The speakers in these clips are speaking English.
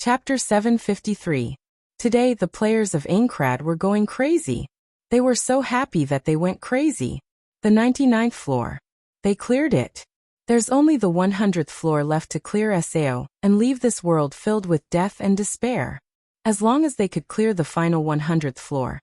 Chapter 753. Today the players of Aincrad were going crazy. They were so happy that they went crazy. The 99th floor. They cleared it. There's only the 100th floor left to clear Sao, and leave this world filled with death and despair. As long as they could clear the final 100th floor,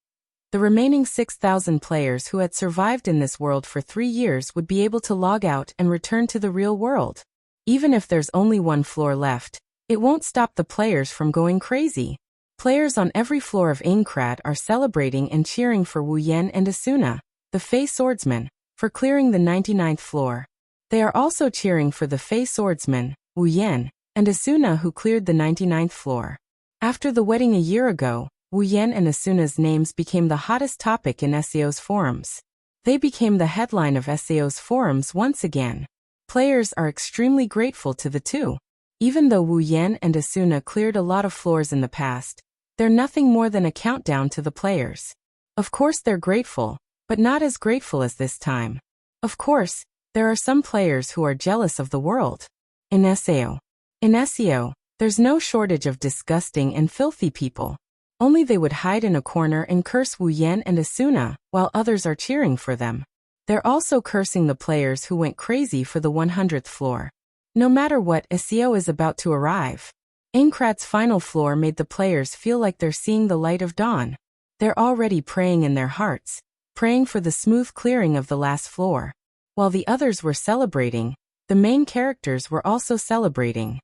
the remaining 6,000 players who had survived in this world for 3 years would be able to log out and return to the real world. Even if there's only one floor left, it won't stop the players from going crazy. Players on every floor of Aincrad are celebrating and cheering for Wu Yan and Asuna, the Fey Swordsman, for clearing the 99th floor. They are also cheering for the Fey Swordsman, Wu Yan, and Asuna who cleared the 99th floor. After the wedding a year ago, Wu Yan and Asuna's names became the hottest topic in SAO's forums. They became the headline of SAO's forums once again. Players are extremely grateful to the two. Even though Wu Yan and Asuna cleared a lot of floors in the past, they're nothing more than a countdown to the players. Of course they're grateful, but not as grateful as this time. Of course, there are some players who are jealous of the world. In SAO, there's no shortage of disgusting and filthy people. Only they would hide in a corner and curse Wu Yan and Asuna, while others are cheering for them. They're also cursing the players who went crazy for the 100th floor. No matter what, SAO is about to arrive. Aincrad's final floor made the players feel like they're seeing the light of dawn. They're already praying in their hearts, praying for the smooth clearing of the last floor. While the others were celebrating, the main characters were also celebrating.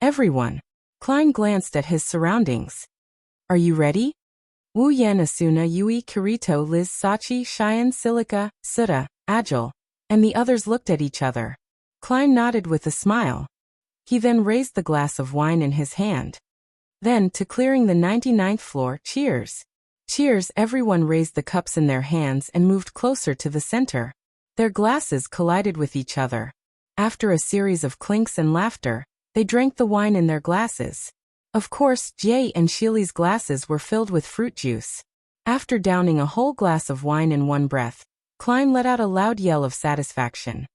Everyone. Klein glanced at his surroundings. Are you ready? Wu Yan, Asuna, Yui, Kirito, Liz, Sachi, Cheyenne, Silica, Suda, Agile, and the others looked at each other. Klein nodded with a smile. He then raised the glass of wine in his hand. Then, to clearing the 99th floor, cheers. Cheers, everyone raised the cups in their hands and moved closer to the center. Their glasses collided with each other. After a series of clinks and laughter, they drank the wine in their glasses. Of course, Jay and Sheely's glasses were filled with fruit juice. After downing a whole glass of wine in one breath, Klein let out a loud yell of satisfaction.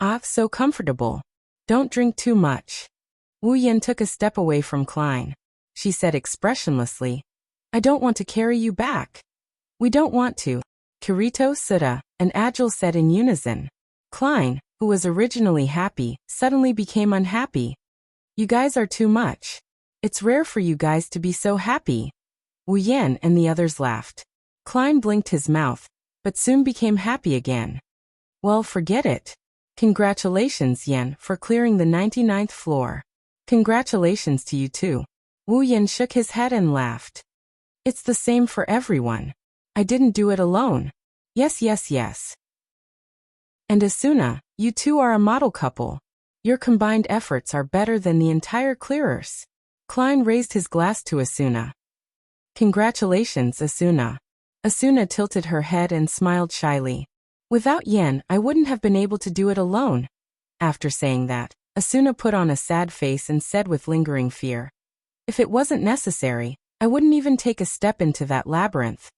Ah, so comfortable. Don't drink too much. Wu Yan took a step away from Klein. She said expressionlessly, I don't want to carry you back. We don't want to. Kirito, Suda, and Agile said in unison. Klein, who was originally happy, suddenly became unhappy. You guys are too much. It's rare for you guys to be so happy. Wu Yan and the others laughed. Klein blinked his mouth, but soon became happy again. Well, forget it. Congratulations, Yan, for clearing the 99th floor. Congratulations to you too. Wu Yan shook his head and laughed. It's the same for everyone. I didn't do it alone. Yes. And Asuna, you two are a model couple. Your combined efforts are better than the entire clearers. Klein raised his glass to Asuna. Congratulations, Asuna. Asuna tilted her head and smiled shyly. Without Yan, I wouldn't have been able to do it alone. After saying that, Asuna put on a sad face and said with lingering fear, if it wasn't necessary, I wouldn't even take a step into that labyrinth.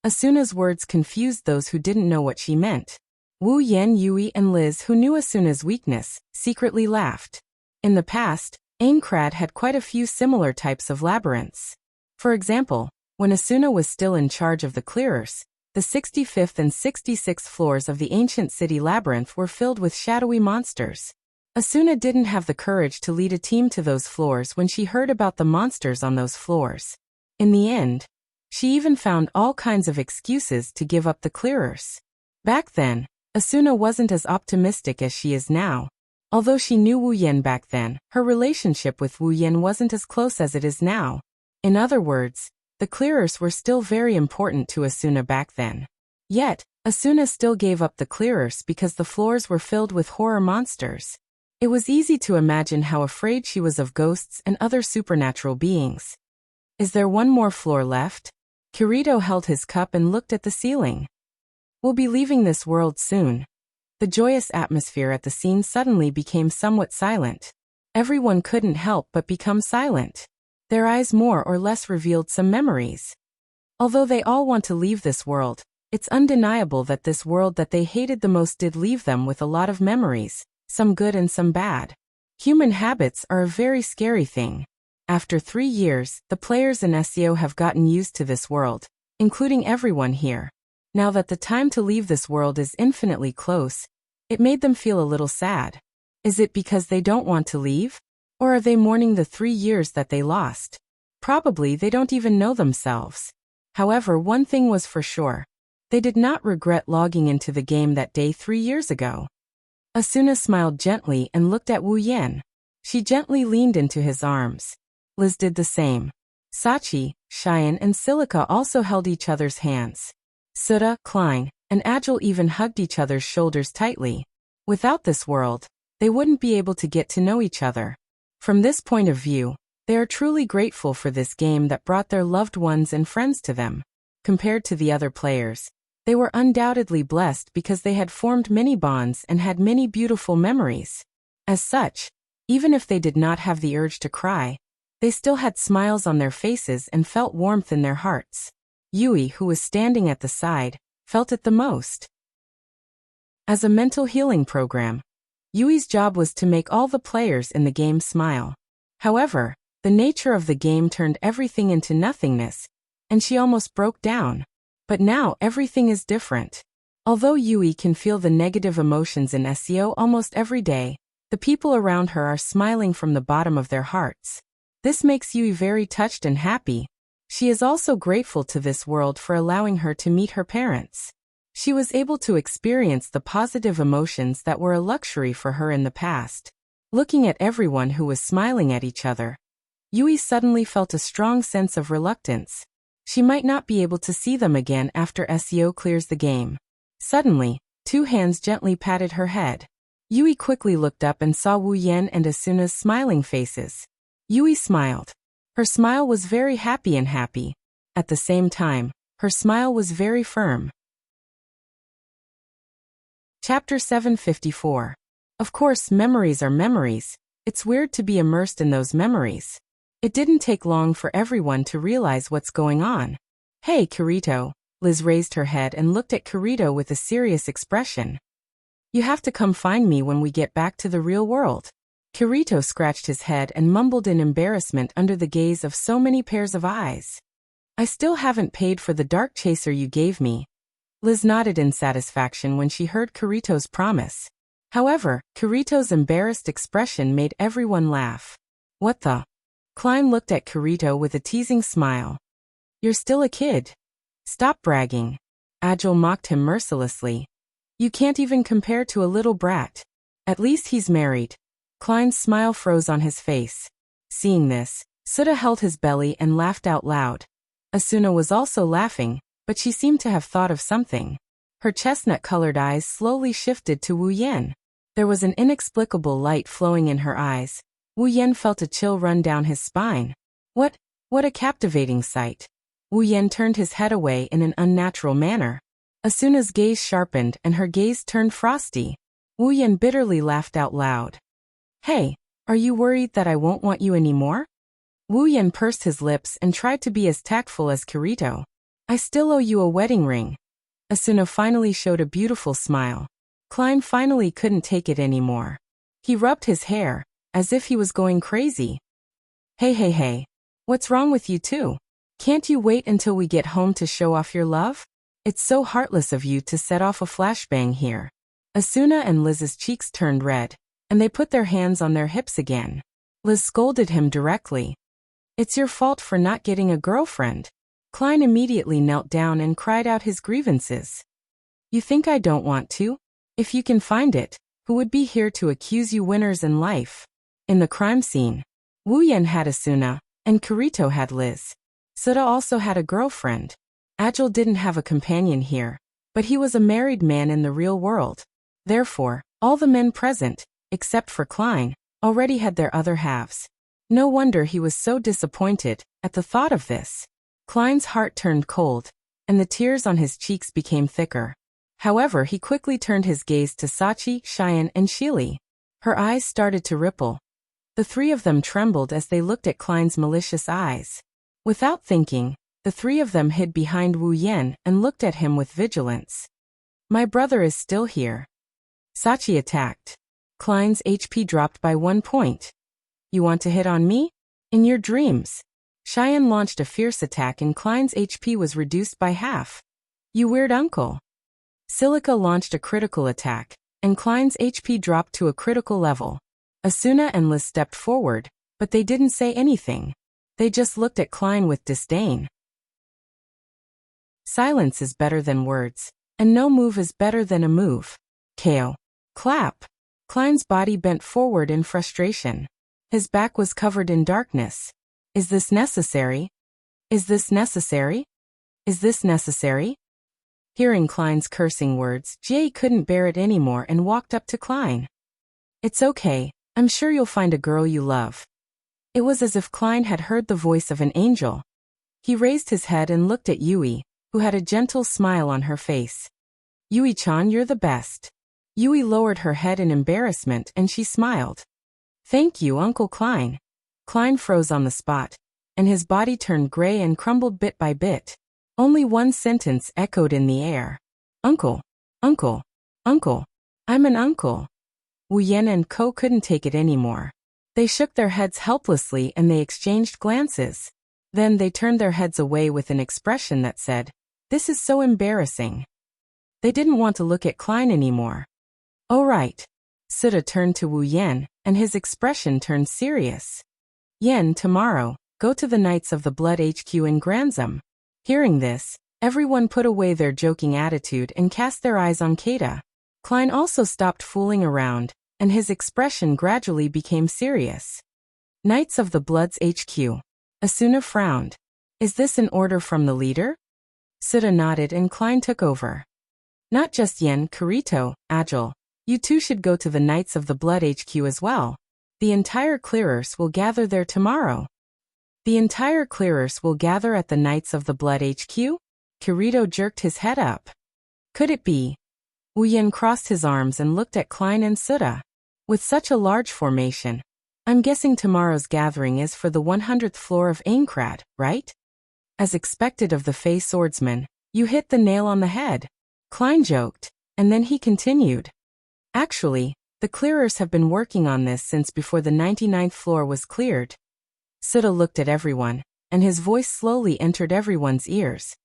Asuna's words confused those who didn't know what she meant. Wu Yan, Yui, and Liz, who knew Asuna's weakness, secretly laughed. In the past, Aincrad had quite a few similar types of labyrinths. For example, when Asuna was still in charge of the clearers, the 65th and 66th floors of the ancient city labyrinth were filled with shadowy monsters. Asuna didn't have the courage to lead a team to those floors when she heard about the monsters on those floors. In the end, she even found all kinds of excuses to give up the clearers. Back then, Asuna wasn't as optimistic as she is now. Although she knew Wu Yan back then, her relationship with Wu Yan wasn't as close as it is now. In other words, the clearers were still very important to Asuna back then. Yet, Asuna still gave up the clearers because the floors were filled with horror monsters. It was easy to imagine how afraid she was of ghosts and other supernatural beings. Is there one more floor left? Kirito held his cup and looked at the ceiling. We'll be leaving this world soon. The joyous atmosphere at the scene suddenly became somewhat silent. Everyone couldn't help but become silent. Their eyes more or less revealed some memories. Although they all want to leave this world, it's undeniable that this world that they hated the most did leave them with a lot of memories, some good and some bad. Human habits are a very scary thing. After 3 years, the players in SEO have gotten used to this world, including everyone here. Now that the time to leave this world is infinitely close, it made them feel a little sad. Is it because they don't want to leave? Or are they mourning the 3 years that they lost? Probably they don't even know themselves. However, one thing was for sure. They did not regret logging into the game that day 3 years ago. Asuna smiled gently and looked at Wu Yan. She gently leaned into his arms. Liz did the same. Sachi, Cheyenne and Silica also held each other's hands. Suda, Klein, and Agile even hugged each other's shoulders tightly. Without this world, they wouldn't be able to get to know each other. From this point of view, they are truly grateful for this game that brought their loved ones and friends to them. Compared to the other players, they were undoubtedly blessed because they had formed many bonds and had many beautiful memories. As such, even if they did not have the urge to cry, they still had smiles on their faces and felt warmth in their hearts. Yui, who was standing at the side, felt it the most. As a mental healing program, Yui's job was to make all the players in the game smile. However, the nature of the game turned everything into nothingness, and she almost broke down. But now everything is different. Although Yui can feel the negative emotions in SEO almost every day, the people around her are smiling from the bottom of their hearts. This makes Yui very touched and happy. She is also grateful to this world for allowing her to meet her parents. She was able to experience the positive emotions that were a luxury for her in the past. Looking at everyone who was smiling at each other, Yui suddenly felt a strong sense of reluctance. She might not be able to see them again after SEO clears the game. Suddenly, 2 hands gently patted her head. Yui quickly looked up and saw Wu Yan and Asuna's smiling faces. Yui smiled. Her smile was very happy and happy. At the same time, her smile was very firm. Chapter 754. Of course, memories are memories. It's weird to be immersed in those memories. It didn't take long for everyone to realize what's going on. Hey, Kirito. Liz raised her head and looked at Kirito with a serious expression. You have to come find me when we get back to the real world. Kirito scratched his head and mumbled in embarrassment under the gaze of so many pairs of eyes. I still haven't paid for the dark chaser you gave me. Liz nodded in satisfaction when she heard Kirito's promise. However, Kirito's embarrassed expression made everyone laugh. What the? Klein looked at Kirito with a teasing smile. You're still a kid. Stop bragging. Agile mocked him mercilessly. You can't even compare to a little brat. At least he's married. Klein's smile froze on his face. Seeing this, Suda held his belly and laughed out loud. Asuna was also laughing, but she seemed to have thought of something. Her chestnut-colored eyes slowly shifted to Wu Yan. There was an inexplicable light flowing in her eyes. Wu Yan felt a chill run down his spine. What a captivating sight. Wu Yan turned his head away in an unnatural manner. Asuna's gaze sharpened and her gaze turned frosty. Wu Yan bitterly laughed out loud. Hey, are you worried that I won't want you anymore? Wu Yan pursed his lips and tried to be as tactful as Kirito. I still owe you a wedding ring. Asuna finally showed a beautiful smile. Klein finally couldn't take it anymore. He rubbed his hair, as if he was going crazy. Hey. What's wrong with you two? Can't you wait until we get home to show off your love? It's so heartless of you to set off a flashbang here. Asuna and Liz's cheeks turned red, and they put their hands on their hips again. Liz scolded him directly. It's your fault for not getting a girlfriend. Klein immediately knelt down and cried out his grievances. You think I don't want to? If you can find it, who would be here to accuse you winners in life? In the crime scene, Wu Yan had Asuna, and Kirito had Liz. Suda also had a girlfriend. Agile didn't have a companion here, but he was a married man in the real world. Therefore, all the men present, except for Klein, already had their other halves. No wonder he was so disappointed at the thought of this. Klein's heart turned cold, and the tears on his cheeks became thicker. However, he quickly turned his gaze to Sachi, Cheyenne, and Shili. Her eyes started to ripple. The 3 of them trembled as they looked at Klein's malicious eyes. Without thinking, the 3 of them hid behind Wu Yan and looked at him with vigilance. My brother is still here. Sachi attacked. Klein's HP dropped by 1 point. You want to hit on me? In your dreams. Cheyenne launched a fierce attack and Klein's HP was reduced by half. You weird uncle. Silica launched a critical attack, and Klein's HP dropped to a critical level. Asuna and Liz stepped forward, but they didn't say anything. They just looked at Klein with disdain. Silence is better than words, and no move is better than a move. KO. Clap. Klein's body bent forward in frustration. His back was covered in darkness. Is this necessary? Is this necessary? Is this necessary? Hearing Klein's cursing words, Jay couldn't bear it anymore and walked up to Klein. It's okay, I'm sure you'll find a girl you love. It was as if Klein had heard the voice of an angel. He raised his head and looked at Yui, who had a gentle smile on her face. Yui-chan, you're the best. Yui lowered her head in embarrassment and she smiled. Thank you, Uncle Klein. Klein froze on the spot, and his body turned gray and crumbled bit by bit. Only one sentence echoed in the air. Uncle, uncle, uncle, I'm an uncle. Wu Yan and Ko couldn't take it anymore. They shook their heads helplessly and they exchanged glances. Then they turned their heads away with an expression that said, "This is so embarrassing." They didn't want to look at Klein anymore. Oh right. Suda turned to Wu Yan, and his expression turned serious. Yen, tomorrow, go to the Knights of the Blood HQ in Granzam. Hearing this, everyone put away their joking attitude and cast their eyes on Keita. Klein also stopped fooling around, and his expression gradually became serious. Knights of the Blood's HQ. Asuna frowned. Is this an order from the leader? Suda nodded and Klein took over. Not just Yen, Kirito, Agile. You two should go to the Knights of the Blood HQ as well. The entire clearers will gather there tomorrow. The entire clearers will gather at the Knights of the Blood HQ? Kirito jerked his head up. Could it be? Wu Yan crossed his arms and looked at Klein and Suda. With such a large formation, I'm guessing tomorrow's gathering is for the 100th floor of Aincrad, right? As expected of the Fey swordsman, you hit the nail on the head. Klein joked, and then he continued. Actually, the clearers have been working on this since before the 99th floor was cleared. Suda looked at everyone, and his voice slowly entered everyone's ears.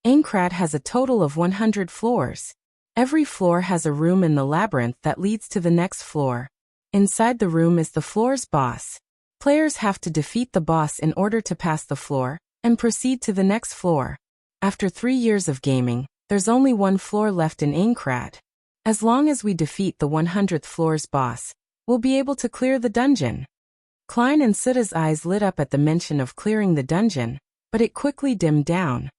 Aincrad has a total of 100 floors. Every floor has a room in the labyrinth that leads to the next floor. Inside the room is the floor's boss. Players have to defeat the boss in order to pass the floor, and proceed to the next floor. After 3 years of gaming, there's only one floor left in Aincrad. As long as we defeat the 100th floor's boss, we'll be able to clear the dungeon. Klein and Suda's eyes lit up at the mention of clearing the dungeon, but it quickly dimmed down.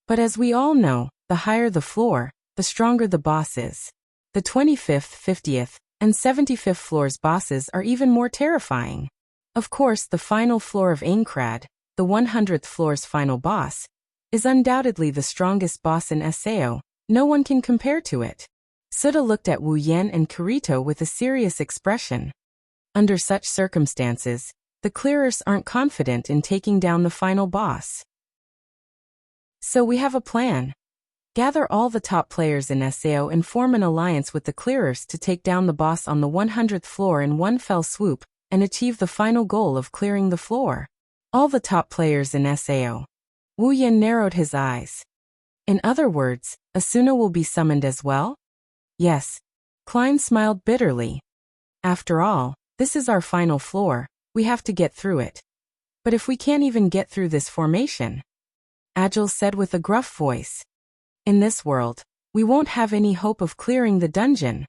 But as we all know, the higher the floor, the stronger the boss is. The 25th, 50th, and 75th floor's bosses are even more terrifying. Of course, the final floor of Aincrad, the 100th floor's final boss, is undoubtedly the strongest boss in SAO. No one can compare to it. Suda looked at Wu Yan and Kirito with a serious expression. Under such circumstances, the clearers aren't confident in taking down the final boss. So we have a plan. Gather all the top players in SAO and form an alliance with the clearers to take down the boss on the 100th floor in one fell swoop, and achieve the final goal of clearing the floor. All the top players in SAO. Wu Yan narrowed his eyes. In other words, Asuna will be summoned as well? Yes. Klein smiled bitterly. After all, this is our final floor, we have to get through it. But if we can't even get through this formation? Agile said with a gruff voice. In this world, we won't have any hope of clearing the dungeon.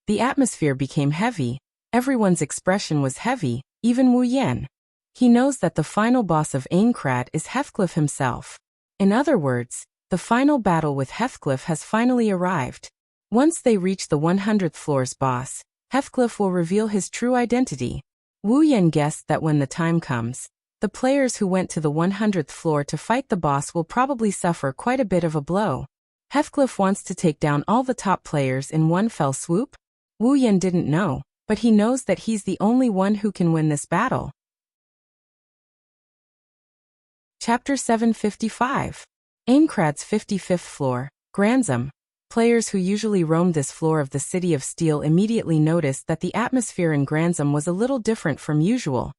The atmosphere became heavy, everyone's expression was heavy, even Wu Yan. He knows that the final boss of Aincrad is Heathcliff himself. In other words, the final battle with Heathcliff has finally arrived. Once they reach the 100th floor's boss, Heathcliff will reveal his true identity. Wu Yan guessed that when the time comes, the players who went to the 100th floor to fight the boss will probably suffer quite a bit of a blow. Heathcliff wants to take down all the top players in one fell swoop? Wu Yan didn't know, but he knows that he's the only one who can win this battle. Chapter 755. Aincrad's 55th floor, Granzam. Players who usually roamed this floor of the City of Steel immediately noticed that the atmosphere in Granzam was a little different from usual.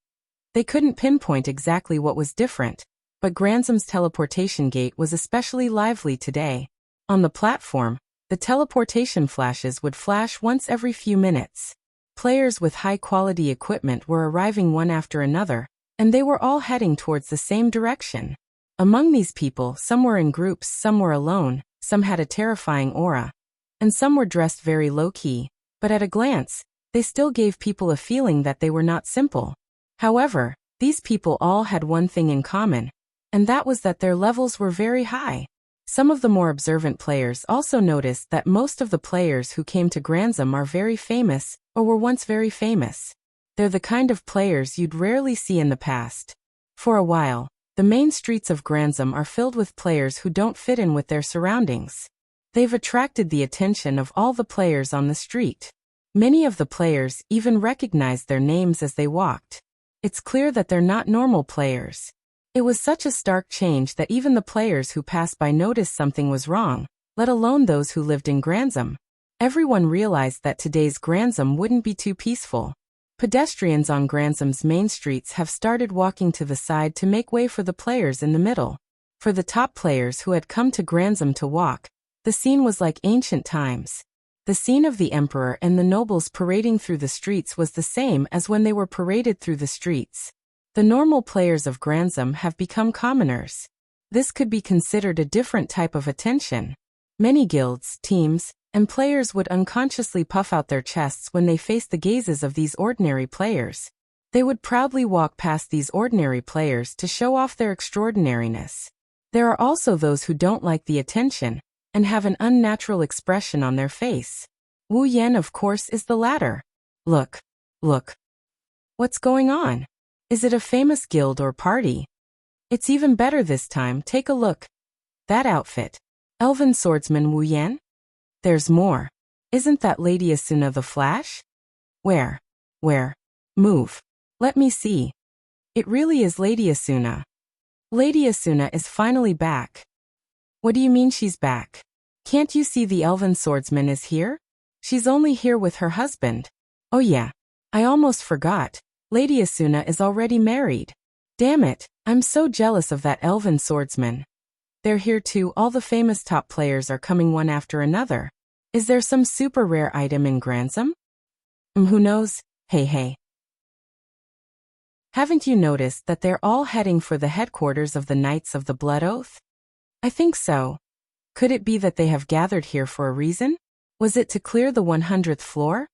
They couldn't pinpoint exactly what was different, but Gransam's teleportation gate was especially lively today. On the platform, the teleportation flashes would flash once every few minutes. Players with high-quality equipment were arriving one after another, and they were all heading towards the same direction. Among these people, some were in groups, some were alone, some had a terrifying aura, and some were dressed very low-key, but at a glance, they still gave people a feeling that they were not simple. However, these people all had one thing in common, and that was that their levels were very high. Some of the more observant players also noticed that most of the players who came to Granzam are very famous, or were once very famous. They're the kind of players you'd rarely see in the past. For a while, the main streets of Granzam are filled with players who don't fit in with their surroundings. They've attracted the attention of all the players on the street. Many of the players even recognized their names as they walked. It's clear that they're not normal players. It was such a stark change that even the players who passed by noticed something was wrong, let alone those who lived in Granzam. Everyone realized that today's Granzam wouldn't be too peaceful. Pedestrians on Granzam's main streets have started walking to the side to make way for the players in the middle. For the top players who had come to Granzam to walk, the scene was like ancient times. The scene of the emperor and the nobles parading through the streets was the same as when they were paraded through the streets. The normal players of Granzam have become commoners. This could be considered a different type of attention. Many guilds, teams, and players would unconsciously puff out their chests when they faced the gazes of these ordinary players. They would proudly walk past these ordinary players to show off their extraordinariness. There are also those who don't like the attention and have an unnatural expression on their face. Wu Yan, of course, is the latter. Look. What's going on? Is it a famous guild or party? It's even better this time, take a look. That outfit. Elven swordsman Wu Yan? There's more. Isn't that Lady Asuna the Flash? Where? Move. Let me see. It really is Lady Asuna. Lady Asuna is finally back. What do you mean she's back? Can't you see the elven swordsman is here? She's only here with her husband. Oh yeah. I almost forgot. Lady Asuna is already married. Damn it, I'm so jealous of that elven swordsman. They're here too, all the famous top players are coming one after another. Is there some super rare item in Granzam? Who knows? Hey. Haven't you noticed that they're all heading for the headquarters of the Knights of the Blood Oath? I think so. Could it be that they have gathered here for a reason? Was it to clear the 100th floor?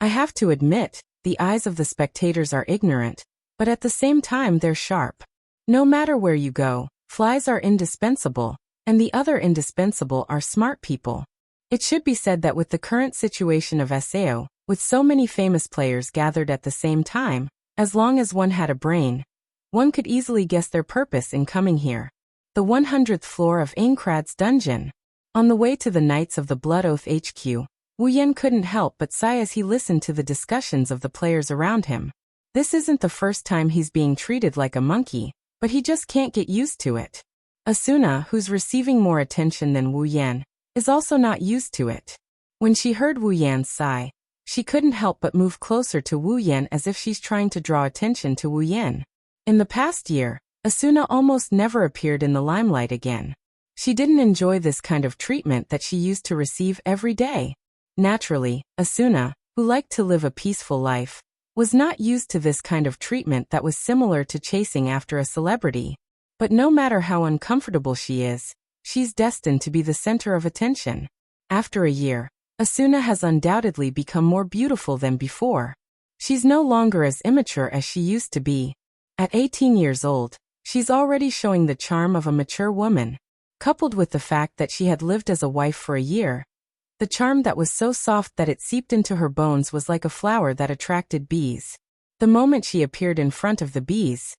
I have to admit, the eyes of the spectators are ignorant, but at the same time they're sharp. No matter where you go, flies are indispensable, and the other indispensable are smart people. It should be said that with the current situation of SAO, with so many famous players gathered at the same time, as long as one had a brain, one could easily guess their purpose in coming here. The 100th floor of Aincrad's dungeon. On the way to the Knights of the Blood Oath HQ, Wu Yan couldn't help but sigh as he listened to the discussions of the players around him. This isn't the first time he's being treated like a monkey, but he just can't get used to it. Asuna, who's receiving more attention than Wu Yan, is also not used to it. When she heard Wu Yan's sigh, she couldn't help but move closer to Wu Yan as if she's trying to draw attention to Wu Yan. In the past year, Asuna almost never appeared in the limelight again. She didn't enjoy this kind of treatment that she used to receive every day. Naturally, Asuna, who liked to live a peaceful life, was not used to this kind of treatment that was similar to chasing after a celebrity. But no matter how uncomfortable she is, she's destined to be the center of attention. After a year, Asuna has undoubtedly become more beautiful than before. She's no longer as immature as she used to be. At 18 years old, she's already showing the charm of a mature woman. Coupled with the fact that she had lived as a wife for a year, the charm that was so soft that it seeped into her bones was like a flower that attracted bees. The moment she appeared in front of the bees,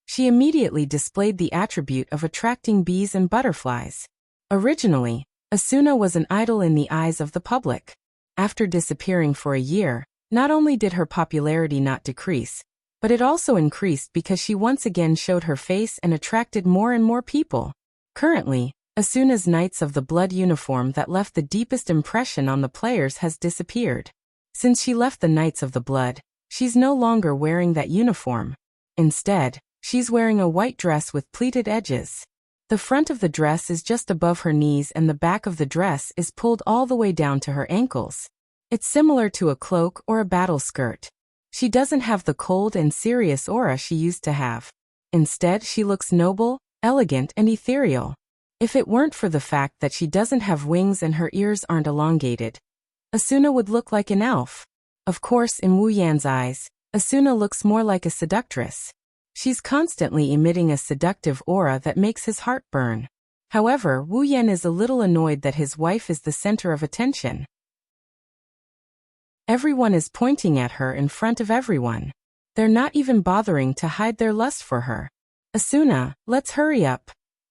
she immediately displayed the attribute of attracting bees and butterflies. Originally, Asuna was an idol in the eyes of the public. After disappearing for a year, not only did her popularity not decrease, but it also increased because she once again showed her face and attracted more and more people. Currently, Asuna's Knights of the Blood uniform that left the deepest impression on the players has disappeared. Since she left the Knights of the Blood, she's no longer wearing that uniform. Instead, she's wearing a white dress with pleated edges. The front of the dress is just above her knees and the back of the dress is pulled all the way down to her ankles. It's similar to a cloak or a battle skirt. She doesn't have the cold and serious aura she used to have. Instead, she looks noble, elegant, and ethereal. If it weren't for the fact that she doesn't have wings and her ears aren't elongated, Asuna would look like an elf. Of course, in Wu Yan's eyes, Asuna looks more like a seductress. She's constantly emitting a seductive aura that makes his heart burn. However, Wu Yan is a little annoyed that his wife is the center of attention. Everyone is pointing at her in front of everyone. They're not even bothering to hide their lust for her. Asuna, let's hurry up.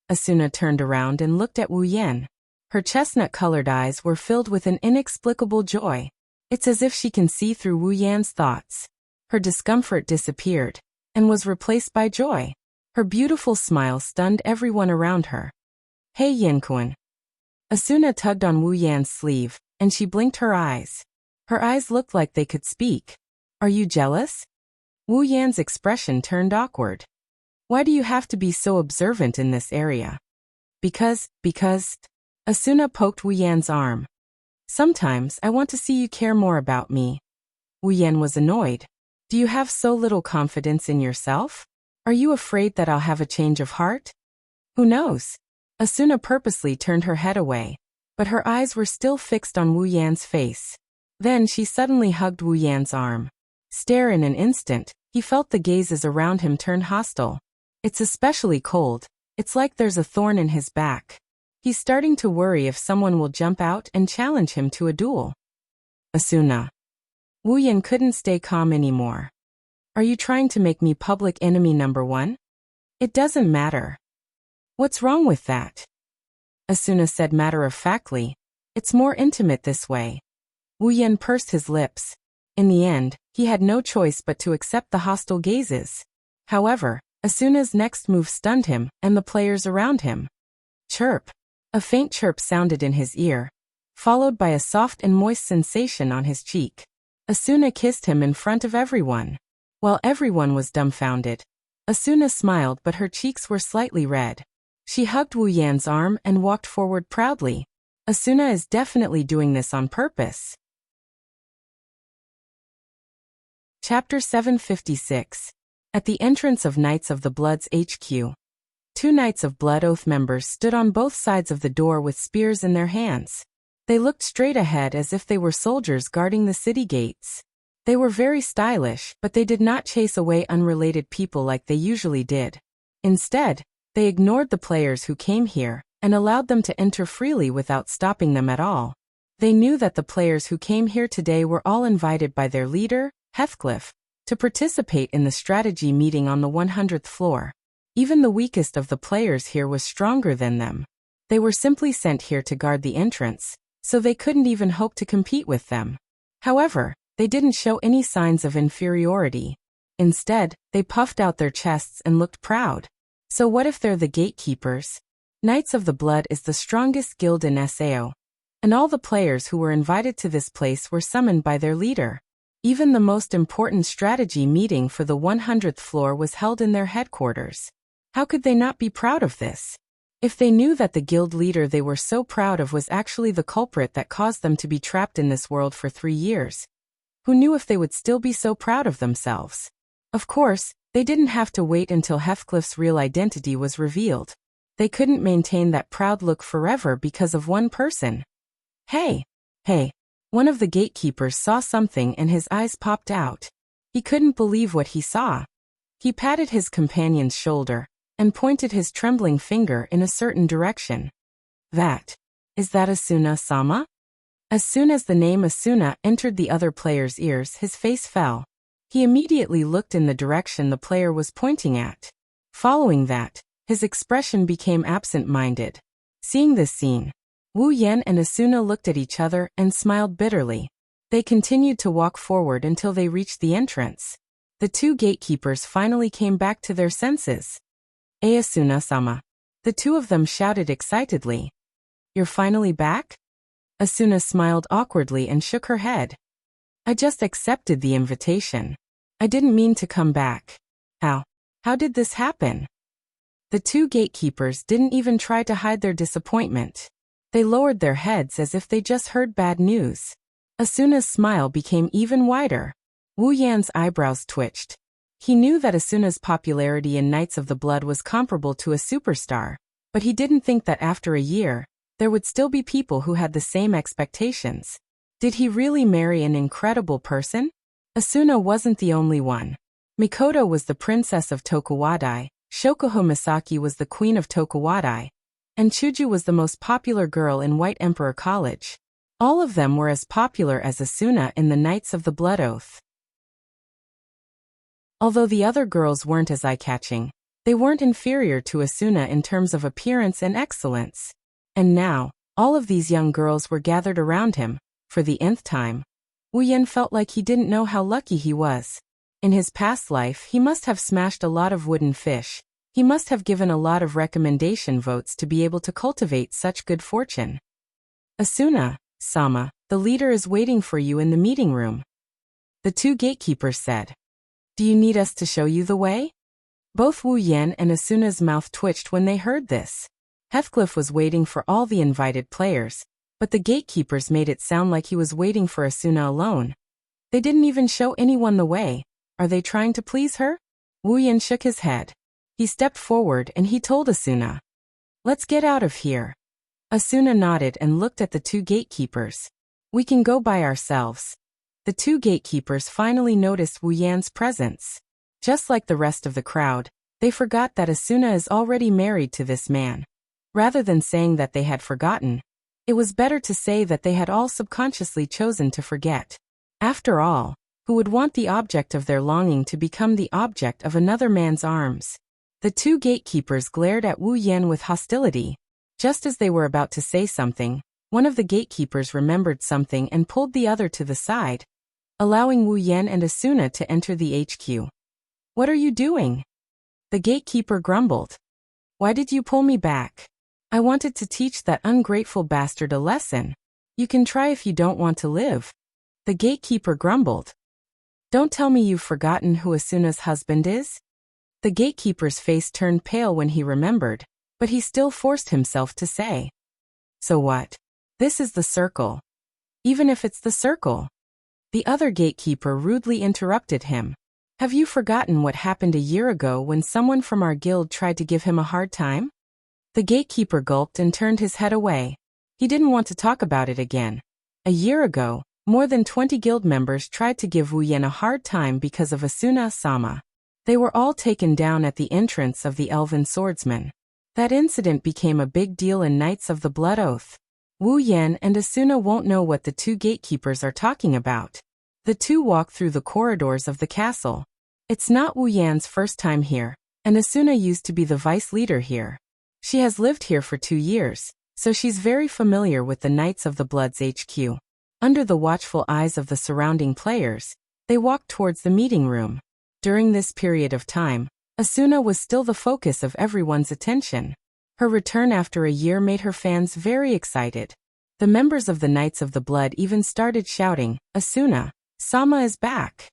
Asuna turned around and looked at Wu Yan. Her chestnut-colored eyes were filled with an inexplicable joy. It's as if she can see through Wu Yan's thoughts. Her discomfort disappeared and was replaced by joy. Her beautiful smile stunned everyone around her. Hey Yankuan. Asuna tugged on Wu Yan's sleeve, and she blinked her eyes. Her eyes looked like they could speak. Are you jealous? Wu Yan's expression turned awkward. Why do you have to be so observant in this area? Because. Asuna poked Wu Yan's arm. Sometimes I want to see you care more about me. Wu Yan was annoyed. Do you have so little confidence in yourself? Are you afraid that I'll have a change of heart? Who knows? Asuna purposely turned her head away, but her eyes were still fixed on Wu Yan's face. Then she suddenly hugged Wu Yan's arm. Stare in an instant, he felt the gazes around him turn hostile. It's especially cold. It's like there's a thorn in his back. He's starting to worry if someone will jump out and challenge him to a duel. Asuna. Wu Yan couldn't stay calm anymore. Are you trying to make me public enemy number one? It doesn't matter. What's wrong with that? Asuna said matter-of-factly. It's more intimate this way. Wu Yan pursed his lips. In the end, he had no choice but to accept the hostile gazes. However, Asuna's next move stunned him and the players around him. Chirp. A faint chirp sounded in his ear, followed by a soft and moist sensation on his cheek. Asuna kissed him in front of everyone. While everyone was dumbfounded, Asuna smiled, but her cheeks were slightly red. She hugged Wu Yan's arm and walked forward proudly. Asuna is definitely doing this on purpose. Chapter 756. At the entrance of Knights of the Blood's HQ. 2 Knights of Blood Oath members stood on both sides of the door with spears in their hands. They looked straight ahead as if they were soldiers guarding the city gates. They were very stylish, but they did not chase away unrelated people like they usually did. Instead, they ignored the players who came here and allowed them to enter freely without stopping them at all. They knew that the players who came here today were all invited by their leader, Heathcliff, to participate in the strategy meeting on the 100th floor. Even the weakest of the players here was stronger than them. They were simply sent here to guard the entrance, so they couldn't even hope to compete with them. However, they didn't show any signs of inferiority. Instead, they puffed out their chests and looked proud. So what if they're the gatekeepers? Knights of the Blood is the strongest guild in Sao, and all the players who were invited to this place were summoned by their leader. Even the most important strategy meeting for the 100th floor was held in their headquarters. How could they not be proud of this? If they knew that the guild leader they were so proud of was actually the culprit that caused them to be trapped in this world for 3 years, who knew if they would still be so proud of themselves? Of course, they didn't have to wait until Heathcliff's real identity was revealed. They couldn't maintain that proud look forever because of one person. Hey! One of the gatekeepers saw something and his eyes popped out. He couldn't believe what he saw. He patted his companion's shoulder and pointed his trembling finger in a certain direction. Is that Asuna-sama? As soon as the name Asuna entered the other player's ears, his face fell. He immediately looked in the direction the player was pointing at. Following that, his expression became absent-minded. Seeing this scene, Wu Yan and Asuna looked at each other and smiled bitterly. They continued to walk forward until they reached the entrance. The 2 gatekeepers finally came back to their senses. Asuna-sama. The 2 of them shouted excitedly. You're finally back? Asuna smiled awkwardly and shook her head. I just accepted the invitation. I didn't mean to come back. Ow. How did this happen? The two gatekeepers didn't even try to hide their disappointment. They lowered their heads as if they just heard bad news. Asuna's smile became even wider. Wu Yan's eyebrows twitched. He knew that Asuna's popularity in Knights of the Blood was comparable to a superstar, but he didn't think that after a year, there would still be people who had the same expectations. Did he really marry an incredible person? Asuna wasn't the only one. Mikoto was the princess of Tokuwadai, Shokuho Misaki was the queen of Tokuwadai, and Chuju was the most popular girl in White Emperor College. All of them were as popular as Asuna in the Knights of the Blood Oath. Although the other girls weren't as eye-catching, they weren't inferior to Asuna in terms of appearance and excellence. And now, all of these young girls were gathered around him, for the nth time. Wu Yan felt like he didn't know how lucky he was. In his past life, he must have smashed a lot of wooden fish. He must have given a lot of recommendation votes to be able to cultivate such good fortune. Asuna-sama, the leader is waiting for you in the meeting room. The two gatekeepers said. Do you need us to show you the way? Both Wu Yan and Asuna's mouth twitched when they heard this. Heathcliff was waiting for all the invited players, but the gatekeepers made it sound like he was waiting for Asuna alone. They didn't even show anyone the way. Are they trying to please her? Wu Yan shook his head. He stepped forward and he told Asuna. Let's get out of here. Asuna nodded and looked at the two gatekeepers. We can go by ourselves. The two gatekeepers finally noticed Wu Yan's presence. Just like the rest of the crowd, they forgot that Asuna is already married to this man. Rather than saying that they had forgotten, it was better to say that they had all subconsciously chosen to forget. After all, who would want the object of their longing to become the object of another man's arms? The two gatekeepers glared at Wu Yan with hostility. Just as they were about to say something, one of the gatekeepers remembered something and pulled the other to the side, allowing Wu Yan and Asuna to enter the HQ. What are you doing? The gatekeeper grumbled. Why did you pull me back? I wanted to teach that ungrateful bastard a lesson. You can try if you don't want to live. The gatekeeper grumbled. Don't tell me you've forgotten who Asuna's husband is? The gatekeeper's face turned pale when he remembered, but he still forced himself to say. So what? This is the circle. Even if it's the circle. The other gatekeeper rudely interrupted him. Have you forgotten what happened a year ago when someone from our guild tried to give him a hard time? The gatekeeper gulped and turned his head away. He didn't want to talk about it again. A year ago, more than 20 guild members tried to give Wu Yan a hard time because of Asuna-sama. They were all taken down at the entrance of the Elven Swordsman. That incident became a big deal in Knights of the Blood Oath. Wu Yan and Asuna won't know what the two gatekeepers are talking about. The two walked through the corridors of the castle. It's not Wu Yan's first time here, and Asuna used to be the vice leader here. She has lived here for 2 years, so she's very familiar with the Knights of the Blood's HQ. Under the watchful eyes of the surrounding players, they walked towards the meeting room. During this period of time, Asuna was still the focus of everyone's attention. Her return after a year made her fans very excited. The members of the Knights of the Blood even started shouting, Asuna-sama is back.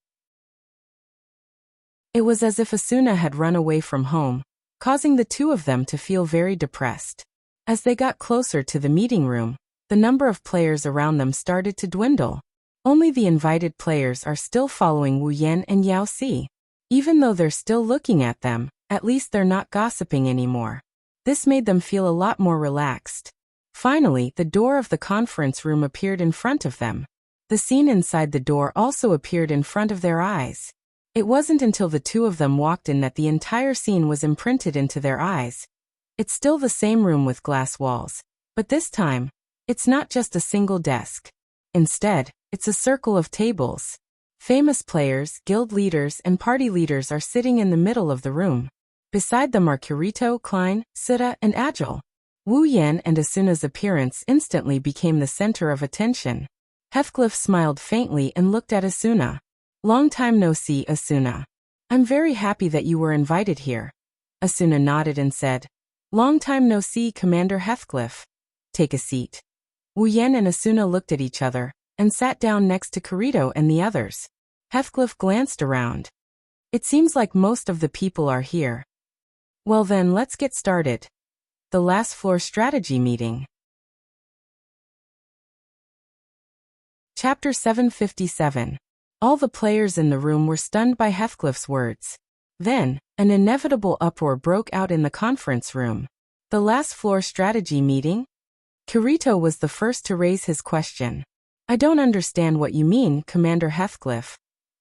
It was as if Asuna had run away from home, causing the two of them to feel very depressed. As they got closer to the meeting room, the number of players around them started to dwindle. Only the invited players are still following Wu Yan and Yao Si. Even though they're still looking at them, at least they're not gossiping anymore. This made them feel a lot more relaxed. Finally, the door of the conference room appeared in front of them. The scene inside the door also appeared in front of their eyes. It wasn't until the two of them walked in that the entire scene was imprinted into their eyes. It's still the same room with glass walls, but this time, it's not just a single desk. Instead, it's a circle of tables. Famous players, guild leaders, and party leaders are sitting in the middle of the room. Beside them are Kirito, Klein, Sura, and Agile. Wu Yan and Asuna's appearance instantly became the center of attention. Heathcliff smiled faintly and looked at Asuna. Long time no see, Asuna. I'm very happy that you were invited here. Asuna nodded and said, Long time no see, Commander Heathcliff. Take a seat. Wu Yan and Asuna looked at each other, and sat down next to Kirito and the others. Heathcliff glanced around. It seems like most of the people are here. Well then, let's get started. The last floor strategy meeting. Chapter 757. All the players in the room were stunned by Heathcliff's words. Then, an inevitable uproar broke out in the conference room. The last floor strategy meeting? Kirito was the first to raise his question. I don't understand what you mean, Commander Heathcliff.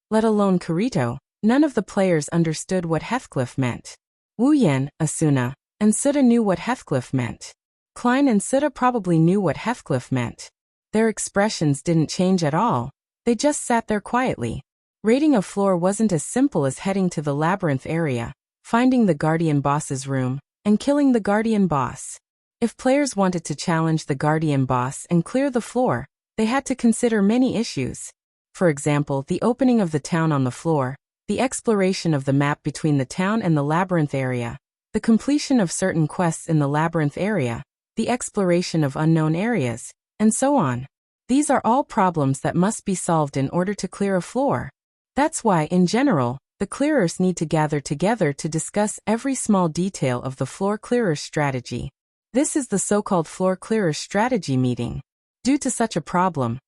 Let alone Kirito, none of the players understood what Heathcliff meant. Wu Yan, Asuna, and Suda knew what Heathcliff meant. Klein and Suda probably knew what Heathcliff meant. Their expressions didn't change at all. They just sat there quietly. Raiding a floor wasn't as simple as heading to the labyrinth area, finding the Guardian Boss's room, and killing the Guardian Boss. If players wanted to challenge the Guardian Boss and clear the floor, they had to consider many issues. For example, the opening of the town on the floor, the exploration of the map between the town and the labyrinth area, the completion of certain quests in the labyrinth area, the exploration of unknown areas, and so on. These are all problems that must be solved in order to clear a floor. That's why, in general, the clearers need to gather together to discuss every small detail of the floor clearers strategy. This is the so-called floor clearers strategy meeting. Due to such a problem,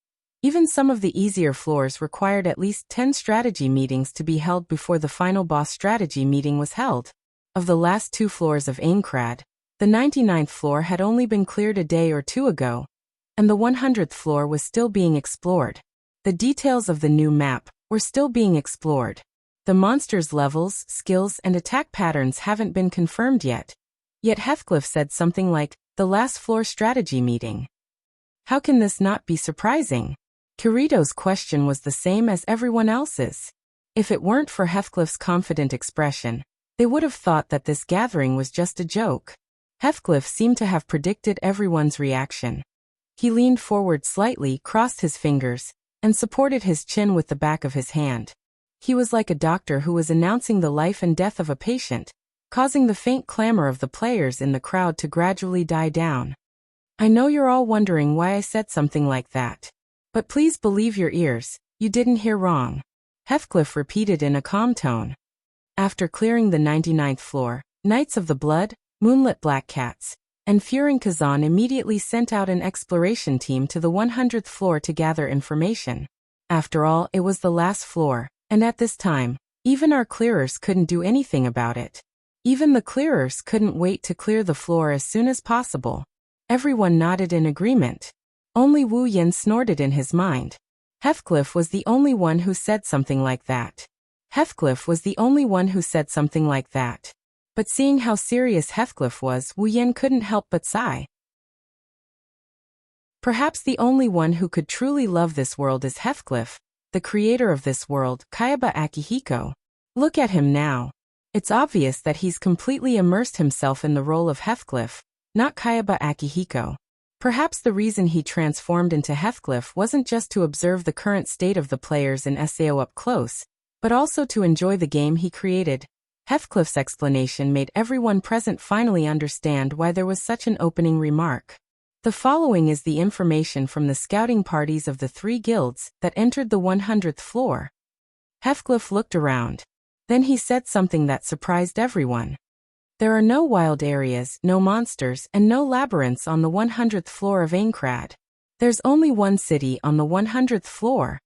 even some of the easier floors required at least 10 strategy meetings to be held before the final boss strategy meeting was held. Of the last 2 floors of Aincrad, the 99th floor had only been cleared a day or 2 ago, and the 100th floor was still being explored. The details of the new map were still being explored. The monsters' levels, skills, and attack patterns haven't been confirmed yet. Yet Heathcliff said something like, the last floor strategy meeting. How can this not be surprising? Kirito's question was the same as everyone else's. If it weren't for Heathcliff's confident expression, they would have thought that this gathering was just a joke. Heathcliff seemed to have predicted everyone's reaction. He leaned forward slightly, crossed his fingers, and supported his chin with the back of his hand. He was like a doctor who was announcing the life and death of a patient, causing the faint clamor of the players in the crowd to gradually die down. I know you're all wondering why I said something like that. But please believe your ears, you didn't hear wrong. Heathcliff repeated in a calm tone. After clearing the 99th floor, Knights of the Blood, Moonlit Black Cats, and Furing Kazan immediately sent out an exploration team to the 100th floor to gather information. After all, it was the last floor, and at this time, even our clearers couldn't do anything about it. Even the clearers couldn't wait to clear the floor as soon as possible. Everyone nodded in agreement. Only Wu Yan snorted in his mind. Heathcliff was the only one who said something like that. Heathcliff was the only one who said something like that. But seeing how serious Heathcliff was, Wu Yan couldn't help but sigh. Perhaps the only one who could truly love this world is Heathcliff, the creator of this world, Kayaba Akihiko. Look at him now. It's obvious that he's completely immersed himself in the role of Heathcliff, not Kayaba Akihiko. Perhaps the reason he transformed into Heathcliff wasn't just to observe the current state of the players in SAO up close, but also to enjoy the game he created. Heathcliff's explanation made everyone present finally understand why there was such an opening remark. The following is the information from the scouting parties of the 3 guilds that entered the 100th floor. Heathcliff looked around. Then he said something that surprised everyone. There are no wild areas, no monsters, and no labyrinths on the 100th floor of Aincrad. There's only one city on the 100th floor.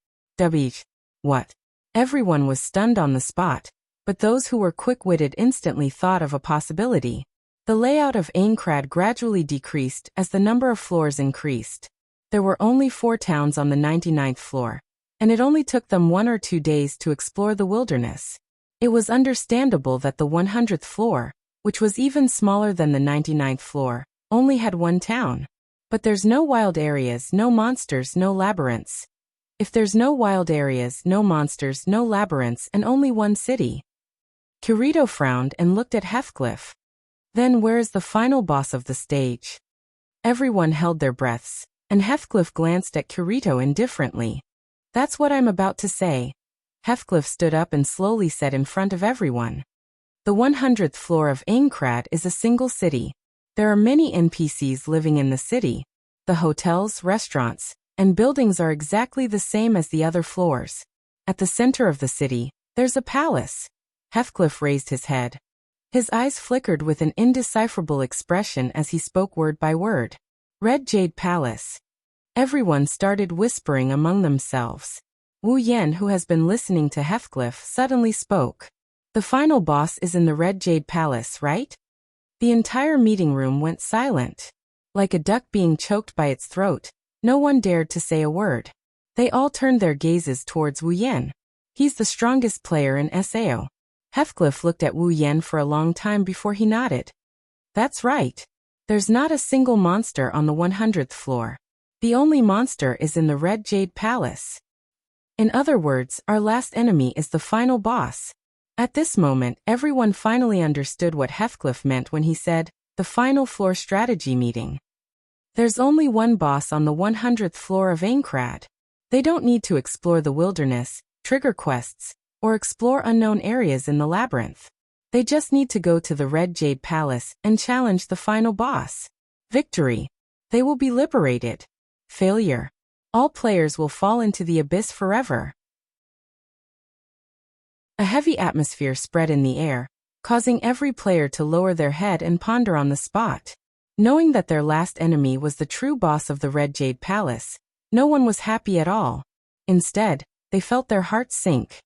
What? Everyone was stunned on the spot, but those who were quick-witted instantly thought of a possibility. The layout of Aincrad gradually decreased as the number of floors increased. There were only 4 towns on the 99th floor, and it only took them 1 or 2 days to explore the wilderness. It was understandable that the 100th floor, which was even smaller than the 99th floor, only had 1 town. But there's no wild areas, no monsters, no labyrinths. If there's no wild areas, no monsters, no labyrinths, and only 1 city. Kirito frowned and looked at Heathcliff. Then where is the final boss of the stage? Everyone held their breaths, and Heathcliff glanced at Kirito indifferently. That's what I'm about to say. Heathcliff stood up and slowly said in front of everyone. The 100th floor of Aincrad is a single city. There are many NPCs living in the city. The hotels, restaurants, and buildings are exactly the same as the other floors. At the center of the city, there's a palace. Heathcliff raised his head. His eyes flickered with an indecipherable expression as he spoke word by word. Red Jade Palace. Everyone started whispering among themselves. Wu Yan, who has been listening to Heathcliff, suddenly spoke. The final boss is in the Red Jade Palace, right? The entire meeting room went silent. Like a duck being choked by its throat, no one dared to say a word. They all turned their gazes towards Wu Yan. He's the strongest player in SAO. Heathcliff looked at Wu Yan for a long time before he nodded. That's right. There's not a single monster on the 100th floor. The only monster is in the Red Jade Palace. In other words, our last enemy is the final boss. At this moment, everyone finally understood what Heathcliff meant when he said, the final floor strategy meeting. There's only one boss on the 100th floor of Aincrad. They don't need to explore the wilderness, trigger quests, or explore unknown areas in the labyrinth. They just need to go to the Red Jade Palace and challenge the final boss. Victory. They will be liberated. Failure. All players will fall into the abyss forever. A heavy atmosphere spread in the air, causing every player to lower their head and ponder on the spot. Knowing that their last enemy was the true boss of the Red Jade Palace, no one was happy at all. Instead, they felt their hearts sink.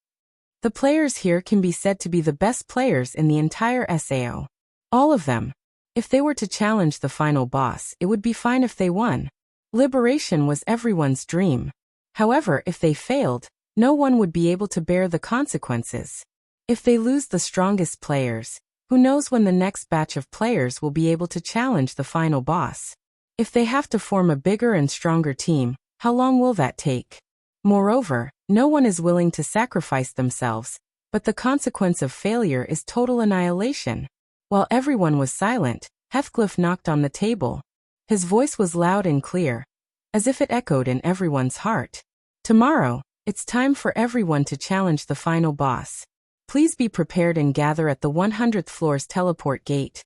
The players here can be said to be the best players in the entire SAO. All of them. If they were to challenge the final boss, it would be fine if they won. Liberation was everyone's dream. However, if they failed, no one would be able to bear the consequences. If they lose the strongest players, who knows when the next batch of players will be able to challenge the final boss? If they have to form a bigger and stronger team, how long will that take? Moreover, no one is willing to sacrifice themselves, but the consequence of failure is total annihilation. While everyone was silent, Heathcliff knocked on the table. His voice was loud and clear, as if it echoed in everyone's heart. Tomorrow, it's time for everyone to challenge the final boss. Please be prepared and gather at the 100th floor's teleport gate.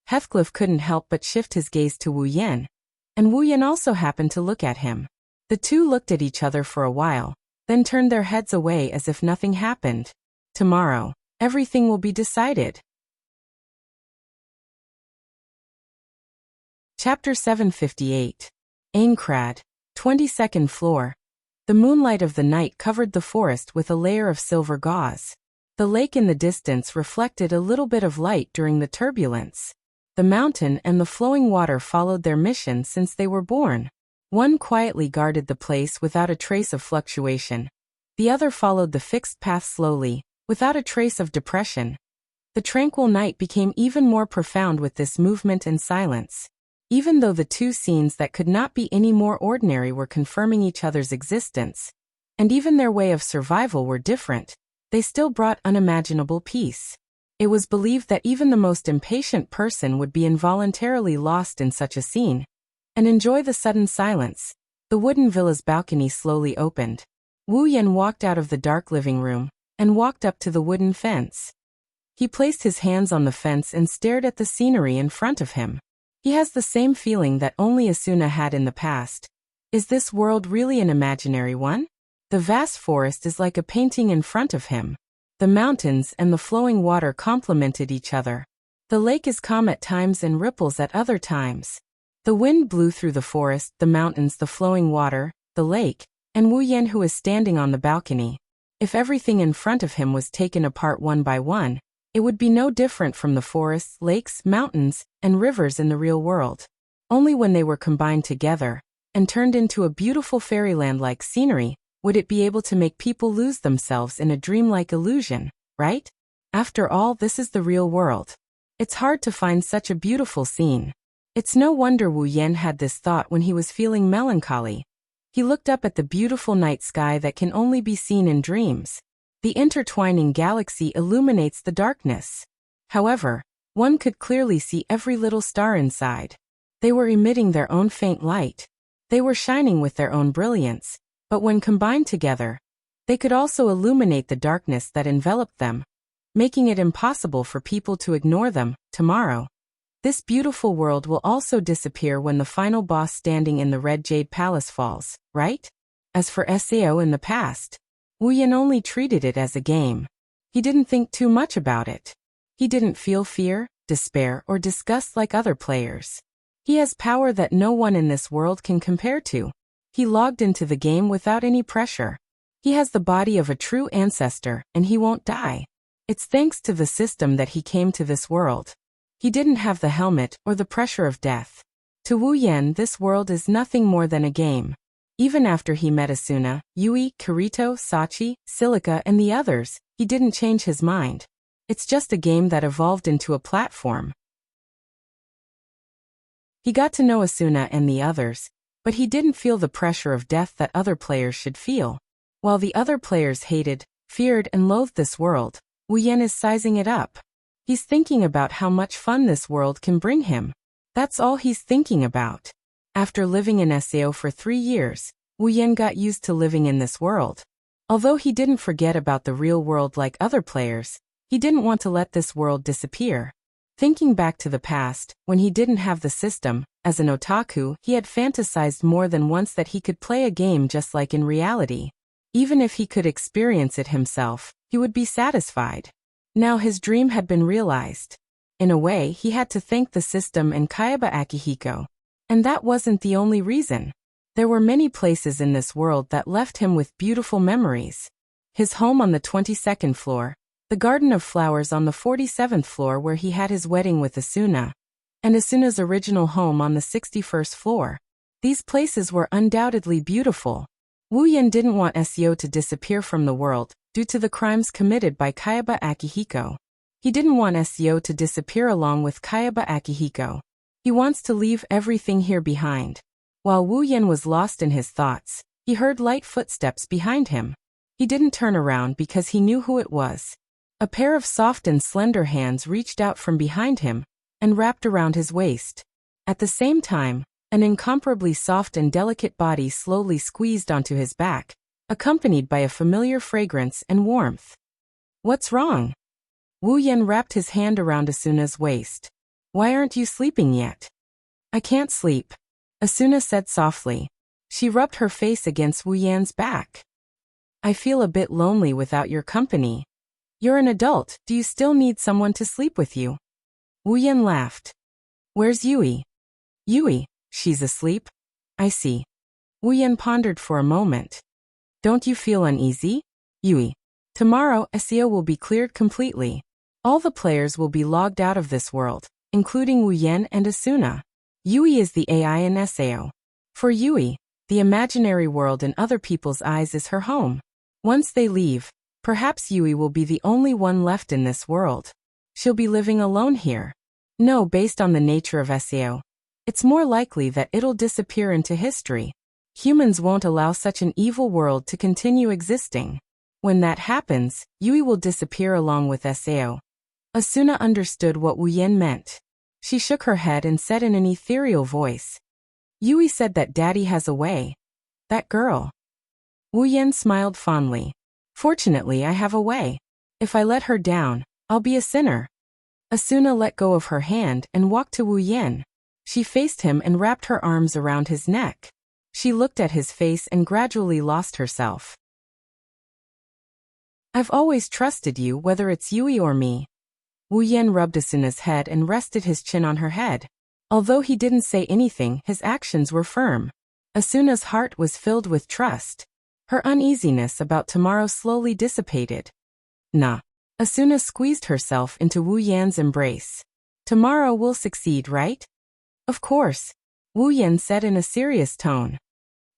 Heathcliff couldn't help but shift his gaze to Wu Yan, and Wu Yan also happened to look at him. The two looked at each other for a while, then turned their heads away as if nothing happened. Tomorrow, everything will be decided. Chapter 758. Aincrad, 22nd floor. The moonlight of the night covered the forest with a layer of silver gauze. The lake in the distance reflected a little bit of light during the turbulence. The mountain and the flowing water followed their mission since they were born. One quietly guarded the place without a trace of fluctuation. The other followed the fixed path slowly, without a trace of depression. The tranquil night became even more profound with this movement and silence. Even though the two scenes that could not be any more ordinary were confirming each other's existence, and even their way of survival were different, they still brought unimaginable peace. It was believed that even the most impatient person would be involuntarily lost in such a scene, and enjoy the sudden silence. The wooden villa's balcony slowly opened. Wu Yan walked out of the dark living room, and walked up to the wooden fence. He placed his hands on the fence and stared at the scenery in front of him. He has the same feeling that only Asuna had in the past. Is this world really an imaginary one? The vast forest is like a painting in front of him. The mountains and the flowing water complemented each other. The lake is calm at times and ripples at other times. The wind blew through the forest, the mountains, the flowing water, the lake, and Wu Yan, who is standing on the balcony. If everything in front of him was taken apart one by one, it would be no different from the forests, lakes, mountains, and rivers in the real world. Only when they were combined together, and turned into a beautiful fairyland-like scenery, would it be able to make people lose themselves in a dreamlike illusion, right? After all, this is the real world. It's hard to find such a beautiful scene. It's no wonder Wu Yan had this thought when he was feeling melancholy. He looked up at the beautiful night sky that can only be seen in dreams. The intertwining galaxy illuminates the darkness. However, one could clearly see every little star inside. They were emitting their own faint light. They were shining with their own brilliance, but when combined together, they could also illuminate the darkness that enveloped them, making it impossible for people to ignore them. Tomorrow, this beautiful world will also disappear when the final boss standing in the Red Jade Palace falls, right? As for SAO in the past, Wu Yan only treated it as a game. He didn't think too much about it. He didn't feel fear, despair, or disgust like other players. He has power that no one in this world can compare to. He logged into the game without any pressure. He has the body of a true ancestor, and he won't die. It's thanks to the system that he came to this world. He didn't have the helmet or the pressure of death. To Wu Yan, this world is nothing more than a game. Even after he met Asuna, Yui, Kirito, Sachi, Silica, and the others, he didn't change his mind. It's just a game that evolved into a platform. He got to know Asuna and the others, but he didn't feel the pressure of death that other players should feel. While the other players hated, feared, and loathed this world, Wu Yan is sizing it up. He's thinking about how much fun this world can bring him. That's all he's thinking about. After living in SAO for 3 years, Wu Yan got used to living in this world. Although he didn't forget about the real world like other players, he didn't want to let this world disappear. Thinking back to the past, when he didn't have the system, as an otaku, he had fantasized more than once that he could play a game just like in reality. Even if he could experience it himself, he would be satisfied. Now his dream had been realized. In a way, he had to thank the system and Kayaba Akihiko. And that wasn't the only reason. There were many places in this world that left him with beautiful memories. His home on the 22nd floor, the garden of flowers on the 47th floor where he had his wedding with Asuna, and Asuna's original home on the 61st floor. These places were undoubtedly beautiful. Wu Yan didn't want SEO to disappear from the world, due to the crimes committed by Kayaba Akihiko. He didn't want SEO to disappear along with Kayaba Akihiko. He wants to leave everything here behind. While Wu Yan was lost in his thoughts, he heard light footsteps behind him. He didn't turn around because he knew who it was. A pair of soft and slender hands reached out from behind him and wrapped around his waist. At the same time, an incomparably soft and delicate body slowly squeezed onto his back, accompanied by a familiar fragrance and warmth. "What's wrong?" Wu Yan wrapped his hand around Asuna's waist. "Why aren't you sleeping yet?" "I can't sleep," Asuna said softly. She rubbed her face against Wu Yan's back. "I feel a bit lonely without your company. You're an adult, do you still need someone to sleep with you?" Wu Yan laughed. "Where's Yui?" "Yui, she's asleep." "I see." Wu Yan pondered for a moment. "Don't you feel uneasy?" "Yui. Tomorrow, SEO will be cleared completely. All the players will be logged out of this world, including Wu Yan and Asuna. Yui is the AI in SAO. For Yui, the imaginary world in other people's eyes is her home. Once they leave, perhaps Yui will be the only one left in this world. She'll be living alone here. No, based on the nature of SAO, it's more likely that it'll disappear into history. Humans won't allow such an evil world to continue existing. When that happens, Yui will disappear along with SAO. Asuna understood what Wu Yan meant. She shook her head and said in an ethereal voice, "Yui said that Daddy has a way. That girl." Wu Yan smiled fondly. "Fortunately, I have a way. If I let her down, I'll be a sinner." Asuna let go of her hand and walked to Wu Yan. She faced him and wrapped her arms around his neck. She looked at his face and gradually lost herself. "I've always trusted you, whether it's Yui or me." Wu Yan rubbed Asuna's head and rested his chin on her head. Although he didn't say anything, his actions were firm. Asuna's heart was filled with trust. Her uneasiness about tomorrow slowly dissipated. "Nah." Asuna squeezed herself into Wu Yan's embrace. "Tomorrow we'll succeed, right?" "Of course," Wu Yan said in a serious tone.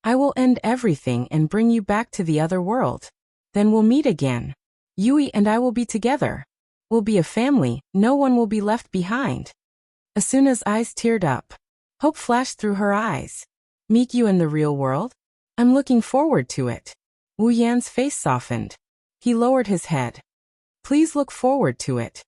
"I will end everything and bring you back to the other world. Then we'll meet again. Yui and I will be together. We'll be a family, no one will be left behind." Asuna's eyes teared up. Hope flashed through her eyes. "Meet you in the real world? I'm looking forward to it." Wu Yan's face softened. He lowered his head. "Please look forward to it."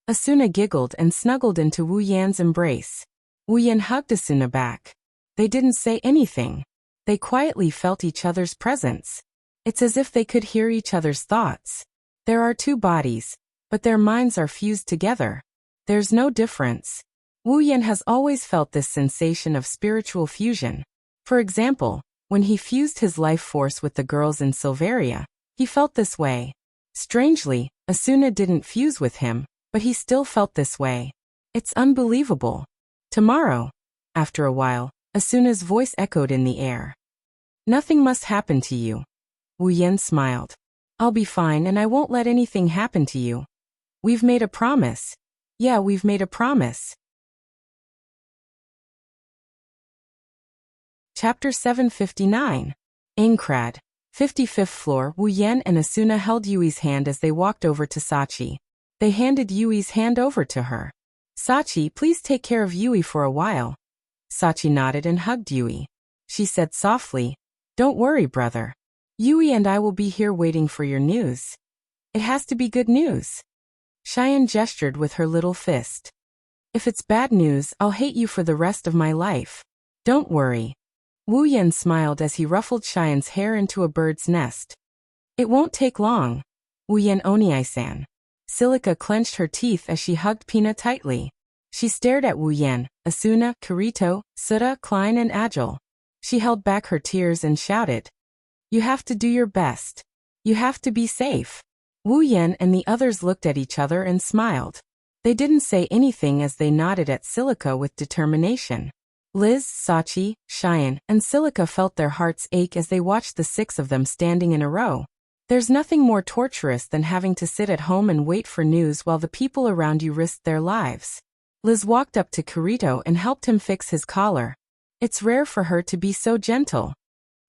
Asuna giggled and snuggled into Wu Yan's embrace. Wu Yan hugged Asuna back. They didn't say anything. They quietly felt each other's presence. It's as if they could hear each other's thoughts. There are two bodies, but their minds are fused together. There's no difference. Wu Yan has always felt this sensation of spiritual fusion. For example, when he fused his life force with the girls in Silveria, he felt this way. Strangely, Asuna didn't fuse with him, but he still felt this way. It's unbelievable. Tomorrow. After a while, Asuna's voice echoed in the air. Nothing must happen to you. Wu Yan smiled. I'll be fine and I won't let anything happen to you. We've made a promise. Yeah, we've made a promise. Chapter 759. Aincrad. 55th floor. Wu Yan and Asuna held Yui's hand as they walked over to Sachi. They handed Yui's hand over to her. Sachi, please take care of Yui for a while. Sachi nodded and hugged Yui. She said softly, Don't worry, brother. Yui and I will be here waiting for your news. It has to be good news. Cheyenne gestured with her little fist. If it's bad news, I'll hate you for the rest of my life. Don't worry. Wu Yan smiled as he ruffled Cheyenne's hair into a bird's nest. It won't take long. Wu Yan Oniai-san. Silica clenched her teeth as she hugged Pina tightly. She stared at Wu Yan, Asuna, Kirito, Suda, Klein and Agile. She held back her tears and shouted. You have to do your best. You have to be safe. Wu Yan and the others looked at each other and smiled. They didn't say anything as they nodded at Silica with determination. Liz, Sachi, Cheyenne, and Silica felt their hearts ache as they watched the 6 of them standing in a row. There's nothing more torturous than having to sit at home and wait for news while the people around you risked their lives. Liz walked up to Kirito and helped him fix his collar. It's rare for her to be so gentle.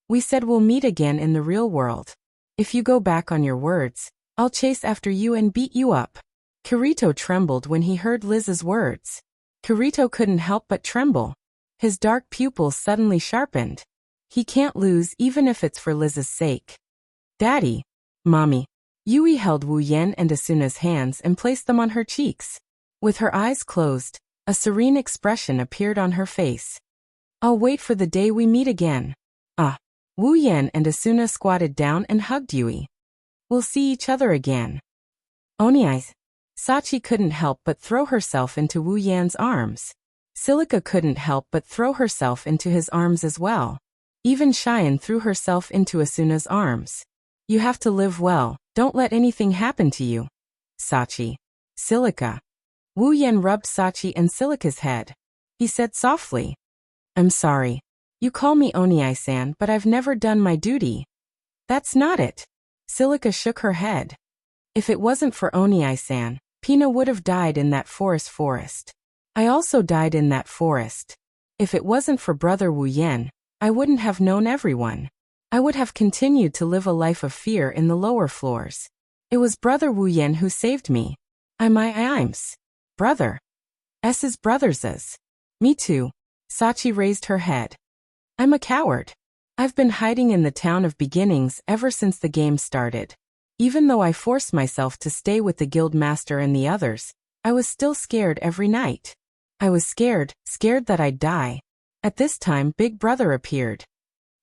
We said we'll meet again in the real world. If you go back on your words, I'll chase after you and beat you up. Kirito trembled when he heard Liz's words. Kirito couldn't help but tremble. His dark pupils suddenly sharpened. He can't lose even if it's for Liz's sake. Daddy. Mommy. Yui held Wu Yan and Asuna's hands and placed them on her cheeks. With her eyes closed, a serene expression appeared on her face. I'll wait for the day we meet again. Wu Yan and Asuna squatted down and hugged Yui. We'll see each other again. Oniai. Sachi couldn't help but throw herself into Wu Yan's arms. Silica couldn't help but throw herself into his arms as well. Even Cheyenne threw herself into Asuna's arms. You have to live well, don't let anything happen to you. Sachi. Silica. Wu Yan rubbed Sachi and Silica's head. He said softly. I'm sorry. You call me Oniai-san, but I've never done my duty. That's not it. Silica shook her head. If it wasn't for Oniai-san, Pina would have died in that forest. I also died in that forest. If it wasn't for Brother Wu Yan, I wouldn't have known everyone. I would have continued to live a life of fear in the lower floors. It was Brother Wu Yan who saved me. I'm brother. S's brother's. Me too. Sachi raised her head. I'm a coward. I've been hiding in the town of beginnings ever since the game started. Even though I forced myself to stay with the guild master and the others, I was still scared every night. I was scared that I'd die. At this time, Big Brother appeared.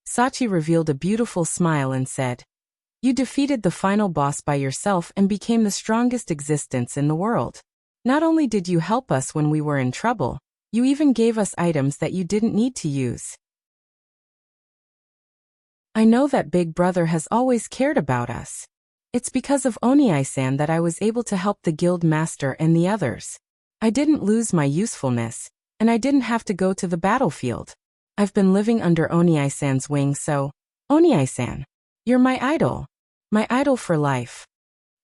Sachi revealed a beautiful smile and said, You defeated the final boss by yourself and became the strongest existence in the world. Not only did you help us when we were in trouble, you even gave us items that you didn't need to use. I know that Big Brother has always cared about us. It's because of Oniai-san that I was able to help the guild master and the others. I didn't lose my usefulness, and I didn't have to go to the battlefield. I've been living under Oniai-san's wing, so, Oniai-san, you're my idol for life.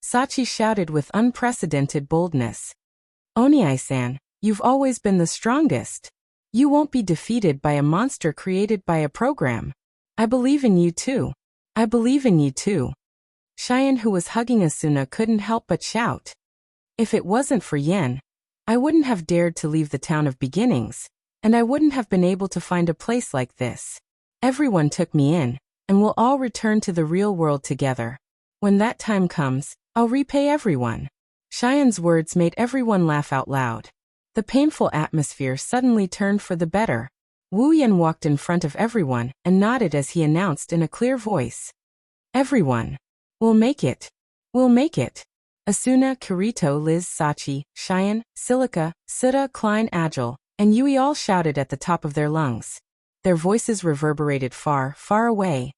Sachi shouted with unprecedented boldness. Oniai-san, you've always been the strongest. You won't be defeated by a monster created by a program. I believe in you too. I believe in you too. Cheyenne, who was hugging Asuna, couldn't help but shout. If it wasn't for Yen, I wouldn't have dared to leave the town of beginnings, and I wouldn't have been able to find a place like this. Everyone took me in, and we'll all return to the real world together. When that time comes, I'll repay everyone. Cheyenne's words made everyone laugh out loud. The painful atmosphere suddenly turned for the better. Wu Yan walked in front of everyone and nodded as he announced in a clear voice. Everyone. We'll make it. We'll make it. Asuna, Kirito, Liz, Sachi, Cheyenne, Silica, Suda, Klein, Agile, and Yui all shouted at the top of their lungs. Their voices reverberated far, far away.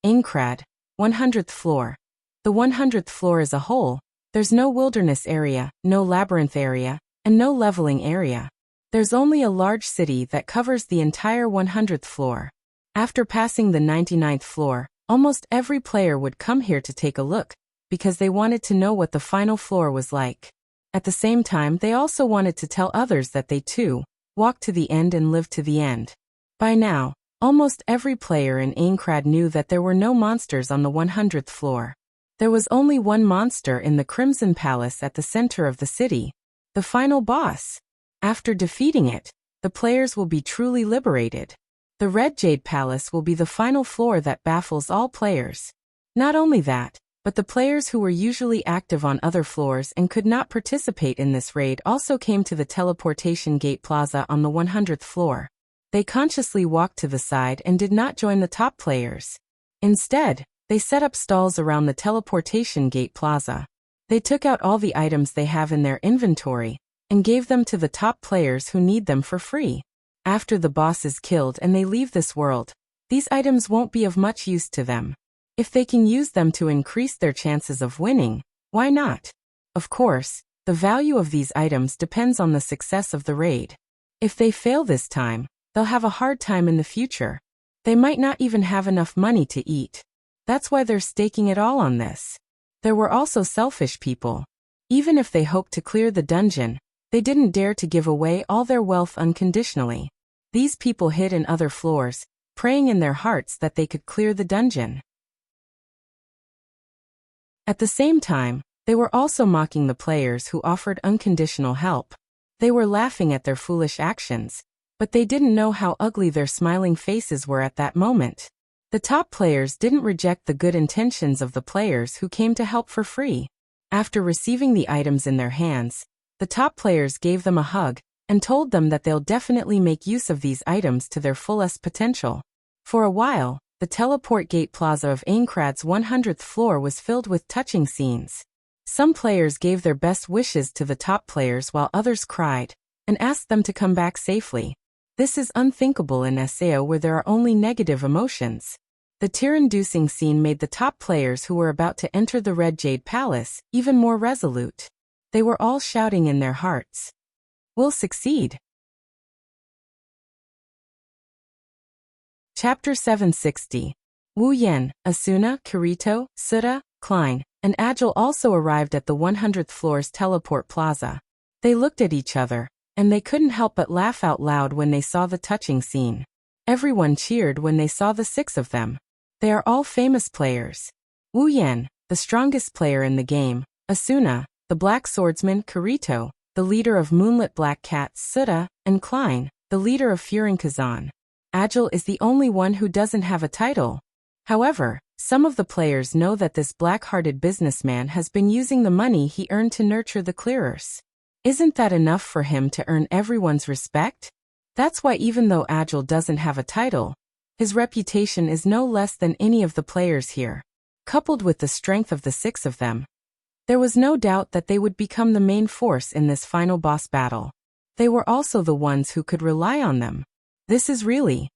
Aincrad, 100th floor. The 100th floor as a whole, There's no wilderness area, no labyrinth area, and no leveling area. There's only a large city that covers the entire 100th floor. After passing the 99th floor, almost every player would come here to take a look, because they wanted to know what the final floor was like. At the same time, they also wanted to tell others that they too walked to the end and lived to the end. By now, almost every player in Aincrad knew that there were no monsters on the 100th floor. There was only one monster in the Crimson Palace at the center of the city, the final boss. After defeating it, the players will be truly liberated. The Red Jade Palace will be the final floor that baffles all players. Not only that, but the players who were usually active on other floors and could not participate in this raid also came to the Teleportation Gate Plaza on the 100th floor. They consciously walked to the side and did not join the top players. Instead, they set up stalls around the Teleportation Gate Plaza. They took out all the items they have in their inventory and gave them to the top players who need them for free. After the boss is killed and they leave this world, these items won't be of much use to them. If they can use them to increase their chances of winning, why not? Of course, the value of these items depends on the success of the raid. If they fail this time, they'll have a hard time in the future. They might not even have enough money to eat. That's why they're staking it all on this. There were also selfish people. Even if they hoped to clear the dungeon, they didn't dare to give away all their wealth unconditionally. These people hid in other floors, praying in their hearts that they could clear the dungeon. At the same time, they were also mocking the players who offered unconditional help. They were laughing at their foolish actions, but they didn't know how ugly their smiling faces were at that moment. The top players didn't reject the good intentions of the players who came to help for free. After receiving the items in their hands, the top players gave them a hug and told them that they'll definitely make use of these items to their fullest potential. For a while, the Teleport Gate Plaza of Aincrad's 100th floor was filled with touching scenes. Some players gave their best wishes to the top players while others cried and asked them to come back safely. This is unthinkable in SAO where there are only negative emotions. The tear-inducing scene made the top players who were about to enter the Red Jade Palace even more resolute. They were all shouting in their hearts, "We'll succeed." Chapter 760. Wu Yan, Asuna, Kirito, Suda, Klein, and Agile also arrived at the 100th floor's teleport plaza. They looked at each other, and they couldn't help but laugh out loud when they saw the touching scene. Everyone cheered when they saw the six of them. They are all famous players. Wu Yan, the strongest player in the game, Asuna, the Black Swordsman, Kirito, the leader of Moonlit Black Cats, Suda, and Klein, the leader of Furin Kazan. Agile is the only one who doesn't have a title. However, some of the players know that this black-hearted businessman has been using the money he earned to nurture the clearers. Isn't that enough for him to earn everyone's respect? That's why even though Agile doesn't have a title, his reputation is no less than any of the players here. Coupled with the strength of the six of them, there was no doubt that they would become the main force in this final boss battle. They were also the ones who could rely on them. This is really...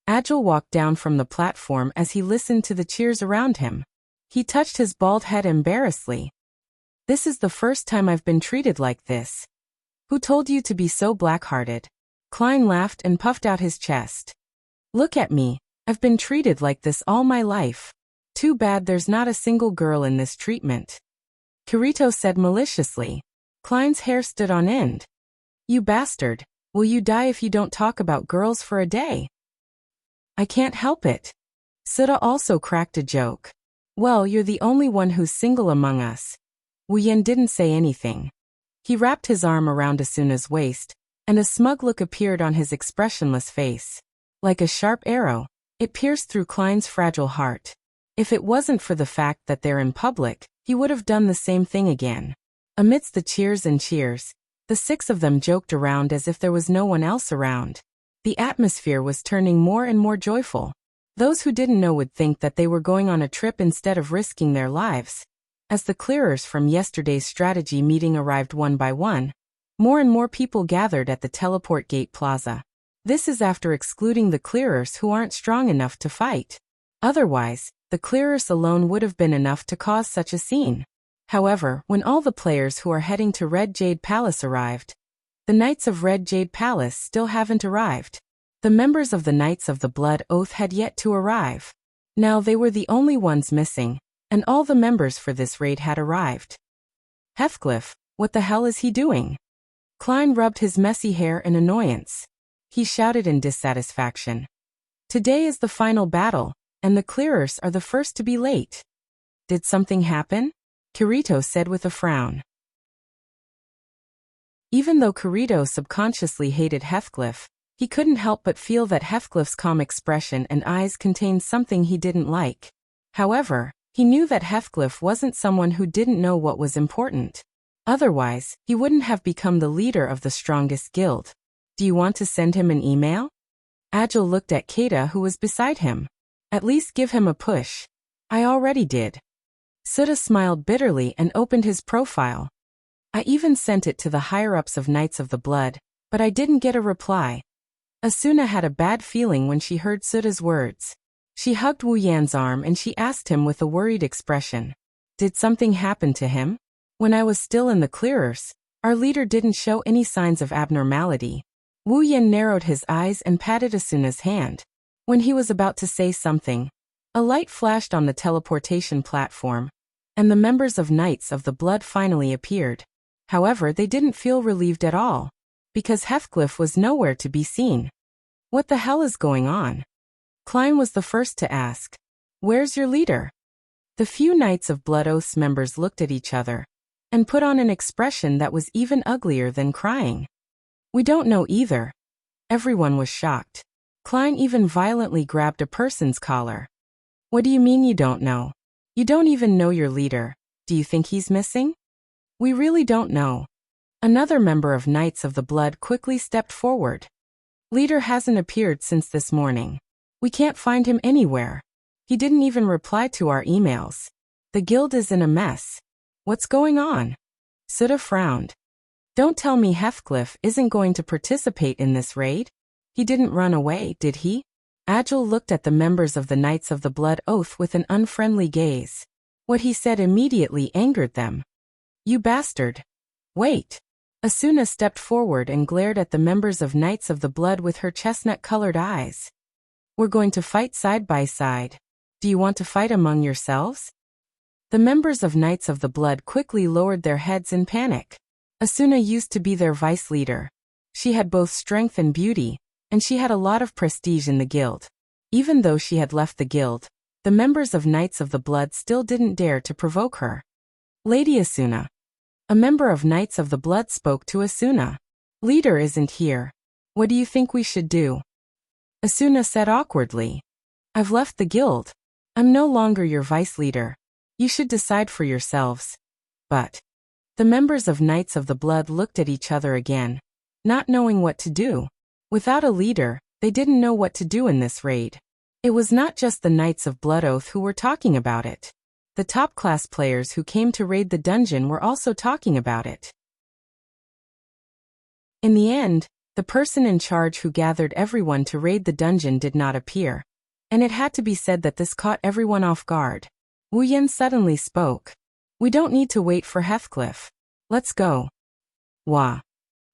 Agile walked down from the platform as he listened to the cheers around him. He touched his bald head embarrassedly. "This is the first time I've been treated like this. Who told you to be so black-hearted?" Klein laughed and puffed out his chest. "Look at me, I've been treated like this all my life. Too bad there's not a single girl in this treatment," Kirito said maliciously. Klein's hair stood on end. "You bastard, will you die if you don't talk about girls for a day?" "I can't help it." Suda also cracked a joke. "Well, you're the only one who's single among us." Wu Yan didn't say anything. He wrapped his arm around Asuna's waist, and a smug look appeared on his expressionless face. Like a sharp arrow, it pierced through Klein's fragile heart. If it wasn't for the fact that they're in public, he would have done the same thing again. Amidst the cheers and cheers, the six of them joked around as if there was no one else around. The atmosphere was turning more and more joyful. Those who didn't know would think that they were going on a trip instead of risking their lives. As the clearers from yesterday's strategy meeting arrived one by one, more and more people gathered at the Teleport Gate Plaza. This is after excluding the clearers who aren't strong enough to fight. Otherwise, the clearers alone would have been enough to cause such a scene. However, when all the players who are heading to Red Jade Palace arrived, the Knights of Red Jade Palace still haven't arrived. The members of the Knights of the Blood Oath had yet to arrive. Now they were the only ones missing, and all the members for this raid had arrived. Heathcliff, what the hell is he doing? Klein rubbed his messy hair in annoyance. He shouted in dissatisfaction. Today is the final battle, and the clearers are the first to be late. Did something happen? Kirito said with a frown. Even though Kirito subconsciously hated Heathcliff, he couldn't help but feel that Heathcliff's calm expression and eyes contained something he didn't like. However, he knew that Heathcliff wasn't someone who didn't know what was important. Otherwise, he wouldn't have become the leader of the strongest guild. Do you want to send him an email? Agile looked at Keita, who was beside him. At least give him a push. I already did. Suda smiled bitterly and opened his profile. I even sent it to the higher-ups of Knights of the Blood, but I didn't get a reply. Asuna had a bad feeling when she heard Suda's words. She hugged Wu Yan's arm and she asked him with a worried expression. Did something happen to him? When I was still in the clearers, our leader didn't show any signs of abnormality. Wu Yan narrowed his eyes and patted Asuna's hand. When he was about to say something, a light flashed on the teleportation platform, and the members of Knights of the Blood finally appeared. However, they didn't feel relieved at all, because Heathcliff was nowhere to be seen. What the hell is going on? Klein was the first to ask. Where's your leader? The few Knights of Blood Oath's members looked at each other, and put on an expression that was even uglier than crying. We don't know either. Everyone was shocked. Klein even violently grabbed a person's collar. What do you mean you don't know? You don't even know your leader. Do you think he's missing? We really don't know. Another member of Knights of the Blood quickly stepped forward. Leader hasn't appeared since this morning. We can't find him anywhere. He didn't even reply to our emails. The guild is in a mess. What's going on? Suda frowned. Don't tell me Heathcliff isn't going to participate in this raid? He didn't run away, did he? Agile looked at the members of the Knights of the Blood Oath with an unfriendly gaze. What he said immediately angered them. You bastard. Wait. Asuna stepped forward and glared at the members of Knights of the Blood with her chestnut-colored eyes. We're going to fight side by side. Do you want to fight among yourselves? The members of Knights of the Blood quickly lowered their heads in panic. Asuna used to be their vice leader. She had both strength and beauty, and she had a lot of prestige in the guild. Even though she had left the guild, the members of Knights of the Blood still didn't dare to provoke her. Lady Asuna. A member of Knights of the Blood spoke to Asuna. Leader isn't here. What do you think we should do? Asuna said awkwardly. I've left the guild. I'm no longer your vice leader. You should decide for yourselves. But the members of Knights of the Blood looked at each other again, not knowing what to do. Without a leader, they didn't know what to do in this raid. It was not just the Knights of Blood Oath who were talking about it. The top-class players who came to raid the dungeon were also talking about it. In the end, the person in charge who gathered everyone to raid the dungeon did not appear, and it had to be said that this caught everyone off guard. Wu Yan suddenly spoke. We don't need to wait for Heathcliff. Let's go. Wah.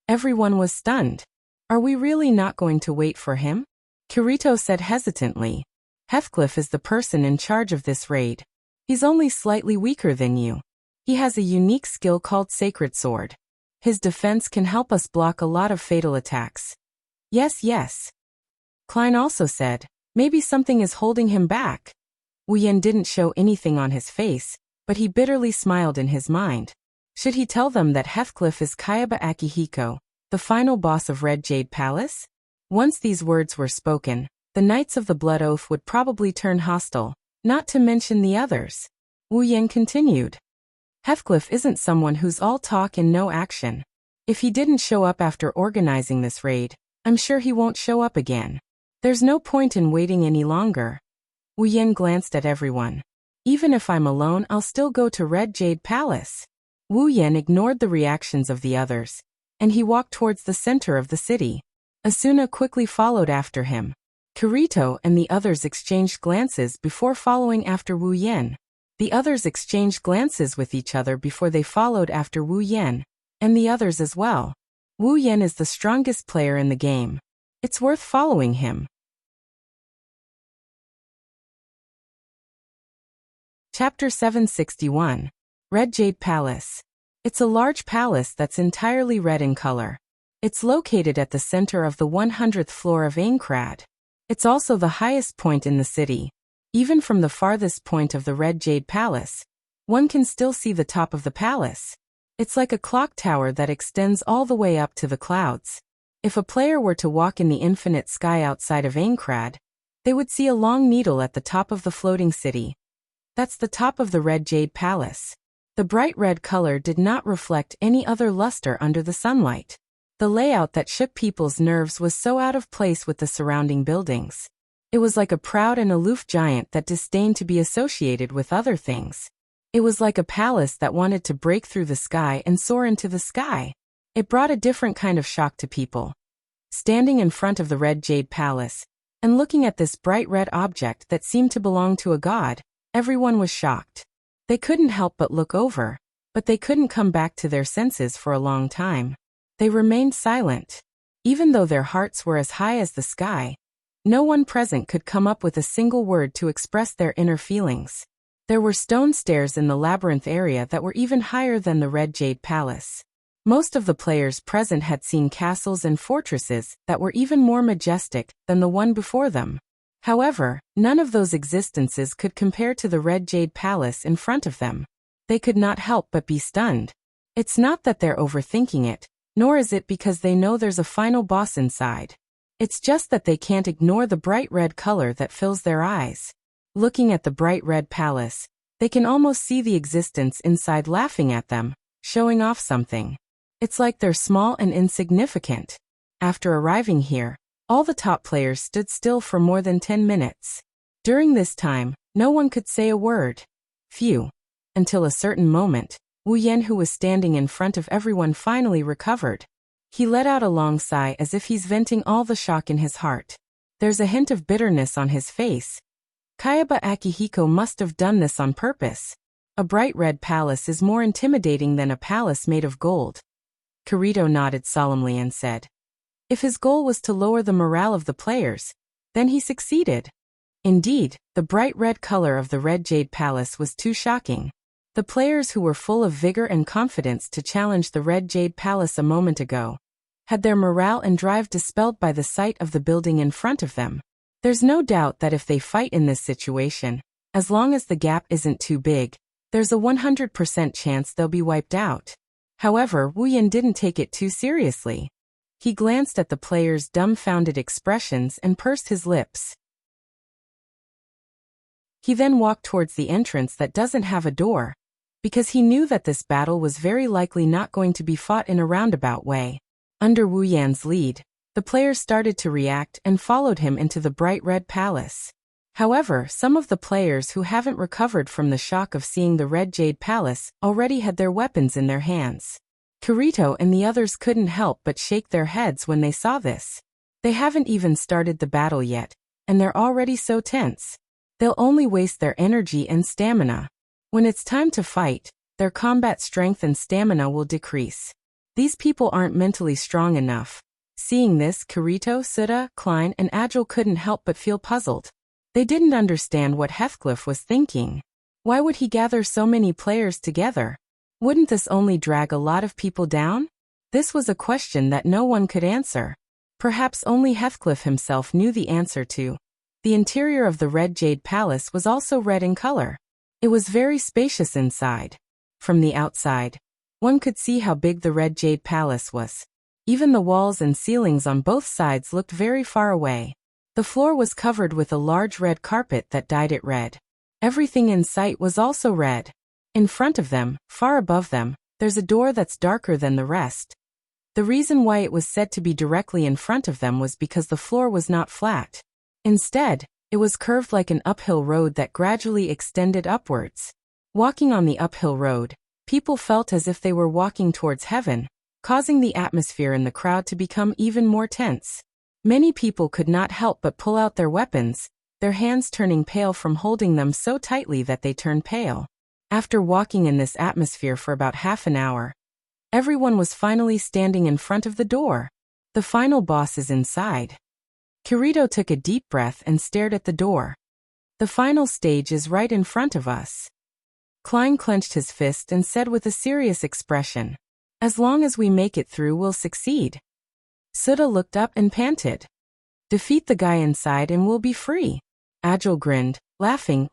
Everyone was stunned. Are we really not going to wait for him? Kirito said hesitantly. Heathcliff is the person in charge of this raid. He's only slightly weaker than you. He has a unique skill called Sacred Sword. His defense can help us block a lot of fatal attacks. Yes. Klein also said, maybe something is holding him back. Wu Yan didn't show anything on his face, but he bitterly smiled in his mind. Should he tell them that Heathcliff is Kayaba Akihiko, the final boss of Red Jade Palace? Once these words were spoken, the Knights of the Blood Oath would probably turn hostile, not to mention the others. Wu Yan continued. Heathcliff isn't someone who's all talk and no action. If he didn't show up after organizing this raid, I'm sure he won't show up again. There's no point in waiting any longer. Wu Yan glanced at everyone. Even if I'm alone, I'll still go to Red Jade Palace. Wu Yan ignored the reactions of the others, and he walked towards the center of the city. Asuna quickly followed after him. Kirito and the others exchanged glances before following after Wu Yan. The others exchanged glances with each other before they followed after Wu Yan, and the others as well. Wu Yan is the strongest player in the game. It's worth following him. Chapter 761. Red Jade Palace. It's a large palace that's entirely red in color. It's located at the center of the 100th floor of Aincrad. It's also the highest point in the city. Even from the farthest point of the Red Jade Palace, one can still see the top of the palace. It's like a clock tower that extends all the way up to the clouds. If a player were to walk in the infinite sky outside of Aincrad, they would see a long needle at the top of the floating city. That's the top of the Red Jade Palace. The bright red color did not reflect any other luster under the sunlight. The layout that shook people's nerves was so out of place with the surrounding buildings. It was like a proud and aloof giant that disdained to be associated with other things. It was like a palace that wanted to break through the sky and soar into the sky. It brought a different kind of shock to people. Standing in front of the Red Jade Palace, and looking at this bright red object that seemed to belong to a god, everyone was shocked. They couldn't help but look over, but they couldn't come back to their senses for a long time. They remained silent. Even though their hearts were as high as the sky, no one present could come up with a single word to express their inner feelings. There were stone stairs in the labyrinth area that were even higher than the Red Jade Palace. Most of the players present had seen castles and fortresses that were even more majestic than the one before them. However, none of those existences could compare to the Red Jade Palace in front of them. They could not help but be stunned. It's not that they're overthinking it, nor is it because they know there's a final boss inside. It's just that they can't ignore the bright red color that fills their eyes. Looking at the bright red palace, they can almost see the existence inside laughing at them, showing off something. It's like they're small and insignificant. After arriving here, all the top players stood still for more than 10 minutes. During this time, no one could say a word. Phew. Until a certain moment, Wu Yan, who was standing in front of everyone, finally recovered. He let out a long sigh as if he's venting all the shock in his heart. There's a hint of bitterness on his face. Kayaba Akihiko must have done this on purpose. A bright red palace is more intimidating than a palace made of gold. Kirito nodded solemnly and said, if his goal was to lower the morale of the players, then he succeeded. Indeed, the bright red color of the Red Jade Palace was too shocking. The players who were full of vigor and confidence to challenge the Red Jade Palace a moment ago had their morale and drive dispelled by the sight of the building in front of them. There's no doubt that if they fight in this situation, as long as the gap isn't too big, there's a 100% chance they'll be wiped out. However, Wu Yan didn't take it too seriously. He glanced at the players' dumbfounded expressions and pursed his lips. He then walked towards the entrance that doesn't have a door, because he knew that this battle was very likely not going to be fought in a roundabout way. Under Wu Yan's lead, the players started to react and followed him into the bright red palace. However, some of the players who haven't recovered from the shock of seeing the Red Jade Palace already had their weapons in their hands. Kirito and the others couldn't help but shake their heads when they saw this. They haven't even started the battle yet, and they're already so tense. They'll only waste their energy and stamina. When it's time to fight, their combat strength and stamina will decrease. These people aren't mentally strong enough. Seeing this, Kirito, Suda, Klein, and Agile couldn't help but feel puzzled. They didn't understand what Heathcliff was thinking. Why would he gather so many players together? Wouldn't this only drag a lot of people down? This was a question that no one could answer. Perhaps only Heathcliff himself knew the answer to. The interior of the Red Jade Palace was also red in color. It was very spacious inside. From the outside, one could see how big the Red Jade Palace was. Even the walls and ceilings on both sides looked very far away. The floor was covered with a large red carpet that dyed it red. Everything in sight was also red. In front of them, far above them, there's a door that's darker than the rest. The reason why it was said to be directly in front of them was because the floor was not flat. Instead, it was curved like an uphill road that gradually extended upwards. Walking on the uphill road, people felt as if they were walking towards heaven, causing the atmosphere in the crowd to become even more tense. Many people could not help but pull out their weapons. their hands turning pale from holding them so tightly that they turned pale. After walking in this atmosphere for about half an hour, everyone was finally standing in front of the door. The final boss is inside. Kirito took a deep breath and stared at the door. The final stage is right in front of us. Klein clenched his fist and said with a serious expression, "As long as we make it through, we'll succeed." Suda looked up and panted, "Defeat the guy inside and we'll be free." Agile grinned, laughing.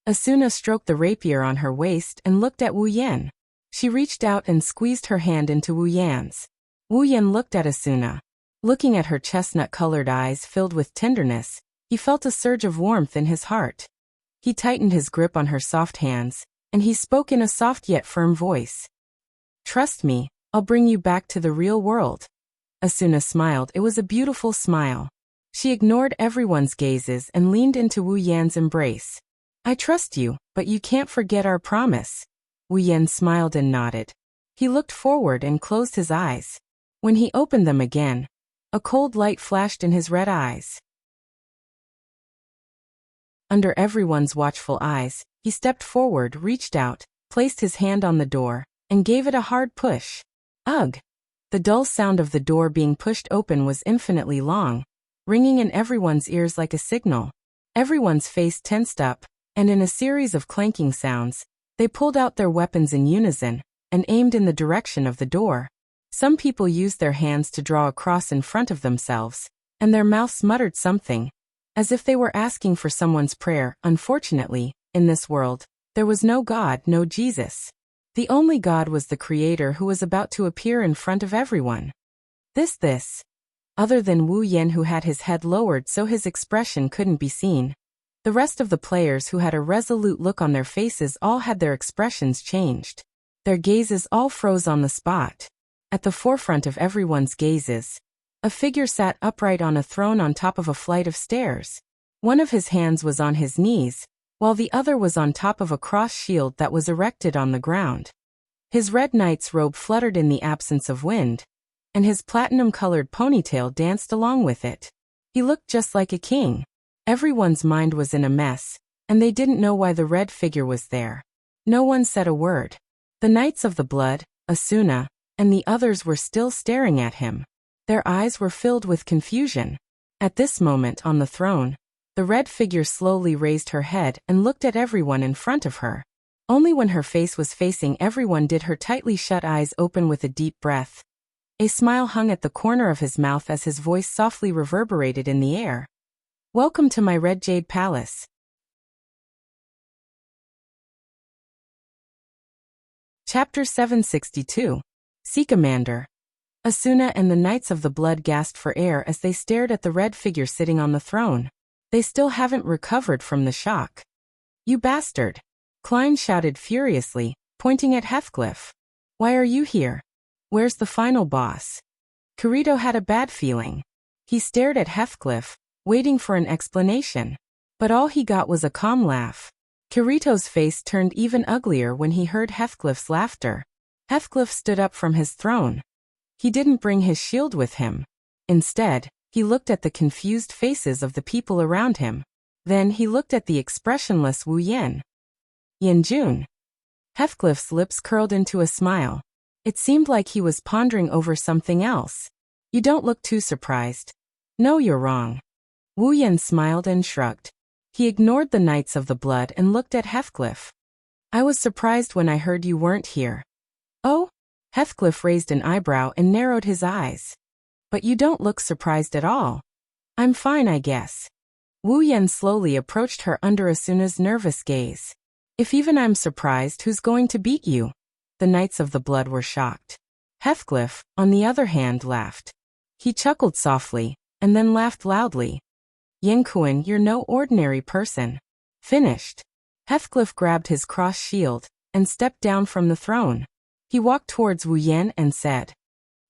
Asuna stroked the rapier on her waist and looked at Wu Yan. She reached out and squeezed her hand into Wu Yan's. Wu Yan looked at Asuna. Looking at her chestnut-colored eyes filled with tenderness, he felt a surge of warmth in his heart. He tightened his grip on her soft hands, and he spoke in a soft yet firm voice. "Trust me, I'll bring you back to the real world." Asuna smiled. It was a beautiful smile. She ignored everyone's gazes and leaned into Wu Yan's embrace. "I trust you, but you can't forget our promise." Wu Yan smiled and nodded. He looked forward and closed his eyes. When he opened them again, a cold light flashed in his red eyes. Under everyone's watchful eyes, he stepped forward, reached out, placed his hand on the door, and gave it a hard push. Ugh! The dull sound of the door being pushed open was infinitely long, ringing in everyone's ears like a signal. Everyone's face tensed up, and in a series of clanking sounds, they pulled out their weapons in unison and aimed in the direction of the door. Some people used their hands to draw a cross in front of themselves, and their mouths muttered something, as if they were asking for someone's prayer. Unfortunately, in this world, there was no God, no Jesus. The only God was the Creator who was about to appear in front of everyone. This. Other than Wu Yan, who had his head lowered so his expression couldn't be seen. The rest of the players, who had a resolute look on their faces, all had their expressions changed. Their gazes all froze on the spot. At the forefront of everyone's gazes, a figure sat upright on a throne on top of a flight of stairs. One of his hands was on his knees, while the other was on top of a cross shield that was erected on the ground. His red knight's robe fluttered in the absence of wind, and his platinum-colored ponytail danced along with it. He looked just like a king. Everyone's mind was in a mess, and they didn't know why the red figure was there. No one said a word. The Knights of the Blood, Asuna, and the others were still staring at him. Their eyes were filled with confusion. At this moment on the throne, the red figure slowly raised her head and looked at everyone in front of her. Only when her face was facing everyone did her tightly shut eyes open with a deep breath. A smile hung at the corner of his mouth as his voice softly reverberated in the air. "Welcome to my Red Jade Palace." Chapter 762. Sea Commander. Asuna and the Knights of the Blood gasped for air as they stared at the red figure sitting on the throne. They still haven't recovered from the shock. "You bastard!" Klein shouted furiously, pointing at Heathcliff. "Why are you here? Where's the final boss?" Kirito had a bad feeling. He stared at Heathcliff, waiting for an explanation. But all he got was a calm laugh. Kirito's face turned even uglier when he heard Heathcliff's laughter. Heathcliff stood up from his throne. He didn't bring his shield with him. Instead, he looked at the confused faces of the people around him. Then he looked at the expressionless Wu Yan. "Yanjun." Heathcliff's lips curled into a smile. It seemed like he was pondering over something else. "You don't look too surprised." "No, you're wrong." Wu Yan smiled and shrugged. He ignored the Knights of the Blood and looked at Heathcliff. "I was surprised when I heard you weren't here." "Oh?" Heathcliff raised an eyebrow and narrowed his eyes. "But you don't look surprised at all." "I'm fine, I guess." Wu Yan slowly approached her under Asuna's nervous gaze. "If even I'm surprised, who's going to beat you?" The Knights of the Blood were shocked. Heathcliff, on the other hand, laughed. He chuckled softly, and then laughed loudly. "Yankuan, you're no ordinary person." Finished. Heathcliff grabbed his cross shield and stepped down from the throne. He walked towards Wu Yan and said,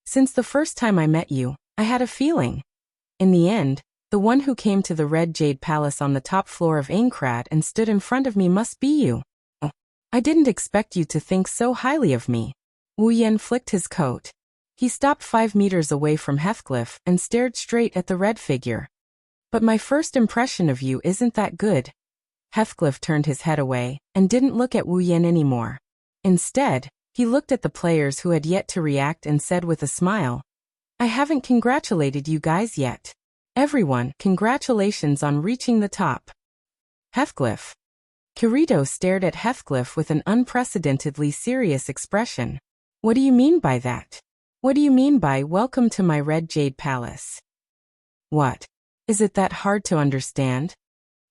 "Since the first time I met you, I had a feeling. In the end, the one who came to the Red Jade Palace on the top floor of Aincrad and stood in front of me must be you. I didn't expect you to think so highly of me." Wu Yan flicked his coat. He stopped 5 meters away from Heathcliff and stared straight at the red figure. But my first impression of you isn't that good. Heathcliff turned his head away and didn't look at Wu Yan anymore. Instead, he looked at the players who had yet to react and said with a smile, I haven't congratulated you guys yet. Everyone, congratulations on reaching the top. Heathcliff. Kirito stared at Heathcliff with an unprecedentedly serious expression. What do you mean by that? What do you mean by welcome to my Red Jade Palace? What? Is it that hard to understand?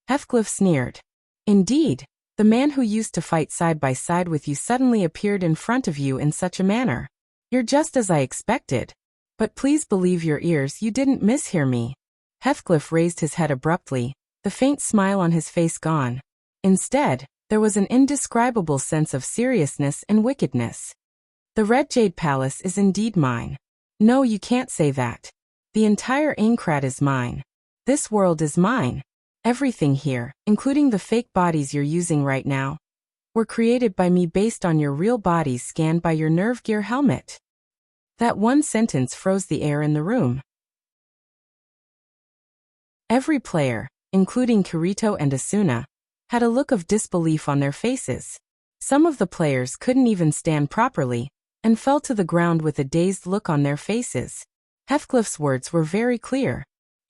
Heathcliff sneered. Indeed, the man who used to fight side by side with you suddenly appeared in front of you in such a manner. You're just as I expected. But please believe your ears, you didn't mishear me. Heathcliff raised his head abruptly, the faint smile on his face gone. Instead, there was an indescribable sense of seriousness and wickedness. The Red Jade Palace is indeed mine. No, you can't say that. The entire Aincrad is mine. This world is mine. Everything here, including the fake bodies you're using right now, were created by me based on your real bodies scanned by your nerve gear helmet. That one sentence froze the air in the room. Every player, including Kirito and Asuna, had a look of disbelief on their faces. Some of the players couldn't even stand properly, and fell to the ground with a dazed look on their faces. Heathcliff's words were very clear.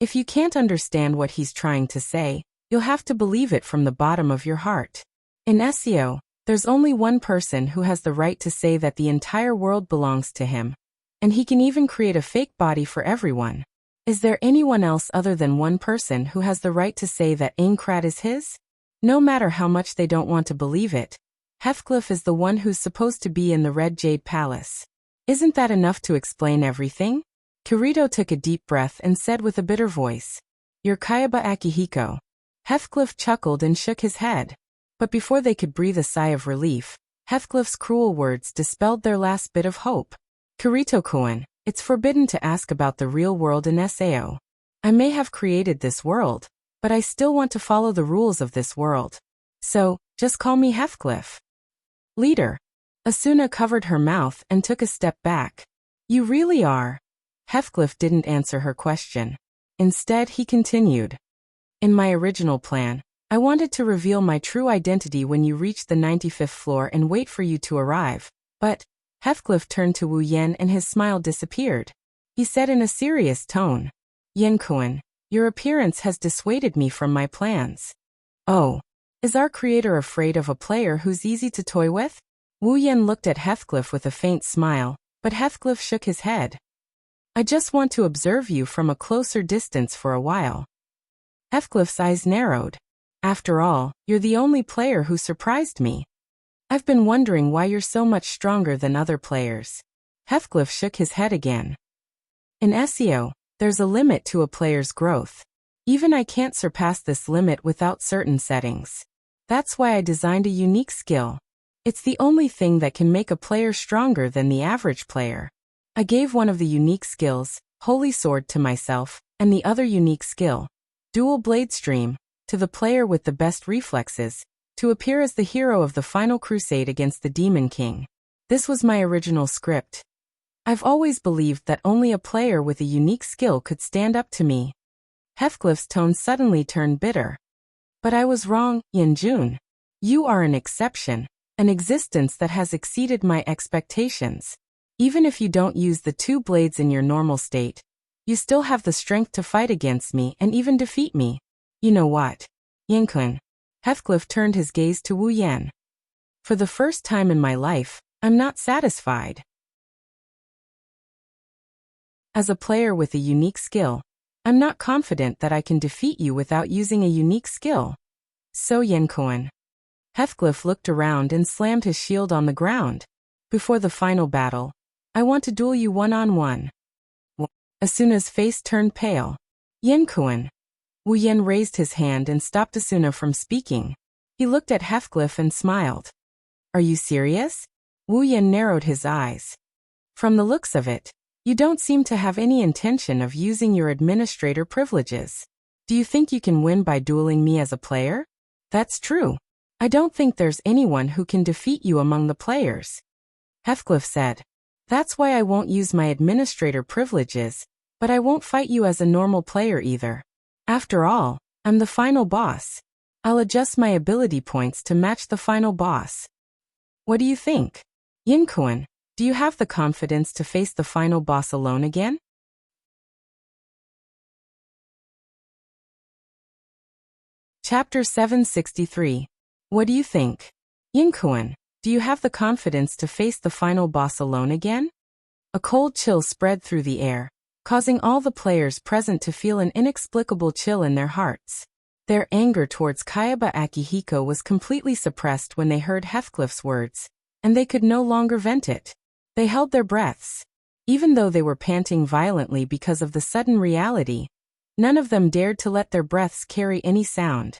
If you can't understand what he's trying to say, you'll have to believe it from the bottom of your heart. In SEO, there's only one person who has the right to say that the entire world belongs to him. And he can even create a fake body for everyone. Is there anyone else other than one person who has the right to say that Aincrad is his? No matter how much they don't want to believe it, Heathcliff is the one who's supposed to be in the Red Jade Palace. Isn't that enough to explain everything? Kirito took a deep breath and said with a bitter voice, You're Kayaba Akihiko. Heathcliff chuckled and shook his head. But before they could breathe a sigh of relief, Heathcliff's cruel words dispelled their last bit of hope. Kirito-kun, it's forbidden to ask about the real world in SAO. I may have created this world, but I still want to follow the rules of this world. So, just call me Heathcliff. Leader. Asuna covered her mouth and took a step back. You really are. Heathcliff didn't answer her question. Instead, he continued. In my original plan, I wanted to reveal my true identity when you reached the 95th floor and wait for you to arrive, but Heathcliff turned to Wu Yan and his smile disappeared. He said in a serious tone, Yen-kun, your appearance has dissuaded me from my plans. Oh, is our creator afraid of a player who's easy to toy with? Wu Yan looked at Heathcliff with a faint smile, but Heathcliff shook his head. I just want to observe you from a closer distance for a while. Heathcliff's eyes narrowed. After all, you're the only player who surprised me. I've been wondering why you're so much stronger than other players. Heathcliff shook his head again. In SEO, there's a limit to a player's growth. Even I can't surpass this limit without certain settings. That's why I designed a unique skill. It's the only thing that can make a player stronger than the average player. I gave one of the unique skills, Holy Sword, to myself, and the other unique skill, Dual Blade Stream, to the player with the best reflexes, to appear as the hero of the final crusade against the Demon King. This was my original script. I've always believed that only a player with a unique skill could stand up to me. Heathcliff's tone suddenly turned bitter. But I was wrong, Yen-jun. You are an exception, an existence that has exceeded my expectations. Even if you don't use the two blades in your normal state, you still have the strength to fight against me and even defeat me. You know what? Yen-kun. Heathcliff turned his gaze to Wu Yan. For the first time in my life, I'm not satisfied. As a player with a unique skill, I'm not confident that I can defeat you without using a unique skill. So Yen-kun. Heathcliff looked around and slammed his shield on the ground. Before the final battle, I want to duel you one-on-one. Asuna's face turned pale. Yen-kun. Wu Yan raised his hand and stopped Asuna from speaking. He looked at Heathcliff and smiled. Are you serious? Wu Yan narrowed his eyes. From the looks of it, you don't seem to have any intention of using your administrator privileges. Do you think you can win by dueling me as a player? That's true. I don't think there's anyone who can defeat you among the players. Heathcliff said. That's why I won't use my administrator privileges, but I won't fight you as a normal player either. After all, I'm the final boss. I'll adjust my ability points to match the final boss. What do you think? Yin-kun, do you have the confidence to face the final boss alone again? Chapter 763. What do you think? Yin-kun, do you have the confidence to face the final boss alone again? A cold chill spread through the air, causing all the players present to feel an inexplicable chill in their hearts. Their anger towards Kayaba Akihiko was completely suppressed when they heard Heathcliff's words, and they could no longer vent it. They held their breaths. Even though they were panting violently because of the sudden reality, none of them dared to let their breaths carry any sound.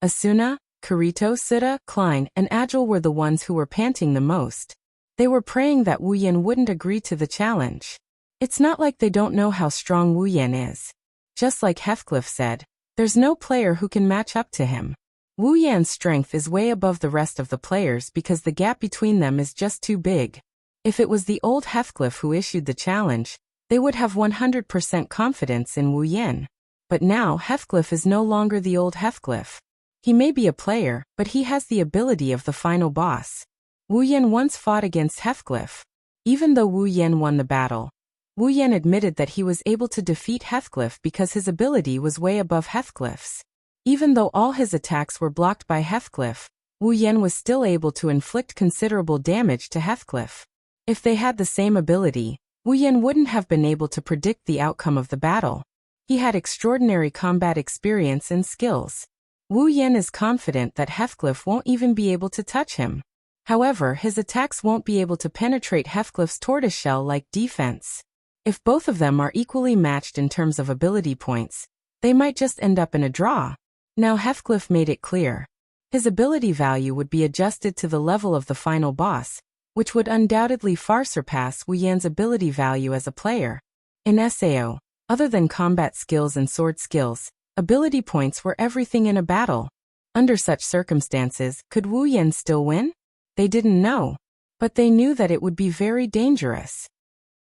Asuna, Kirito, Suda, Klein, and Agile were the ones who were panting the most. They were praying that Wu Yen wouldn't agree to the challenge. It's not like they don't know how strong Wu Yen is. Just like Heathcliff said, there's no player who can match up to him. Wu Yan's strength is way above the rest of the players because the gap between them is just too big. If it was the old Heathcliff who issued the challenge, they would have 100% confidence in Wu Yan. But now Heathcliff is no longer the old Heathcliff. He may be a player, but he has the ability of the final boss. Wu Yan once fought against Heathcliff. Even though Wu Yan won the battle, Wu Yan admitted that he was able to defeat Heathcliff because his ability was way above Heathcliff's. Even though all his attacks were blocked by Heathcliff, Wu Yan was still able to inflict considerable damage to Heathcliff. If they had the same ability, Wu Yan wouldn't have been able to predict the outcome of the battle. He had extraordinary combat experience and skills. Wu Yan is confident that Heathcliff won't even be able to touch him. However, his attacks won't be able to penetrate Heathcliff's tortoiseshell-like defense. If both of them are equally matched in terms of ability points, they might just end up in a draw. Now Heathcliff made it clear. His ability value would be adjusted to the level of the final boss, which would undoubtedly far surpass Wu Yan's ability value as a player. In SAO, other than combat skills and sword skills, ability points were everything in a battle. Under such circumstances, could Wu Yan still win? They didn't know. But they knew that it would be very dangerous.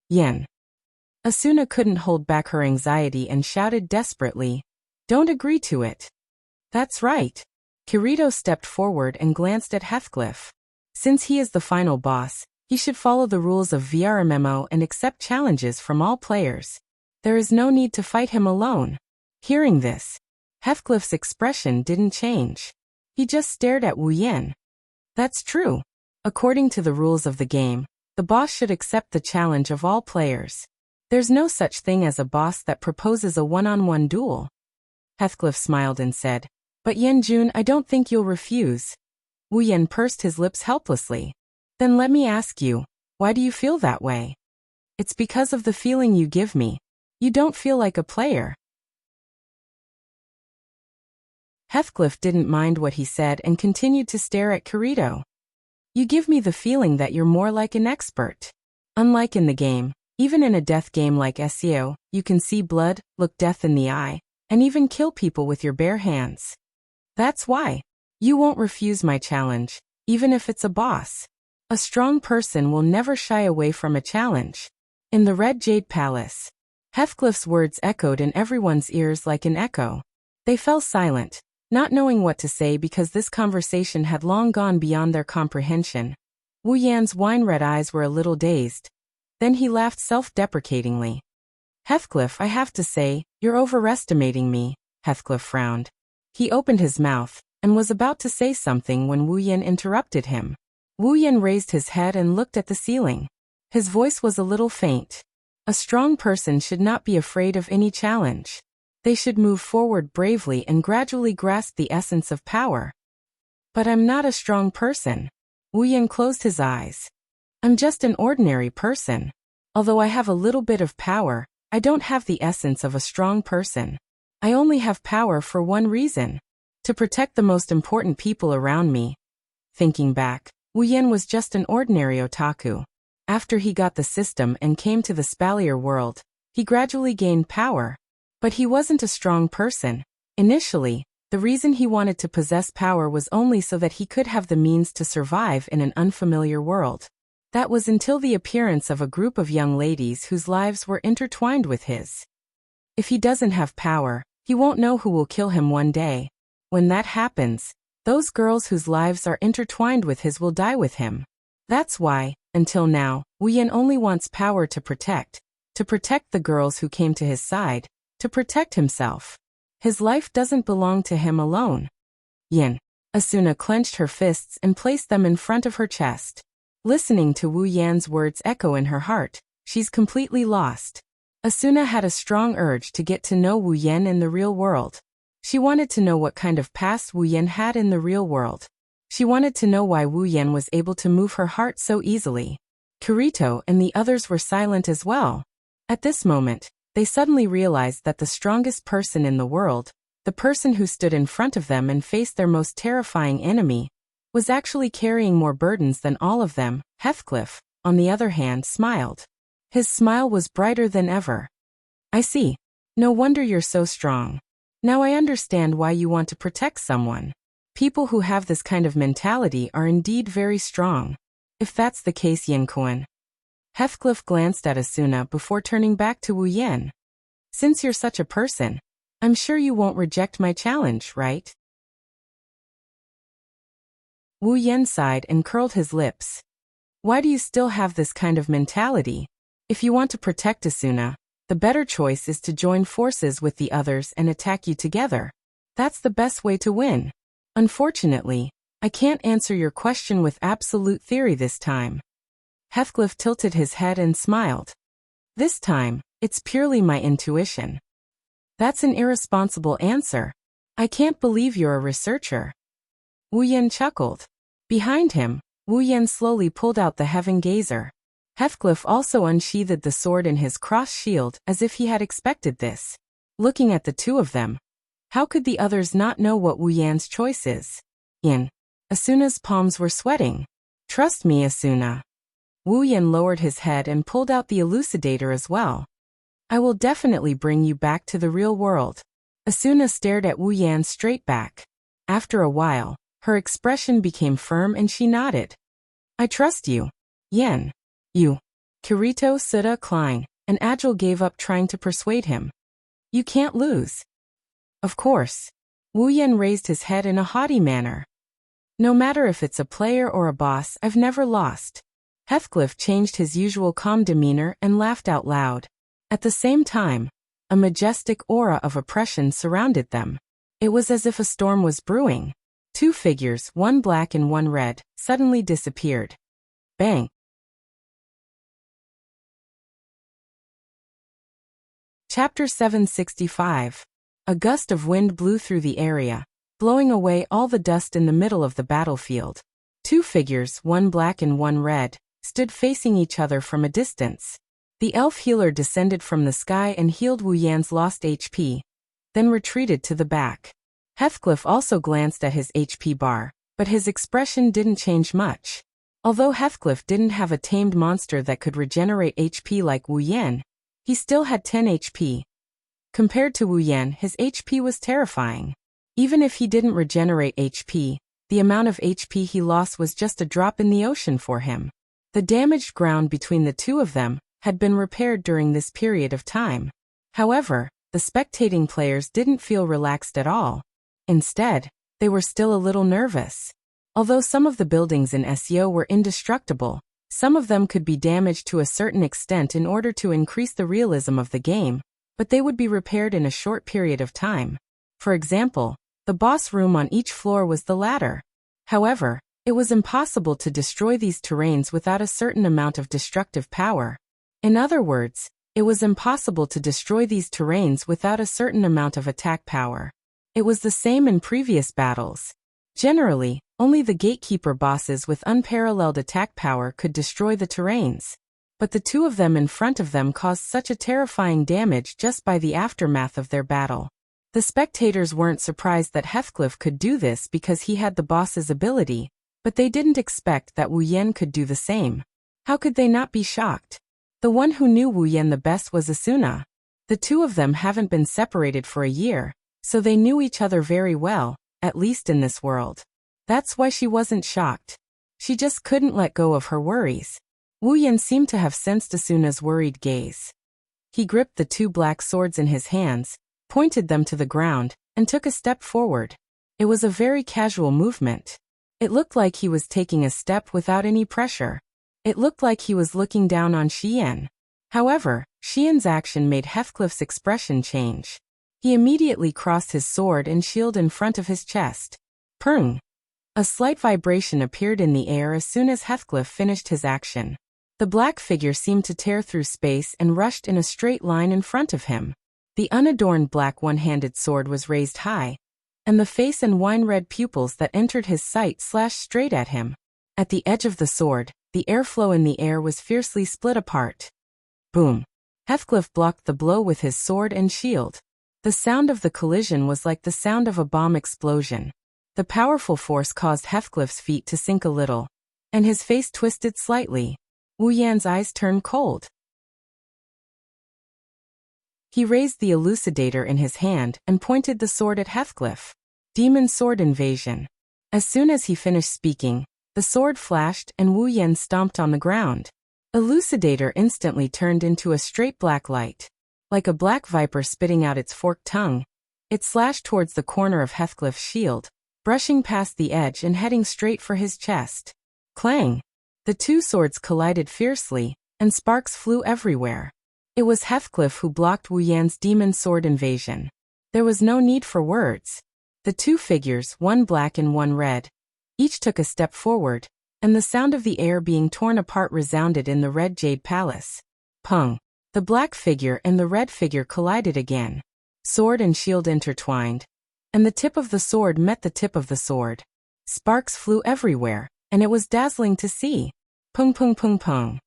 Yen. Asuna couldn't hold back her anxiety and shouted desperately, "Don't agree to it." That's right. Kirito stepped forward and glanced at Heathcliff. Since he is the final boss, he should follow the rules of VRMMO and accept challenges from all players. There is no need to fight him alone. Hearing this, Heathcliff's expression didn't change. He just stared at Wu Yan. That's true. According to the rules of the game, the boss should accept the challenge of all players. There's no such thing as a boss that proposes a one-on-one duel. Heathcliff smiled and said, "But Yen-jun, I don't think you'll refuse." Wu Yan pursed his lips helplessly. "Then let me ask you, why do you feel that way?" "It's because of the feeling you give me. You don't feel like a player." Heathcliff didn't mind what he said and continued to stare at Kirito. "You give me the feeling that you're more like an expert. Unlike in the game, even in a death game like SEO, you can see blood, look death in the eye, and even kill people with your bare hands. That's why. You won't refuse my challenge, even if it's a boss. A strong person will never shy away from a challenge." In the Red Jade Palace, Heathcliff's words echoed in everyone's ears like an echo. They fell silent, not knowing what to say because this conversation had long gone beyond their comprehension. Wu Yan's wine-red eyes were a little dazed. Then he laughed self-deprecatingly. "Heathcliff, I have to say, you're overestimating me." Heathcliff frowned. He opened his mouth and was about to say something when Wu Yan interrupted him. Wu Yan raised his head and looked at the ceiling. His voice was a little faint. A strong person should not be afraid of any challenge. They should move forward bravely and gradually grasp the essence of power. "But I'm not a strong person." Wu Yan closed his eyes. "I'm just an ordinary person. Although I have a little bit of power, I don't have the essence of a strong person. I only have power for one reason: to protect the most important people around me." Thinking back, Wu Yan was just an ordinary otaku. After he got the system and came to the Spalier world, he gradually gained power. But he wasn't a strong person. Initially, the reason he wanted to possess power was only so that he could have the means to survive in an unfamiliar world. That was until the appearance of a group of young ladies whose lives were intertwined with his. If he doesn't have power, He won't know who will kill him one day. When that happens, those girls whose lives are intertwined with his will die with him. That's why, until now, Wu Yan only wants power to protect the girls who came to his side, to protect himself. His life doesn't belong to him alone. Yin. Asuna clenched her fists and placed them in front of her chest. Listening to Wu Yan's words echo in her heart, she's completely lost. Asuna had a strong urge to get to know Wu Yan in the real world. She wanted to know what kind of past Wu Yan had in the real world. She wanted to know why Wu Yan was able to move her heart so easily. Kirito and the others were silent as well. At this moment, they suddenly realized that the strongest person in the world, the person who stood in front of them and faced their most terrifying enemy, was actually carrying more burdens than all of them. Heathcliff, on the other hand, smiled. His smile was brighter than ever. I see. No wonder you're so strong. Now I understand why you want to protect someone. People who have this kind of mentality are indeed very strong. If that's the case, Yin-kun. Heathcliff glanced at Asuna before turning back to Wu Yan. Since you're such a person, I'm sure you won't reject my challenge, right? Wu Yan sighed and curled his lips. Why do you still have this kind of mentality? If you want to protect Asuna, the better choice is to join forces with the others and attack you together. That's the best way to win. Unfortunately, I can't answer your question with absolute theory this time. Heathcliff tilted his head and smiled. This time, it's purely my intuition. That's an irresponsible answer. I can't believe you're a researcher. Wu Yan chuckled. Behind him, Wu Yan slowly pulled out the Heaven Gazer. Heathcliff also unsheathed the sword in his cross shield as if he had expected this. Looking at the two of them, how could the others not know what Wu Yan's choice is? Asuna's palms were sweating. Trust me, Asuna. Wu Yan lowered his head and pulled out the elucidator as well. I will definitely bring you back to the real world. Asuna stared at Wu Yan straight back. After a while, her expression became firm and she nodded. I trust you. Yen. You. Kirito stood a cline, and Agile gave up trying to persuade him. You can't lose. Of course. Wu Yan raised his head in a haughty manner. No matter if it's a player or a boss, I've never lost. Heathcliff changed his usual calm demeanor and laughed out loud. At the same time, a majestic aura of oppression surrounded them. It was as if a storm was brewing. Two figures, one black and one red, suddenly disappeared. Bang! Chapter 765. A gust of wind blew through the area, blowing away all the dust in the middle of the battlefield. Two figures, one black and one red, stood facing each other from a distance. The elf healer descended from the sky and healed Wu Yan's lost HP, then retreated to the back. Heathcliff also glanced at his HP bar, but his expression didn't change much. Although Heathcliff didn't have a tamed monster that could regenerate HP like Wu Yan, he still had 10 HP. Compared to Wu Yan, his HP was terrifying. Even if he didn't regenerate HP, the amount of HP he lost was just a drop in the ocean for him. The damaged ground between the two of them had been repaired during this period of time. However, the spectating players didn't feel relaxed at all. Instead, they were still a little nervous. Although some of the buildings in SEO were indestructible, some of them could be damaged to a certain extent in order to increase the realism of the game, but they would be repaired in a short period of time. For example, the boss room on each floor was the ladder. However, it was impossible to destroy these terrains without a certain amount of destructive power. In other words, it was impossible to destroy these terrains without a certain amount of attack power. It was the same in previous battles. Generally, only the gatekeeper bosses with unparalleled attack power could destroy the terrains. But the two of them in front of them caused such a terrifying damage just by the aftermath of their battle. The spectators weren't surprised that Heathcliff could do this because he had the boss's ability, but they didn't expect that Wu Yan could do the same. How could they not be shocked? The one who knew Wu Yan the best was Asuna. The two of them haven't been separated for a year, so they knew each other very well, at least in this world. That's why she wasn't shocked. She just couldn't let go of her worries. Wu Yan seemed to have sensed Asuna's worried gaze. He gripped the two black swords in his hands, pointed them to the ground, and took a step forward. It was a very casual movement. It looked like he was taking a step without any pressure. It looked like he was looking down on Xian. However, Xian's action made Heathcliff's expression change. He immediately crossed his sword and shield in front of his chest. Purng! A slight vibration appeared in the air as soon as Heathcliff finished his action. The black figure seemed to tear through space and rushed in a straight line in front of him. The unadorned black one-handed sword was raised high, and the face and wine-red pupils that entered his sight slashed straight at him. At the edge of the sword, the airflow in the air was fiercely split apart. Boom! Heathcliff blocked the blow with his sword and shield. The sound of the collision was like the sound of a bomb explosion. The powerful force caused Heathcliff's feet to sink a little, and his face twisted slightly. Wu Yan's eyes turned cold. He raised the elucidator in his hand and pointed the sword at Heathcliff. Demon sword invasion. As soon as he finished speaking, the sword flashed and Wu Yan stomped on the ground. Elucidator instantly turned into a straight black light. Like a black viper spitting out its forked tongue, it slashed towards the corner of Heathcliff's shield, brushing past the edge and heading straight for his chest. Clang! The two swords collided fiercely, and sparks flew everywhere. It was Heathcliff who blocked Wu Yan's demon sword invasion. There was no need for words. The two figures, one black and one red, each took a step forward, and the sound of the air being torn apart resounded in the red jade palace. Pung! The black figure and the red figure collided again. Sword and shield intertwined, and the tip of the sword met the tip of the sword. Sparks flew everywhere, and it was dazzling to see. Pung pung pung pung.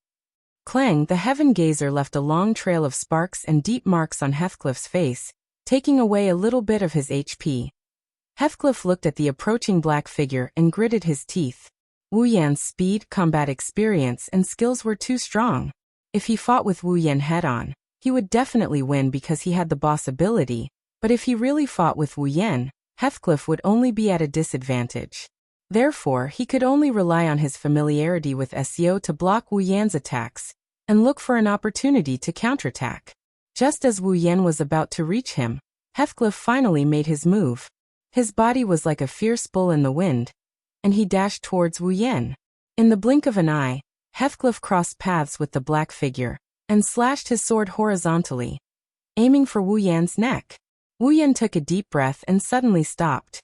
Clang! The heaven gazer left a long trail of sparks and deep marks on Heathcliff's face, taking away a little bit of his HP. Heathcliff looked at the approaching black figure and gritted his teeth. Wu Yan's speed, combat experience, and skills were too strong. If he fought with Wu Yan head-on, he would definitely win because he had the boss ability, but if he really fought with Wu Yan, Heathcliff would only be at a disadvantage. Therefore, he could only rely on his familiarity with SEO to block Wu Yan's attacks, and look for an opportunity to counterattack. Just as Wu Yan was about to reach him, Heathcliff finally made his move. His body was like a fierce bull in the wind, and he dashed towards Wu Yan. In the blink of an eye, Heathcliff crossed paths with the black figure, and slashed his sword horizontally, aiming for Wu Yan's neck. Wu Yan took a deep breath and suddenly stopped.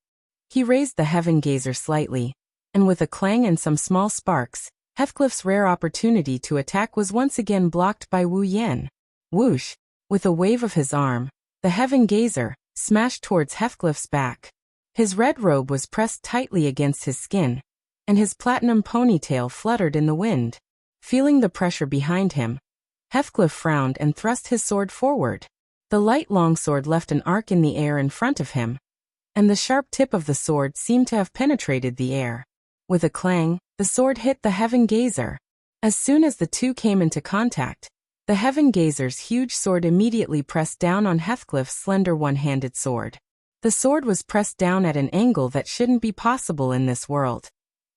He raised the heaven gazer slightly, and with a clang and some small sparks, Heathcliff's rare opportunity to attack was once again blocked by Wu Yan. Whoosh! With a wave of his arm, the heaven gazer smashed towards Heathcliff's back. His red robe was pressed tightly against his skin, and his platinum ponytail fluttered in the wind. Feeling the pressure behind him, Heathcliff frowned and thrust his sword forward. The light longsword left an arc in the air in front of him, and the sharp tip of the sword seemed to have penetrated the air. With a clang, the sword hit the heaven gazer. As soon as the two came into contact, the heaven gazer's huge sword immediately pressed down on Heathcliff's slender one-handed sword. The sword was pressed down at an angle that shouldn't be possible in this world,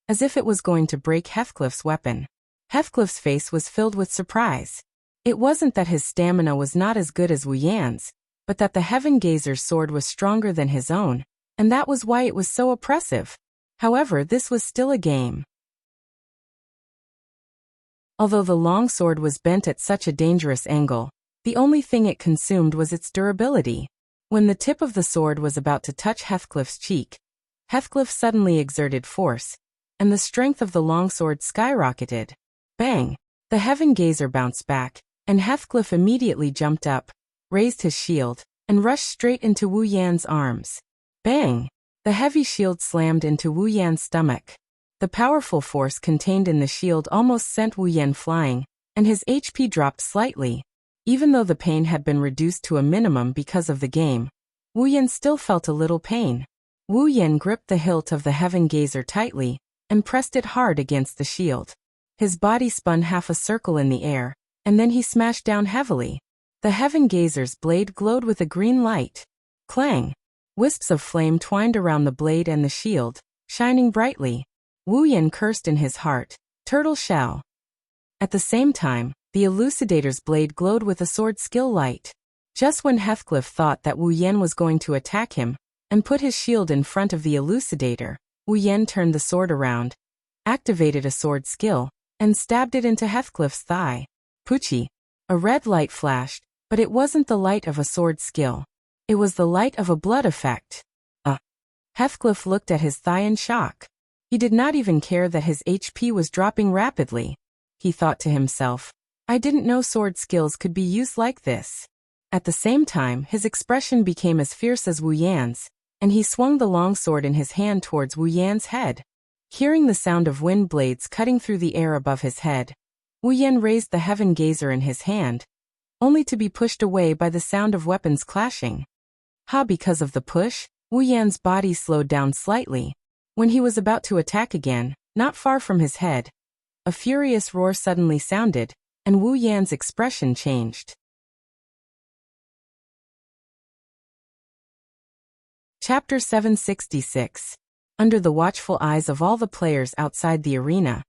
as if it was going to break Heathcliff's weapon. Heathcliff's face was filled with surprise. It wasn't that his stamina was not as good as Wu Yan's, but that the heaven gazer's sword was stronger than his own, and that was why it was so oppressive. However, this was still a game. Although the long sword was bent at such a dangerous angle, the only thing it consumed was its durability. When the tip of the sword was about to touch Heathcliff's cheek, Heathcliff suddenly exerted force, and the strength of the longsword skyrocketed. Bang! The heaven gazer bounced back, and Heathcliff immediately jumped up, raised his shield, and rushed straight into Wu Yan's arms. Bang! The heavy shield slammed into Wu Yan's stomach. The powerful force contained in the shield almost sent Wu Yan flying, and his HP dropped slightly. Even though the pain had been reduced to a minimum because of the game, Wu Yan still felt a little pain. Wu Yan gripped the hilt of the heaven gazer tightly, and pressed it hard against the shield. His body spun half a circle in the air, and then he smashed down heavily. The heaven gazer's blade glowed with a green light. Clang! Wisps of flame twined around the blade and the shield, shining brightly. Wu Yan cursed in his heart, "Turtle shell." At the same time, the elucidator's blade glowed with a sword skill light. Just when Heathcliff thought that Wu Yan was going to attack him and put his shield in front of the elucidator, Wu Yan turned the sword around, activated a sword skill, and stabbed it into Heathcliff's thigh. Poochie! A red light flashed, but it wasn't the light of a sword skill. It was the light of a blood effect. Heathcliff looked at his thigh in shock. He did not even care that his HP was dropping rapidly. He thought to himself, I didn't know sword skills could be used like this. At the same time, his expression became as fierce as Wu Yan's, and he swung the long sword in his hand towards Wu Yan's head. Hearing the sound of wind blades cutting through the air above his head, Wu Yan raised the heaven gazer in his hand, only to be pushed away by the sound of weapons clashing. Because of the push, Wu Yan's body slowed down slightly. When he was about to attack again, not far from his head, a furious roar suddenly sounded, and Wu Yan's expression changed. Chapter 766. Under the watchful eyes of all the players outside the arena,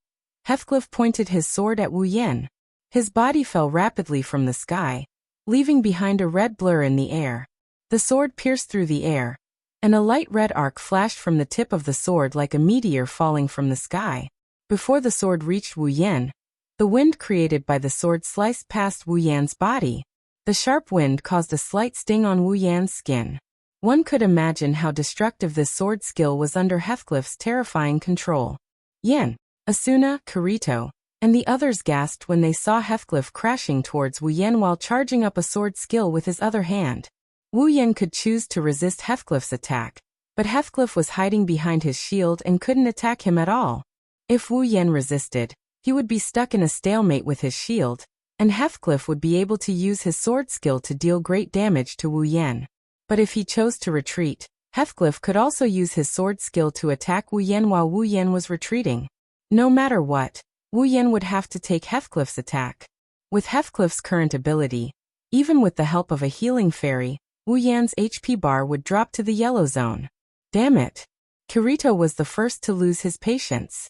Heathcliff pointed his sword at Wu Yan. His body fell rapidly from the sky, leaving behind a red blur in the air. The sword pierced through the air, and a light red arc flashed from the tip of the sword like a meteor falling from the sky. Before the sword reached Wu Yan, the wind created by the sword sliced past Wu Yan's body. The sharp wind caused a slight sting on Wu Yan's skin. One could imagine how destructive this sword skill was under Heathcliff's terrifying control. Yan, Asuna, Kirito, and the others gasped when they saw Heathcliff crashing towards Wu Yan while charging up a sword skill with his other hand. Wu Yan could choose to resist Heathcliff's attack, but Heathcliff was hiding behind his shield and couldn't attack him at all. If Wu Yan resisted, he would be stuck in a stalemate with his shield, and Heathcliff would be able to use his sword skill to deal great damage to Wu Yan. But if he chose to retreat, Heathcliff could also use his sword skill to attack Wu Yan while Wu Yan was retreating. No matter what, Wu Yan would have to take Heathcliff's attack. With Heathcliff's current ability, even with the help of a healing fairy, Wu Yan's HP bar would drop to the yellow zone. Damn it! Kirito was the first to lose his patience.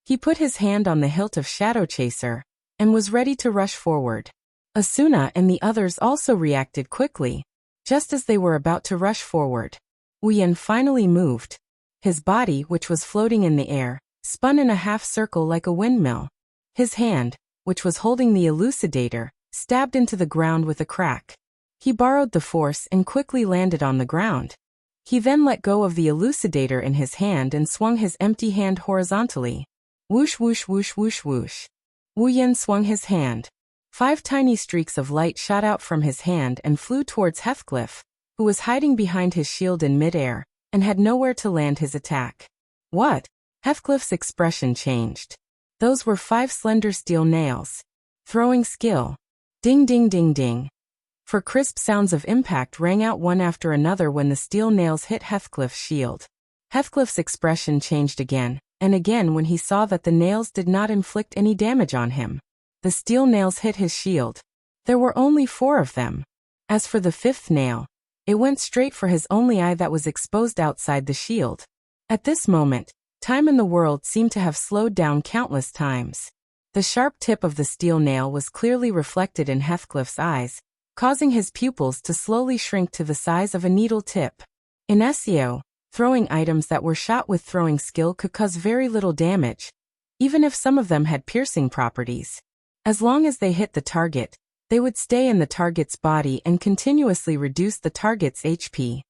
He put his hand on the hilt of Shadow Chaser, and was ready to rush forward. Asuna and the others also reacted quickly. Just as they were about to rush forward, Wu Yan finally moved. His body, which was floating in the air, spun in a half circle like a windmill. His hand, which was holding the elucidator, stabbed into the ground with a crack. He borrowed the force and quickly landed on the ground. He then let go of the elucidator in his hand and swung his empty hand horizontally. Whoosh whoosh whoosh whoosh whoosh. Wu Yan swung his hand. 5 tiny streaks of light shot out from his hand and flew towards Heathcliff, who was hiding behind his shield in midair, and had nowhere to land his attack. What? Heathcliff's expression changed. Those were 5 slender steel nails. Throwing skill. Ding ding ding ding. For crisp sounds of impact rang out one after another when the steel nails hit Heathcliff's shield. Heathcliff's expression changed again, and again when he saw that the nails did not inflict any damage on him. The steel nails hit his shield. There were only 4 of them. As for the 5th nail, it went straight for his only eye that was exposed outside the shield. At this moment, time in the world seemed to have slowed down countless times. The sharp tip of the steel nail was clearly reflected in Heathcliff's eyes, causing his pupils to slowly shrink to the size of a needle tip. In SEO, throwing items that were shot with throwing skill could cause very little damage, even if some of them had piercing properties. As long as they hit the target, they would stay in the target's body and continuously reduce the target's HP.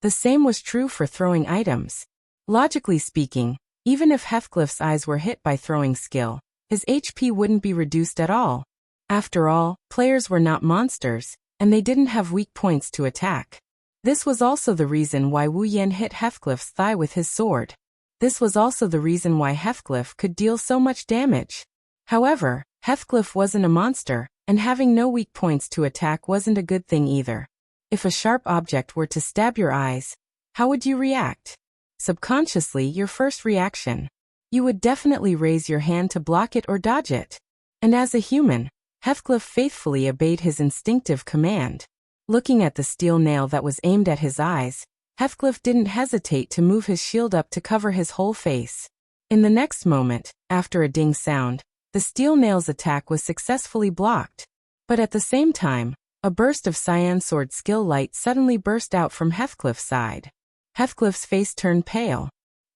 The same was true for throwing items. Logically speaking, even if Heathcliff's eyes were hit by throwing skill, his HP wouldn't be reduced at all. After all, players were not monsters, and they didn't have weak points to attack. This was also the reason why Wu Yan hit Heathcliff's thigh with his sword. This was also the reason why Heathcliff could deal so much damage. However, Heathcliff wasn't a monster, and having no weak points to attack wasn't a good thing either. If a sharp object were to stab your eyes, how would you react? Subconsciously, your first reaction. You would definitely raise your hand to block it or dodge it. And as a human, Heathcliff faithfully obeyed his instinctive command. Looking at the steel nail that was aimed at his eyes, Heathcliff didn't hesitate to move his shield up to cover his whole face. In the next moment, after a ding sound, the steel nail's attack was successfully blocked. But at the same time, a burst of cyan sword skill light suddenly burst out from Heathcliff's side. Heathcliff's face turned pale.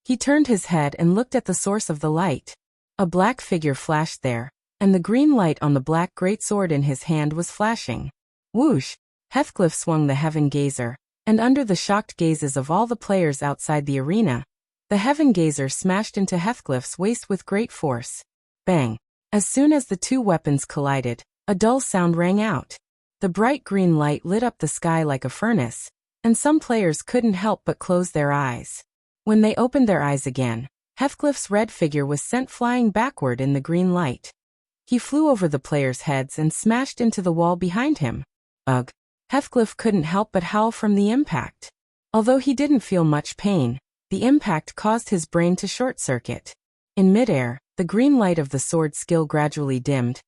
He turned his head and looked at the source of the light. A black figure flashed there, and the green light on the black greatsword in his hand was flashing. Whoosh! Heathcliff swung the Heaven Gazer, and under the shocked gazes of all the players outside the arena, the Heaven Gazer smashed into Heathcliff's waist with great force. Bang! As soon as the two weapons collided, a dull sound rang out. The bright green light lit up the sky like a furnace, and some players couldn't help but close their eyes. When they opened their eyes again, Heathcliff's red figure was sent flying backward in the green light. He flew over the players' heads and smashed into the wall behind him. Ugh! Heathcliff couldn't help but howl from the impact. Although he didn't feel much pain, the impact caused his brain to short-circuit. In midair, the green light of the sword skill gradually dimmed,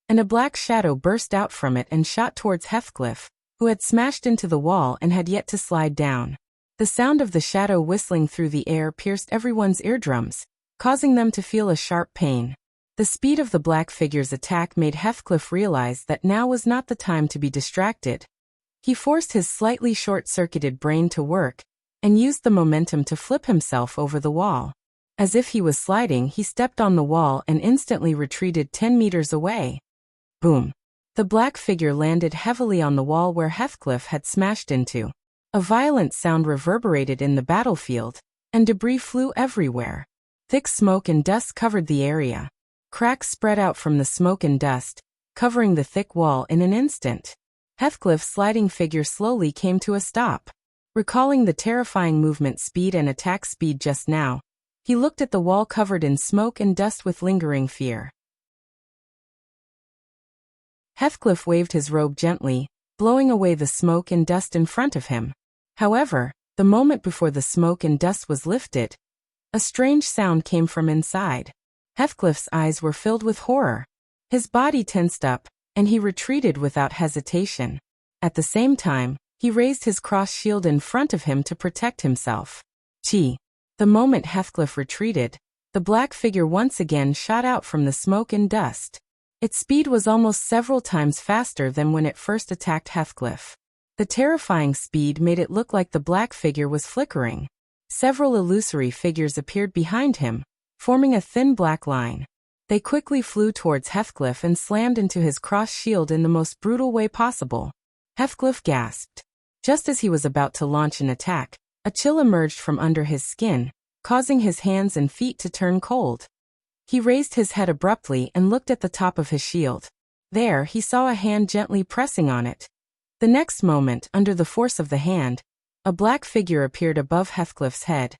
and a black shadow burst out from it and shot towards Heathcliff, who had smashed into the wall and had yet to slide down. The sound of the shadow whistling through the air pierced everyone's eardrums, causing them to feel a sharp pain. The speed of the black figure's attack made Heathcliff realize that now was not the time to be distracted. He forced his slightly short-circuited brain to work, and used the momentum to flip himself over the wall. As if he was sliding, he stepped on the wall and instantly retreated 10 meters away. Boom! The black figure landed heavily on the wall where Heathcliff had smashed into. A violent sound reverberated in the battlefield, and debris flew everywhere. Thick smoke and dust covered the area. Cracks spread out from the smoke and dust, covering the thick wall in an instant. Heathcliff's sliding figure slowly came to a stop. Recalling the terrifying movement speed and attack speed just now, he looked at the wall covered in smoke and dust with lingering fear. Heathcliff waved his robe gently, blowing away the smoke and dust in front of him. However, the moment before the smoke and dust was lifted, a strange sound came from inside. Heathcliff's eyes were filled with horror. His body tensed up, and he retreated without hesitation. At the same time, he raised his cross shield in front of him to protect himself. Gee! The moment Heathcliff retreated, the black figure once again shot out from the smoke and dust. Its speed was almost several times faster than when it first attacked Heathcliff. The terrifying speed made it look like the black figure was flickering. Several illusory figures appeared behind him, forming a thin black line. They quickly flew towards Heathcliff and slammed into his cross shield in the most brutal way possible. Heathcliff gasped. Just as he was about to launch an attack, a chill emerged from under his skin, causing his hands and feet to turn cold. He raised his head abruptly and looked at the top of his shield. There, he saw a hand gently pressing on it. The next moment, under the force of the hand, a black figure appeared above Heathcliff's head,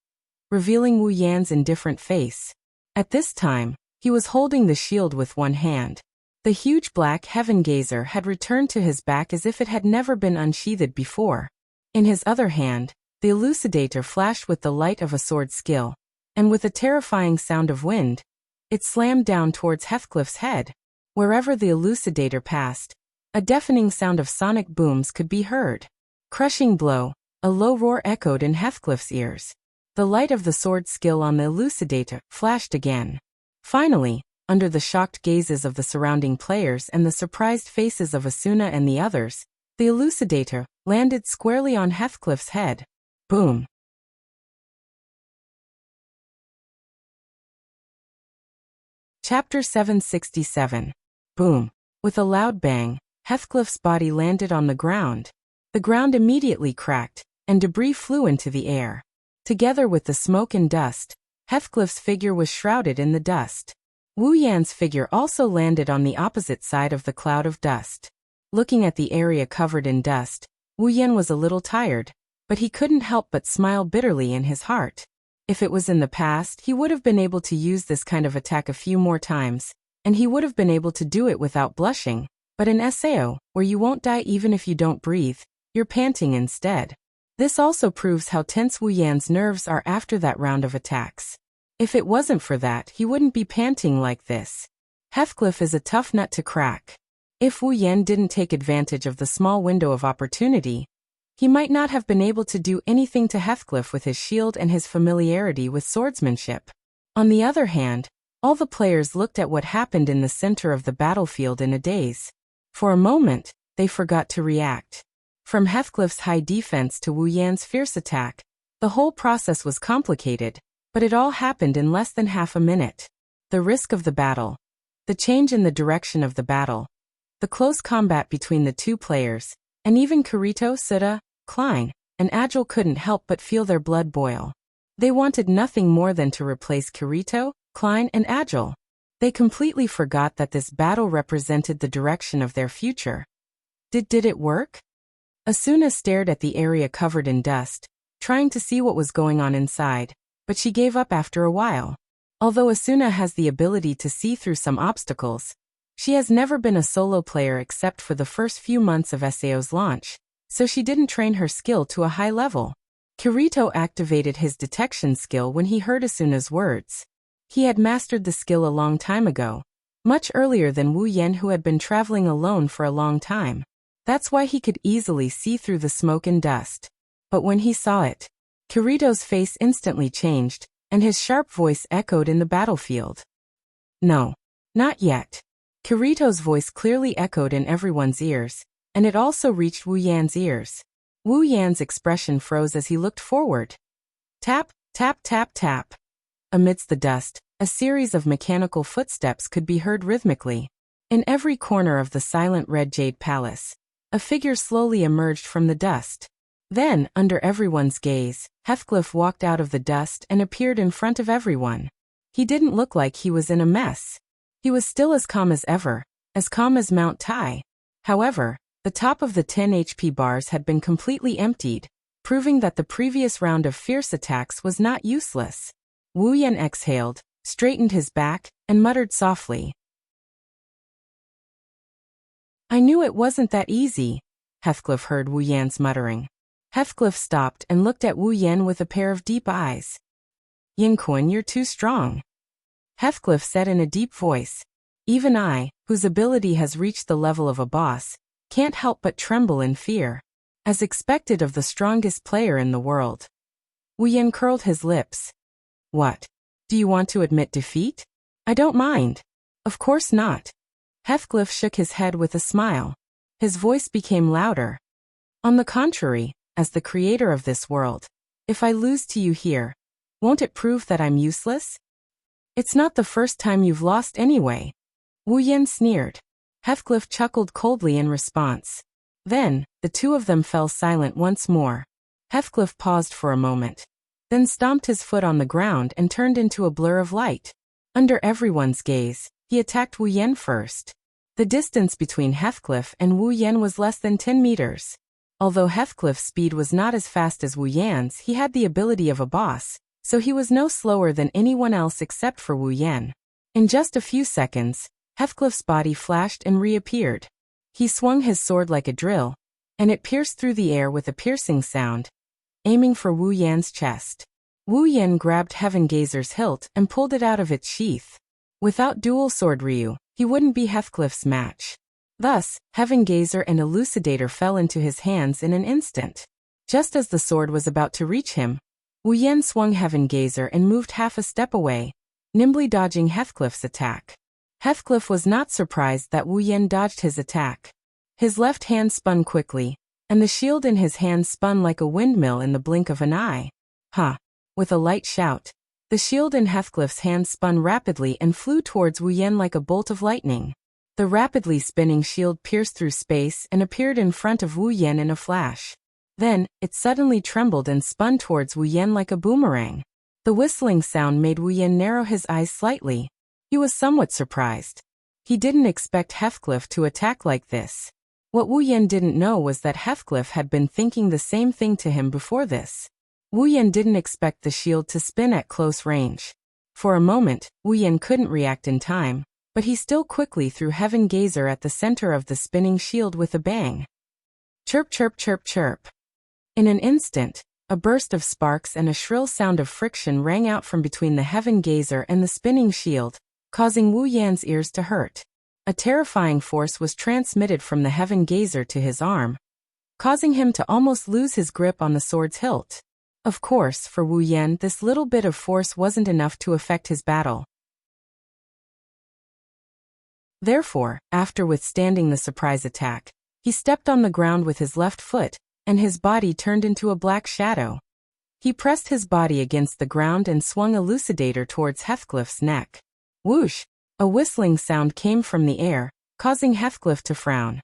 revealing Wu Yan's indifferent face. At this time, he was holding the shield with one hand. The huge black Heaven Gazer had returned to his back as if it had never been unsheathed before. In his other hand, the elucidator flashed with the light of a sword skill, and with a terrifying sound of wind, it slammed down towards Heathcliff's head. Wherever the elucidator passed, a deafening sound of sonic booms could be heard. Crushing blow, a low roar echoed in Heathcliff's ears. The light of the sword skill on the elucidator flashed again. Finally, under the shocked gazes of the surrounding players and the surprised faces of Asuna and the others, the elucidator landed squarely on Heathcliff's head. Boom! Chapter 767. Boom! With a loud bang, Heathcliff's body landed on the ground. The ground immediately cracked, and debris flew into the air. Together with the smoke and dust, Heathcliff's figure was shrouded in the dust. Wu Yan's figure also landed on the opposite side of the cloud of dust. Looking at the area covered in dust, Wu Yan was a little tired, but he couldn't help but smile bitterly in his heart. If it was in the past, he would have been able to use this kind of attack a few more times, and he would have been able to do it without blushing. But in SAO, where you won't die even if you don't breathe, you're panting instead. This also proves how tense Wu Yan's nerves are after that round of attacks. If it wasn't for that, he wouldn't be panting like this. Heathcliff is a tough nut to crack. If Wu Yan didn't take advantage of the small window of opportunity, he might not have been able to do anything to Heathcliff with his shield and his familiarity with swordsmanship. On the other hand, all the players looked at what happened in the center of the battlefield in a daze. For a moment, they forgot to react. From Heathcliff's high defense to Wu Yan's fierce attack, the whole process was complicated, but it all happened in less than half a minute. The risk of the battle, the change in the direction of the battle, the close combat between the two players, and even Kirito, Suda, Klein, and Agile couldn't help but feel their blood boil. They wanted nothing more than to replace Kirito, Klein, and Agile. They completely forgot that this battle represented the direction of their future. Did it work? Asuna stared at the area covered in dust, trying to see what was going on inside, but she gave up after a while. Although Asuna has the ability to see through some obstacles, she has never been a solo player except for the first few months of SAO's launch, so she didn't train her skill to a high level. Kirito activated his detection skill when he heard Asuna's words. He had mastered the skill a long time ago, much earlier than Wu Yan, who had been traveling alone for a long time. That's why he could easily see through the smoke and dust. But when he saw it, Kirito's face instantly changed, and his sharp voice echoed in the battlefield. No, not yet. Kirito's voice clearly echoed in everyone's ears, and it also reached Wu Yan's ears. Wu Yan's expression froze as he looked forward. Tap, tap, tap, tap. Amidst the dust, a series of mechanical footsteps could be heard rhythmically. In every corner of the silent red jade palace, a figure slowly emerged from the dust. Then, under everyone's gaze, Heathcliff walked out of the dust and appeared in front of everyone. He didn't look like he was in a mess. He was still as calm as ever, as calm as Mount Tai. However, the top of the 10 HP bars had been completely emptied, proving that the previous round of fierce attacks was not useless. Wu Yan exhaled, straightened his back, and muttered softly. I knew it wasn't that easy, Heathcliff heard Wu Yan's muttering. Heathcliff stopped and looked at Wu Yan with a pair of deep eyes. Yinquan, you're too strong, Heathcliff said in a deep voice. Even I, whose ability has reached the level of a boss, can't help but tremble in fear. As expected of the strongest player in the world. Wu Yan curled his lips. What? Do you want to admit defeat? I don't mind. Of course not. Heathcliff shook his head with a smile. His voice became louder. On the contrary, as the creator of this world, if I lose to you here, won't it prove that I'm useless? It's not the first time you've lost anyway. Wu Yan sneered. Heathcliff chuckled coldly in response. Then, the two of them fell silent once more. Heathcliff paused for a moment, then stomped his foot on the ground and turned into a blur of light. Under everyone's gaze, he attacked Wu Yan first. The distance between Heathcliff and Wu Yan was less than 10 meters. Although Heathcliff's speed was not as fast as Wu Yan's, he had the ability of a boss, so he was no slower than anyone else except for Wu Yan. In just a few seconds, Heathcliff's body flashed and reappeared. He swung his sword like a drill, and it pierced through the air with a piercing sound, aiming for Wu Yan's chest. Wu Yan grabbed Heaven Gazer's hilt and pulled it out of its sheath. Without dual sword Ryu, he wouldn't be Heathcliff's match. Thus, Heaven Gazer and Elucidator fell into his hands in an instant. Just as the sword was about to reach him, Wu Yan swung Heaven Gazer and moved half a step away, nimbly dodging Heathcliff's attack. Heathcliff was not surprised that Wu Yan dodged his attack. His left hand spun quickly, and the shield in his hand spun like a windmill in the blink of an eye. Ha! With a light shout, the shield in Heathcliff's hand spun rapidly and flew towards Wu Yan like a bolt of lightning. The rapidly spinning shield pierced through space and appeared in front of Wu Yan in a flash. Then, it suddenly trembled and spun towards Wu Yan like a boomerang. The whistling sound made Wu Yan narrow his eyes slightly. He was somewhat surprised. He didn't expect Heathcliff to attack like this. What Wu Yan didn't know was that Heathcliff had been thinking the same thing to him before this. Wu Yan didn't expect the shield to spin at close range. For a moment, Wu Yan couldn't react in time, but he still quickly threw Heaven Gazer at the center of the spinning shield with a bang. Chirp, chirp, chirp, chirp. In an instant, a burst of sparks and a shrill sound of friction rang out from between the Heaven Gazer and the spinning shield, causing Wu Yan's ears to hurt. A terrifying force was transmitted from the Heaven Gazer to his arm, causing him to almost lose his grip on the sword's hilt. Of course, for Wu Yan, this little bit of force wasn't enough to affect his battle. Therefore, after withstanding the surprise attack, he stepped on the ground with his left foot, and his body turned into a black shadow. He pressed his body against the ground and swung Elucidator towards Heathcliff's neck. Whoosh! A whistling sound came from the air, causing Heathcliff to frown.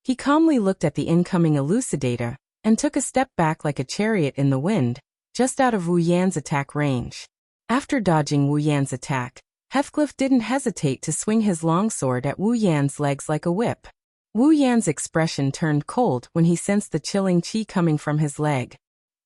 He calmly looked at the incoming Elucidator, and took a step back like a chariot in the wind, just out of Wu Yan's attack range. After dodging Wu Yan's attack, Heathcliff didn't hesitate to swing his longsword at Wu Yan's legs like a whip. Wu Yan's expression turned cold when he sensed the chilling qi coming from his leg.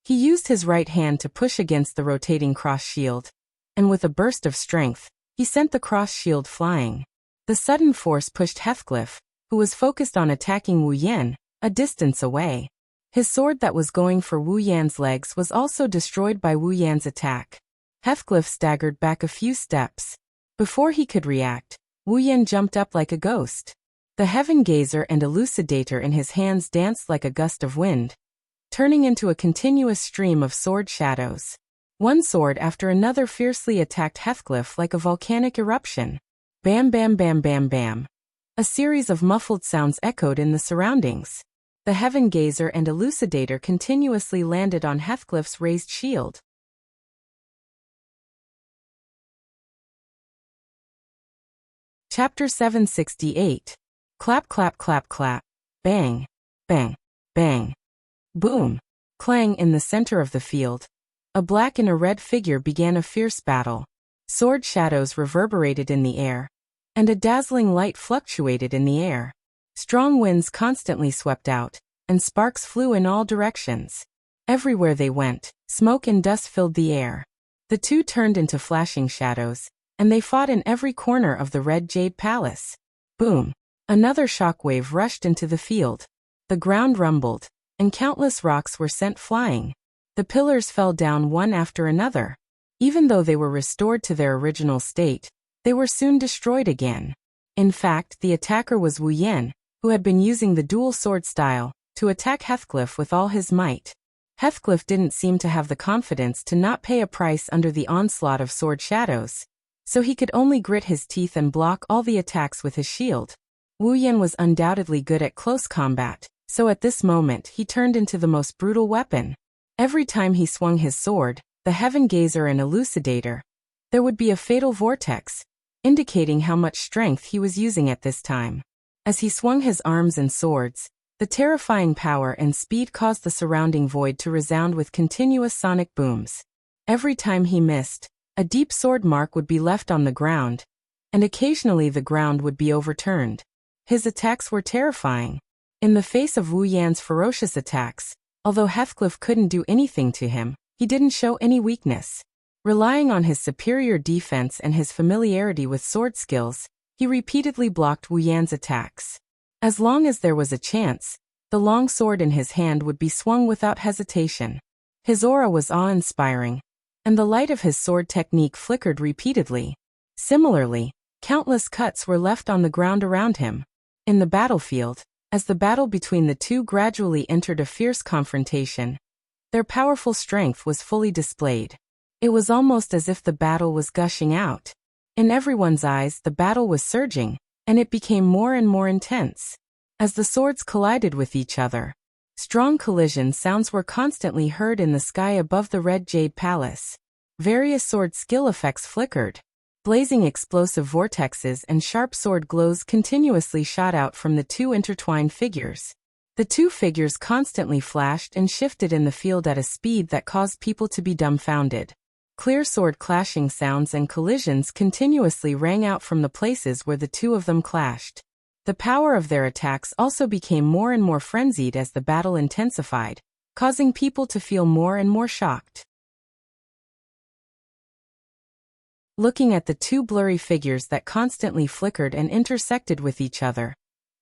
He used his right hand to push against the rotating cross shield, and with a burst of strength, he sent the cross shield flying. The sudden force pushed Heathcliff, who was focused on attacking Wu Yan, a distance away. His sword that was going for Wu Yan's legs was also destroyed by Wu Yan's attack. Heathcliff staggered back a few steps. Before he could react, Wu Yan jumped up like a ghost. The Heaven Gazer and Elucidator in his hands danced like a gust of wind, turning into a continuous stream of sword shadows. One sword after another fiercely attacked Heathcliff like a volcanic eruption. Bam bam bam bam bam. A series of muffled sounds echoed in the surroundings. The Heaven Gazer and Elucidator continuously landed on Heathcliff's raised shield. Chapter 768. Clap clap clap clap. Bang. Bang. Bang. Boom. Clang in the center of the field. A black and a red figure began a fierce battle. Sword shadows reverberated in the air, and a dazzling light fluctuated in the air. Strong winds constantly swept out, and sparks flew in all directions. Everywhere they went, smoke and dust filled the air. The two turned into flashing shadows, and they fought in every corner of the Red Jade Palace. Boom! Another shockwave rushed into the field. The ground rumbled, and countless rocks were sent flying. The pillars fell down one after another. Even though they were restored to their original state, they were soon destroyed again. In fact, the attacker was Wu Yan, who had been using the dual sword style to attack Heathcliff with all his might. Heathcliff didn't seem to have the confidence to not pay a price under the onslaught of sword shadows, so he could only grit his teeth and block all the attacks with his shield. Wu Yan was undoubtedly good at close combat, so at this moment he turned into the most brutal weapon. Every time he swung his sword, the Heaven Gazer and Elucidator, there would be a fatal vortex, indicating how much strength he was using at this time. As he swung his arms and swords, the terrifying power and speed caused the surrounding void to resound with continuous sonic booms. Every time he missed, a deep sword mark would be left on the ground, and occasionally the ground would be overturned. His attacks were terrifying. In the face of Wu Yan's ferocious attacks, although Heathcliff couldn't do anything to him, he didn't show any weakness. Relying on his superior defense and his familiarity with sword skills, he repeatedly blocked Wu Yan's attacks. As long as there was a chance, the long sword in his hand would be swung without hesitation. His aura was awe-inspiring, and the light of his sword technique flickered repeatedly. Similarly, countless cuts were left on the ground around him. In the battlefield, as the battle between the two gradually entered a fierce confrontation, their powerful strength was fully displayed. It was almost as if the battle was gushing out. In everyone's eyes, the battle was surging, and it became more and more intense. As the swords collided with each other, strong collision sounds were constantly heard in the sky above the Red Jade Palace. Various sword skill effects flickered. Blazing explosive vortexes and sharp sword glows continuously shot out from the two intertwined figures. The two figures constantly flashed and shifted in the field at a speed that caused people to be dumbfounded. Clear sword clashing sounds and collisions continuously rang out from the places where the two of them clashed. The power of their attacks also became more and more frenzied as the battle intensified, causing people to feel more and more shocked. Looking at the two blurry figures that constantly flickered and intersected with each other,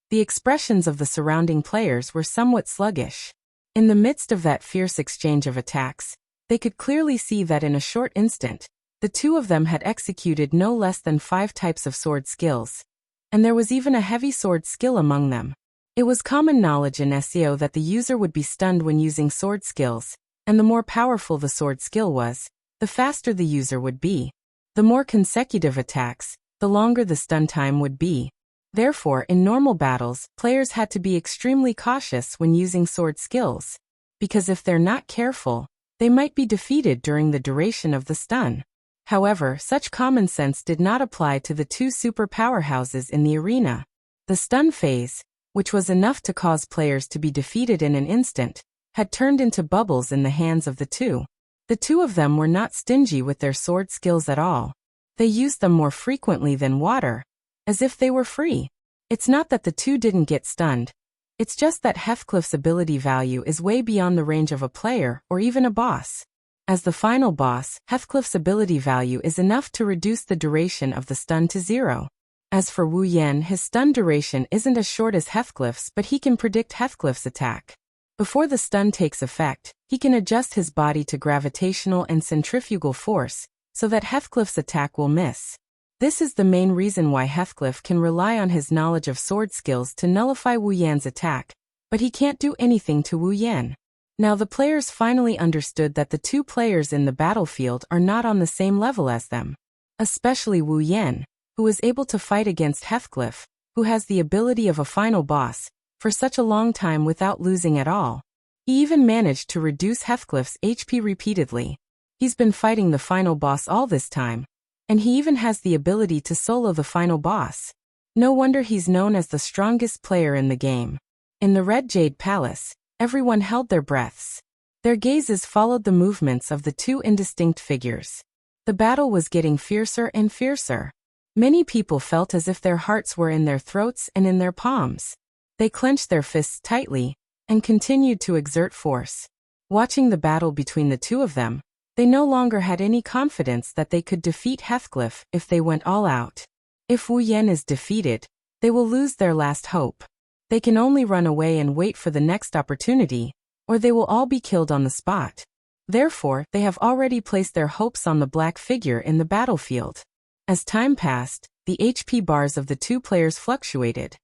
the expressions of the surrounding players were somewhat sluggish. In the midst of that fierce exchange of attacks, they could clearly see that in a short instant, the two of them had executed no less than 5 types of sword skills, and there was even a heavy sword skill among them. It was common knowledge in SEO that the user would be stunned when using sword skills, and the more powerful the sword skill was, the faster the user would be. The more consecutive attacks, the longer the stun time would be. Therefore, in normal battles, players had to be extremely cautious when using sword skills. Because if they're not careful, they might be defeated during the duration of the stun. However, such common sense did not apply to the two super powerhouses in the arena. The stun phase, which was enough to cause players to be defeated in an instant, had turned into bubbles in the hands of the two. The two of them were not stingy with their sword skills at all. They used them more frequently than water, as if they were free. It's not that the two didn't get stunned. It's just that Heathcliff's ability value is way beyond the range of a player or even a boss. As the final boss, Heathcliff's ability value is enough to reduce the duration of the stun to 0. As for Wu Yan, his stun duration isn't as short as Heathcliff's, but he can predict Heathcliff's attack. Before the stun takes effect, he can adjust his body to gravitational and centrifugal force, so that Heathcliff's attack will miss. This is the main reason why Heathcliff can rely on his knowledge of sword skills to nullify Wu Yan's attack, but he can't do anything to Wu Yan. Now the players finally understood that the two players in the battlefield are not on the same level as them. Especially Wu Yan, who was able to fight against Heathcliff, who has the ability of a final boss, for such a long time without losing at all. He even managed to reduce Heathcliff's HP repeatedly. He's been fighting the final boss all this time, and he even has the ability to solo the final boss. No wonder he's known as the strongest player in the game. In the Red Jade Palace, everyone held their breaths. Their gazes followed the movements of the two indistinct figures. The battle was getting fiercer and fiercer. Many people felt as if their hearts were in their throats and in their palms. They clenched their fists tightly and continued to exert force. Watching the battle between the two of them, they no longer had any confidence that they could defeat Heathcliff if they went all out. If Wu Yan is defeated, they will lose their last hope. They can only run away and wait for the next opportunity, or they will all be killed on the spot. Therefore, they have already placed their hopes on the black figure in the battlefield. As time passed, the HP bars of the two players fluctuated.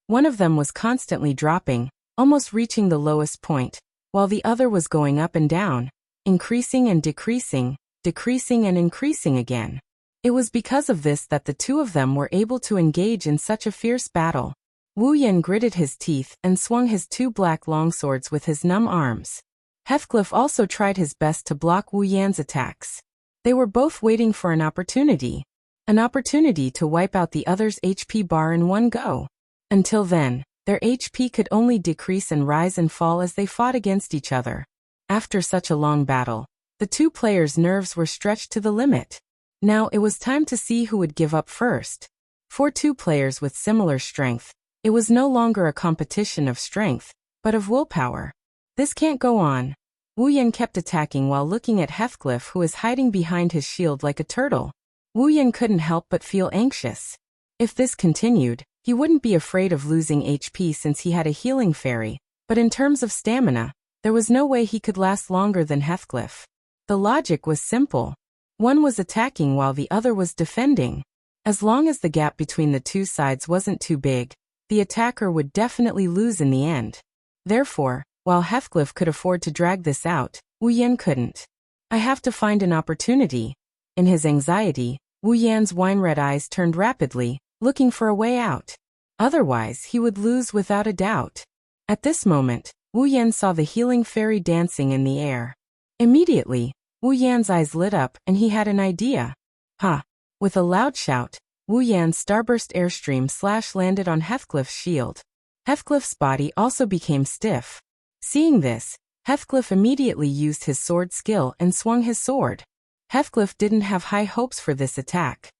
One of them was constantly dropping, almost reaching the lowest point, while the other was going up and down, increasing and decreasing, decreasing and increasing again. It was because of this that the two of them were able to engage in such a fierce battle. Wu Yan gritted his teeth and swung his two black longswords with his numb arms. Heathcliff also tried his best to block Wu Yan's attacks. They were both waiting for an opportunity to wipe out the other's HP bar in one go. Until then, their HP could only decrease and rise and fall as they fought against each other. After such a long battle, the two players' nerves were stretched to the limit. Now it was time to see who would give up first. For two players with similar strength, it was no longer a competition of strength, but of willpower. This can't go on. Wu Yan kept attacking while looking at Heathcliff, who is hiding behind his shield like a turtle. Wu Yan couldn't help but feel anxious. If this continued, he wouldn't be afraid of losing HP since he had a healing fairy, but in terms of stamina, there was no way he could last longer than Heathcliff. The logic was simple. One was attacking while the other was defending. As long as the gap between the two sides wasn't too big, the attacker would definitely lose in the end. Therefore, while Heathcliff could afford to drag this out, Wu Yan couldn't. I have to find an opportunity. In his anxiety, Wu Yan's wine-red eyes turned rapidly, looking for a way out. Otherwise, he would lose without a doubt. At this moment, Wu Yan saw the healing fairy dancing in the air. Immediately, Wu Yan's eyes lit up and he had an idea. Ha! With a loud shout, Wu Yan's starburst airstream landed on Heathcliff's shield. Heathcliff's body also became stiff. Seeing this, Heathcliff immediately used his sword skill and swung his sword. Heathcliff didn't have high hopes for this attack.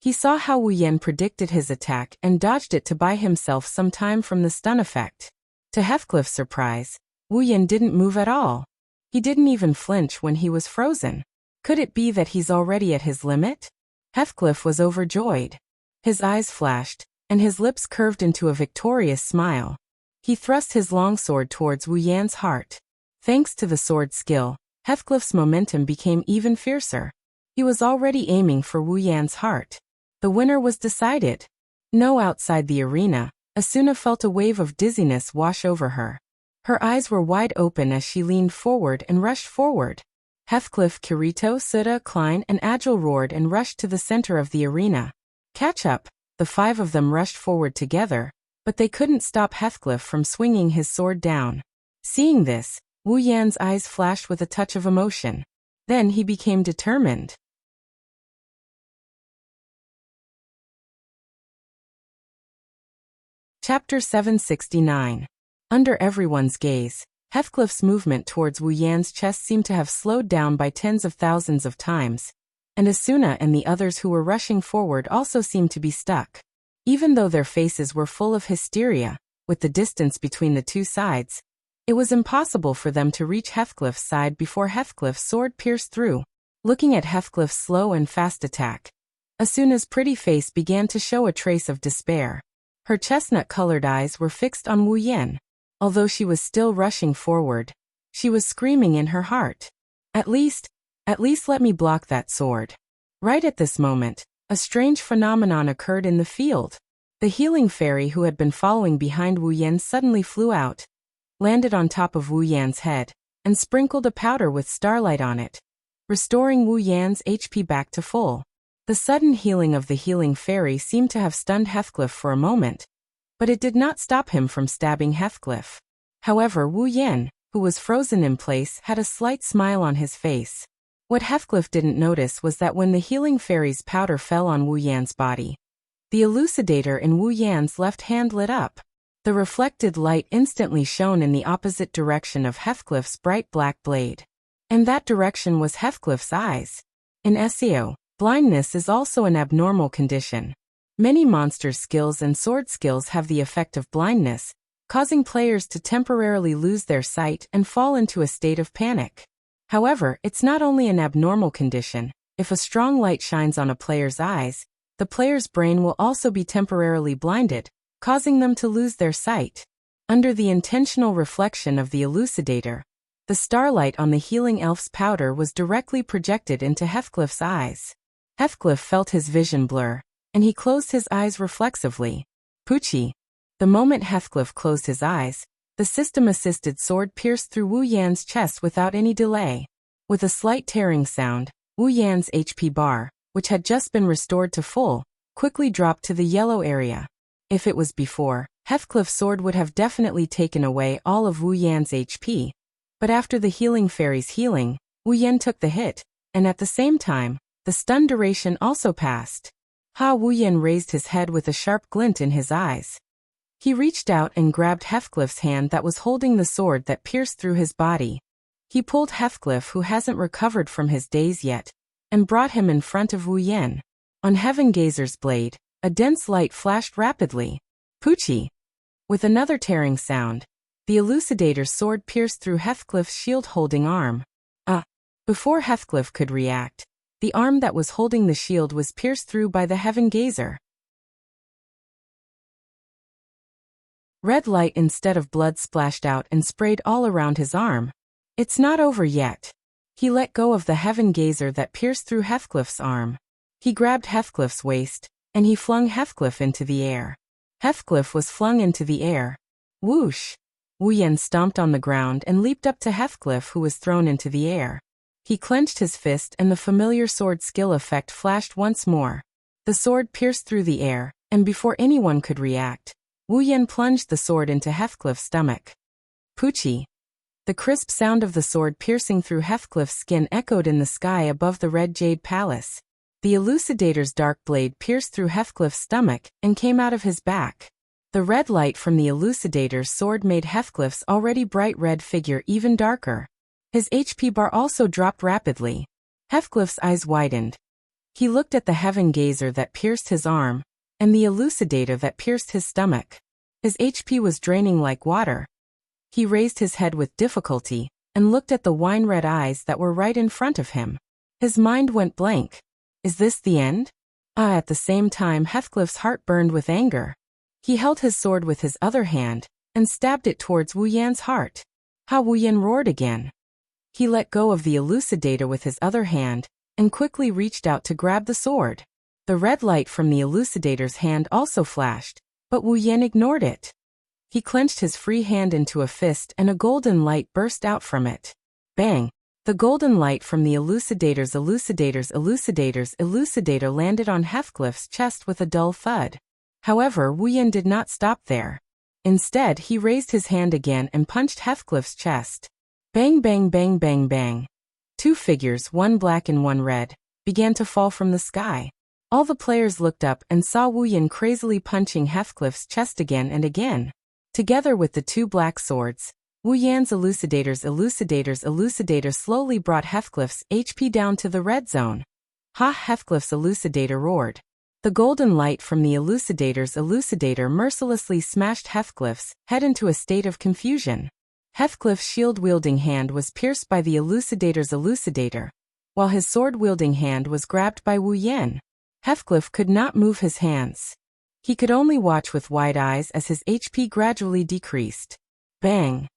He saw how Wu Yan predicted his attack and dodged it to buy himself some time from the stun effect. To Heathcliff's surprise, Wu Yan didn't move at all. He didn't even flinch when he was frozen. Could it be that he's already at his limit? Heathcliff was overjoyed. His eyes flashed, and his lips curved into a victorious smile. He thrust his longsword towards Wu Yan's heart. Thanks to the sword skill, Heathcliff's momentum became even fiercer. He was already aiming for Wu Yan's heart. The winner was decided. No, outside the arena, Asuna felt a wave of dizziness wash over her. Her eyes were wide open as she leaned forward and rushed forward. Heathcliff, Kirito, Suda, Klein, and Agile roared and rushed to the center of the arena. Catch up! The 5 of them rushed forward together, but they couldn't stop Heathcliff from swinging his sword down. Seeing this, Wu Yan's eyes flashed with a touch of emotion. Then he became determined. Chapter 769. Under everyone's gaze, Heathcliff's movement towards Wu Yan's chest seemed to have slowed down by tens of thousands of times, and Asuna and the others who were rushing forward also seemed to be stuck. Even though their faces were full of hysteria, with the distance between the two sides, it was impossible for them to reach Heathcliff's side before Heathcliff's sword pierced through. Looking at Heathcliff's slow and fast attack, Asuna's pretty face began to show a trace of despair. Her chestnut-colored eyes were fixed on Wu Yan. Although she was still rushing forward, she was screaming in her heart. At least let me block that sword. Right at this moment, a strange phenomenon occurred in the field. The healing fairy who had been following behind Wu Yan suddenly flew out, landed on top of Wu Yan's head, and sprinkled a powder with starlight on it, restoring Wu Yan's HP back to full. The sudden healing of the healing fairy seemed to have stunned Heathcliff for a moment, but it did not stop him from stabbing Heathcliff. However, Wu Yan, who was frozen in place, had a slight smile on his face. What Heathcliff didn't notice was that when the healing fairy's powder fell on Wu Yan's body, the elucidator in Wu Yan's left hand lit up. The reflected light instantly shone in the opposite direction of Heathcliff's bright black blade. And that direction was Heathcliff's eyes. In SEO, blindness is also an abnormal condition. Many monsters' skills and sword skills have the effect of blindness, causing players to temporarily lose their sight and fall into a state of panic. However, it's not only an abnormal condition. If a strong light shines on a player's eyes, the player's brain will also be temporarily blinded, causing them to lose their sight. Under the intentional reflection of the elucidator, the starlight on the healing elf's powder was directly projected into Heathcliff's eyes. Heathcliff felt his vision blur, and he closed his eyes reflexively. Poochie. The moment Heathcliff closed his eyes, the system-assisted sword pierced through Wu Yan's chest without any delay. With a slight tearing sound, Wu Yan's HP bar, which had just been restored to full, quickly dropped to the yellow area. If it was before, Heathcliff's sword would have definitely taken away all of Wu Yan's HP. But after the healing fairy's healing, Wu Yan took the hit, and at the same time, the stun duration also passed. Wu Yan raised his head with a sharp glint in his eyes. He reached out and grabbed Heathcliff's hand that was holding the sword that pierced through his body. He pulled Heathcliff, who hasn't recovered from his daze yet, and brought him in front of Wu Yan. On Heaven Gazer's blade, a dense light flashed rapidly. Poochie! With another tearing sound, the elucidator's sword pierced through Heathcliff's shield-holding arm. Before Heathcliff could react, the arm that was holding the shield was pierced through by the Heaven Gazer. Red light instead of blood splashed out and sprayed all around his arm. It's not over yet. He let go of the Heaven Gazer that pierced through Heathcliff's arm. He grabbed Heathcliff's waist, and he flung Heathcliff into the air. Heathcliff was flung into the air. Whoosh! Wu Yan stomped on the ground and leaped up to Heathcliff, who was thrown into the air. He clenched his fist and the familiar sword skill effect flashed once more. The sword pierced through the air, and before anyone could react, Wu Yan plunged the sword into Heathcliff's stomach. Poochie! The crisp sound of the sword piercing through Heathcliff's skin echoed in the sky above the Red Jade Palace. The elucidator's dark blade pierced through Heathcliff's stomach and came out of his back. The red light from the elucidator's sword made Heathcliff's already bright red figure even darker. His HP bar also dropped rapidly. Heathcliff's eyes widened. He looked at the Heaven Gazer that pierced his arm, and the elucidator that pierced his stomach. His HP was draining like water. He raised his head with difficulty, and looked at the wine-red eyes that were right in front of him. His mind went blank. Is this the end? At the same time Heathcliff's heart burned with anger. He held his sword with his other hand, and stabbed it towards Wu Yan's heart. Wu Yan roared again. He let go of the elucidator with his other hand, and quickly reached out to grab the sword. The red light from the elucidator's hand also flashed, but Wu Yan ignored it. He clenched his free hand into a fist and a golden light burst out from it. Bang! The golden light from the elucidator landed on Heathcliff's chest with a dull thud. However, Wuyan did not stop there. Instead, he raised his hand again and punched Heathcliff's chest. Bang bang bang bang bang. Two figures, one black and one red, began to fall from the sky. All the players looked up and saw Wuyan crazily punching Heathcliff's chest again and again. Together with the two black swords, Wuyan's elucidator slowly brought Heathcliff's HP down to the red zone. Ha! Heathcliff's elucidator roared. The golden light from the elucidator mercilessly smashed Heathcliff's head into a state of confusion. Heathcliff's shield-wielding hand was pierced by the elucidator, while his sword-wielding hand was grabbed by Wuyan. Heathcliff could not move his hands. He could only watch with wide eyes as his HP gradually decreased. Bang!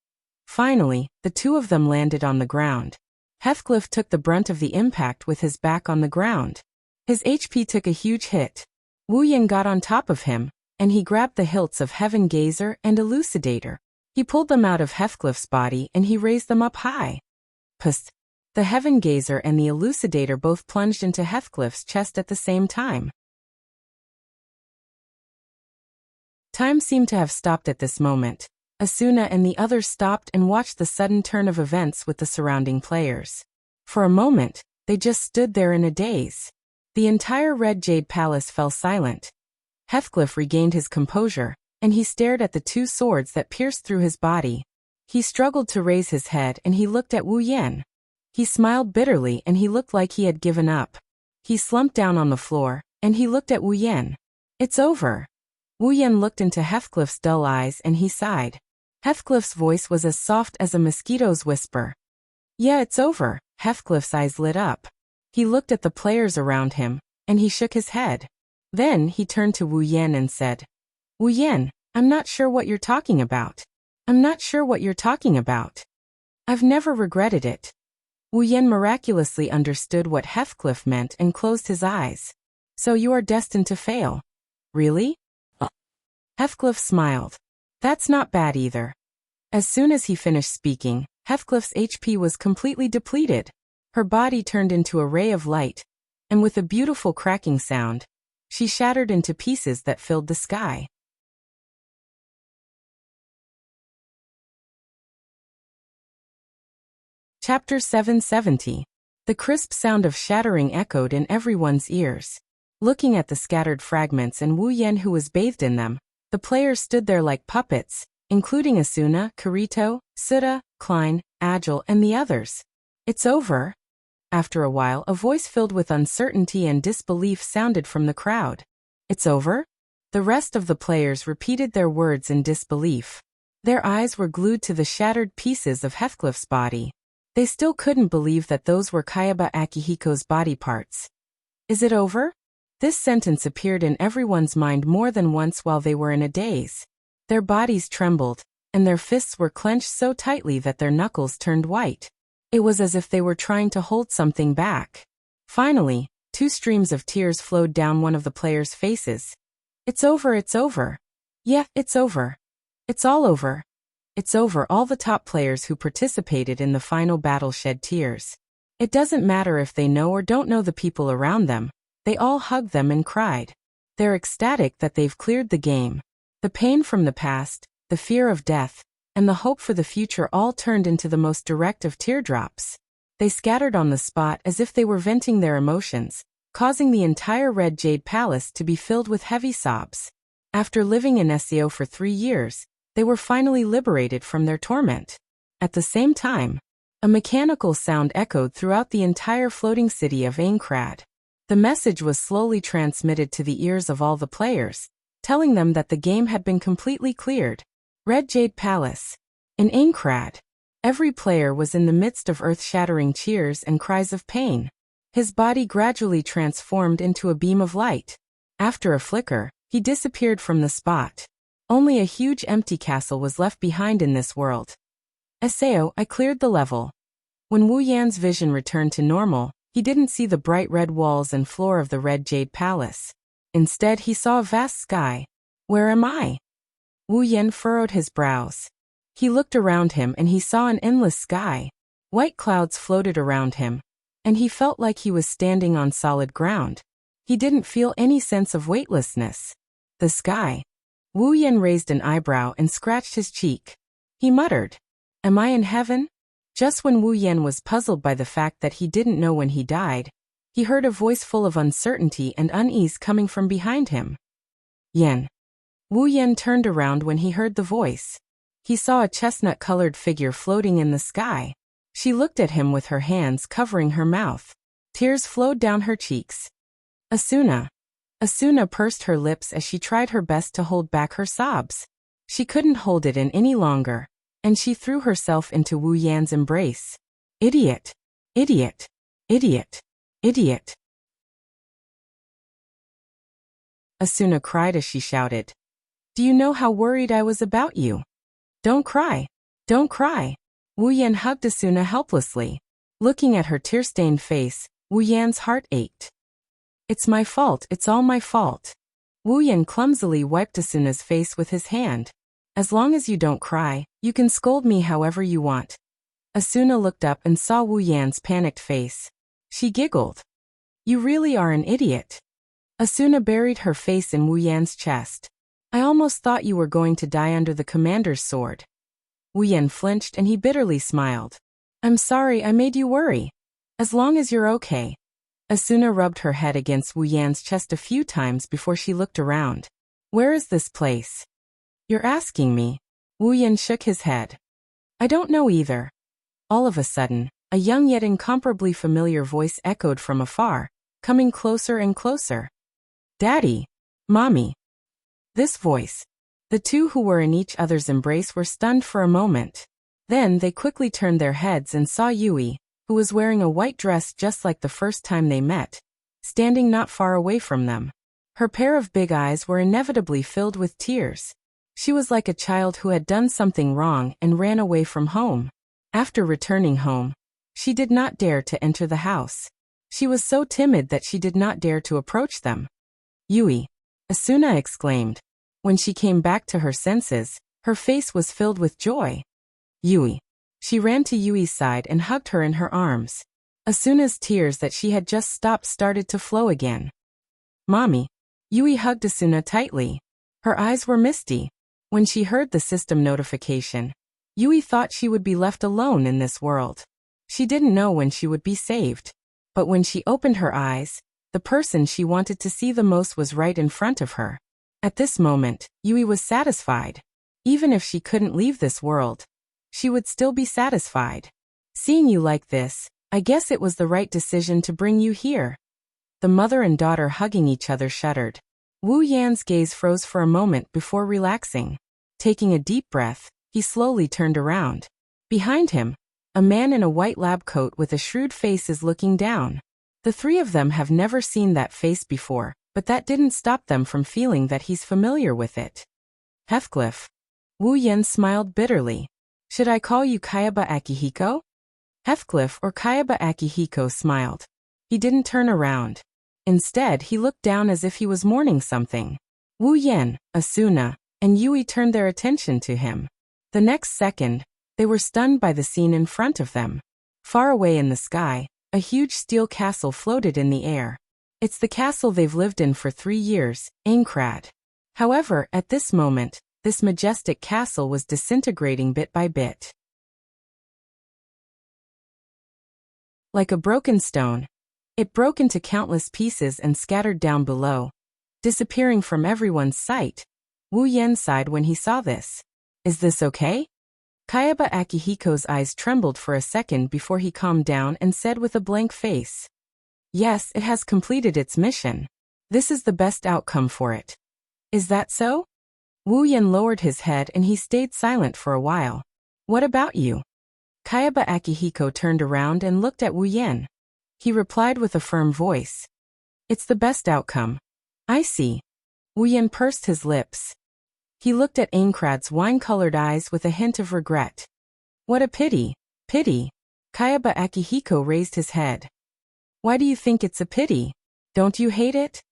Finally, the two of them landed on the ground. Heathcliff took the brunt of the impact with his back on the ground. His HP took a huge hit. Wuyan got on top of him, and he grabbed the hilts of Heaven Gazer and Elucidator. He pulled them out of Heathcliff's body and he raised them up high. Psst! The Heaven Gazer and the Elucidator both plunged into Heathcliff's chest at the same time. Time seemed to have stopped at this moment. Asuna and the others stopped and watched the sudden turn of events with the surrounding players. For a moment, they just stood there in a daze. The entire Red Jade Palace fell silent. Heathcliff regained his composure, and he stared at the two swords that pierced through his body. He struggled to raise his head and he looked at Wuyan. He smiled bitterly and he looked like he had given up. He slumped down on the floor, and he looked at Wuyan. It's over. Wuyan looked into Heathcliff's dull eyes and he sighed. Heathcliff's voice was as soft as a mosquito's whisper. Yeah, it's over. Heathcliff's eyes lit up. He looked at the players around him, and he shook his head. Then he turned to Wuyan and said, Wuyan, I'm not sure what you're talking about. I'm not sure what you're talking about. I've never regretted it. Wuyan miraculously understood what Heathcliff meant and closed his eyes. So you are destined to fail. Really? Heathcliff smiled. That's not bad either. As soon as he finished speaking, Heathcliff's HP was completely depleted. Her body turned into a ray of light, and with a beautiful cracking sound, she shattered into pieces that filled the sky. Chapter 770. The crisp sound of shattering echoed in everyone's ears. Looking at the scattered fragments and Wuyan who was bathed in them, the players stood there like puppets, including Asuna, Kirito, Suda, Klein, Agile, and the others. It's over. After a while, a voice filled with uncertainty and disbelief sounded from the crowd. It's over? The rest of the players repeated their words in disbelief. Their eyes were glued to the shattered pieces of Heathcliff's body. They still couldn't believe that those were Kayaba Akihiko's body parts. Is it over? This sentence appeared in everyone's mind more than once while they were in a daze. Their bodies trembled, and their fists were clenched so tightly that their knuckles turned white. It was as if they were trying to hold something back. Finally, two streams of tears flowed down one of the players' faces. It's over, it's over. Yeah, it's over. It's all over. It's over. All the top players who participated in the final battle shed tears. It doesn't matter if they know or don't know the people around them. They all hugged them and cried. They're ecstatic that they've cleared the game. The pain from the past, the fear of death, and the hope for the future all turned into the most direct of teardrops. They scattered on the spot as if they were venting their emotions, causing the entire Red Jade Palace to be filled with heavy sobs. After living in SEO for 3 years, they were finally liberated from their torment. At the same time, a mechanical sound echoed throughout the entire floating city of Aincrad. The message was slowly transmitted to the ears of all the players, telling them that the game had been completely cleared. Red Jade Palace. In Aincrad, every player was in the midst of earth-shattering cheers and cries of pain. His body gradually transformed into a beam of light. After a flicker, he disappeared from the spot. Only a huge empty castle was left behind in this world. Aseo, I cleared the level. When Wu Yan's vision returned to normal, he didn't see the bright red walls and floor of the Red Jade Palace. Instead, he saw a vast sky. Where am I? Wu Yan furrowed his brows. He looked around him and he saw an endless sky. White clouds floated around him, and he felt like he was standing on solid ground. He didn't feel any sense of weightlessness. The sky. Wu Yan raised an eyebrow and scratched his cheek. He muttered, "Am I in heaven?" Just when Wu Yan was puzzled by the fact that he didn't know when he died, he heard a voice full of uncertainty and unease coming from behind him. Yan. Wu Yan turned around when he heard the voice. He saw a chestnut-colored figure floating in the sky. She looked at him with her hands covering her mouth. Tears flowed down her cheeks. Asuna. Asuna pursed her lips as she tried her best to hold back her sobs. She couldn't hold it in any longer, and she threw herself into Wu Yan's embrace. Idiot! Idiot! Idiot! Idiot! Asuna cried as she shouted, "Do you know how worried I was about you? Don't cry! Don't cry!" Wu Yan hugged Asuna helplessly. Looking at her tear-stained face, Wu Yan's heart ached. "It's my fault, it's all my fault." Wu Yan clumsily wiped Asuna's face with his hand. "As long as you don't cry, you can scold me however you want." Asuna looked up and saw Wu Yan's panicked face. She giggled. "You really are an idiot." Asuna buried her face in Wu Yan's chest. "I almost thought you were going to die under the commander's sword." Wu Yan flinched and he bitterly smiled. "I'm sorry I made you worry. As long as you're okay." Asuna rubbed her head against Wu Yan's chest a few times before she looked around. "Where is this place?" "You're asking me." Wu Yan shook his head. "I don't know either." All of a sudden, a young yet incomparably familiar voice echoed from afar, coming closer and closer. "Daddy! Mommy!" This voice. The two who were in each other's embrace were stunned for a moment. Then they quickly turned their heads and saw Yui, who was wearing a white dress just like the first time they met, standing not far away from them. Her pair of big eyes were inevitably filled with tears. She was like a child who had done something wrong and ran away from home. After returning home, she did not dare to enter the house. She was so timid that she did not dare to approach them. "Yui!" Asuna exclaimed. When she came back to her senses, her face was filled with joy. "Yui!" She ran to Yui's side and hugged her in her arms. Asuna's tears that she had just stopped started to flow again. "Mommy!" Yui hugged Asuna tightly. Her eyes were misty. When she heard the system notification, Yui thought she would be left alone in this world. She didn't know when she would be saved. But when she opened her eyes, the person she wanted to see the most was right in front of her. At this moment, Yui was satisfied. Even if she couldn't leave this world, she would still be satisfied. "Seeing you like this, I guess it was the right decision to bring you here." The mother and daughter hugging each other shuddered. Wu Yan's gaze froze for a moment before relaxing. Taking a deep breath, he slowly turned around. Behind him, a man in a white lab coat with a shrewd face is looking down. The three of them have never seen that face before, but that didn't stop them from feeling that he's familiar with it. "Heathcliff." Wu Yan smiled bitterly. "Should I call you Kayaba Akihiko?" Heathcliff or Kayaba Akihiko smiled. He didn't turn around. Instead, he looked down as if he was mourning something. Wu Yan, Asuna, and Yui turned their attention to him. The next second, they were stunned by the scene in front of them. Far away in the sky, a huge steel castle floated in the air. It's the castle they've lived in for 3 years, Aincrad. However, at this moment, this majestic castle was disintegrating bit by bit. Like a broken stone, it broke into countless pieces and scattered down below, disappearing from everyone's sight. Wu Yan sighed when he saw this. "Is this okay?" Kayaba Akihiko's eyes trembled for a second before he calmed down and said with a blank face, "Yes, it has completed its mission. This is the best outcome for it." "Is that so?" Wu Yan lowered his head and he stayed silent for a while. "What about you?" Kayaba Akihiko turned around and looked at Wu Yan. He replied with a firm voice. "It's the best outcome." "I see." Wu Yan pursed his lips. He looked at Aincrad's wine-colored eyes with a hint of regret. "What a pity, pity." Kayaba Akihiko raised his head. "Why do you think it's a pity? Don't you hate it?"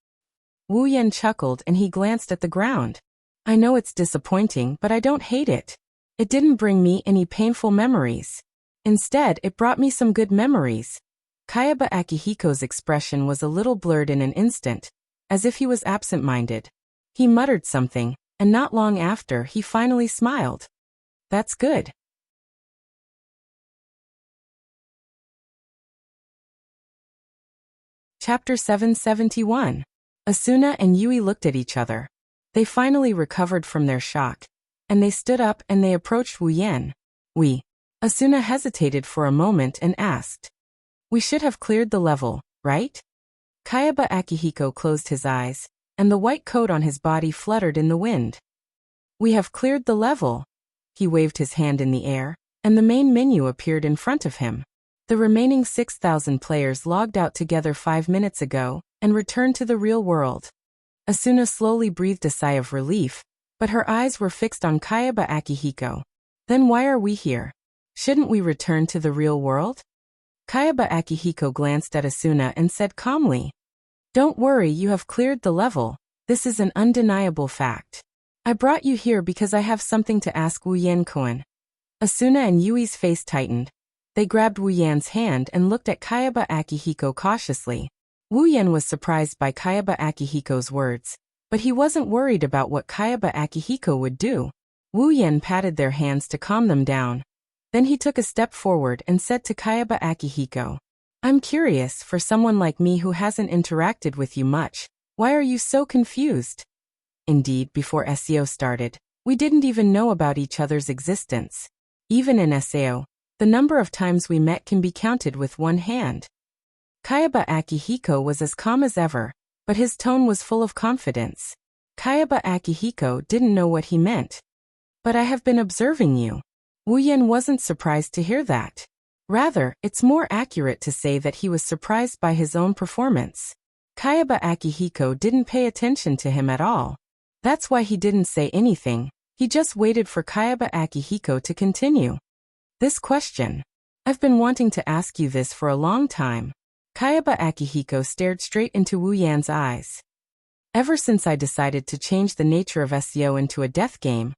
Wu Yan chuckled and he glanced at the ground. "I know it's disappointing, but I don't hate it. It didn't bring me any painful memories." Instead, it brought me some good memories. Kayaba Akihiko's expression was a little blurred in an instant, as if he was absent-minded. He muttered something, and not long after, he finally smiled. That's good. Chapter 771. Asuna and Yui looked at each other. They finally recovered from their shock, and they stood up and they approached Wu Yan. Asuna hesitated for a moment and asked. We should have cleared the level, right? Kayaba Akihiko closed his eyes, and the white coat on his body fluttered in the wind. We have cleared the level. He waved his hand in the air, and the main menu appeared in front of him. The remaining 6,000 players logged out together 5 minutes ago, and returned to the real world. Asuna slowly breathed a sigh of relief, but her eyes were fixed on Kayaba Akihiko. Then why are we here? Shouldn't we return to the real world? Kayaba Akihiko glanced at Asuna and said calmly. Don't worry, you have cleared the level. This is an undeniable fact. I brought you here because I have something to ask Wu Yan-kun. Asuna and Yui's face tightened. They grabbed Wu Yan's hand and looked at Kayaba Akihiko cautiously. Wu Yan was surprised by Kayaba Akihiko's words, but he wasn't worried about what Kayaba Akihiko would do. Wu Yan patted their hands to calm them down. Then he took a step forward and said to Kayaba Akihiko, I'm curious, for someone like me who hasn't interacted with you much, why are you so confused? Indeed, before SEO started, we didn't even know about each other's existence. Even in SEO, the number of times we met can be counted with one hand. Kayaba Akihiko was as calm as ever, but his tone was full of confidence. Kayaba Akihiko didn't know what he meant. But I have been observing you. Wu Yan wasn't surprised to hear that. Rather, it's more accurate to say that he was surprised by his own performance. Kayaba Akihiko didn't pay attention to him at all. That's why he didn't say anything. He just waited for Kayaba Akihiko to continue. This question. I've been wanting to ask you this for a long time. Kayaba Akihiko stared straight into Wu Yan's eyes. Ever since I decided to change the nature of SEO into a death game,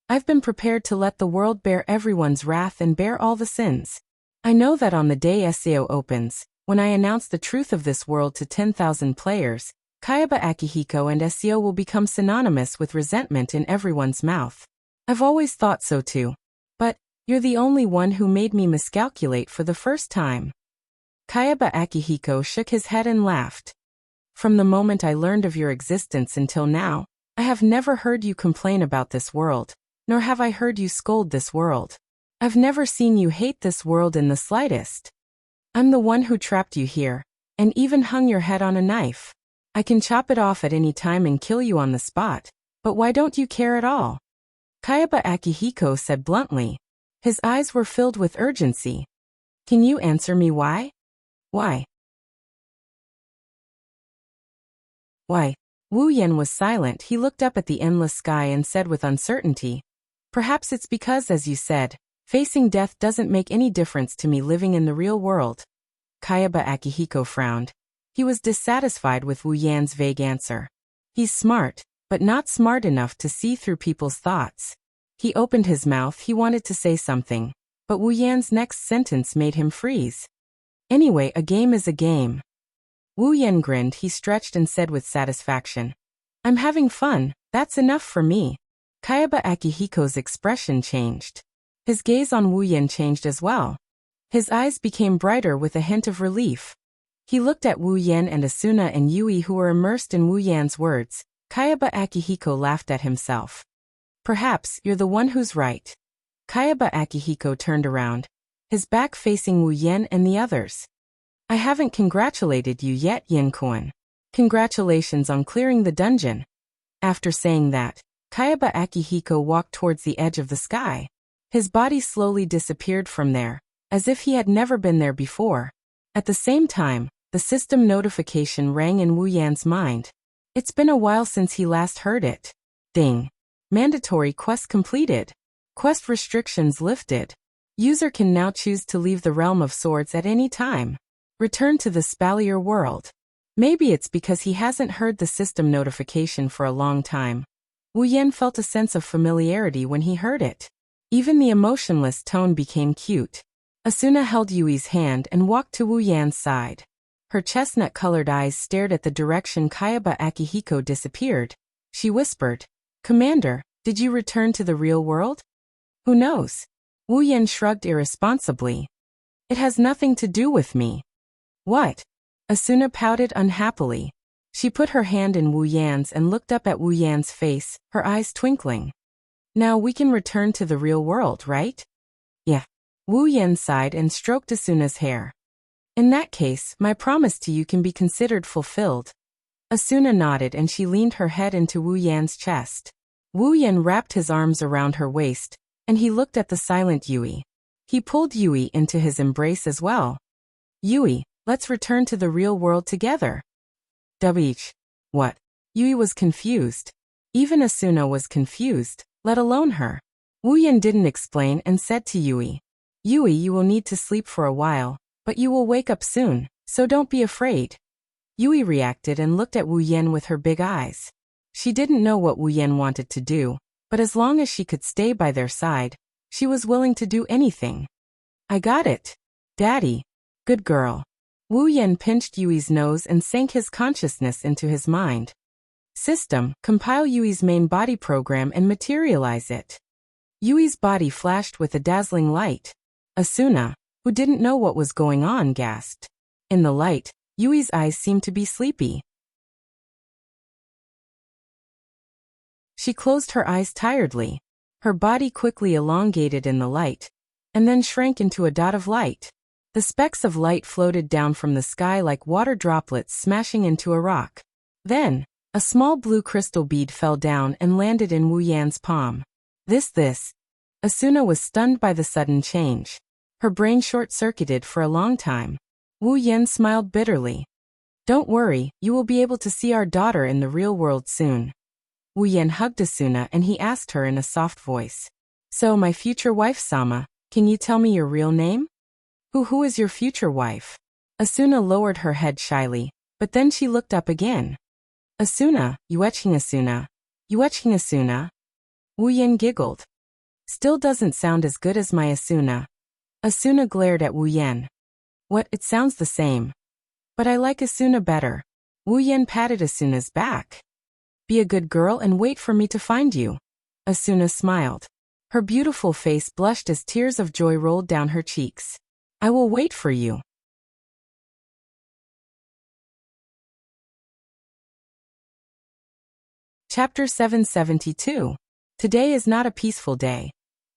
I've been prepared to let the world bear everyone's wrath and bear all the sins. I know that on the day SEO opens, when I announce the truth of this world to 10,000 players, Kayaba Akihiko and SEO will become synonymous with resentment in everyone's mouth. I've always thought so too. But you're the only one who made me miscalculate for the first time. Kayaba Akihiko shook his head and laughed. From the moment I learned of your existence until now, I have never heard you complain about this world, nor have I heard you scold this world. I've never seen you hate this world in the slightest. I'm the one who trapped you here, and even hung your head on a knife. I can chop it off at any time and kill you on the spot, but why don't you care at all? Kayaba Akihiko said bluntly. His eyes were filled with urgency. Can you answer me why? Why? Why? Wu Yan was silent. He looked up at the endless sky and said with uncertainty, perhaps it's because, as you said, facing death doesn't make any difference to me living in the real world. Kayaba Akihiko frowned. He was dissatisfied with Wu Yan's vague answer. He's smart, but not smart enough to see through people's thoughts. He opened his mouth. He wanted to say something, but Wu Yan's next sentence made him freeze. Anyway, a game is a game. Wu Yan grinned. He stretched and said with satisfaction, I'm having fun, that's enough for me. Kayaba Akihiko's expression changed. His gaze on Wu Yan changed as well. His eyes became brighter with a hint of relief. He looked at Wu Yan and Asuna and Yui, who were immersed in Wu Yan's words. Kayaba Akihiko laughed at himself. Perhaps you're the one who's right. Kayaba Akihiko turned around, his back facing Wu Yan and the others. I haven't congratulated you yet, Yin-kun. Congratulations on clearing the dungeon. After saying that, Kayaba Akihiko walked towards the edge of the sky. His body slowly disappeared from there, as if he had never been there before. At the same time, the system notification rang in Wu Yan's mind. It's been a while since he last heard it. Ding. Mandatory quest completed. Quest restrictions lifted. User can now choose to leave the realm of swords at any time. Return to the Spalier world. Maybe it's because he hasn't heard the system notification for a long time. Wu Yan felt a sense of familiarity when he heard it. Even the emotionless tone became cute. Asuna held Yui's hand and walked to Wu Yan's side. Her chestnut-colored eyes stared at the direction Kayaba Akihiko disappeared. She whispered, "Commander, did you return to the real world?" "Who knows?" Wu Yan shrugged irresponsibly. "It has nothing to do with me." "What?" Asuna pouted unhappily. She put her hand in Wu Yan's and looked up at Wu Yan's face, her eyes twinkling. "Now we can return to the real world, right?" "Yeah." Wu Yan sighed and stroked Asuna's hair. "In that case, my promise to you can be considered fulfilled." Asuna nodded and she leaned her head into Wu Yan's chest. Wu Yan wrapped his arms around her waist, and he looked at the silent Yui. He pulled Yui into his embrace as well. "Yui, let's return to the real world together." "Wh? What?" Yui was confused. Even Asuna was confused, let alone her. Wu Yan didn't explain and said to Yui, "Yui, you will need to sleep for a while, but you will wake up soon, so don't be afraid." Yui reacted and looked at Wu Yan with her big eyes. She didn't know what Wu Yan wanted to do, but as long as she could stay by their side, she was willing to do anything. "I got it. Daddy. Good girl." Wu Yan pinched Yui's nose and sank his consciousness into his mind. "System, compile Yui's main body program and materialize it." Yui's body flashed with a dazzling light. Asuna, who didn't know what was going on, gasped. In the light, Yui's eyes seemed to be sleepy. She closed her eyes tiredly. Her body quickly elongated in the light, and then shrank into a dot of light. The specks of light floated down from the sky like water droplets smashing into a rock. Then, a small blue crystal bead fell down and landed in Wu Yan's palm. This. Asuna was stunned by the sudden change. Her brain short-circuited for a long time. Wu Yan smiled bitterly. "Don't worry, you will be able to see our daughter in the real world soon." Wu Yan hugged Asuna and he asked her in a soft voice. "So, my future wife Sama, can you tell me your real name?" Who is your future wife?" Asuna lowered her head shyly, but then she looked up again. "Asuna, Yueching Asuna. Yueching Asuna." Wu Yan giggled. "Still doesn't sound as good as my Asuna." Asuna glared at Wu Yan. "What, it sounds the same. But I like Asuna better." Wu Yan patted Asuna's back. "Be a good girl and wait for me to find you." Asuna smiled. Her beautiful face blushed as tears of joy rolled down her cheeks. "I will wait for you." Chapter 772. Today is not a peaceful day.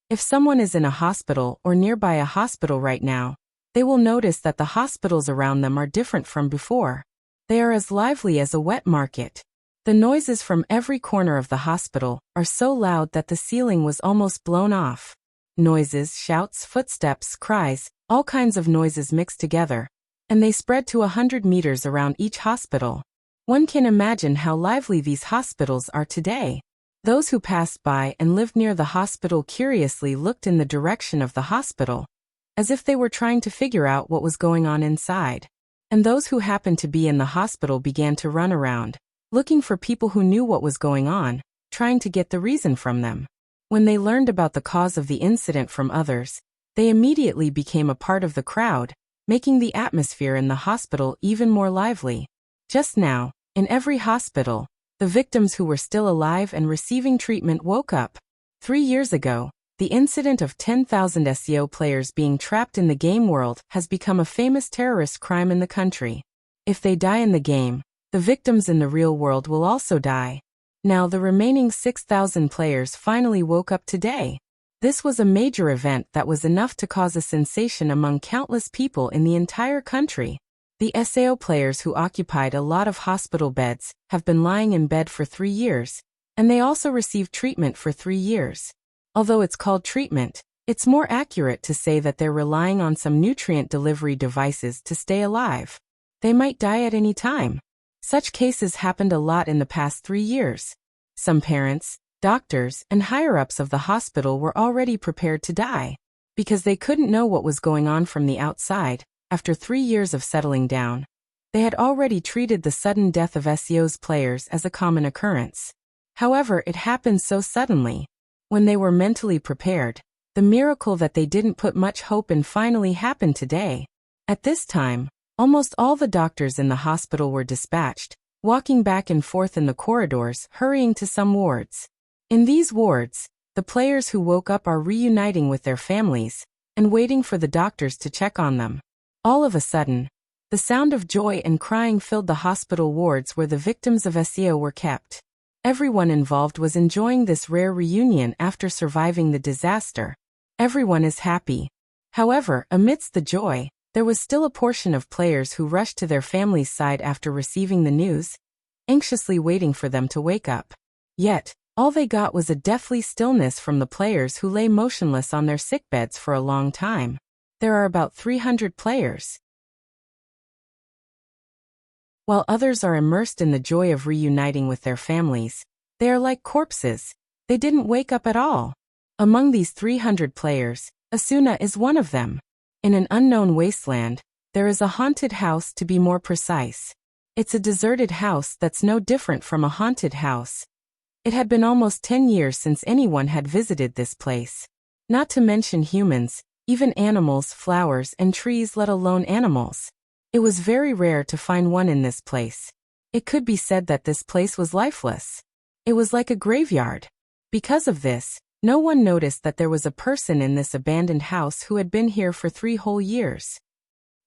If someone is in a hospital or nearby a hospital right now, they will notice that the hospitals around them are different from before. They are as lively as a wet market. The noises from every corner of the hospital are so loud that the ceiling was almost blown off. Noises, shouts, footsteps, cries, all kinds of noises mixed together, and they spread to 100 meters around each hospital. One can imagine how lively these hospitals are today. Those who passed by and lived near the hospital curiously looked in the direction of the hospital, as if they were trying to figure out what was going on inside. And those who happened to be in the hospital began to run around, looking for people who knew what was going on, trying to get the reason from them. When they learned about the cause of the incident from others, they immediately became a part of the crowd, making the atmosphere in the hospital even more lively. Just now, in every hospital, the victims who were still alive and receiving treatment woke up. 3 years ago, the incident of 10,000 SEO players being trapped in the game world has become a famous terrorist crime in the country. If they die in the game, the victims in the real world will also die. Now the remaining 6,000 players finally woke up today. This was a major event that was enough to cause a sensation among countless people in the entire country. The SAO players who occupied a lot of hospital beds have been lying in bed for 3 years, and they also received treatment for 3 years. Although it's called treatment, it's more accurate to say that they're relying on some nutrient delivery devices to stay alive. They might die at any time. Such cases happened a lot in the past 3 years. Some parents, doctors, and higher-ups of the hospital were already prepared to die. Because they couldn't know what was going on from the outside, after 3 years of settling down, they had already treated the sudden death of SEO's players as a common occurrence. However, it happened so suddenly. When they were mentally prepared, The miracle that they didn't put much hope in finally happened today. At this time, almost all the doctors in the hospital were dispatched, walking back and forth in the corridors, hurrying to some wards. In these wards, the players who woke up are reuniting with their families and waiting for the doctors to check on them. All of a sudden, the sound of joy and crying filled the hospital wards where the victims of Wuxia were kept. Everyone involved was enjoying this rare reunion after surviving the disaster. Everyone is happy. However, amidst the joy, there was still a portion of players who rushed to their family's side after receiving the news, anxiously waiting for them to wake up. Yet, all they got was a deathly stillness from the players who lay motionless on their sickbeds for a long time. There are about 300 players. While others are immersed in the joy of reuniting with their families, they are like corpses. They didn't wake up at all. Among these 300 players, Asuna is one of them. In an unknown wasteland, there is a haunted house, to be more precise. It's a deserted house that's no different from a haunted house. It had been almost 10 years since anyone had visited this place. Not to mention humans, even animals, flowers, and trees, let alone animals. It was very rare to find one in this place. It could be said that this place was lifeless. It was like a graveyard. Because of this, no one noticed that there was a person in this abandoned house who had been here for 3 whole years.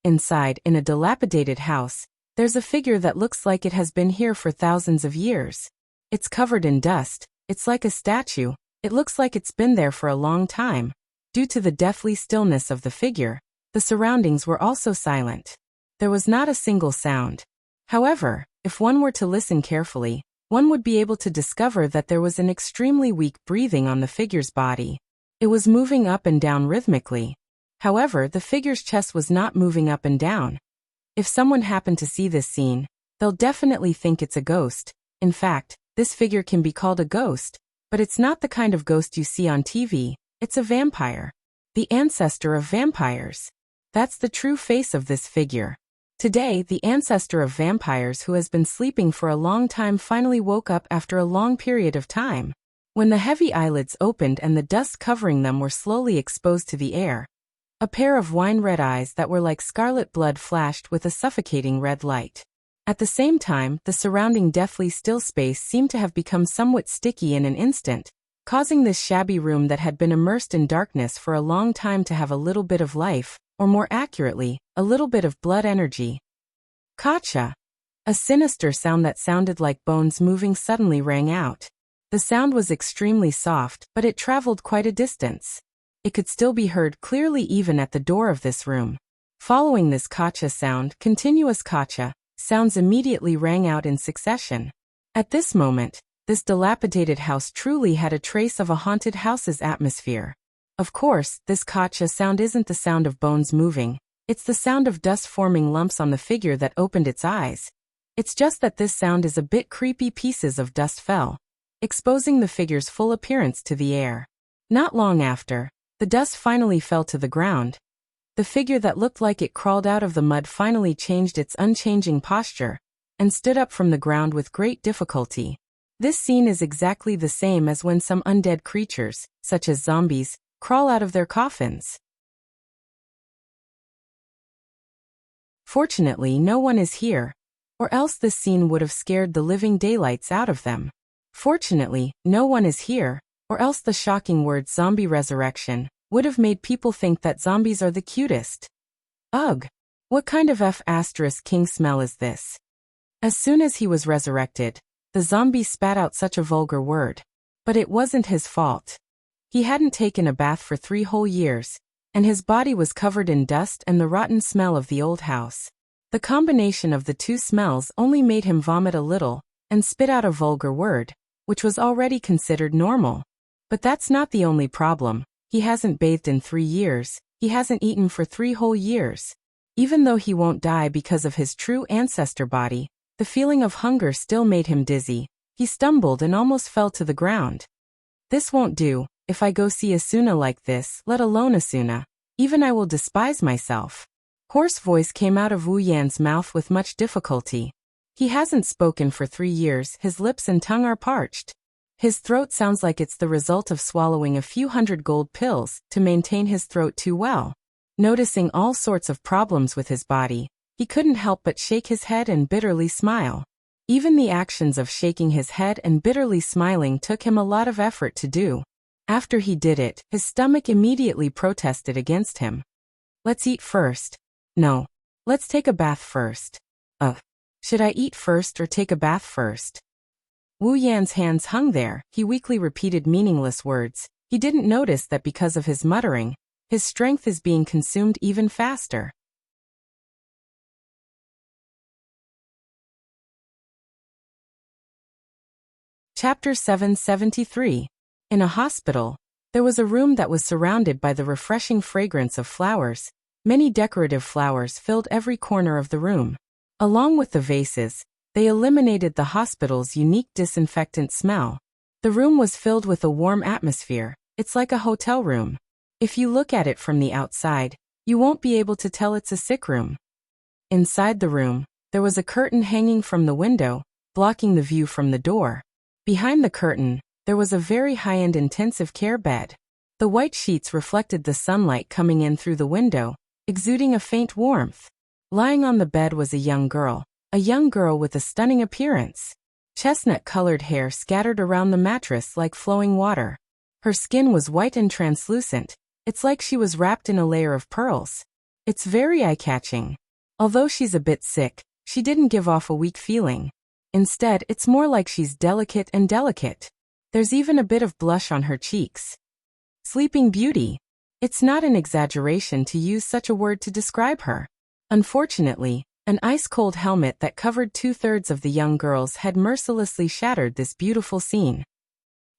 Inside, in a dilapidated house, there's a figure that looks like it has been here for thousands of years. It's covered in dust, it's like a statue, it looks like it's been there for a long time. Due to the deathly stillness of the figure, the surroundings were also silent. There was not a single sound. However, if one were to listen carefully, one would be able to discover that there was an extremely weak breathing on the figure's body. It was moving up and down rhythmically. However, the figure's chest was not moving up and down. If someone happened to see this scene, they'll definitely think it's a ghost. In fact, this figure can be called a ghost, but it's not the kind of ghost you see on TV, it's a vampire. The ancestor of vampires. That's the true face of this figure. Today, the ancestor of vampires who has been sleeping for a long time finally woke up after a long period of time. When the heavy eyelids opened and the dust covering them were slowly exposed to the air, a pair of wine-red eyes that were like scarlet blood flashed with a suffocating red light. At the same time, the surrounding deathly still space seemed to have become somewhat sticky in an instant, causing this shabby room that had been immersed in darkness for a long time to have a little bit of life, or more accurately, a little bit of blood energy. Kacha! A sinister sound that sounded like bones moving suddenly rang out. The sound was extremely soft, but it traveled quite a distance. It could still be heard clearly even at the door of this room. Following this kacha sound, continuous kacha sounds immediately rang out in succession. At this moment, this dilapidated house truly had a trace of a haunted house's atmosphere. Of course, this kacha sound isn't the sound of bones moving, it's the sound of dust forming lumps on the figure that opened its eyes. It's just that this sound is a bit creepy. Pieces of dust fell, exposing the figure's full appearance to the air. Not long after, the dust finally fell to the ground. The figure that looked like it crawled out of the mud finally changed its unchanging posture, and stood up from the ground with great difficulty. This scene is exactly the same as when some undead creatures, such as zombies, crawl out of their coffins. Fortunately, no one is here, or else this scene would have scared the living daylights out of them. Fortunately, no one is here, or else the shocking word zombie resurrection would have made people think that zombies are the cutest. Ugh! What kind of F***king smell is this? As soon as he was resurrected, the zombie spat out such a vulgar word. But it wasn't his fault. He hadn't taken a bath for 3 whole years, and his body was covered in dust and the rotten smell of the old house. The combination of the two smells only made him vomit a little, and spit out a vulgar word, which was already considered normal. But that's not the only problem. He hasn't bathed in 3 years, he hasn't eaten for 3 whole years. Even though he won't die because of his true ancestor body, the feeling of hunger still made him dizzy. He stumbled and almost fell to the ground. This won't do. If I go see Asuna like this, let alone Asuna, even I will despise myself. Hoarse voice came out of Wu Yan's mouth with much difficulty. He hasn't spoken for 3 years, his lips and tongue are parched. His throat sounds like it's the result of swallowing a few hundred gold pills to maintain his throat too well. Noticing all sorts of problems with his body, he couldn't help but shake his head and bitterly smile. Even the actions of shaking his head and bitterly smiling took him a lot of effort to do. After he did it, his stomach immediately protested against him. Let's eat first. No. Let's take a bath first. Should I eat first or take a bath first? Wu Yan's hands hung there. He weakly repeated meaningless words. He didn't notice that because of his muttering, his strength is being consumed even faster. Chapter 773. In a hospital, there was a room that was surrounded by the refreshing fragrance of flowers. Many decorative flowers filled every corner of the room. Along with the vases, they eliminated the hospital's unique disinfectant smell. The room was filled with a warm atmosphere. It's like a hotel room. If you look at it from the outside, you won't be able to tell it's a sick room. Inside the room, there was a curtain hanging from the window, blocking the view from the door. Behind the curtain, there was a very high-end intensive care bed. The white sheets reflected the sunlight coming in through the window, exuding a faint warmth. Lying on the bed was a young girl with a stunning appearance. Chestnut-colored hair scattered around the mattress like flowing water. Her skin was white and translucent. It's like she was wrapped in a layer of pearls. It's very eye-catching. Although she's a bit sick, she didn't give off a weak feeling. Instead, it's more like she's delicate and delicate. There's even a bit of blush on her cheeks. Sleeping Beauty. It's not an exaggeration to use such a word to describe her. Unfortunately, an ice-cold helmet that covered 2/3 of the young girl's head mercilessly shattered this beautiful scene.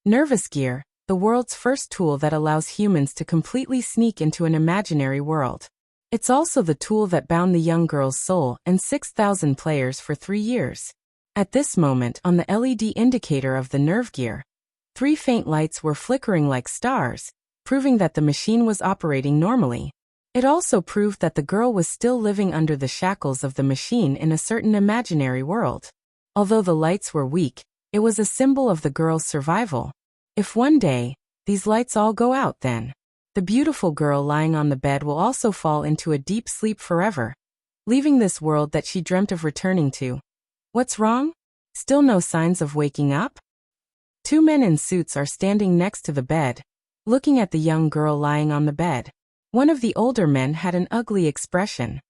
Nervous gear, the world's first tool that allows humans to completely sneak into an imaginary world. It's also the tool that bound the young girl's soul and 6,000 players for 3 years. At this moment, on the LED indicator of the nerve gear, 3 faint lights were flickering like stars, proving that the machine was operating normally. It also proved that the girl was still living under the shackles of the machine in a certain imaginary world. Although the lights were weak, it was a symbol of the girl's survival. If one day, these lights all go out, then the beautiful girl lying on the bed will also fall into a deep sleep forever, leaving this world that she dreamt of returning to. What's wrong? Still no signs of waking up? 2 men in suits are standing next to the bed, looking at the young girl lying on the bed. One of the older men had an ugly expression.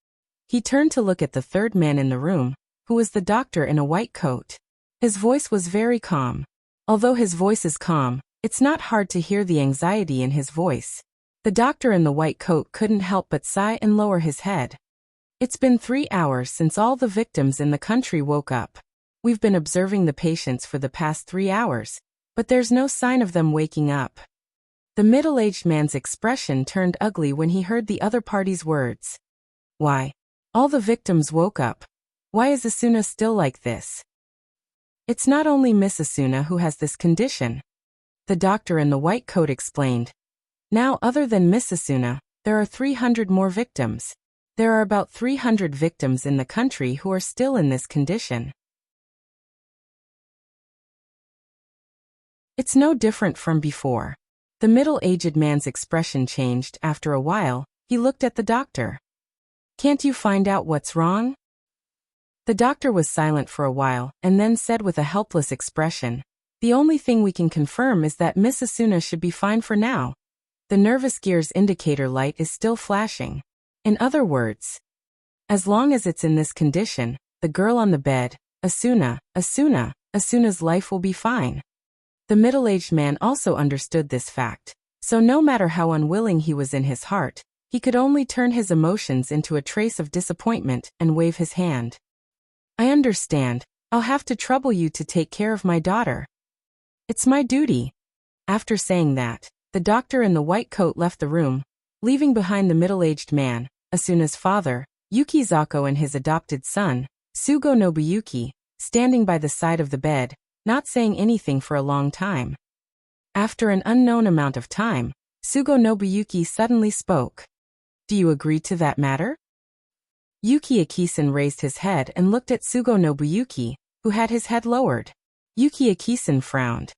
He turned to look at the third man in the room, who was the doctor in a white coat. His voice was very calm. Although his voice is calm, it's not hard to hear the anxiety in his voice. The doctor in the white coat couldn't help but sigh and lower his head. It's been 3 hours since all the victims in the country woke up. We've been observing the patients for the past 3 hours, but there's no sign of them waking up. The middle-aged man's expression turned ugly when he heard the other party's words. Why? All the victims woke up. Why is Asuna still like this? It's not only Miss Asuna who has this condition. The doctor in the white coat explained. Now, other than Miss Asuna, there are 300 more victims. There are about 300 victims in the country who are still in this condition. It's no different from before. The middle-aged man's expression changed. After a while, he looked at the doctor. Can't you find out what's wrong? The doctor was silent for a while, and then said with a helpless expression, the only thing we can confirm is that Miss Asuna should be fine for now. The nervous gear's indicator light is still flashing. In other words, as long as it's in this condition, the girl on the bed, Asuna's life will be fine. The middle-aged man also understood this fact, so no matter how unwilling he was in his heart, he could only turn his emotions into a trace of disappointment and wave his hand. I understand. I'll have to trouble you to take care of my daughter. It's my duty. After saying that, the doctor in the white coat left the room, leaving behind the middle-aged man, Asuna's father, Yukizako, and his adopted son, Sugo Nobuyuki, standing by the side of the bed, not saying anything for a long time. After an unknown amount of time, Sugo Nobuyuki suddenly spoke. Do you agree to that matter? Yuki Akisan raised his head and looked at Sugo Nobuyuki, who had his head lowered. Yuki Akisan frowned.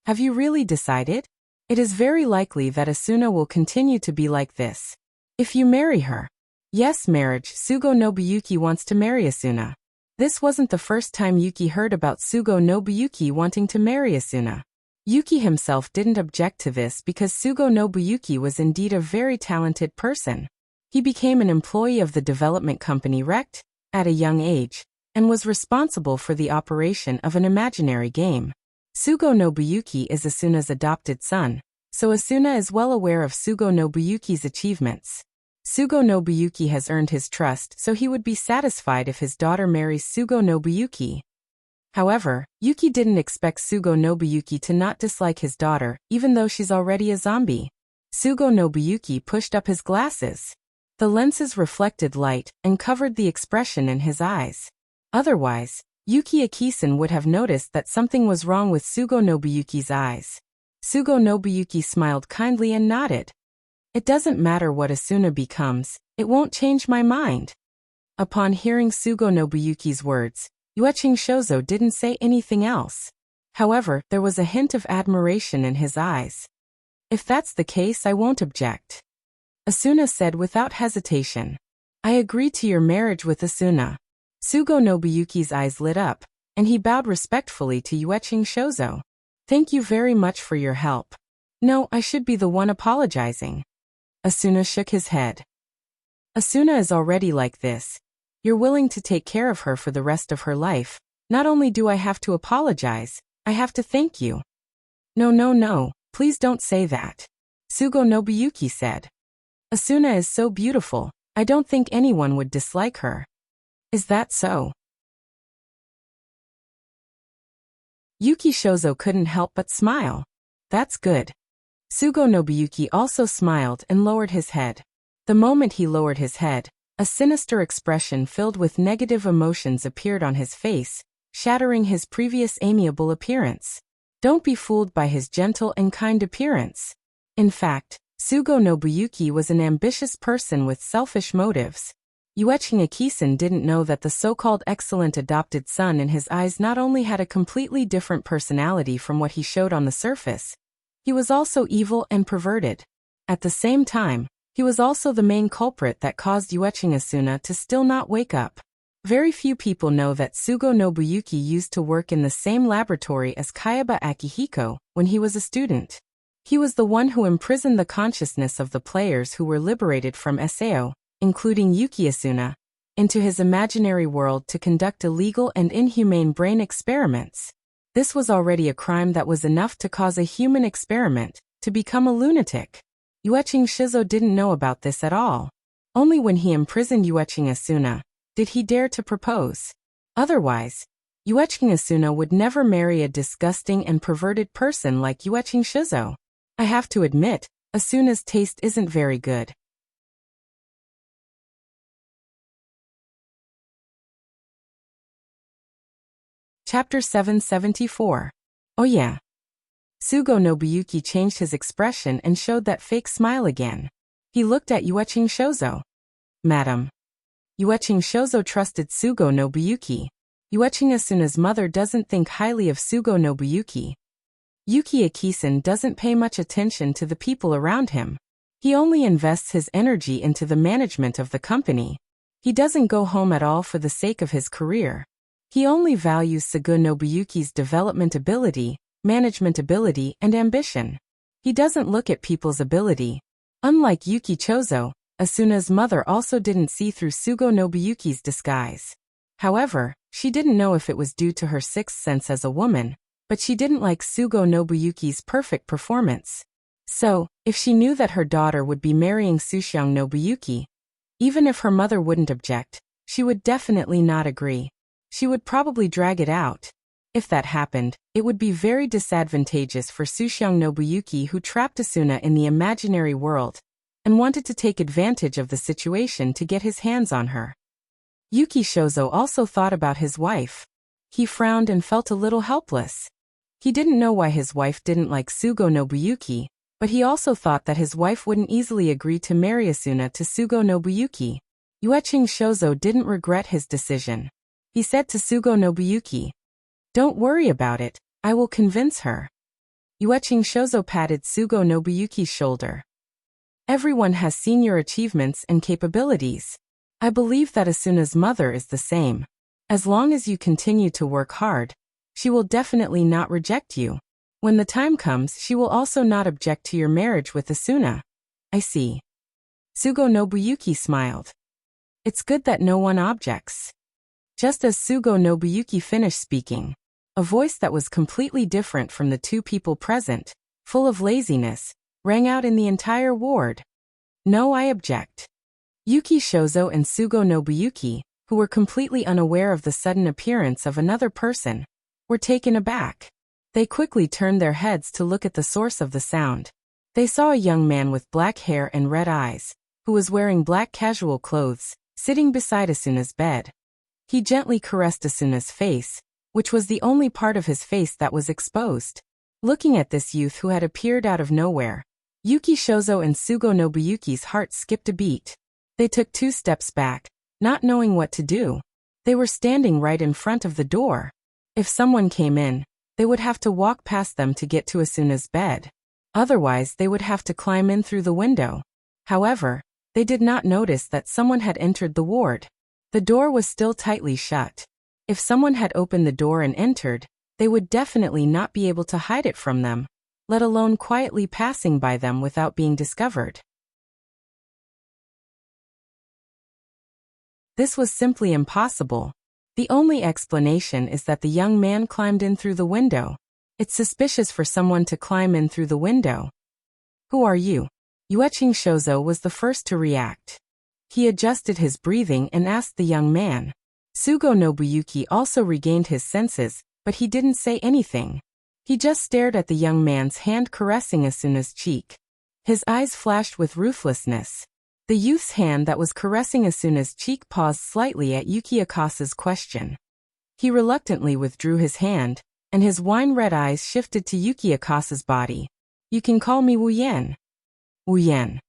Have you really decided? It is very likely that Asuna will continue to be like this. If you marry her. Yes, marriage. Sugo Nobuyuki wants to marry Asuna. This wasn't the first time Yuki heard about Sugo Nobuyuki wanting to marry Asuna. Yuki himself didn't object to this because Sugo Nobuyuki was indeed a very talented person. He became an employee of the development company RECT at a young age, and was responsible for the operation of an imaginary game. Sugo Nobuyuki is Asuna's adopted son, so Asuna is well aware of Sugo Nobuyuki's achievements. Sugo Nobuyuki has earned his trust, so he would be satisfied if his daughter marries Sugo Nobuyuki. However, Yuki didn't expect Sugo Nobuyuki to not dislike his daughter, even though she's already a zombie. Sugo Nobuyuki pushed up his glasses. The lenses reflected light and covered the expression in his eyes. Otherwise, Yuki Akisan would have noticed that something was wrong with Sugo Nobuyuki's eyes. Sugo Nobuyuki smiled kindly and nodded. It doesn't matter what Asuna becomes, it won't change my mind. Upon hearing Sugo Nobuyuki's words, Yueching Shozo didn't say anything else. However, there was a hint of admiration in his eyes. If that's the case, I won't object. Asuna said without hesitation. I agree to your marriage with Asuna. Sugo Nobuyuki's eyes lit up, and he bowed respectfully to Yueching Shozo. Thank you very much for your help. No, I should be the one apologizing. Asuna shook his head. Asuna is already like this. You're willing to take care of her for the rest of her life. Not only do I have to apologize, I have to thank you. No, please don't say that. Sugo Nobuyuki said. Asuna is so beautiful, I don't think anyone would dislike her. Is that so? Yuki Shozo couldn't help but smile. That's good. Sugo Nobuyuki also smiled and lowered his head. The moment he lowered his head, a sinister expression filled with negative emotions appeared on his face, shattering his previous amiable appearance. Don't be fooled by his gentle and kind appearance. In fact, Sugo Nobuyuki was an ambitious person with selfish motives. Yueching Akisan didn't know that the so-called excellent adopted son in his eyes not only had a completely different personality from what he showed on the surface, he was also evil and perverted. At the same time, he was also the main culprit that caused Yueching Asuna to still not wake up. Very few people know that Sugo Nobuyuki used to work in the same laboratory as Kayaba Akihiko when he was a student. He was the one who imprisoned the consciousness of the players who were liberated from Sao, including Yuki Asuna, into his imaginary world to conduct illegal and inhumane brain experiments. This was already a crime that was enough to cause a human experiment to become a lunatic. Yueching Shizo didn't know about this at all. Only when he imprisoned Yueching Asuna did he dare to propose. Otherwise, Yueching Asuna would never marry a disgusting and perverted person like Yueching Shizo. I have to admit, Asuna's taste isn't very good. Chapter 774. Oh yeah. Sugo Nobuyuki changed his expression and showed that fake smile again. He looked at Yueching Shozo. Madam. Yueching Shozo trusted Sugo Nobuyuki. Yueching Asuna's mother doesn't think highly of Sugo Nobuyuki. Yuki Akisan doesn't pay much attention to the people around him. He only invests his energy into the management of the company. He doesn't go home at all for the sake of his career. He only values Sugo Nobuyuki's development ability, management ability, and ambition. He doesn't look at people's ability. Unlike Yuki Chozo, Asuna's mother also didn't see through Sugo Nobuyuki's disguise. However, she didn't know if it was due to her sixth sense as a woman, but she didn't like Sugo Nobuyuki's perfect performance. So, if she knew that her daughter would be marrying Sushiong Nobuyuki, even if her mother wouldn't object, she would definitely not agree. She would probably drag it out. If that happened, it would be very disadvantageous for Sushiong Nobuyuki, who trapped Asuna in the imaginary world and wanted to take advantage of the situation to get his hands on her. Yuki Shozo also thought about his wife. He frowned and felt a little helpless. He didn't know why his wife didn't like Sugo Nobuyuki, but he also thought that his wife wouldn't easily agree to marry Asuna to Sugo Nobuyuki. Yueching Shozo didn't regret his decision. He said to Sugo Nobuyuki, "Don't worry about it, I will convince her." Yueching Shozo patted Sugo Nobuyuki's shoulder. Everyone has seen your achievements and capabilities. I believe that Asuna's mother is the same. As long as you continue to work hard, she will definitely not reject you. When the time comes, she will also not object to your marriage with Asuna. I see. Sugo Nobuyuki smiled. It's good that no one objects. Just as Sugo Nobuyuki finished speaking, a voice that was completely different from the two people present, full of laziness, rang out in the entire ward. No, I object. Yuki Shozo and Sugo Nobuyuki, who were completely unaware of the sudden appearance of another person, were taken aback. They quickly turned their heads to look at the source of the sound. They saw a young man with black hair and red eyes, who was wearing black casual clothes, sitting beside Asuna's bed. He gently caressed Asuna's face, which was the only part of his face that was exposed. Looking at this youth who had appeared out of nowhere, Yuki Shozo and Sugo Nobuyuki's heart skipped a beat. They took 2 steps back, not knowing what to do. They were standing right in front of the door. If someone came in, they would have to walk past them to get to Asuna's bed. Otherwise, they would have to climb in through the window. However, they did not notice that someone had entered the ward. The door was still tightly shut. If someone had opened the door and entered, they would definitely not be able to hide it from them, let alone quietly passing by them without being discovered. This was simply impossible. The only explanation is that the young man climbed in through the window. It's suspicious for someone to climb in through the window. Who are you? Yueching Shozo was the first to react. He adjusted his breathing and asked the young man. Sugo Nobuyuki also regained his senses, but he didn't say anything. He just stared at the young man's hand caressing Asuna's cheek. His eyes flashed with ruthlessness. The youth's hand that was caressing Asuna's cheek paused slightly at Yuki Akasa's question. He reluctantly withdrew his hand, and his wine-red eyes shifted to Yuki Akasa's body. You can call me Wu Yan. Wu Yan.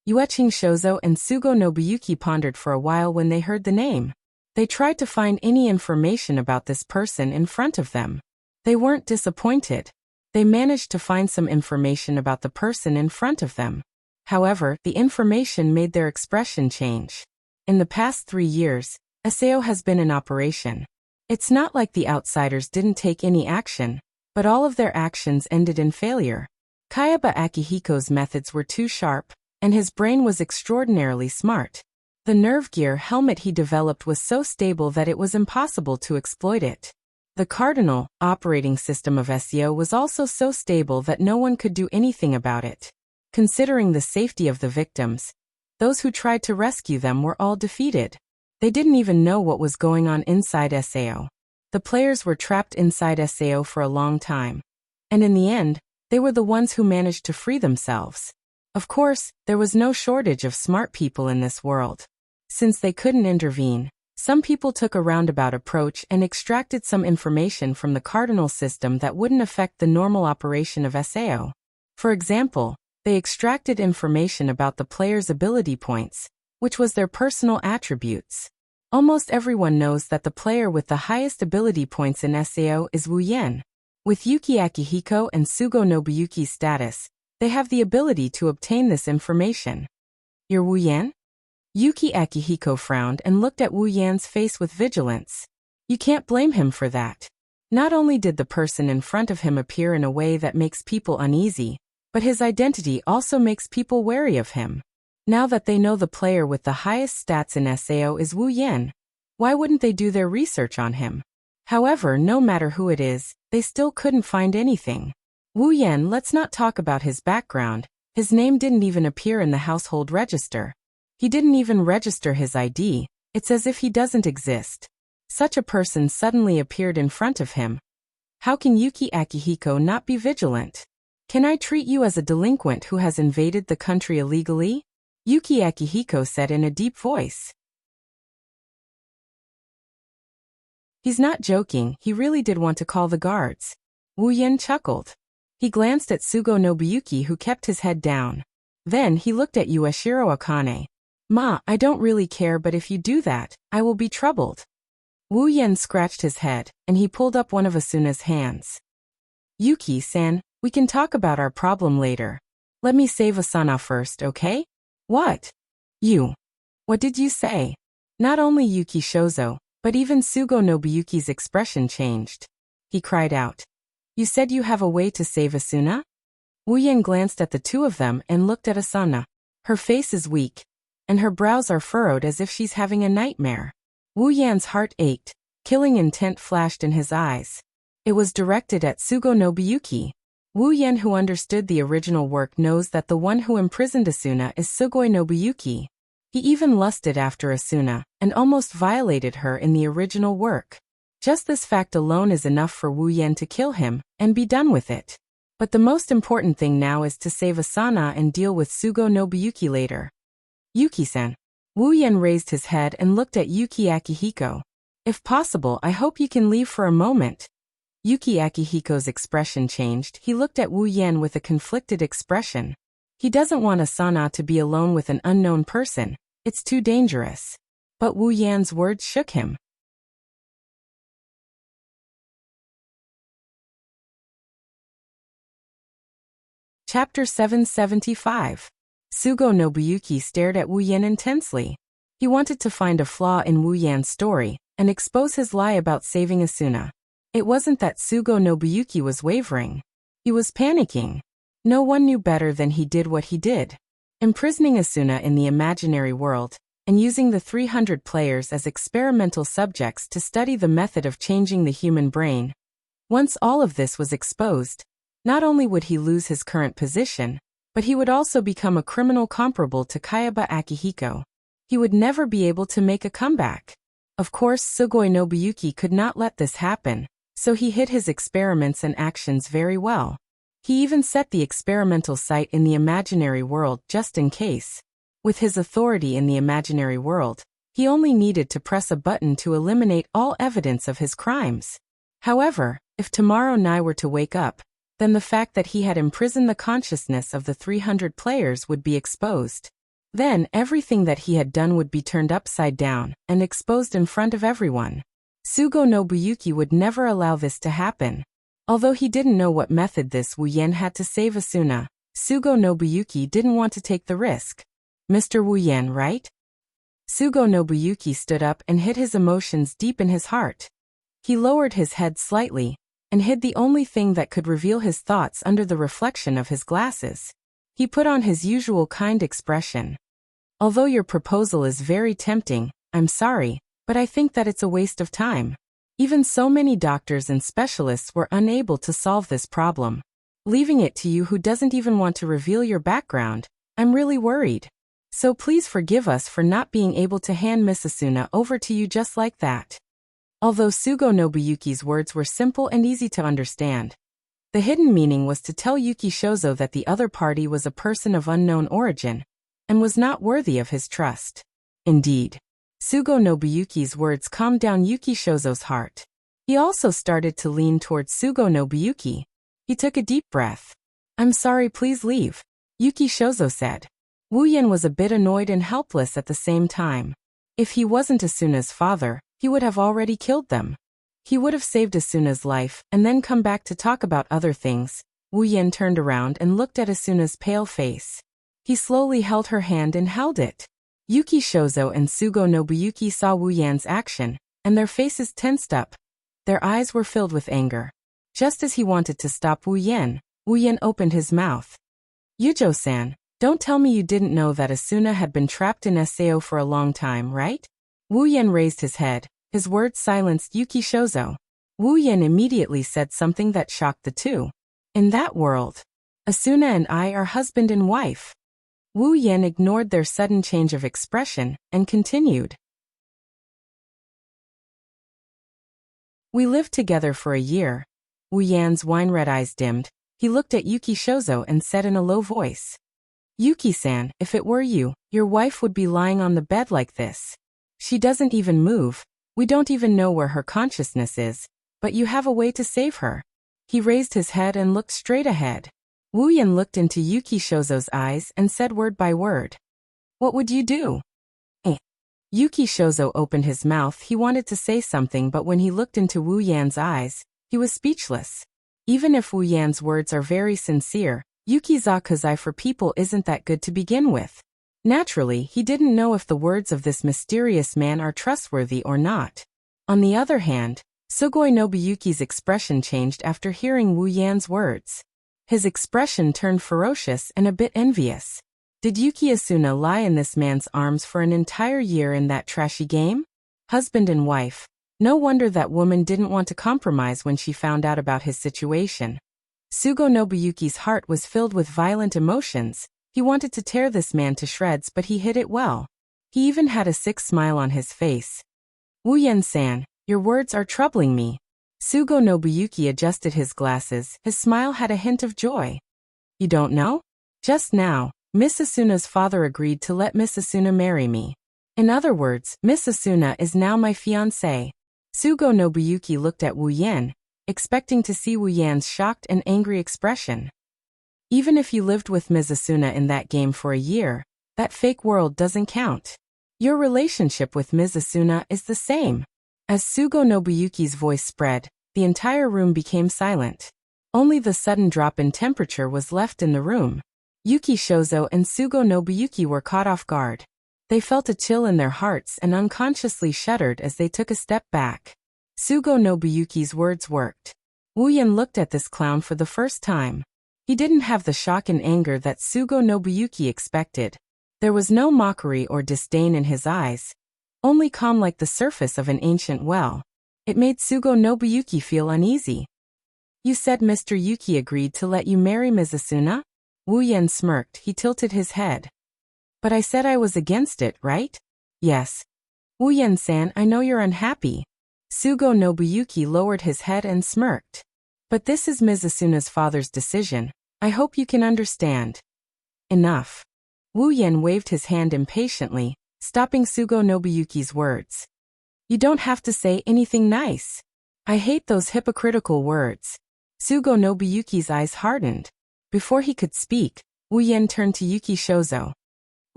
Yueching Shozo and Sugo Nobuyuki pondered for a while when they heard the name. They tried to find any information about this person in front of them. They weren't disappointed. They managed to find some information about the person in front of them. However, the information made their expression change. In the past 3 years, SAO has been in operation. It's not like the outsiders didn't take any action, but all of their actions ended in failure. Kayaba Akihiko's methods were too sharp, and his brain was extraordinarily smart. The nerve gear helmet he developed was so stable that it was impossible to exploit it. The cardinal operating system of SEO was also so stable that no one could do anything about it. Considering the safety of the victims, those who tried to rescue them were all defeated. They didn't even know what was going on inside SAO. The players were trapped inside SAO for a long time. And in the end, they were the ones who managed to free themselves. Of course, there was no shortage of smart people in this world. Since they couldn't intervene, some people took a roundabout approach and extracted some information from the cardinal system that wouldn't affect the normal operation of SAO. For example, they extracted information about the player's ability points, which was their personal attributes. Almost everyone knows that the player with the highest ability points in SAO is Wu Yan. With Yuki Akihiko and Sugo Nobuyuki's status, they have the ability to obtain this information. You're Wu Yan? Yuki Akihiko frowned and looked at Wu Yan's face with vigilance. You can't blame him for that. Not only did the person in front of him appear in a way that makes people uneasy, but his identity also makes people wary of him. Now that they know the player with the highest stats in SAO is Wu Yan, why wouldn't they do their research on him? However, no matter who it is, they still couldn't find anything. Wu Yan, let's not talk about his background. His name didn't even appear in the household register. He didn't even register his ID. It's as if he doesn't exist. Such a person suddenly appeared in front of him. How can Yuki Akihiko not be vigilant? Can I treat you as a delinquent who has invaded the country illegally? Yuki Akihiko said in a deep voice. He's not joking, he really did want to call the guards. Wu Yan chuckled. He glanced at Sugo Nobuyuki, who kept his head down. Then he looked at Yueshiro Akane. Ma, I don't really care, but if you do that, I will be troubled. Wu Yan scratched his head, and he pulled up one of Asuna's hands. Yuki-san, We can talk about our problem later. Let me save Asuna first, okay? What? You. What did you say? Not only Yuki Shozo, but even Sugo Nobuyuki's expression changed. He cried out. You said you have a way to save Asuna? Wu Yan glanced at the two of them and looked at Asuna. Her face is weak, and her brows are furrowed as if she's having a nightmare. Wu Yan's heart ached. Killing intent flashed in his eyes. It was directed at Sugo Nobuyuki. Wu Yan, who understood the original work, knows that the one who imprisoned Asuna is Sugoi Nobuyuki. He even lusted after Asuna, and almost violated her in the original work. Just this fact alone is enough for Wu Yan to kill him, and be done with it. But the most important thing now is to save Asuna and deal with Sugo Nobuyuki later. Yuki-san. Wu Yan raised his head and looked at Yuki Akihiko. If possible, I hope you can leave for a moment. Yuki Akihiko's expression changed. He looked at Wu Yan with a conflicted expression. He doesn't want Asuna to be alone with an unknown person. It's too dangerous. But Wu Yan's words shook him. Chapter 775. Sugo Nobuyuki stared at Wu Yan intensely. He wanted to find a flaw in Wu Yan's story, and expose his lie about saving Asuna. It wasn't that Sugo Nobuyuki was wavering. He was panicking. No one knew better than he did what he did. Imprisoning Asuna in the imaginary world, and using the 300 players as experimental subjects to study the method of changing the human brain. Once all of this was exposed, not only would he lose his current position, but he would also become a criminal comparable to Kayaba Akihiko. He would never be able to make a comeback. Of course, Sugoi Nobuyuki could not let this happen, so he hid his experiments and actions very well. He even set the experimental site in the imaginary world just in case. With his authority in the imaginary world, he only needed to press a button to eliminate all evidence of his crimes. However, if tomorrow night were to wake up, then the fact that he had imprisoned the consciousness of the 300 players would be exposed. Then everything that he had done would be turned upside down and exposed in front of everyone. Sugo Nobuyuki would never allow this to happen. Although he didn't know what method this Wu Yan had to save Asuna, Sugo Nobuyuki didn't want to take the risk. Mr. Wu Yan, right? Sugo Nobuyuki stood up and hid his emotions deep in his heart. He lowered his head slightly, and hid the only thing that could reveal his thoughts under the reflection of his glasses. He put on his usual kind expression. Although your proposal is very tempting, I'm sorry, but I think that it's a waste of time. Even so many doctors and specialists were unable to solve this problem. Leaving it to you who doesn't even want to reveal your background, I'm really worried. So please forgive us for not being able to hand Miss Asuna over to you just like that. Although Sugo Nobuyuki's words were simple and easy to understand, the hidden meaning was to tell Yuki Shozo that the other party was a person of unknown origin, and was not worthy of his trust. Indeed, Sugo Nobuyuki's words calmed down Yuki Shozo's heart. He also started to lean towards Sugo Nobuyuki. He took a deep breath. I'm sorry, please leave, Yuki Shozo said. Wu Yan was a bit annoyed and helpless at the same time. If he wasn't Asuna's father, he would have already killed them. He would have saved Asuna's life and then come back to talk about other things. Wu Yan turned around and looked at Asuna's pale face. He slowly held her hand and held it. Yuki Shozo and Sugo Nobuyuki saw Wu Yan's action, and their faces tensed up. Their eyes were filled with anger. Just as he wanted to stop Wu Yan opened his mouth. Yujo-san, don't tell me you didn't know that Asuna had been trapped in SAO for a long time, right? Wu Yan raised his head. His words silenced Yuki Shozo. Wu Yan immediately said something that shocked the two. In that world, Asuna and I are husband and wife. Wu Yan ignored their sudden change of expression and continued. We lived together for a year. Wu Yan's wine-red eyes dimmed. He looked at Yuki Shozo and said in a low voice. Yuki-san, if it were you, your wife would be lying on the bed like this. She doesn't even move. We don't even know where her consciousness is, but you have a way to save her. He raised his head and looked straight ahead. Wu Yan looked into Yuki Shozo's eyes and said word by word. What would you do? Yuki Shozo opened his mouth. He wanted to say something, but when he looked into Wu Yan's eyes, he was speechless. Even if Wu Yan's words are very sincere, Yukizaku's eye for people isn't that good to begin with. Naturally, he didn't know if the words of this mysterious man are trustworthy or not. On the other hand, Sugoi Nobuyuki's expression changed after hearing Wu Yan's words. His expression turned ferocious and a bit envious. Did Yuki Asuna lie in this man's arms for an entire year in that trashy game? Husband and wife. No wonder that woman didn't want to compromise when she found out about his situation. Sugoi Nobuyuki's heart was filled with violent emotions. He wanted to tear this man to shreds, but he hid it well. He even had a sick smile on his face. Wu Yan-san, your words are troubling me. Sugoi Nobuyuki adjusted his glasses. His smile had a hint of joy. You don't know? Just now, Miss Asuna's father agreed to let Miss Asuna marry me. In other words, Miss Asuna is now my fiancée. Sugoi Nobuyuki looked at Wu Yan, expecting to see Wu Yan's shocked and angry expression. Even if you lived with Ms. Asuna in that game for a year, that fake world doesn't count. Your relationship with Ms. Asuna is the same. As Sugoi Nobuyuki's voice spread, the entire room became silent. Only the sudden drop in temperature was left in the room. Yuki Shozo and Sugoi Nobuyuki were caught off guard. They felt a chill in their hearts and unconsciously shuddered as they took a step back. Sugoi Nobuyuki's words worked. Wu Yan looked at this clown for the first time. He didn't have the shock and anger that Sugoi Nobuyuki expected. There was no mockery or disdain in his eyes, only calm like the surface of an ancient well. It made Sugoi Nobuyuki feel uneasy. You said Mr. Yuki agreed to let you marry Ms. Asuna? Wu Yan smirked. He tilted his head. But I said I was against it, right? Yes. Wu Yan-san, I know you're unhappy. Sugoi Nobuyuki lowered his head and smirked. But this is Ms. Asuna's father's decision. I hope you can understand. Enough. Wu Yan waved his hand impatiently, stopping Sugoi Nobuyuki's words. You don't have to say anything nice. I hate those hypocritical words. Sugoi Nobuyuki's eyes hardened. Before he could speak, Wu Yan turned to Yuki Shozo.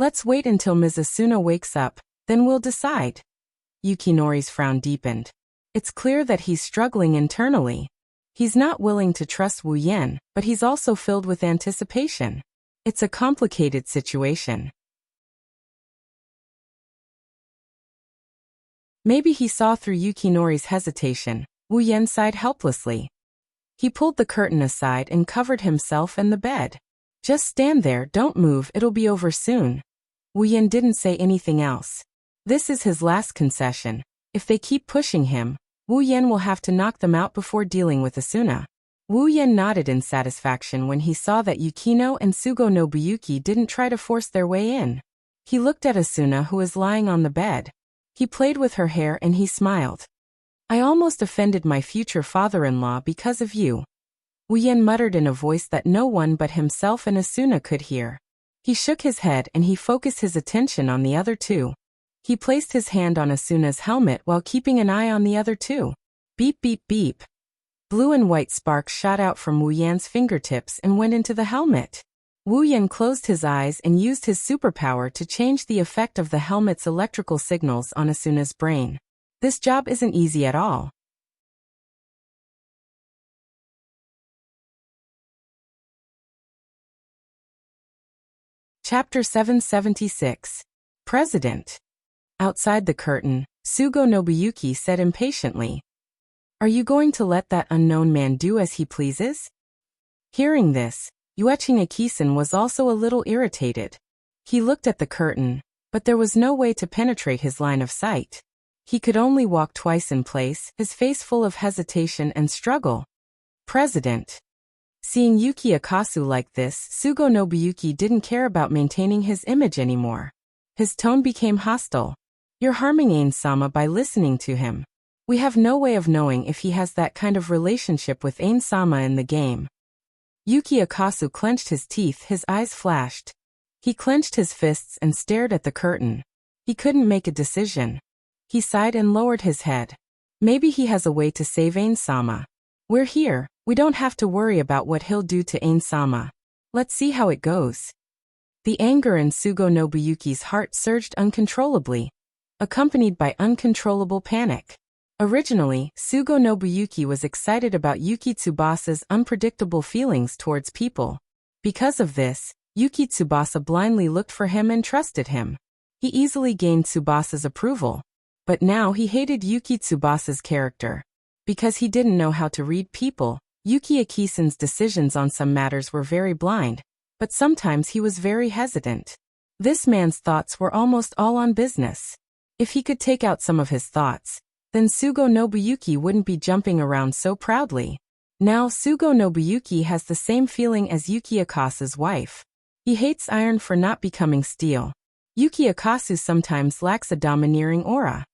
Let's wait until Ms. Asuna wakes up, then we'll decide. Yukinori's frown deepened. It's clear that he's struggling internally. He's not willing to trust Wu Yan, but he's also filled with anticipation. It's a complicated situation. Maybe he saw through Yukinori's hesitation. Wu Yan sighed helplessly. He pulled the curtain aside and covered himself and the bed. Just stand there, don't move, it'll be over soon. Wu Yan didn't say anything else. This is his last concession. If they keep pushing him, Wu Yan will have to knock them out before dealing with Asuna. Wu Yan nodded in satisfaction when he saw that Yukino and Sugoi Nobuyuki didn't try to force their way in. He looked at Asuna, who was lying on the bed. He played with her hair and he smiled. I almost offended my future father-in-law because of you. Wu Yan muttered in a voice that no one but himself and Asuna could hear. He shook his head and he focused his attention on the other two. He placed his hand on Asuna's helmet while keeping an eye on the other two. Beep beep beep. Blue and white sparks shot out from Wu Yan's fingertips and went into the helmet. Wu Yan closed his eyes and used his superpower to change the effect of the helmet's electrical signals on Asuna's brain. This job isn't easy at all. Chapter 776. President. Outside the curtain, Sugoi Nobuyuki said impatiently, Are you going to let that unknown man do as he pleases? Hearing this, Yuichi Nikisan was also a little irritated. He looked at the curtain, but there was no way to penetrate his line of sight. He could only walk twice in place, his face full of hesitation and struggle. President. Seeing Yuki Akasu like this, Sugoi Nobuyuki didn't care about maintaining his image anymore. His tone became hostile. You're harming Ain-sama by listening to him. We have no way of knowing if he has that kind of relationship with Ain-sama in the game. Yuki Akasu clenched his teeth, his eyes flashed. He clenched his fists and stared at the curtain. He couldn't make a decision. He sighed and lowered his head. Maybe he has a way to save Ain-sama. We're here, we don't have to worry about what he'll do to Ain-sama. Let's see how it goes. The anger in Sugoi Nobuyuki's heart surged uncontrollably, accompanied by uncontrollable panic. Originally, Sugo Nobuyuki was excited about Yuki Tsubasa's unpredictable feelings towards people. Because of this, Yuki Tsubasa blindly looked for him and trusted him. He easily gained Tsubasa's approval. But now he hated Yuki Tsubasa's character. Because he didn't know how to read people, Yuki Akisen's decisions on some matters were very blind, but sometimes he was very hesitant. This man's thoughts were almost all on business. If he could take out some of his thoughts, then Sugo Nobuyuki wouldn't be jumping around so proudly. Now Sugo Nobuyuki has the same feeling as Yuki Akasa's wife. He hates iron for not becoming steel. Yuki Akasu sometimes lacks a domineering aura.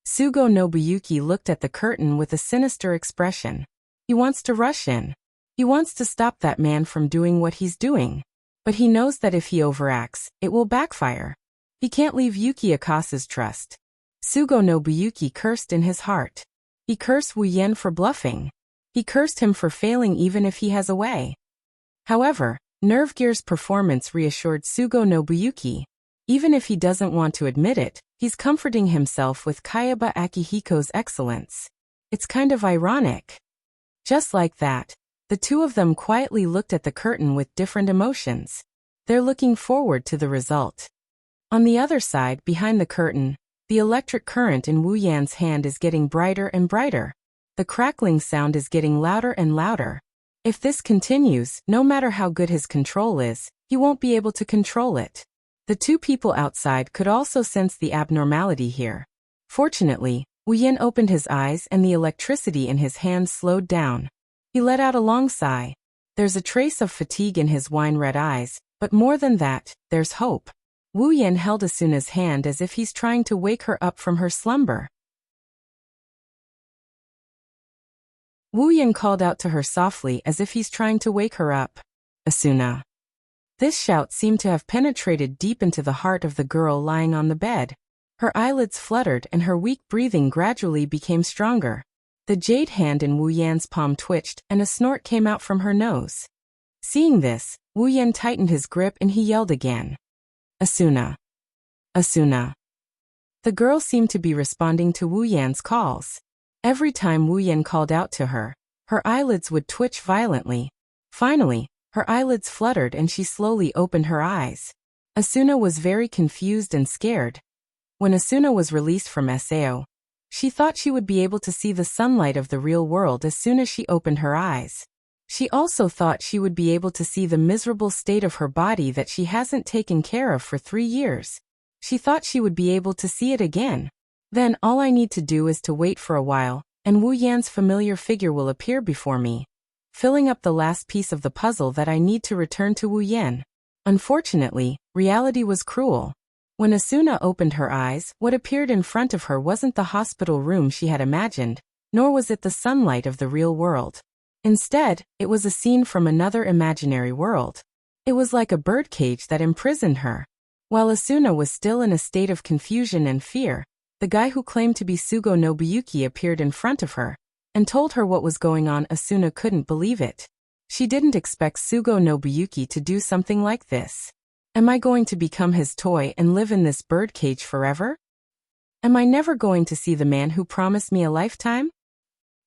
Sugo Nobuyuki looked at the curtain with a sinister expression. He wants to rush in. He wants to stop that man from doing what he's doing. But he knows that if he overacts, it will backfire. He can't leave Yuki Akasa's trust. Sugo Nobuyuki cursed in his heart. He cursed Wu Yen for bluffing. He cursed him for failing even if he has a way. However, Nerve Gear's performance reassured Sugo Nobuyuki. Even if he doesn't want to admit it, he's comforting himself with Kayaba Akihiko's excellence. It's kind of ironic. Just like that, the two of them quietly looked at the curtain with different emotions. They're looking forward to the result. On the other side, behind the curtain, the electric current in Wu Yan's hand is getting brighter and brighter. The crackling sound is getting louder and louder. If this continues, no matter how good his control is, he won't be able to control it. The two people outside could also sense the abnormality here. Fortunately, Wu Yan opened his eyes and the electricity in his hands slowed down. He let out a long sigh. There's a trace of fatigue in his wine-red eyes, but more than that, there's hope. Wu Yan held Asuna's hand as if he's trying to wake her up from her slumber. Wu Yan called out to her softly as if he's trying to wake her up. Asuna. This shout seemed to have penetrated deep into the heart of the girl lying on the bed. Her eyelids fluttered and her weak breathing gradually became stronger. The jade hand in Wu Yan's palm twitched and a snort came out from her nose. Seeing this, Wu Yan tightened his grip and he yelled again. Asuna. Asuna. The girl seemed to be responding to Wu Yan's calls. Every time Wu Yan called out to her, her eyelids would twitch violently. Finally, her eyelids fluttered and she slowly opened her eyes. Asuna was very confused and scared. When Asuna was released from SAO, she thought she would be able to see the sunlight of the real world as soon as she opened her eyes. She also thought she would be able to see the miserable state of her body that she hasn't taken care of for 3 years. She thought she would be able to see it again. Then all I need to do is to wait for a while, and Wu Yan's familiar figure will appear before me, filling up the last piece of the puzzle that I need to return to Wu Yan. Unfortunately, reality was cruel. When Asuna opened her eyes, what appeared in front of her wasn't the hospital room she had imagined, nor was it the sunlight of the real world. Instead, it was a scene from another imaginary world. It was like a birdcage that imprisoned her. While Asuna was still in a state of confusion and fear, the guy who claimed to be Sugo Nobuyuki appeared in front of her and told her what was going on. Asuna couldn't believe it. She didn't expect Sugo Nobuyuki to do something like this. Am I going to become his toy and live in this birdcage forever? Am I never going to see the man who promised me a lifetime?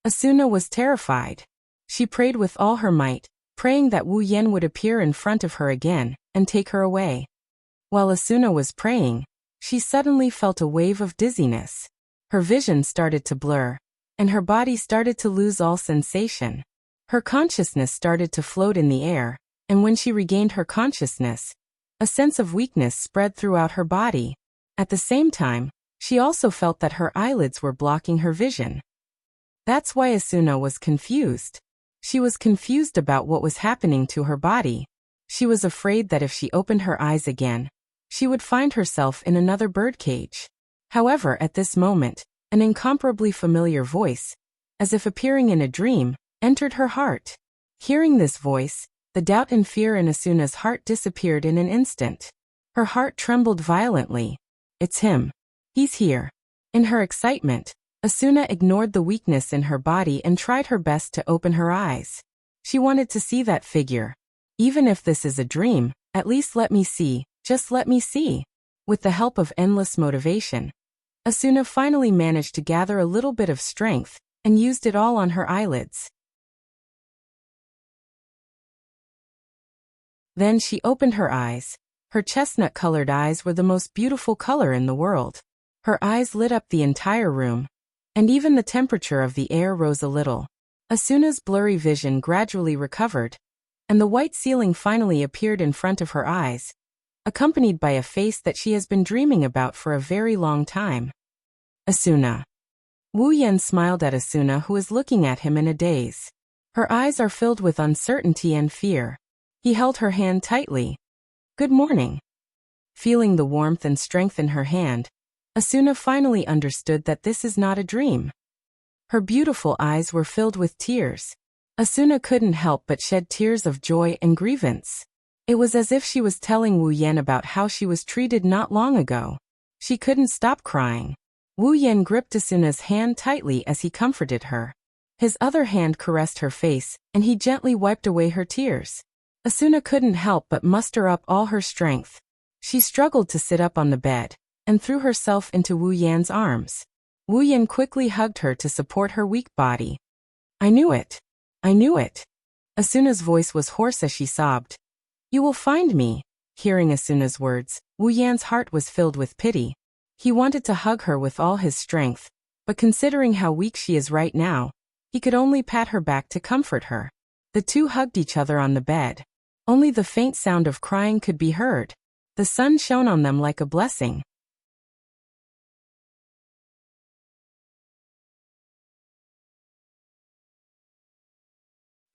Asuna was terrified. She prayed with all her might, praying that Wu Yan would appear in front of her again and take her away. While Asuna was praying, she suddenly felt a wave of dizziness. Her vision started to blur, and her body started to lose all sensation. Her consciousness started to float in the air, and when she regained her consciousness, a sense of weakness spread throughout her body. At the same time, she also felt that her eyelids were blocking her vision. That's why Asuna was confused. She was confused about what was happening to her body. She was afraid that if she opened her eyes again, she would find herself in another birdcage. However, at this moment, an incomparably familiar voice, as if appearing in a dream, entered her heart. Hearing this voice, the doubt and fear in Asuna's heart disappeared in an instant. Her heart trembled violently. It's him. He's here. In her excitement, Asuna ignored the weakness in her body and tried her best to open her eyes. She wanted to see that figure. Even if this is a dream, at least let me see, just let me see. With the help of endless motivation, Asuna finally managed to gather a little bit of strength, and used it all on her eyelids. Then she opened her eyes. Her chestnut-colored eyes were the most beautiful color in the world. Her eyes lit up the entire room, and even the temperature of the air rose a little. Asuna's blurry vision gradually recovered, and the white ceiling finally appeared in front of her eyes, accompanied by a face that she has been dreaming about for a very long time. Asuna. Wu Yan smiled at Asuna, who is looking at him in a daze. Her eyes are filled with uncertainty and fear. He held her hand tightly. Good morning. Feeling the warmth and strength in her hand, Asuna finally understood that this is not a dream. Her beautiful eyes were filled with tears. Asuna couldn't help but shed tears of joy and grievance. It was as if she was telling Wu Yan about how she was treated not long ago. She couldn't stop crying. Wu Yan gripped Asuna's hand tightly as he comforted her. His other hand caressed her face, and he gently wiped away her tears. Asuna couldn't help but muster up all her strength. She struggled to sit up on the bed, and threw herself into Wu Yan's arms. Wu Yan quickly hugged her to support her weak body. I knew it. I knew it. Asuna's voice was hoarse as she sobbed. You will find me. Hearing Asuna's words, Wu Yan's heart was filled with pity. He wanted to hug her with all his strength, but considering how weak she is right now, he could only pat her back to comfort her. The two hugged each other on the bed. Only the faint sound of crying could be heard. The sun shone on them like a blessing.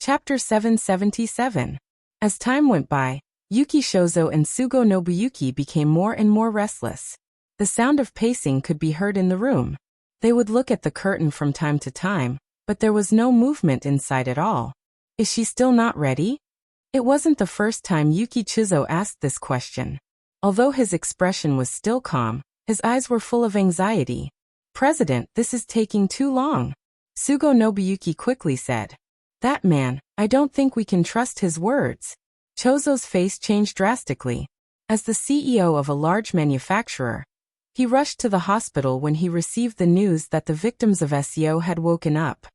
Chapter 777. As time went by, Yuki Shozo and Sugo Nobuyuki became more and more restless. The sound of pacing could be heard in the room. They would look at the curtain from time to time, but there was no movement inside at all. Is she still not ready? It wasn't the first time Yuki Chizo asked this question. Although his expression was still calm, his eyes were full of anxiety. President, this is taking too long. Sugo Nobuyuki quickly said. That man, I don't think we can trust his words. Chozo's face changed drastically. As the CEO of a large manufacturer, he rushed to the hospital when he received the news that the victims of SEO had woken up.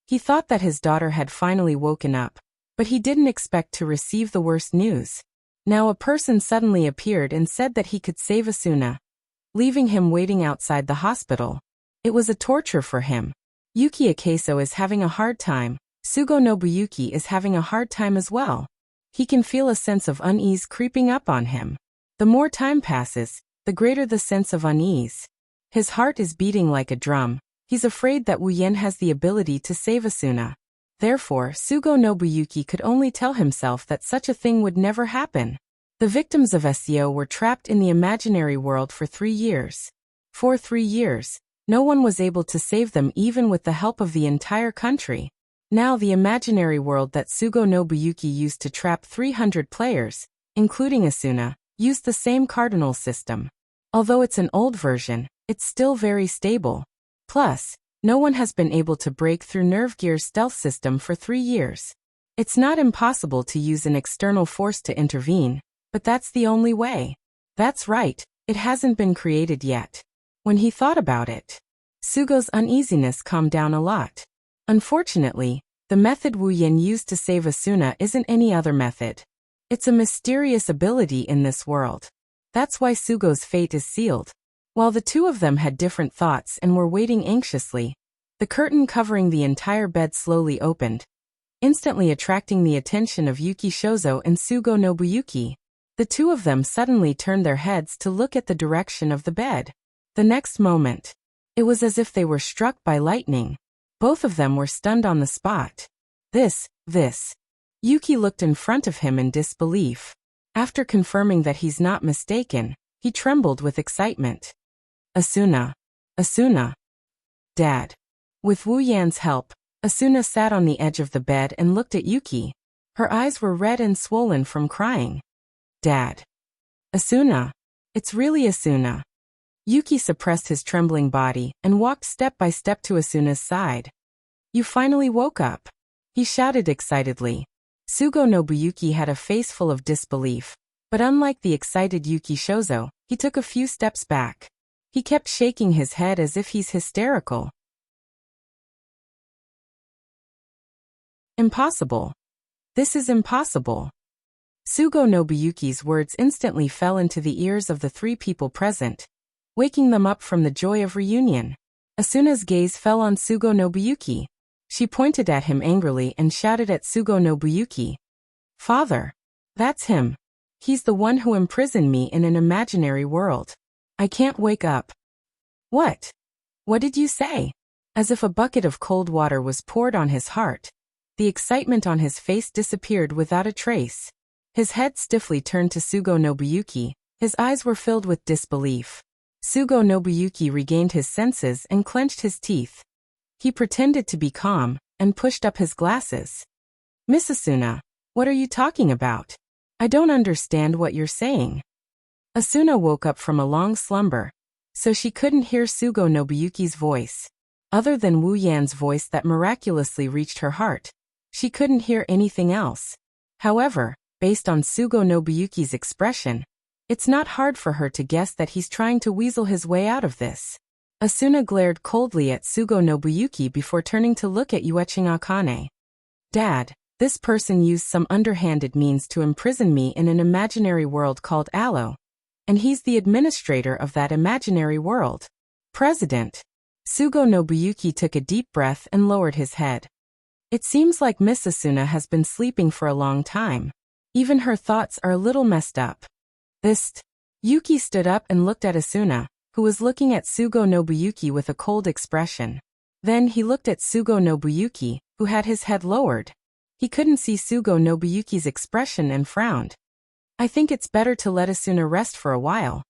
He thought that his daughter had finally woken up, but he didn't expect to receive the worst news. Now a person suddenly appeared and said that he could save Asuna, leaving him waiting outside the hospital. It was a torture for him. Yuki Akeso is having a hard time. Sugo Nobuyuki is having a hard time as well. He can feel a sense of unease creeping up on him. The more time passes, the greater the sense of unease. His heart is beating like a drum. He's afraid that Wu Yan has the ability to save Asuna. Therefore, Sugo Nobuyuki could only tell himself that such a thing would never happen. The victims of SEO were trapped in the imaginary world for 3 years. For 3 years, no one was able to save them even with the help of the entire country. Now the imaginary world that Sugo Nobuyuki used to trap 300 players, including Asuna, used the same cardinal system. Although it's an old version, it's still very stable. Plus, no one has been able to break through Nerve Gear's stealth system for 3 years. It's not impossible to use an external force to intervene, but that's the only way. That's right, it hasn't been created yet. When he thought about it, Sugo's uneasiness calmed down a lot. Unfortunately, the method Wu Yan used to save Asuna isn't any other method. It's a mysterious ability in this world. That's why Sugo's fate is sealed. While the two of them had different thoughts and were waiting anxiously, the curtain covering the entire bed slowly opened, instantly attracting the attention of Yuki Shozo and Sugo Nobuyuki. The two of them suddenly turned their heads to look at the direction of the bed. The next moment, it was as if they were struck by lightning. Both of them were stunned on the spot. This. Yuki looked in front of him in disbelief. After confirming that he's not mistaken, he trembled with excitement. Asuna. Dad. With Wu Yan's help, Asuna sat on the edge of the bed and looked at Yuki. Her eyes were red and swollen from crying. Dad. Asuna. It's really Asuna. Yuki suppressed his trembling body and walked step by step to Asuna's side. You finally woke up, he shouted excitedly. Sugo Nobuyuki had a face full of disbelief, but unlike the excited Yuki Shozo, he took a few steps back. He kept shaking his head as if he's hysterical. Impossible. This is impossible. Sugo Nobuyuki's words instantly fell into the ears of the 3 people present, waking them up from the joy of reunion. Asuna's gaze fell on Sugo Nobuyuki. She pointed at him angrily and shouted at Sugo Nobuyuki. Father. That's him. He's the one who imprisoned me in an imaginary world. I can't wake up. What? What did you say? As if a bucket of cold water was poured on his heart, the excitement on his face disappeared without a trace. His head stiffly turned to Sugo Nobuyuki. His eyes were filled with disbelief. Sugo Nobuyuki regained his senses and clenched his teeth. He pretended to be calm and pushed up his glasses. Miss Asuna, what are you talking about? I don't understand what you're saying. Asuna woke up from a long slumber, so she couldn't hear Sugo Nobuyuki's voice. Other than Wu Yan's voice that miraculously reached her heart, she couldn't hear anything else. However, based on Sugo Nobuyuki's expression, it's not hard for her to guess that he's trying to weasel his way out of this. Asuna glared coldly at Sugo Nobuyuki before turning to look at Yueching Akane. Dad, this person used some underhanded means to imprison me in an imaginary world called Aloe, and he's the administrator of that imaginary world. President. Sugo Nobuyuki took a deep breath and lowered his head. It seems like Miss Asuna has been sleeping for a long time. Even her thoughts are a little messed up. Yuki stood up and looked at Asuna, who was looking at Sugo Nobuyuki with a cold expression. Then he looked at Sugo Nobuyuki, who had his head lowered. He couldn't see Sugo Nobuyuki's expression and frowned. I think it's better to let Asuna rest for a while.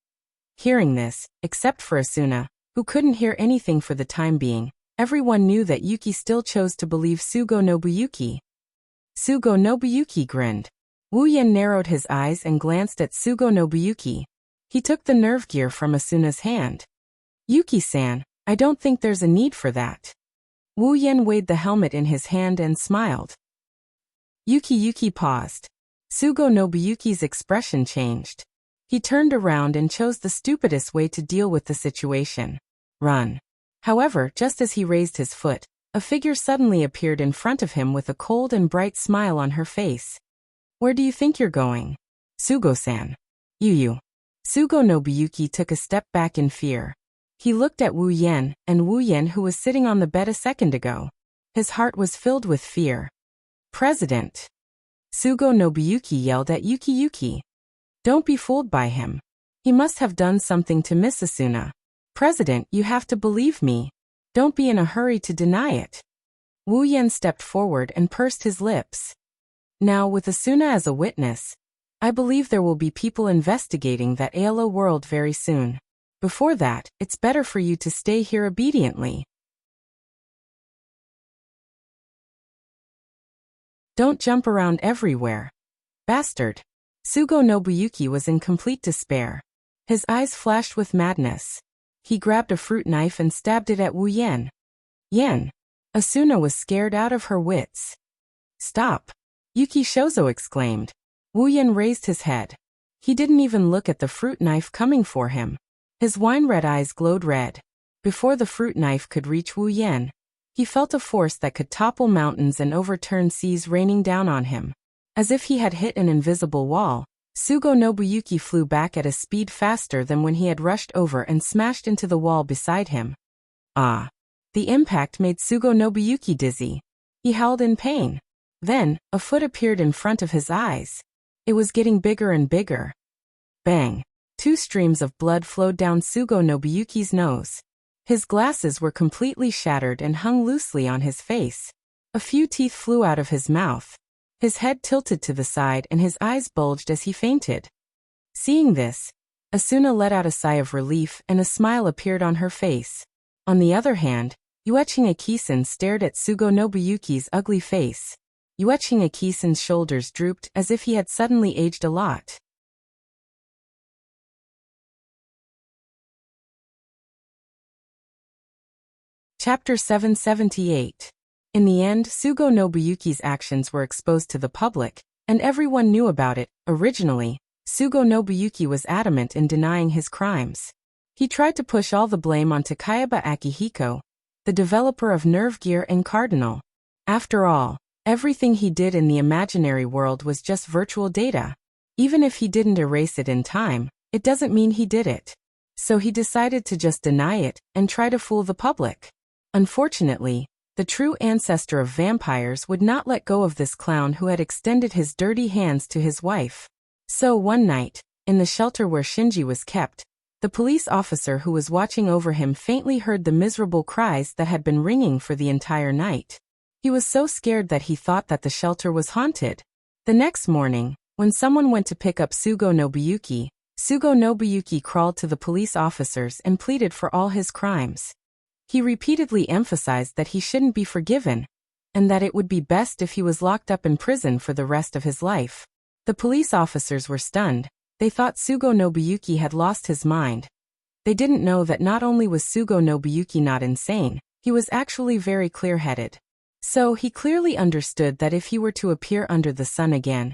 Hearing this, except for Asuna, who couldn't hear anything for the time being, everyone knew that Yuki still chose to believe Sugo Nobuyuki. Sugo Nobuyuki grinned. Wu Yan narrowed his eyes and glanced at Sugo Nobuyuki. He took the nerve gear from Asuna's hand. Yuki-san, I don't think there's a need for that. Wu Yan weighed the helmet in his hand and smiled. Yuki paused. Sugo Nobuyuki's expression changed. He turned around and chose the stupidest way to deal with the situation. Run. However, just as he raised his foot, a figure suddenly appeared in front of him with a cold and bright smile on her face. Where do you think you're going? Sugo-san. You. Sugo Nobuyuki took a step back in fear. He looked at Wu Yan, who was sitting on the bed a second ago. His heart was filled with fear. President. Sugo Nobuyuki yelled at Yuki. Don't be fooled by him. He must have done something to Miss Asuna. President, you have to believe me. Don't be in a hurry to deny it. Wu Yan stepped forward and pursed his lips. Now, with Asuna as a witness, I believe there will be people investigating that Aloe world very soon. Before that, it's better for you to stay here obediently. Don't jump around everywhere. Bastard. Sugo Nobuyuki was in complete despair. His eyes flashed with madness. He grabbed a fruit knife and stabbed it at Wu Yan. Asuna was scared out of her wits. Stop. Yuki Shozo exclaimed. Wu Yan raised his head. He didn't even look at the fruit knife coming for him. His wine-red eyes glowed red. Before the fruit knife could reach Wu Yan, he felt a force that could topple mountains and overturn seas raining down on him. As if he had hit an invisible wall, Sugo Nobuyuki flew back at a speed faster than when he had rushed over and smashed into the wall beside him. Ah! The impact made Sugo Nobuyuki dizzy. He howled in pain. Then, a foot appeared in front of his eyes. It was getting bigger and bigger. Bang! 2 streams of blood flowed down Sugo Nobuyuki's nose. His glasses were completely shattered and hung loosely on his face. A few teeth flew out of his mouth. His head tilted to the side and his eyes bulged as he fainted. Seeing this, Asuna let out a sigh of relief and a smile appeared on her face. On the other hand, Yueching Akisan stared at Sugo Nobuyuki's ugly face. Yueching Akisan's shoulders drooped as if he had suddenly aged a lot. Chapter 778. In the end, Sugo Nobuyuki's actions were exposed to the public, and everyone knew about it. Originally, Sugo Nobuyuki was adamant in denying his crimes. He tried to push all the blame onto Kayaba Akihiko, the developer of Nerve Gear and Cardinal. After all, everything he did in the imaginary world was just virtual data. Even if he didn't erase it in time, it doesn't mean he did it. So he decided to just deny it and try to fool the public. Unfortunately, the true ancestor of vampires would not let go of this clown who had extended his dirty hands to his wife. So one night, in the shelter where Shinji was kept, the police officer who was watching over him faintly heard the miserable cries that had been ringing for the entire night. He was so scared that he thought that the shelter was haunted. The next morning, when someone went to pick up Sugo Nobuyuki crawled to the police officers and pleaded for all his crimes. He repeatedly emphasized that he shouldn't be forgiven, and that it would be best if he was locked up in prison for the rest of his life. The police officers were stunned. They thought Sugo Nobuyuki had lost his mind. They didn't know that not only was Sugo Nobuyuki not insane, he was actually very clear-headed. So he clearly understood that if he were to appear under the sun again,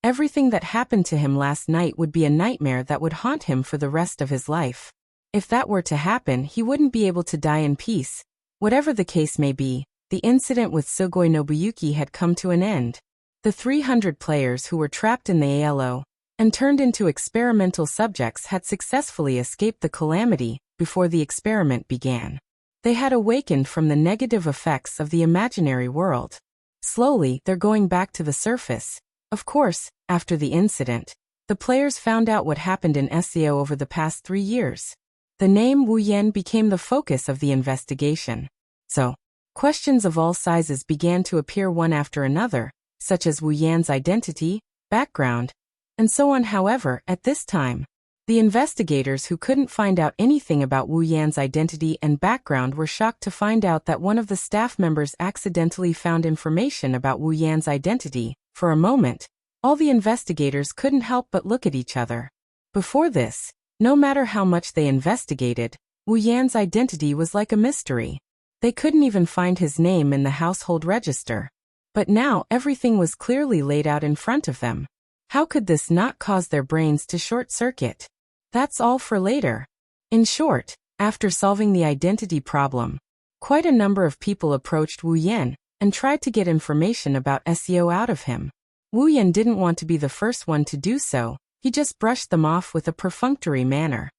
everything that happened to him last night would be a nightmare that would haunt him for the rest of his life. If that were to happen, he wouldn't be able to die in peace. Whatever the case may be, the incident with Sugoi Nobuyuki had come to an end. The 300 players who were trapped in the ALO and turned into experimental subjects had successfully escaped the calamity before the experiment began. They had awakened from the negative effects of the imaginary world. Slowly, they're going back to the surface. Of course, after the incident, the players found out what happened in SEO over the past 3 years. The name Wu Yan became the focus of the investigation. So, questions of all sizes began to appear one after another, such as Wu Yan's identity, background, and so on. However, at this time, the investigators who couldn't find out anything about Wu Yan's identity and background were shocked to find out that one of the staff members accidentally found information about Wu Yan's identity. For a moment, all the investigators couldn't help but look at each other. Before this, no matter how much they investigated, Wu Yan's identity was like a mystery. They couldn't even find his name in the household register. But now everything was clearly laid out in front of them. How could this not cause their brains to short-circuit? That's all for later. In short, after solving the identity problem, quite a number of people approached Wu Yan and tried to get information about SEO out of him. Wu Yan didn't want to be the first one to do so. He just brushed them off with a perfunctory manner.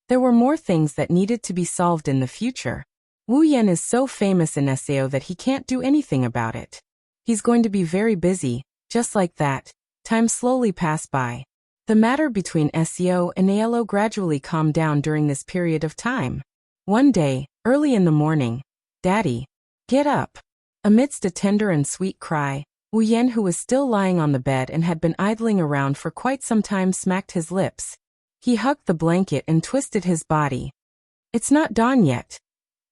There were more things that needed to be solved in the future. Wu Yan is so famous in SEO that he can't do anything about it. He's going to be very busy. Just like that, time slowly passed by. The matter between SEO and ALO gradually calmed down during this period of time. One day, early in the morning, "Daddy, get up." Amidst a tender and sweet cry, Wu Yan, who was still lying on the bed and had been idling around for quite some time, smacked his lips. He hugged the blanket and twisted his body. "It's not dawn yet."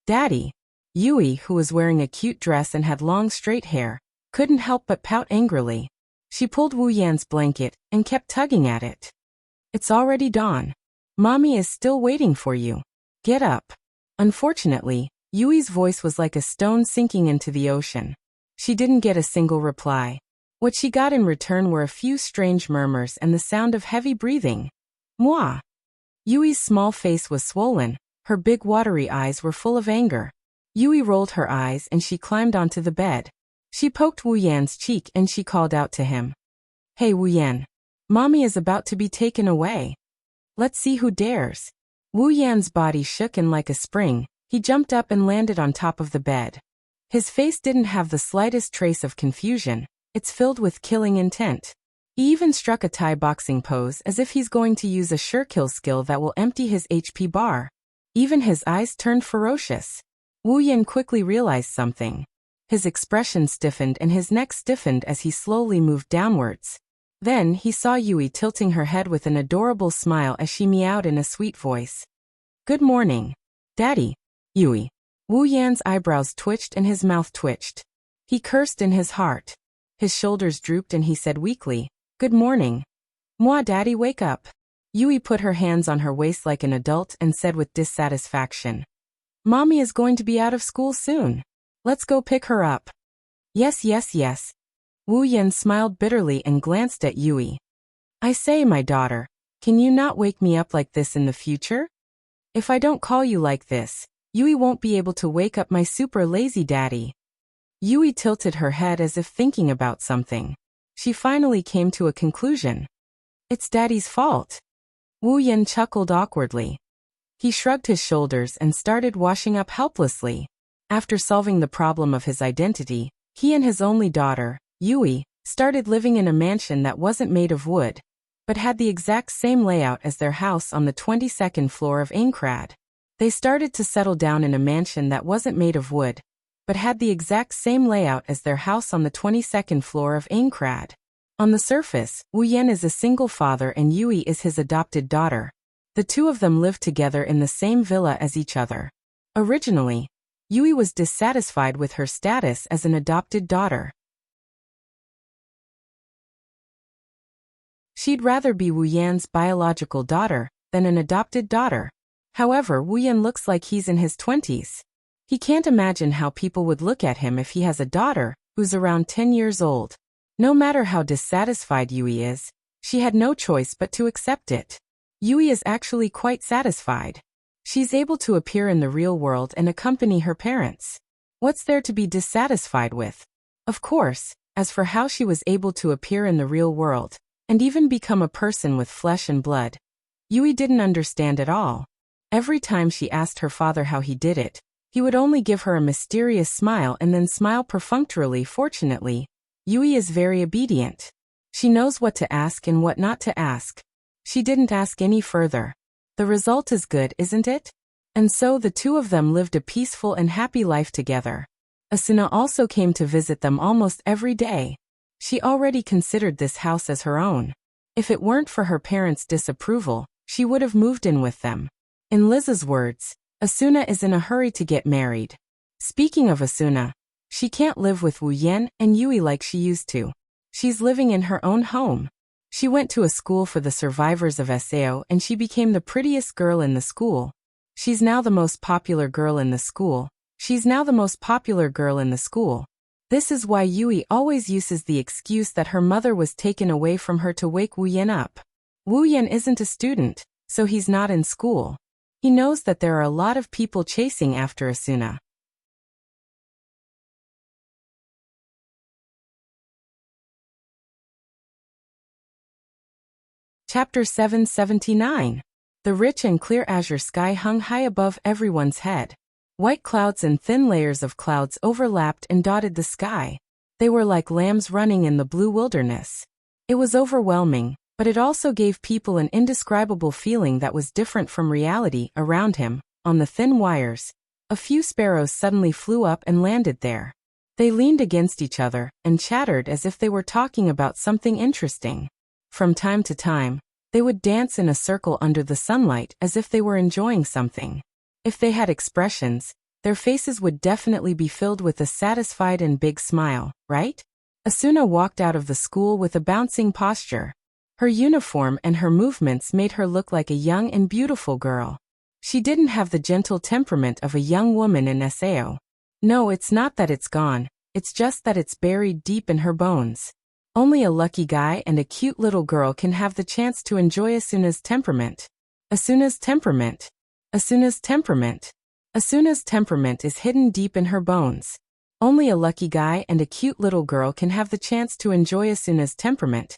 "Daddy." Yui, who was wearing a cute dress and had long straight hair, couldn't help but pout angrily. She pulled Wu Yan's blanket and kept tugging at it. "It's already dawn. Mommy is still waiting for you. Get up." Unfortunately, Yui's voice was like a stone sinking into the ocean. She didn't get a single reply. What she got in return were a few strange murmurs and the sound of heavy breathing. Moi. Yui's small face was swollen. Her big watery eyes were full of anger. Yui rolled her eyes and she climbed onto the bed. She poked Wu Yan's cheek and she called out to him. "Hey Wu Yan. Mommy is about to be taken away. Let's see who dares." Wu Yan's body shook and like a spring, he jumped up and landed on top of the bed. His face didn't have the slightest trace of confusion. It's filled with killing intent. He even struck a Thai boxing pose as if he's going to use a sure kill skill that will empty his HP bar. Even his eyes turned ferocious. Wu Yan quickly realized something. His expression stiffened and his neck stiffened as he slowly moved downwards. Then he saw Yui tilting her head with an adorable smile as she meowed in a sweet voice. "Good morning, Daddy." "Yui." Wu Yan's eyebrows twitched and his mouth twitched. He cursed in his heart. His shoulders drooped and he said weakly, "Good morning. Moi, Daddy, wake up." Yui put her hands on her waist like an adult and said with dissatisfaction, "Mommy is going to be out of school soon. Let's go pick her up." Yes, yes, yes. Wu Yan smiled bitterly and glanced at Yui. I say, my daughter, can you not wake me up like this in the future? If I don't call you like this, Yui won't be able to wake up my super lazy daddy. Yui tilted her head as if thinking about something. She finally came to a conclusion. It's Daddy's fault. Wu Yan chuckled awkwardly. He shrugged his shoulders and started washing up helplessly. After solving the problem of his identity, he and his only daughter, Yui, started living in a mansion that wasn't made of wood, but had the exact same layout as their house on the 22nd floor of Aincrad. They started to settle down in a mansion that wasn't made of wood, but had the exact same layout as their house on the 22nd floor of Aincrad. On the surface, Wu Yan is a single father and Yui is his adopted daughter. The two of them lived together in the same villa as each other. Originally, Yui was dissatisfied with her status as an adopted daughter. She'd rather be Wu Yan's biological daughter than an adopted daughter. However, Wu Yan looks like he's in his 20s. He can't imagine how people would look at him if he has a daughter who's around 10 years old. No matter how dissatisfied Yui is, she had no choice but to accept it. Yui is actually quite satisfied. She's able to appear in the real world and accompany her parents. What's there to be dissatisfied with? Of course, as for how she was able to appear in the real world, and even become a person with flesh and blood, Yui didn't understand at all. Every time she asked her father how he did it, he would only give her a mysterious smile and then smile perfunctorily. Fortunately, Yui is very obedient. She knows what to ask and what not to ask. She didn't ask any further. The result is good, isn't it? And so the two of them lived a peaceful and happy life together. Asuna also came to visit them almost every day. She already considered this house as her own. If it weren't for her parents' disapproval, she would have moved in with them. In Liz's words, Asuna is in a hurry to get married. Speaking of Asuna, she can't live with Wu Yan and Yui like she used to. She's living in her own home. She went to a school for the survivors of SAO and she became the prettiest girl in the school. She's now the most popular girl in the school. This is why Yui always uses the excuse that her mother was taken away from her to wake Wu Yan up. Wu Yan isn't a student, so he's not in school. He knows that there are a lot of people chasing after Asuna. Chapter 779. The rich and clear azure sky hung high above everyone's head. White clouds and thin layers of clouds overlapped and dotted the sky. They were like lambs running in the blue wilderness. It was overwhelming, but it also gave people an indescribable feeling that was different from reality. Around him, on the thin wires, a few sparrows suddenly flew up and landed there. They leaned against each other and chattered as if they were talking about something interesting. From time to time, they would dance in a circle under the sunlight as if they were enjoying something. If they had expressions, their faces would definitely be filled with a satisfied and big smile, right? Asuna walked out of the school with a bouncing posture. Her uniform and her movements made her look like a young and beautiful girl. She didn't have the gentle temperament of a young woman in SAO. No, it's not that it's gone, it's just that it's buried deep in her bones. Only a lucky guy and a cute little girl can have the chance to enjoy Asuna's temperament. Asuna's temperament. Asuna's temperament. Asuna's temperament is hidden deep in her bones. Only a lucky guy and a cute little girl can have the chance to enjoy Asuna's temperament.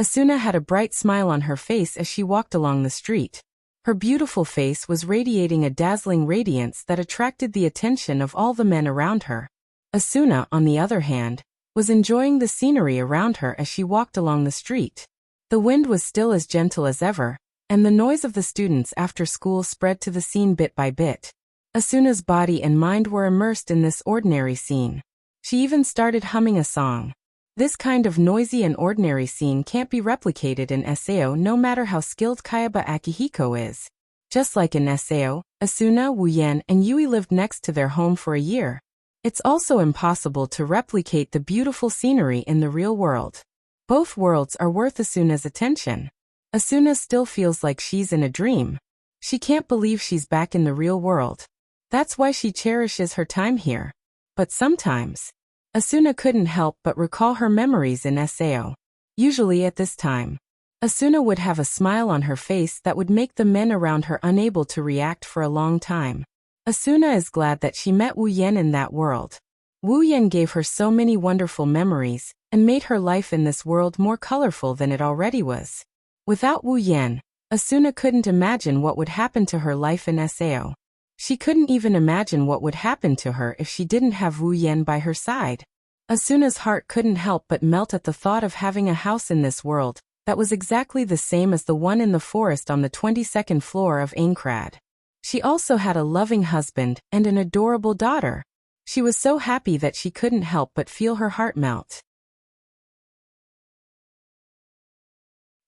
Asuna had a bright smile on her face as she walked along the street. Her beautiful face was radiating a dazzling radiance that attracted the attention of all the men around her. Asuna, on the other hand, was enjoying the scenery around her as she walked along the street. The wind was still as gentle as ever, and the noise of the students after school spread to the scene bit by bit. Asuna's body and mind were immersed in this ordinary scene. She even started humming a song. This kind of noisy and ordinary scene can't be replicated in SAO no matter how skilled Kayaba Akihiko is. Just like in SAO, Asuna, Wu Yan, and Yui lived next to their home for a year. It's also impossible to replicate the beautiful scenery in the real world. Both worlds are worth Asuna's attention. Asuna still feels like she's in a dream. She can't believe she's back in the real world. That's why she cherishes her time here. But sometimes, Asuna couldn't help but recall her memories in SAO. Usually at this time, Asuna would have a smile on her face that would make the men around her unable to react for a long time. Asuna is glad that she met Wu Yan in that world. Wu Yan gave her so many wonderful memories, and made her life in this world more colorful than it already was. Without Wu Yan, Asuna couldn't imagine what would happen to her life in Sao. She couldn't even imagine what would happen to her if she didn't have Wu Yan by her side. Asuna's heart couldn't help but melt at the thought of having a house in this world that was exactly the same as the one in the forest on the 22nd floor of Aincrad. She also had a loving husband and an adorable daughter. She was so happy that she couldn't help but feel her heart melt.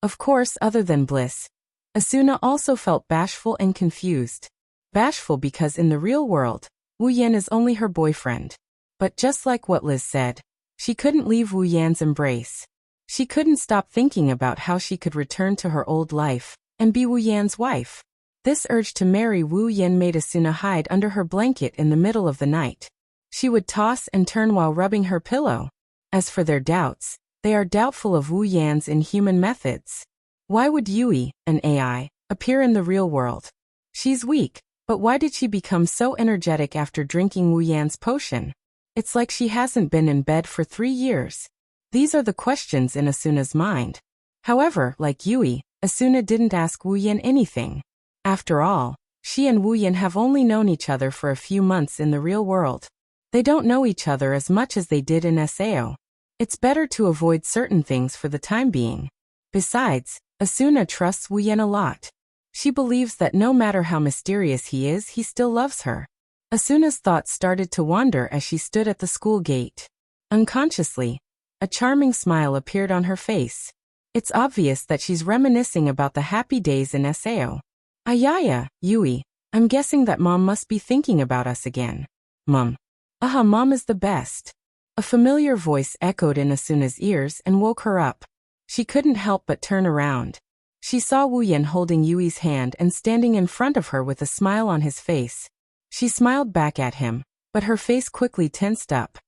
Of course, other than bliss, Asuna also felt bashful and confused. Bashful because in the real world, Wu Yan is only her boyfriend. But just like what Liz said, she couldn't leave Wu Yan's embrace. She couldn't stop thinking about how she could return to her old life and be Wu Yan's wife. This urge to marry Wu Yan made Asuna hide under her blanket in the middle of the night. She would toss and turn while rubbing her pillow. As for their doubts, they are doubtful of Wu Yan's inhuman methods. Why would Yui, an AI, appear in the real world? She's weak, but why did she become so energetic after drinking Wu Yan's potion? It's like she hasn't been in bed for 3 years. These are the questions in Asuna's mind. However, like Yui, Asuna didn't ask Wu Yan anything. After all, she and Wu Yan have only known each other for a few months in the real world. They don't know each other as much as they did in Sao. It's better to avoid certain things for the time being. Besides, Asuna trusts Wu Yan a lot. She believes that no matter how mysterious he is, he still loves her. Asuna's thoughts started to wander as she stood at the school gate. Unconsciously, a charming smile appeared on her face. It's obvious that she's reminiscing about the happy days in Sao. Ayaya, Yui, I'm guessing that Mom must be thinking about us again. Mom. Mom is the best. A familiar voice echoed in Asuna's ears and woke her up. She couldn't help but turn around. She saw Wu Yan holding Yui's hand and standing in front of her with a smile on his face. She smiled back at him, but her face quickly tensed up.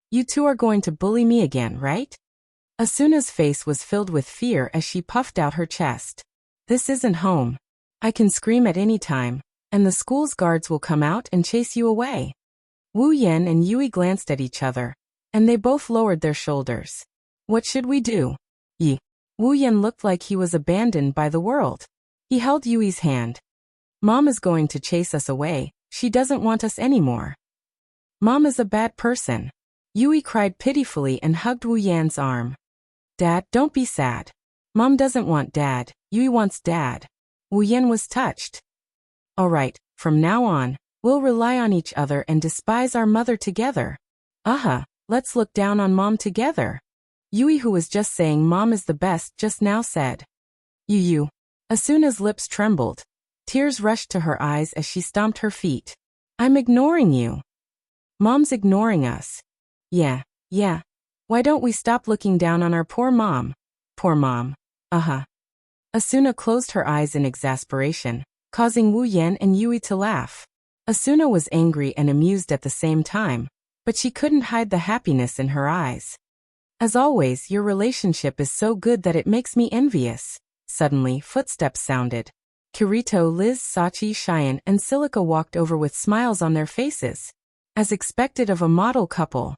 You two are going to bully me again, right? Asuna's face was filled with fear as she puffed out her chest. This isn't home. I can scream at any time, and the school's guards will come out and chase you away. Wu Yan and Yui glanced at each other, and they both lowered their shoulders. What should we do? Wu Yan looked like he was abandoned by the world. He held Yui's hand. Mom is going to chase us away. She doesn't want us anymore. Mom is a bad person. Yui cried pitifully and hugged Wu Yan's arm. Dad, don't be sad. Mom doesn't want Dad. Yui wants Dad. Wu Yan was touched. All right, from now on, we'll rely on each other and despise our mother together. Let's look down on Mom together. Yui, who was just saying Mom is the best, just now said. You. Asuna's lips trembled. Tears rushed to her eyes as she stomped her feet. I'm ignoring you. Mom's ignoring us. Yeah. Why don't we stop looking down on our poor mom? Poor mom. Asuna closed her eyes in exasperation, causing Wu Yan and Yui to laugh. Asuna was angry and amused at the same time, but she couldn't hide the happiness in her eyes. As always, your relationship is so good that it makes me envious. Suddenly, footsteps sounded. Kirito, Liz, Sachi, Cheyenne, and Silica walked over with smiles on their faces. As expected of a model couple.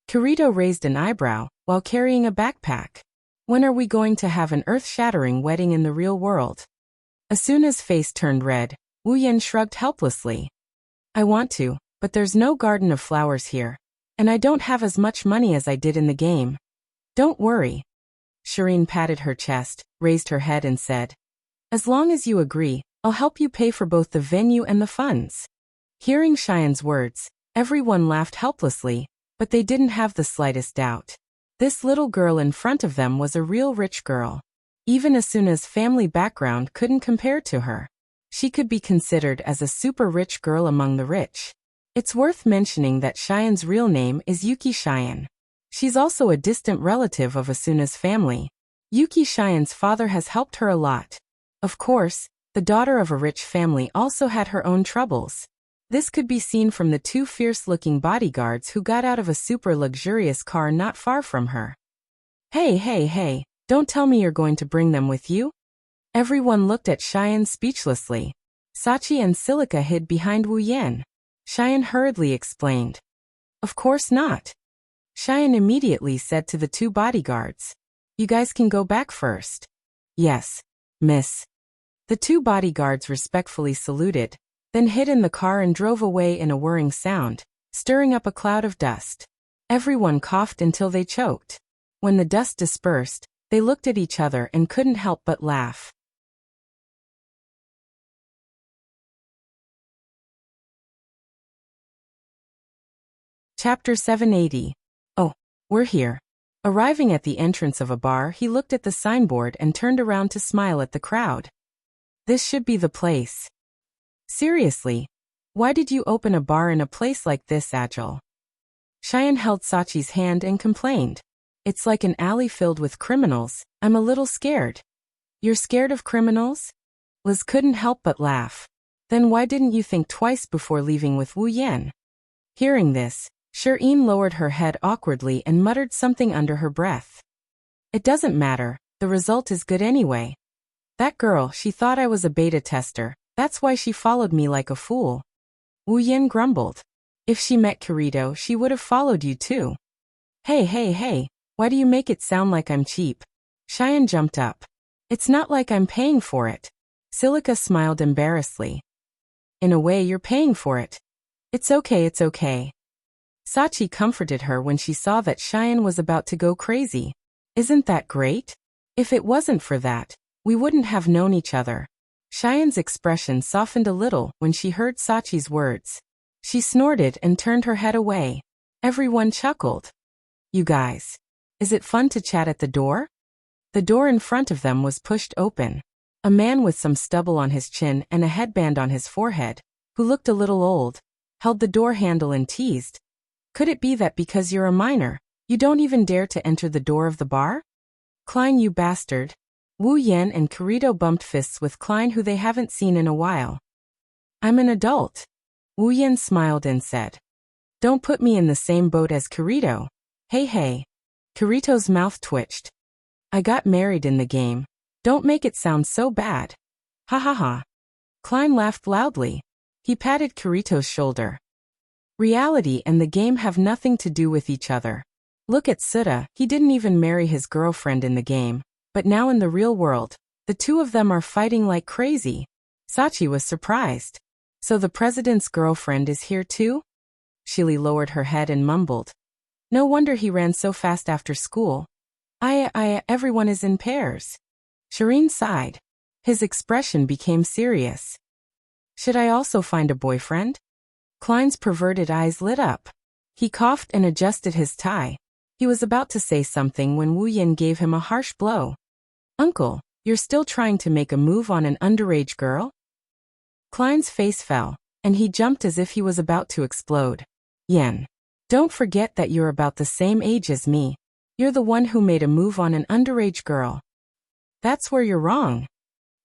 Kirito raised an eyebrow, while carrying a backpack. When are we going to have an earth-shattering wedding in the real world? Asuna's face turned red. Wu Yan shrugged helplessly. I want to, but there's no garden of flowers here. And I don't have as much money as I did in the game. Don't worry. Shireen patted her chest, raised her head and said, as long as you agree, I'll help you pay for both the venue and the funds. Hearing Cheyenne's words, everyone laughed helplessly, but they didn't have the slightest doubt. This little girl in front of them was a real rich girl. Even Asuna's family background couldn't compare to her. She could be considered as a super rich girl among the rich. It's worth mentioning that Cheyenne's real name is Yuki Cheyenne. She's also a distant relative of Asuna's family. Yuki Cheyenne's father has helped her a lot. Of course, the daughter of a rich family also had her own troubles. This could be seen from the two fierce-looking bodyguards who got out of a super luxurious car not far from her. Hey, hey, hey, don't tell me you're going to bring them with you? Everyone looked at Cheyenne speechlessly. Sachi and Silica hid behind Wu Yan. Cheyenne hurriedly explained. Of course not. Cheyenne immediately said to the two bodyguards. You guys can go back first. Yes, miss. The two bodyguards respectfully saluted, then hid in the car and drove away in a whirring sound, stirring up a cloud of dust. Everyone coughed until they choked. When the dust dispersed, they looked at each other and couldn't help but laugh. Chapter 780. Oh, we're here. Arriving at the entrance of a bar, he looked at the signboard and turned around to smile at the crowd. This should be the place. Seriously, why did you open a bar in a place like this, Agile? Cheyenne held Sachi's hand and complained. It's like an alley filled with criminals. I'm a little scared. You're scared of criminals? Liz couldn't help but laugh. Then why didn't you think twice before leaving with Wu Yan? Hearing this, Shireen lowered her head awkwardly and muttered something under her breath. It doesn't matter, the result is good anyway. That girl, she thought I was a beta tester, that's why she followed me like a fool. Wu Yan grumbled. If she met Kirito, she would have followed you too. Hey, hey, hey, why do you make it sound like I'm cheap? Cheyenne jumped up. It's not like I'm paying for it. Silica smiled embarrassedly. In a way, you're paying for it. It's okay, it's okay. Sachi comforted her when she saw that Cheyenne was about to go crazy. Isn't that great? If it wasn't for that, we wouldn't have known each other. Cheyenne's expression softened a little when she heard Sachi's words. She snorted and turned her head away. Everyone chuckled. You guys. Is it fun to chat at the door? The door in front of them was pushed open. A man with some stubble on his chin and a headband on his forehead, who looked a little old, held the door handle and teased. Could it be that because you're a minor, you don't even dare to enter the door of the bar? Klein, you bastard. Wu Yan and Kirito bumped fists with Klein, who they haven't seen in a while. I'm an adult. Wu Yan smiled and said. Don't put me in the same boat as Kirito. Hey, hey. Kirito's mouth twitched. I got married in the game. Don't make it sound so bad. Ha ha ha. Klein laughed loudly. He patted Kirito's shoulder. Reality and the game have nothing to do with each other. Look at Suda, he didn't even marry his girlfriend in the game, but now in the real world, the two of them are fighting like crazy. Sachi was surprised. So the president's girlfriend is here too? Shili lowered her head and mumbled. No wonder he ran so fast after school. Everyone is in pairs. Shireen sighed. His expression became serious. Should I also find a boyfriend? Klein's perverted eyes lit up. He coughed and adjusted his tie. He was about to say something when Wu Yan gave him a harsh blow. Uncle, you're still trying to make a move on an underage girl? Klein's face fell, and he jumped as if he was about to explode. Yan, don't forget that you're about the same age as me. You're the one who made a move on an underage girl. That's where you're wrong.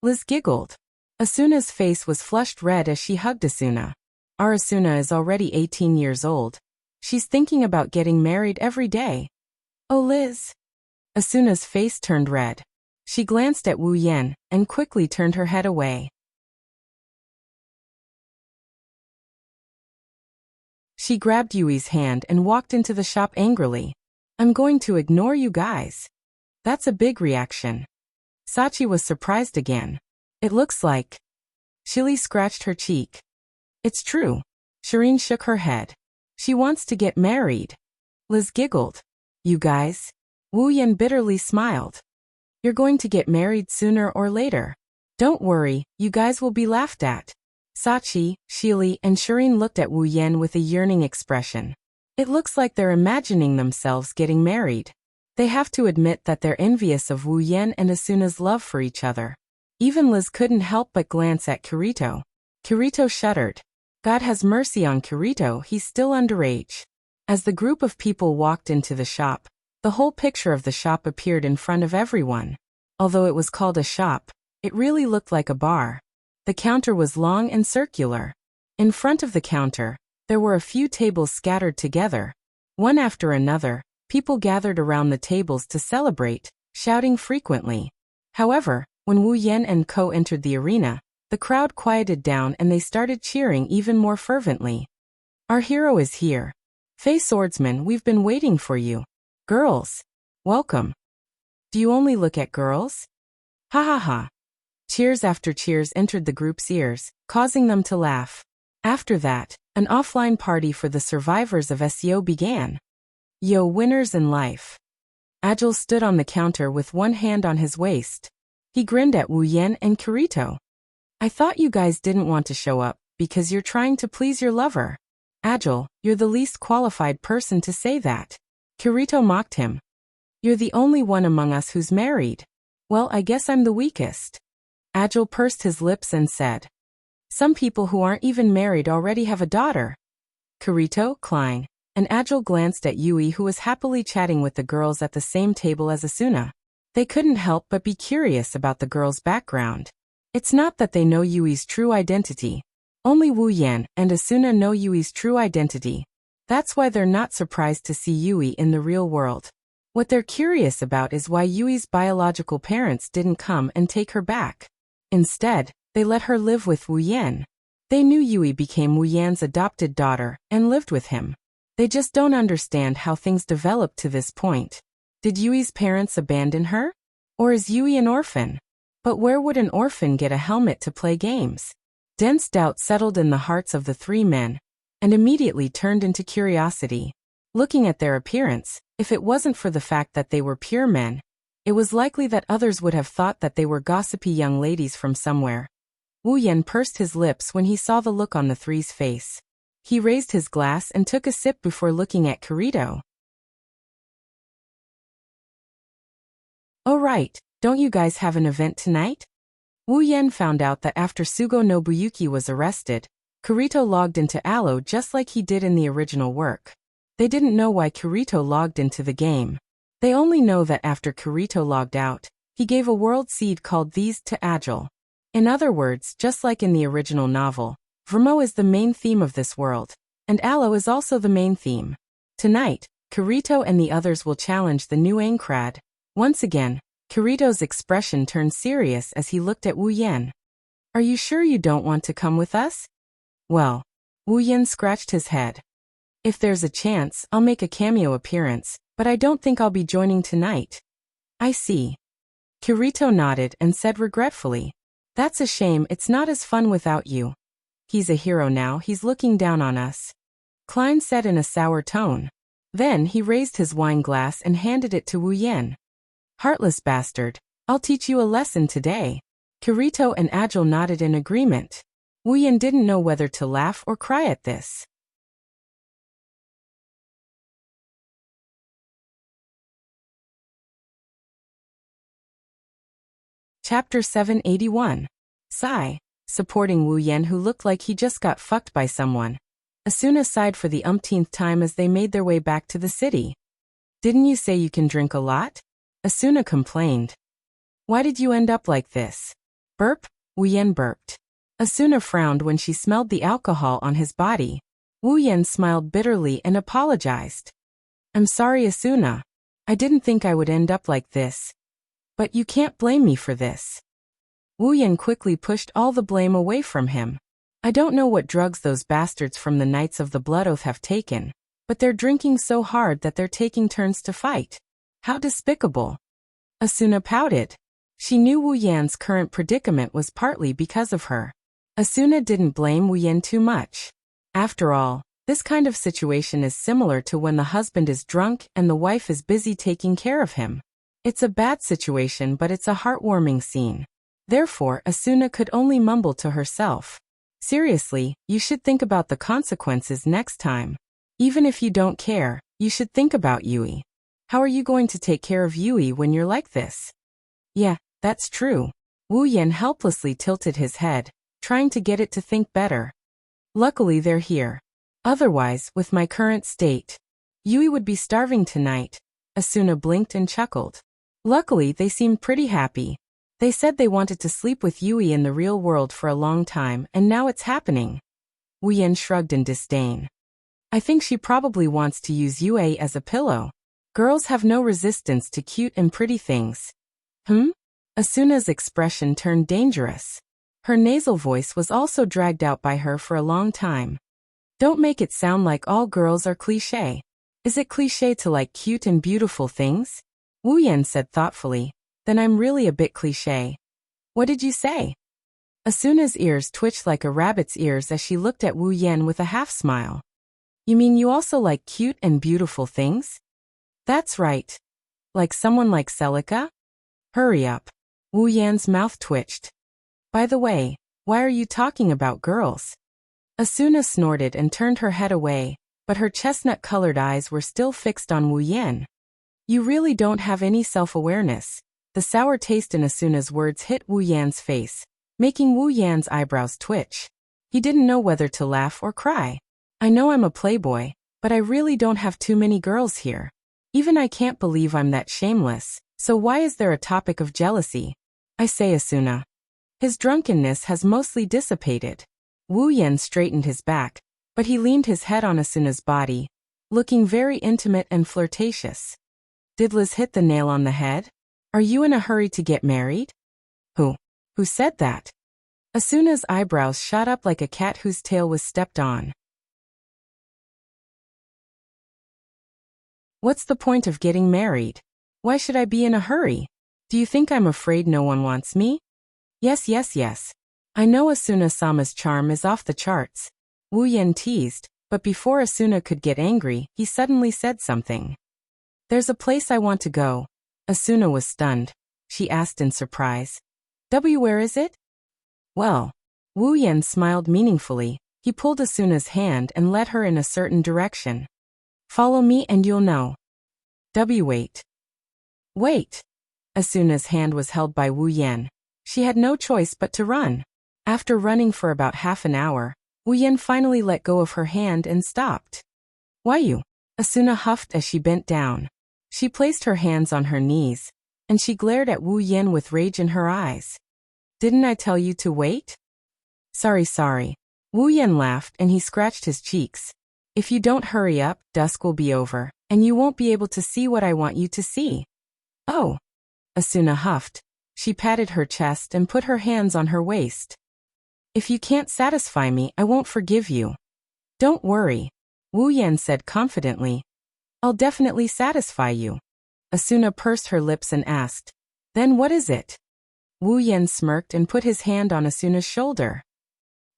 Liz giggled. Asuna's face was flushed red as she hugged Asuna. Our Asuna is already 18 years old. She's thinking about getting married every day. Oh, Liz. Asuna's face turned red. She glanced at Wu Yan and quickly turned her head away. She grabbed Yui's hand and walked into the shop angrily. I'm going to ignore you guys. That's a big reaction. Sachi was surprised again. It looks like. Shili scratched her cheek. It's true. Shireen shook her head. She wants to get married. Liz giggled. You guys? Wu Yan bitterly smiled. You're going to get married sooner or later. Don't worry, you guys will be laughed at. Sachi, Shili, and Shireen looked at Wu Yan with a yearning expression. It looks like they're imagining themselves getting married. They have to admit that they're envious of Wu Yan and Asuna's love for each other. Even Liz couldn't help but glance at Kirito. Kirito shuddered. God has mercy on Kirito, he's still underage. As the group of people walked into the shop, the whole picture of the shop appeared in front of everyone. Although it was called a shop, it really looked like a bar. The counter was long and circular. In front of the counter, there were a few tables scattered together. One after another, people gathered around the tables to celebrate, shouting frequently. However, when Wu Yan and Co. entered the arena, the crowd quieted down and they started cheering even more fervently. Our hero is here. Fei Swordsman, we've been waiting for you. Girls, welcome. Do you only look at girls? Ha ha ha. Cheers after cheers entered the group's ears, causing them to laugh. After that, an offline party for the survivors of SEO began. Yo, winners in life. Agile stood on the counter with one hand on his waist. He grinned at Wu Yan and Kirito. I thought you guys didn't want to show up, because you're trying to please your lover. Agile, you're the least qualified person to say that. Kirito mocked him. You're the only one among us who's married. Well, I guess I'm the weakest. Agile pursed his lips and said. Some people who aren't even married already have a daughter. Kirito, Klein, and Agile glanced at Yui, who was happily chatting with the girls at the same table as Asuna. They couldn't help but be curious about the girl's background. It's not that they know Yui's true identity. Only Wu Yan and Asuna know Yui's true identity. That's why they're not surprised to see Yui in the real world. What they're curious about is why Yui's biological parents didn't come and take her back. Instead, they let her live with Wu Yan. They knew Yui became Wu Yan's adopted daughter and lived with him. They just don't understand how things developed to this point. Did Yui's parents abandon her? Or is Yui an orphan? But where would an orphan get a helmet to play games? Dense doubt settled in the hearts of the three men, and immediately turned into curiosity. Looking at their appearance, if it wasn't for the fact that they were pure men, it was likely that others would have thought that they were gossipy young ladies from somewhere. Wu Yan pursed his lips when he saw the look on the three's face. He raised his glass and took a sip before looking at Kirito. Oh right, don't you guys have an event tonight? Wu Yan found out that after Sugo Nobuyuki was arrested, Kirito logged into Allo just like he did in the original work. They didn't know why Kirito logged into the game. They only know that after Kirito logged out, he gave a world seed called These to Agile. In other words, just like in the original novel, Vermo is the main theme of this world, and Allo is also the main theme. Tonight, Kirito and the others will challenge the new Aincrad. Once again, Kirito's expression turned serious as he looked at Wu Yan. Are you sure you don't want to come with us? Well, Wu Yan scratched his head. If there's a chance, I'll make a cameo appearance, but I don't think I'll be joining tonight. I see. Kirito nodded and said regretfully. That's a shame, it's not as fun without you. He's a hero now, he's looking down on us. Klein said in a sour tone. Then he raised his wine glass and handed it to Wu Yan. Heartless bastard, I'll teach you a lesson today. Kirito and Agile nodded in agreement. Wu Yan didn't know whether to laugh or cry at this. Chapter 781. Sigh. Supporting Wu Yan, who looked like he just got fucked by someone. Asuna sighed for the umpteenth time as they made their way back to the city. Didn't you say you can drink a lot? Asuna complained. Why did you end up like this? Burp? Wu Yan burped. Asuna frowned when she smelled the alcohol on his body. Wu Yan smiled bitterly and apologized. I'm sorry, Asuna. I didn't think I would end up like this. But you can't blame me for this. Wu Yan quickly pushed all the blame away from him. I don't know what drugs those bastards from the Knights of the Blood Oath have taken, but they're drinking so hard that they're taking turns to fight. How despicable. Asuna pouted. She knew Wu Yan's current predicament was partly because of her. Asuna didn't blame Wu Yan too much. After all, this kind of situation is similar to when the husband is drunk and the wife is busy taking care of him. It's a bad situation, but it's a heartwarming scene. Therefore, Asuna could only mumble to herself. Seriously, you should think about the consequences next time. Even if you don't care, you should think about Yui. How are you going to take care of Yui when you're like this? Yeah, that's true. Wu Yan helplessly tilted his head, trying to get it to think better. Luckily they're here. Otherwise, with my current state, Yui would be starving tonight. Asuna blinked and chuckled. Luckily they seemed pretty happy. They said they wanted to sleep with Yui in the real world for a long time, and now it's happening. Wu Yan shrugged in disdain. I think she probably wants to use Yue as a pillow. Girls have no resistance to cute and pretty things. Asuna's expression turned dangerous. Her nasal voice was also dragged out by her for a long time. Don't make it sound like all girls are cliché. Is it cliché to like cute and beautiful things? Wu Yan said thoughtfully. Then I'm really a bit cliché. What did you say? Asuna's ears twitched like a rabbit's ears as she looked at Wu Yan with a half-smile. You mean you also like cute and beautiful things? That's right. Like someone like Celica? Hurry up. Wu Yan's mouth twitched. By the way, why are you talking about girls? Asuna snorted and turned her head away, but her chestnut-colored eyes were still fixed on Wu Yan. You really don't have any self-awareness. The sour taste in Asuna's words hit Wu Yan's face, making Wu Yan's eyebrows twitch. He didn't know whether to laugh or cry. I know I'm a playboy, but I really don't have too many girls here. Even I can't believe I'm that shameless, so why is there a topic of jealousy? I say, Asuna. His drunkenness has mostly dissipated. Wu Yan straightened his back, but he leaned his head on Asuna's body, looking very intimate and flirtatious. Did Liz hit the nail on the head? Are you in a hurry to get married? Who said that? Asuna's eyebrows shot up like a cat whose tail was stepped on. What's the point of getting married? Why should I be in a hurry? Do you think I'm afraid no one wants me? Yes. I know Asuna-sama's charm is off the charts. Wu Yan teased, but before Asuna could get angry, he suddenly said something. There's a place I want to go. Asuna was stunned. She asked in surprise. Where is it? Well. Wu Yan smiled meaningfully. He pulled Asuna's hand and led her in a certain direction. Follow me and you'll know. Wait. Asuna's hand was held by Wu Yan. She had no choice but to run. After running for about half an hour, Wu Yan finally let go of her hand and stopped. Why you? Asuna huffed as she bent down. She placed her hands on her knees, and she glared at Wu Yan with rage in her eyes. Didn't I tell you to wait? Sorry. Wu Yan laughed and he scratched his cheeks. If you don't hurry up, dusk will be over, and you won't be able to see what I want you to see. Oh. Asuna huffed. She patted her chest and put her hands on her waist. If you can't satisfy me, I won't forgive you. Don't worry. Wu Yan said confidently. I'll definitely satisfy you. Asuna pursed her lips and asked. Then what is it? Wu Yan smirked and put his hand on Asuna's shoulder.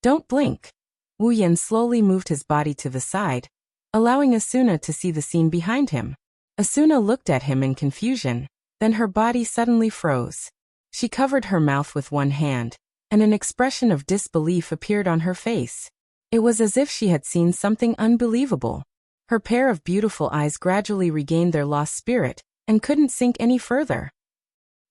Don't blink. Wu Yan slowly moved his body to the side, allowing Asuna to see the scene behind him. Asuna looked at him in confusion, then her body suddenly froze. She covered her mouth with one hand, and an expression of disbelief appeared on her face. It was as if she had seen something unbelievable. Her pair of beautiful eyes gradually regained their lost spirit, and couldn't sink any further.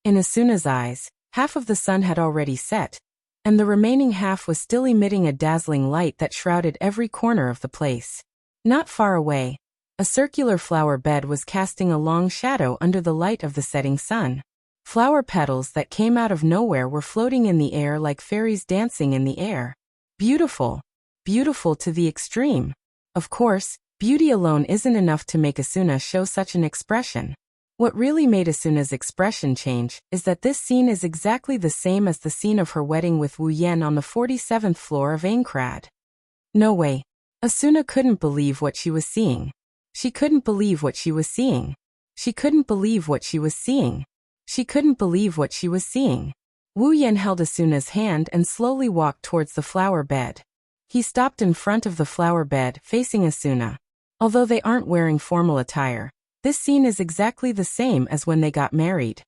In Asuna's eyes, half of the sun had already set, and the remaining half was still emitting a dazzling light that shrouded every corner of the place. Not far away, a circular flower bed was casting a long shadow under the light of the setting sun. Flower petals that came out of nowhere were floating in the air like fairies dancing in the air. Beautiful. Beautiful to the extreme. Of course, beauty alone isn't enough to make Asuna show such an expression. What really made Asuna's expression change is that this scene is exactly the same as the scene of her wedding with Wu Yan on the 47th floor of Aincrad. No way. Asuna couldn't believe what she was seeing. She couldn't believe what she was seeing. She couldn't believe what she was seeing. She couldn't believe what she was seeing. Wu Yan held Asuna's hand and slowly walked towards the flower bed. He stopped in front of the flower bed, facing Asuna. Although they aren't wearing formal attire, this scene is exactly the same as when they got married.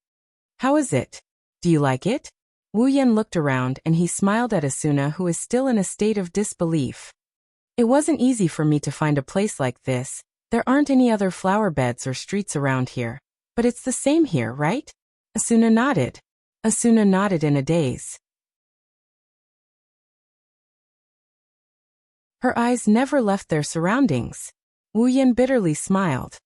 How is it? Do you like it? Wu Yan looked around and he smiled at Asuna, who is still in a state of disbelief. It wasn't easy for me to find a place like this. There aren't any other flower beds or streets around here. But it's the same here, right? Asuna nodded. Asuna nodded in a daze. Her eyes never left their surroundings. Wu Yan bitterly smiled.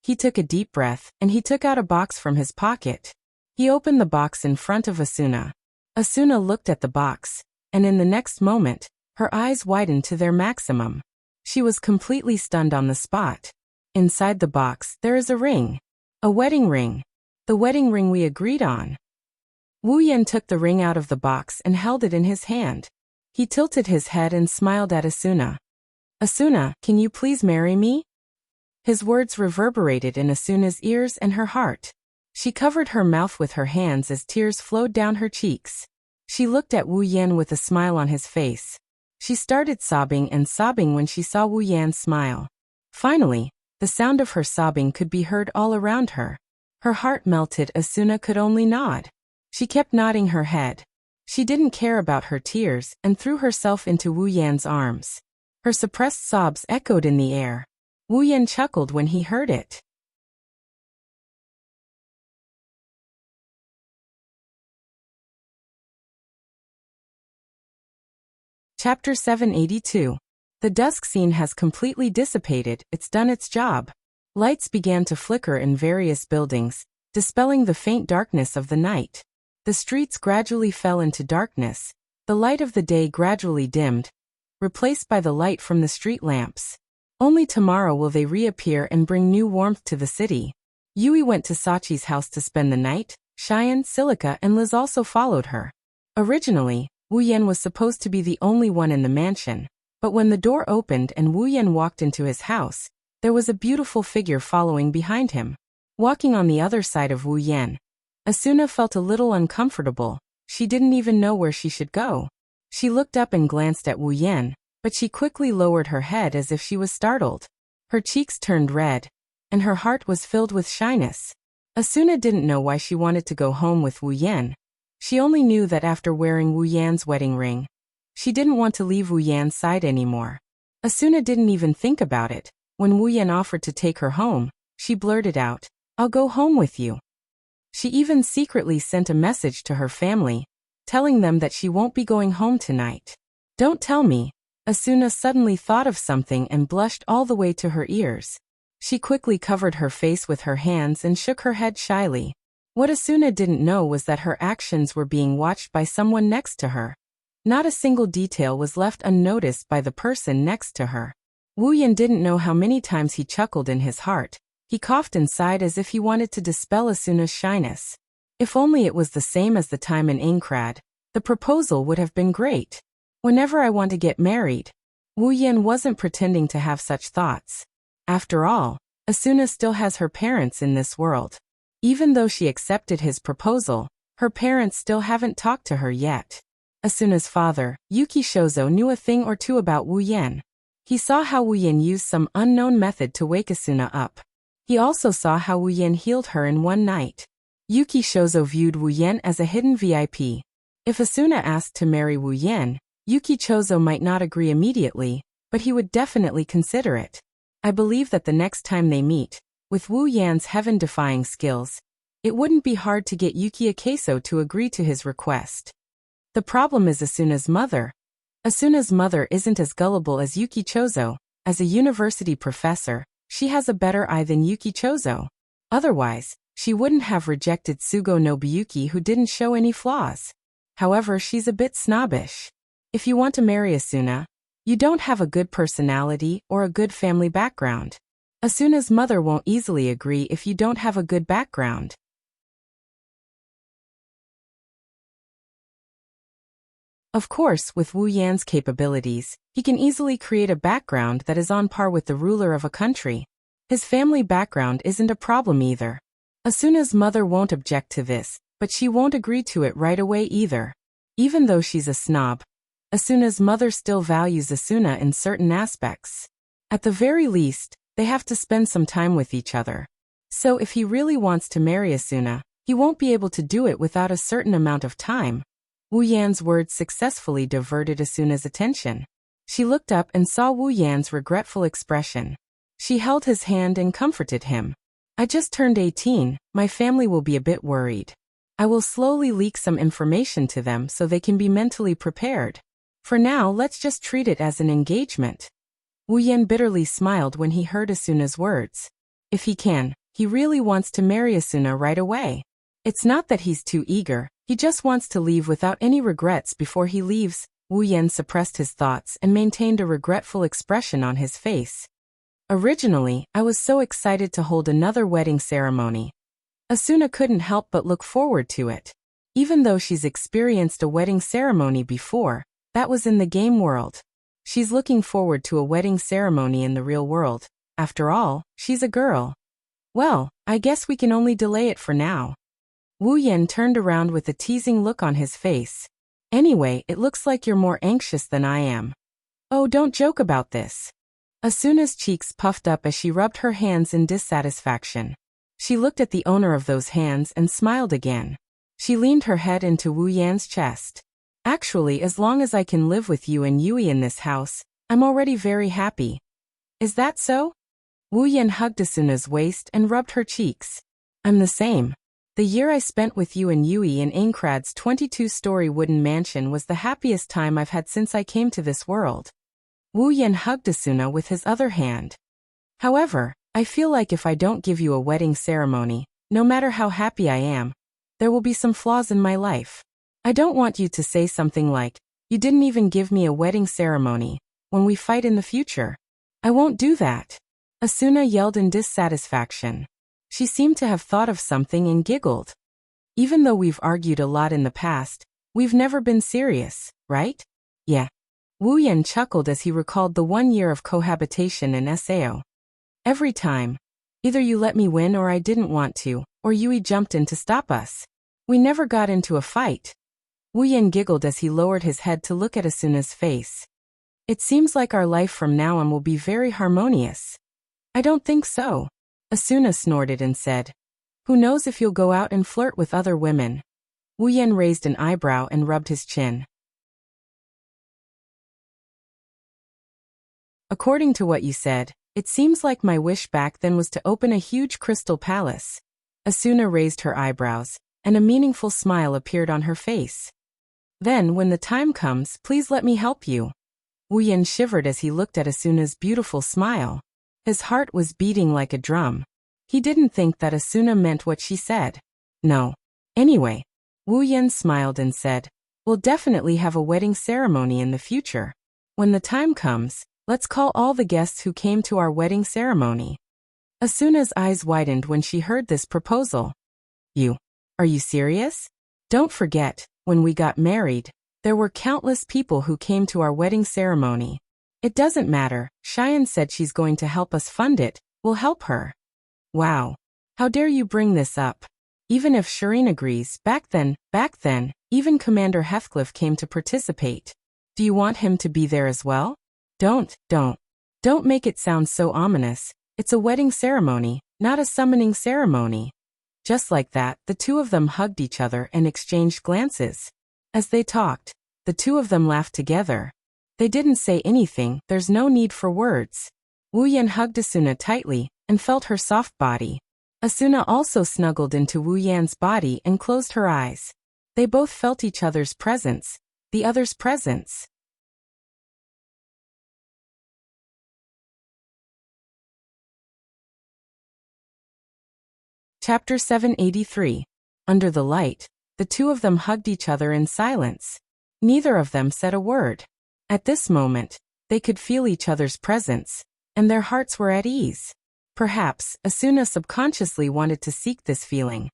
He took a deep breath, and he took out a box from his pocket. He opened the box in front of Asuna. Asuna looked at the box, and in the next moment, Her eyes widened to their maximum. She was completely stunned on the spot. Inside the box, there is a ring. A wedding ring. The wedding ring we agreed on. Wu Yan took the ring out of the box and held it in his hand. He tilted his head and smiled at Asuna. Asuna, can you please marry me? His words reverberated in Asuna's ears and her heart. She covered her mouth with her hands as tears flowed down her cheeks. She looked at Wu Yan with a smile on his face. She started sobbing and sobbing when she saw Wu Yan smile. Finally, the sound of her sobbing could be heard all around her. Her heart melted. Asuna could only nod. She kept nodding her head. She didn't care about her tears and threw herself into Wu Yan's arms. Her suppressed sobs echoed in the air. Wu Yan chuckled when he heard it. Chapter 782. The dusk scene has completely dissipated. It's done its job. Lights began to flicker in various buildings, dispelling the faint darkness of the night. The streets gradually fell into darkness. The light of the day gradually dimmed, replaced by the light from the street lamps. Only tomorrow will they reappear and bring new warmth to the city. Yui went to Sachi's house to spend the night. Cheyenne, Silica, and Liz also followed her. Originally, Wu Yan was supposed to be the only one in the mansion, but when the door opened and Wu Yan walked into his house, there was a beautiful figure following behind him. Walking on the other side of Wu Yan, Asuna felt a little uncomfortable. She didn't even know where she should go. She looked up and glanced at Wu Yan, but she quickly lowered her head as if she was startled. Her cheeks turned red, and her heart was filled with shyness. Asuna didn't know why she wanted to go home with Wu Yan. She only knew that after wearing Wu Yan's wedding ring, she didn't want to leave Wu Yan's side anymore. Asuna didn't even think about it. When Wu Yan offered to take her home, she blurted out, "I'll go home with you." She even secretly sent a message to her family, telling them that she won't be going home tonight. Don't tell me. Asuna suddenly thought of something and blushed all the way to her ears. She quickly covered her face with her hands and shook her head shyly. What Asuna didn't know was that her actions were being watched by someone next to her. Not a single detail was left unnoticed by the person next to her. Wu Yan didn't know how many times he chuckled in his heart. He coughed and sighed as if he wanted to dispel Asuna's shyness. If only it was the same as the time in Aincrad, the proposal would have been great. Whenever I want to get married. Wu Yan wasn't pretending to have such thoughts. After all, Asuna still has her parents in this world. Even though she accepted his proposal, her parents still haven't talked to her yet. Asuna's father, Yuki Shozo, knew a thing or two about Wu Yan. He saw how Wu Yan used some unknown method to wake Asuna up. He also saw how Wu Yan healed her in one night. Yuki Shozo viewed Wu Yan as a hidden VIP. If Asuna asked to marry Wu Yan, Yuki Shozo might not agree immediately, but he would definitely consider it. I believe that the next time they meet, with Wu Yan's heaven-defying skills, it wouldn't be hard to get Yuki Akeso to agree to his request. The problem is Asuna's mother. Asuna's mother isn't as gullible as Yuki Shozo. As a university professor, she has a better eye than Yuki Shozo. Otherwise, she wouldn't have rejected Sugo Nobuyuki, who didn't show any flaws. However, she's a bit snobbish. If you want to marry Asuna, you don't have a good personality or a good family background. Asuna's mother won't easily agree if you don't have a good background. Of course, with Wu Yan's capabilities, he can easily create a background that is on par with the ruler of a country. His family background isn't a problem either. Asuna's mother won't object to this, but she won't agree to it right away either. Even though she's a snob, Asuna's mother still values Asuna in certain aspects. At the very least, they have to spend some time with each other. So if he really wants to marry Asuna, he won't be able to do it without a certain amount of time. Wu Yan's words successfully diverted Asuna's attention. She looked up and saw Wu Yan's regretful expression. She held his hand and comforted him. I just turned 18, my family will be a bit worried. I will slowly leak some information to them so they can be mentally prepared. For now, let's just treat it as an engagement. Wu Yan bitterly smiled when he heard Asuna's words. If he can, he really wants to marry Asuna right away. It's not that he's too eager, he just wants to leave without any regrets before he leaves. Wu Yan suppressed his thoughts and maintained a regretful expression on his face. Originally, I was so excited to hold another wedding ceremony. Asuna couldn't help but look forward to it. Even though she's experienced a wedding ceremony before, that was in the game world. She's looking forward to a wedding ceremony in the real world. After all, she's a girl. Well, I guess we can only delay it for now. Wu Yan turned around with a teasing look on his face. Anyway, it looks like you're more anxious than I am. Oh, don't joke about this. Asuna's cheeks puffed up as she rubbed her hands in dissatisfaction. She looked at the owner of those hands and smiled again. She leaned her head into Wu Yan's chest. Actually, as long as I can live with you and Yui in this house, I'm already very happy. Is that so? Wu Yan hugged Asuna's waist and rubbed her cheeks. I'm the same. The year I spent with you and Yui in Aincrad's 22-story wooden mansion was the happiest time I've had since I came to this world. Wu Yan hugged Asuna with his other hand. However, I feel like if I don't give you a wedding ceremony, no matter how happy I am, there will be some flaws in my life. I don't want you to say something like, you didn't even give me a wedding ceremony, when we fight in the future. I won't do that. Asuna yelled in dissatisfaction. She seemed to have thought of something and giggled. Even though we've argued a lot in the past, we've never been serious, right? Yeah. Wu Yan chuckled as he recalled the 1 year of cohabitation in Sao. Every time. Either you let me win or I didn't want to, or Yui jumped in to stop us. We never got into a fight. Wu Yan giggled as he lowered his head to look at Asuna's face. It seems like our life from now on will be very harmonious. I don't think so. Asuna snorted and said, who knows if you'll go out and flirt with other women. Wu Yan raised an eyebrow and rubbed his chin. According to what you said, it seems like my wish back then was to open a huge crystal palace. Asuna raised her eyebrows, and a meaningful smile appeared on her face. Then, when the time comes, please let me help you. Wu Yan shivered as he looked at Asuna's beautiful smile. His heart was beating like a drum. He didn't think that Asuna meant what she said. No. Anyway, Wu Yan smiled and said, we'll definitely have a wedding ceremony in the future. When the time comes, let's call all the guests who came to our wedding ceremony. Asuna's eyes widened when she heard this proposal. Are you serious? Don't forget, when we got married, there were countless people who came to our wedding ceremony. It doesn't matter, Cheyenne said she's going to help us fund it, we'll help her. Wow. How dare you bring this up? Even if Shireen agrees, back then, even Commander Heathcliff came to participate. Do you want him to be there as well? Don't make it sound so ominous. It's a wedding ceremony, not a summoning ceremony. Just like that, the two of them hugged each other and exchanged glances. As they talked, the two of them laughed together. They didn't say anything, there's no need for words. Wu Yan hugged Asuna tightly and felt her soft body. Asuna also snuggled into Wu Yan's body and closed her eyes. They both felt each other's presence, the other's presence. Chapter 783. Under the light, the two of them hugged each other in silence. Neither of them said a word. At this moment, they could feel each other's presence, and their hearts were at ease. Perhaps, Asuna subconsciously wanted to seek this feeling.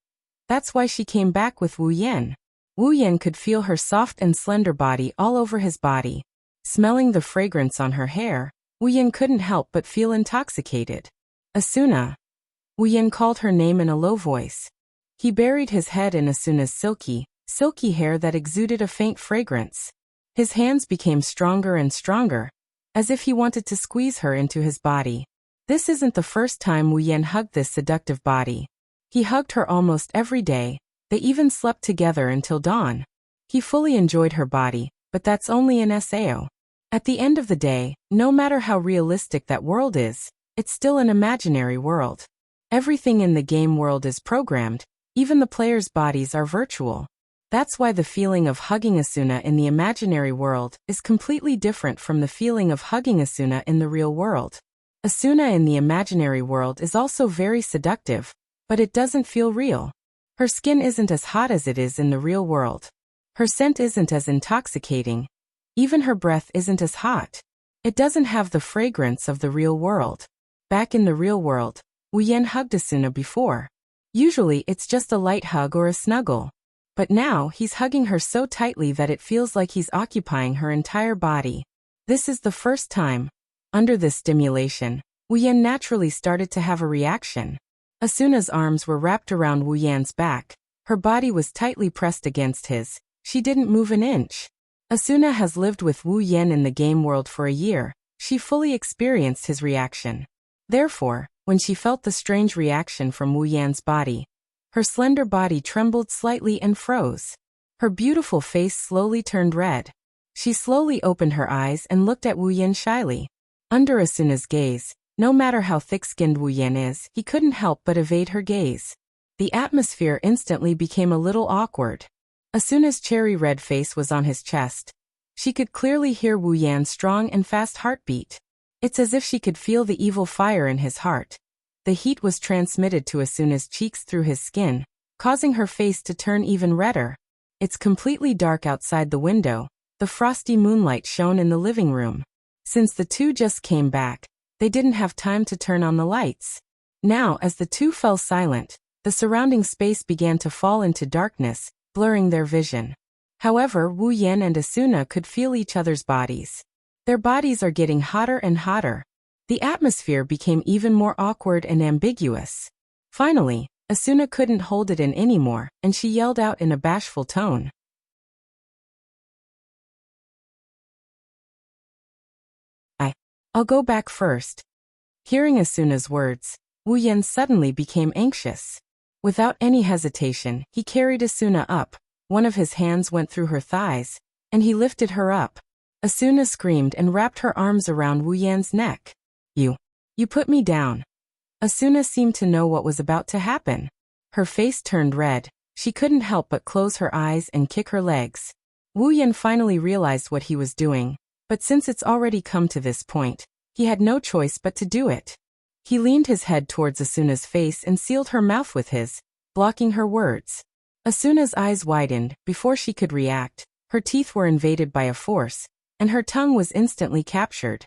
That's why she came back with Wu Yan. Wu Yan could feel her soft and slender body all over his body. Smelling the fragrance on her hair, Wu Yan couldn't help but feel intoxicated. Asuna. Wu Yan called her name in a low voice. He buried his head in Asuna's silky hair that exuded a faint fragrance. His hands became stronger and stronger, as if he wanted to squeeze her into his body. This isn't the first time Wu Yan hugged this seductive body. He hugged her almost every day. They even slept together until dawn. He fully enjoyed her body, but that's only in Sao. At the end of the day, no matter how realistic that world is, it's still an imaginary world. Everything in the game world is programmed, even the players' bodies are virtual. That's why the feeling of hugging Asuna in the imaginary world is completely different from the feeling of hugging Asuna in the real world. Asuna in the imaginary world is also very seductive, but it doesn't feel real. Her skin isn't as hot as it is in the real world. Her scent isn't as intoxicating. Even her breath isn't as hot. It doesn't have the fragrance of the real world. Back in the real world, Wuyan hugged Asuna before. Usually it's just a light hug or a snuggle. But now he's hugging her so tightly that it feels like he's occupying her entire body. This is the first time. Under this stimulation, Wuyan naturally started to have a reaction. Asuna's arms were wrapped around Wuyan's back. Her body was tightly pressed against his. She didn't move an inch. Asuna has lived with Wu Yan in the game world for a year. She fully experienced his reaction. Therefore, when she felt the strange reaction from Wu Yan's body, her slender body trembled slightly and froze. Her beautiful face slowly turned red. She slowly opened her eyes and looked at Wu Yan shyly. Under Asuna's gaze, no matter how thick-skinned Wu Yan is, he couldn't help but evade her gaze. The atmosphere instantly became a little awkward. Asuna's cherry-red face was on his chest. She could clearly hear Wu Yan's strong and fast heartbeat. It's as if she could feel the evil fire in his heart. The heat was transmitted to Asuna's cheeks through his skin, causing her face to turn even redder. It's completely dark outside the window. The frosty moonlight shone in the living room. Since the two just came back, they didn't have time to turn on the lights. Now, as the two fell silent, the surrounding space began to fall into darkness, blurring their vision. However, Wu Yan and Asuna could feel each other's bodies. Their bodies are getting hotter and hotter. The atmosphere became even more awkward and ambiguous. Finally, Asuna couldn't hold it in anymore, and she yelled out in a bashful tone. I'll go back first. Hearing Asuna's words, Wu Yan suddenly became anxious. Without any hesitation, he carried Asuna up. One of his hands went through her thighs, and he lifted her up. Asuna screamed and wrapped her arms around Wu Yan's neck. You put me down. Asuna seemed to know what was about to happen. Her face turned red. She couldn't help but close her eyes and kick her legs. Wu Yan finally realized what he was doing, but since it's already come to this point, he had no choice but to do it. He leaned his head towards Asuna's face and sealed her mouth with his, blocking her words. Asuna's eyes widened. Before she could react, her teeth were invaded by a force, and her tongue was instantly captured.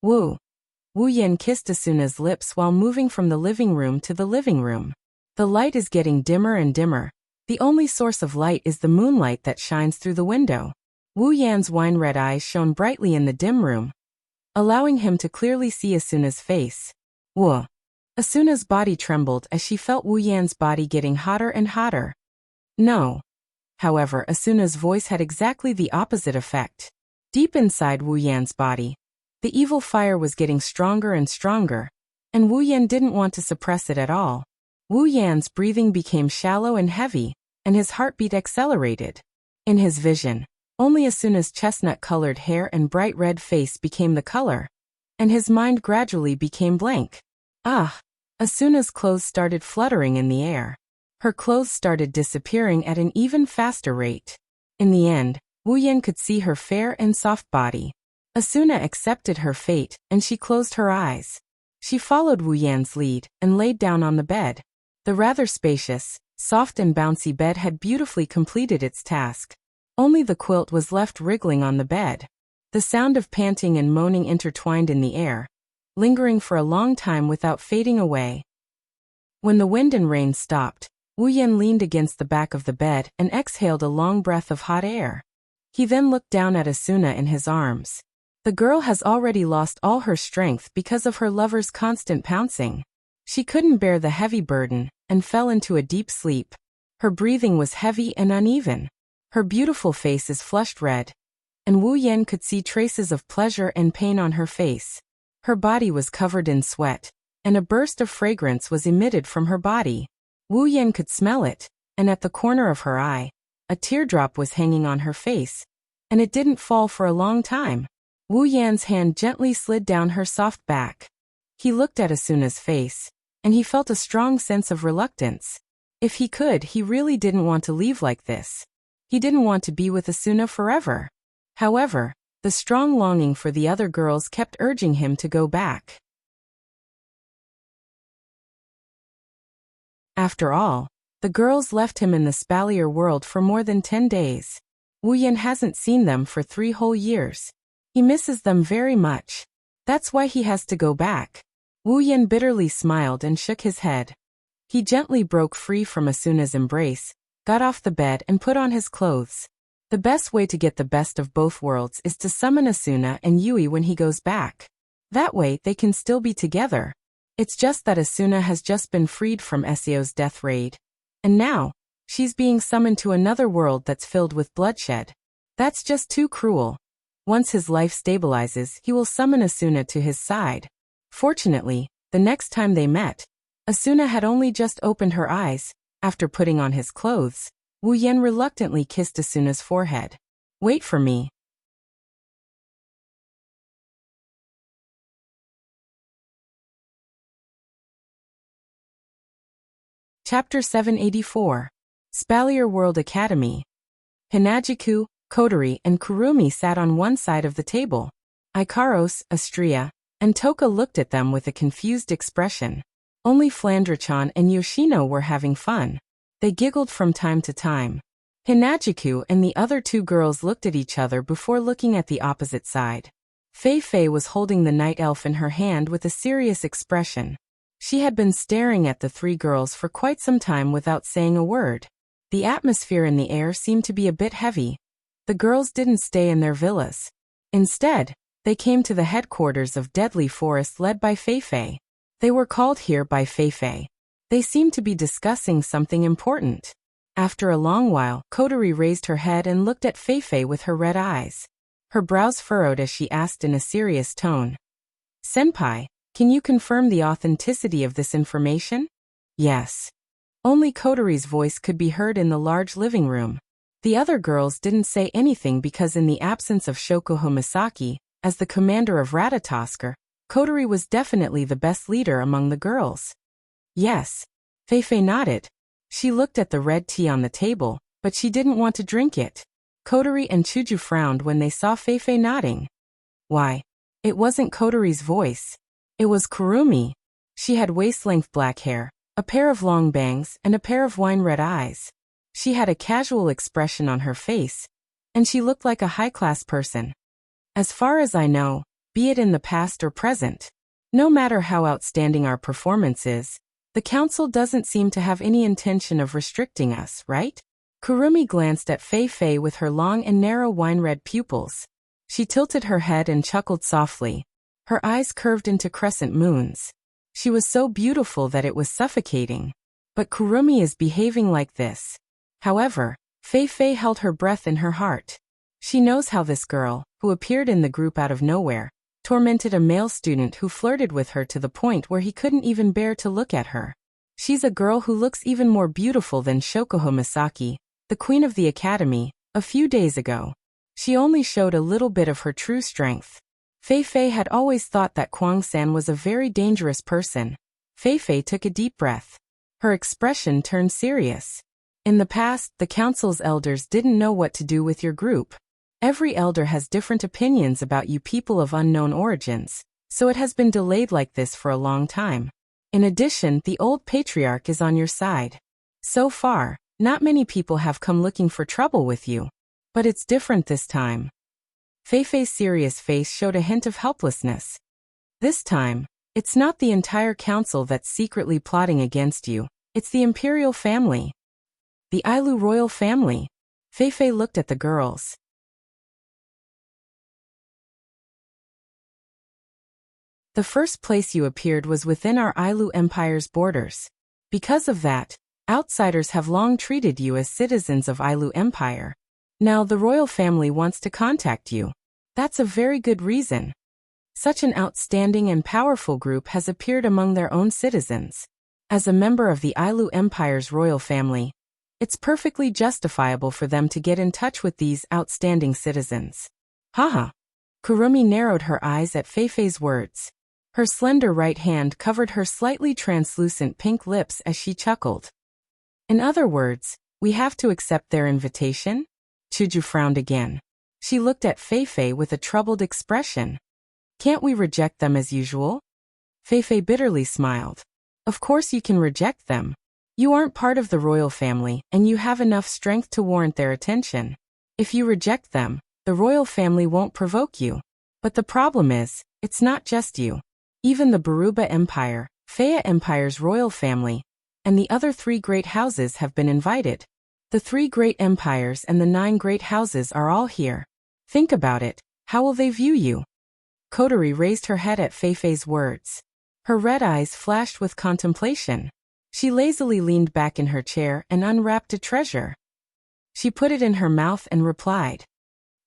Wu Yan kissed Asuna's lips while moving from the living room to the living room. The light is getting dimmer and dimmer. The only source of light is the moonlight that shines through the window. Wu Yan's wine-red eyes shone brightly in the dim room, allowing him to clearly see Asuna's face. Asuna's body trembled as she felt Wu Yan's body getting hotter and hotter. No. However, Asuna's voice had exactly the opposite effect. Deep inside Wu Yan's body, the evil fire was getting stronger and stronger, and Wu Yan didn't want to suppress it at all. Wu Yan's breathing became shallow and heavy, and his heartbeat accelerated. In his vision, only Asuna's chestnut-colored hair and bright red face became the color, and his mind gradually became blank. Asuna's clothes started fluttering in the air. Her clothes started disappearing at an even faster rate. In the end, Wu Yan could see her fair and soft body. Asuna accepted her fate, and she closed her eyes. She followed Wu Yan's lead and laid down on the bed. The rather spacious, soft and bouncy bed had beautifully completed its task. Only the quilt was left wriggling on the bed. The sound of panting and moaning intertwined in the air, lingering for a long time without fading away. When the wind and rain stopped, Wu Yan leaned against the back of the bed and exhaled a long breath of hot air. He then looked down at Asuna in his arms. The girl has already lost all her strength because of her lover's constant pouncing. She couldn't bear the heavy burden and fell into a deep sleep. Her breathing was heavy and uneven. Her beautiful face is flushed red, and Wu Yan could see traces of pleasure and pain on her face. Her body was covered in sweat, and a burst of fragrance was emitted from her body. Wu Yan could smell it, and at the corner of her eye, a teardrop was hanging on her face, and it didn't fall for a long time. Wu Yan's hand gently slid down her soft back. He looked at Asuna's face, and he felt a strong sense of reluctance. If he could, he really didn't want to leave like this. He didn't want to be with Asuna forever. However, the strong longing for the other girls kept urging him to go back. After all, the girls left him in the Spalier world for more than 10 days. Wu Yan hasn't seen them for 3 whole years. He misses them very much. That's why he has to go back. Wu Yan bitterly smiled and shook his head. He gently broke free from Asuna's embrace, got off the bed and put on his clothes. The best way to get the best of both worlds is to summon Asuna and Yui when he goes back. That way they can still be together. It's just that Asuna has just been freed from Esio's death raid. And now, she's being summoned to another world that's filled with bloodshed. That's just too cruel. Once his life stabilizes, he will summon Asuna to his side. Fortunately, the next time they met, Asuna had only just opened her eyes. After putting on his clothes, Wu Yan reluctantly kissed Asuna's forehead. Wait for me. Chapter 784. Spalier World Academy. Hinajiku, Kotori, and Kurumi sat on one side of the table. Ikaros, Astria, and Toka looked at them with a confused expression. Only Flandra-chan and Yoshino were having fun. They giggled from time to time. Hinajiku and the other 2 girls looked at each other before looking at the opposite side. Fei Fei was holding the night elf in her hand with a serious expression. She had been staring at the 3 girls for quite some time without saying a word. The atmosphere in the air seemed to be a bit heavy. The girls didn't stay in their villas. Instead, they came to the headquarters of Deadly Forest led by Fei Fei. They were called here by Fei Fei. They seemed to be discussing something important. After a long while, Kotori raised her head and looked at Fei Fei with her red eyes. Her brows furrowed as she asked in a serious tone. Senpai, can you confirm the authenticity of this information? Yes. Only Kotori's voice could be heard in the large living room. The other girls didn't say anything because in the absence of Shokuho Misaki, as the commander of Ratatosker, Kotori was definitely the best leader among the girls. Yes. Fei Fei nodded. She looked at the red tea on the table, but she didn't want to drink it. Kotori and Chuju frowned when they saw Fei Fei nodding. Why? It wasn't Kotori's voice. It was Kurumi. She had waist-length black hair, a pair of long bangs, and a pair of wine-red eyes. She had a casual expression on her face, and she looked like a high-class person. As far as I know, be it in the past or present, no matter how outstanding our performance is, the council doesn't seem to have any intention of restricting us, right? Kurumi glanced at Fei Fei with her long and narrow wine-red pupils. She tilted her head and chuckled softly. Her eyes curved into crescent moons. She was so beautiful that it was suffocating. But Kurumi is behaving like this. However, Fei Fei held her breath in her heart. She knows how this girl, who appeared in the group out of nowhere, tormented a male student who flirted with her to the point where he couldn't even bear to look at her. She's a girl who looks even more beautiful than Shokuho Misaki, the queen of the academy, a few days ago. She only showed a little bit of her true strength. Fei Fei had always thought that Kwang-san was a very dangerous person. Fei Fei took a deep breath. Her expression turned serious. In the past, the council's elders didn't know what to do with your group. Every elder has different opinions about you people of unknown origins, so it has been delayed like this for a long time. In addition, the old patriarch is on your side. So far, not many people have come looking for trouble with you. But it's different this time. Fei Fei's serious face showed a hint of helplessness. This time, it's not the entire council that's secretly plotting against you, it's the imperial family. The Ailu royal family. Fei Fei looked at the girls. The first place you appeared was within our Ailu Empire's borders. Because of that, outsiders have long treated you as citizens of Ailu Empire. Now the royal family wants to contact you. That's a very good reason. Such an outstanding and powerful group has appeared among their own citizens. As a member of the Ailu Empire's royal family, it's perfectly justifiable for them to get in touch with these outstanding citizens. Haha. Kurumi narrowed her eyes at Fei Fei's words. Her slender right hand covered her slightly translucent pink lips as she chuckled. In other words, we have to accept their invitation? Chuju frowned again. She looked at Fei Fei with a troubled expression. Can't we reject them as usual? Fei Fei bitterly smiled. Of course you can reject them. You aren't part of the royal family, and you have enough strength to warrant their attention. If you reject them, the royal family won't provoke you. But the problem is, it's not just you. Even the Baruba Empire, Faya Empire's royal family, and the other 3 great houses have been invited. The 3 great empires and the 9 great houses are all here. Think about it, how will they view you? Kotori raised her head at Feifei's words. Her red eyes flashed with contemplation. She lazily leaned back in her chair and unwrapped a treasure. She put it in her mouth and replied,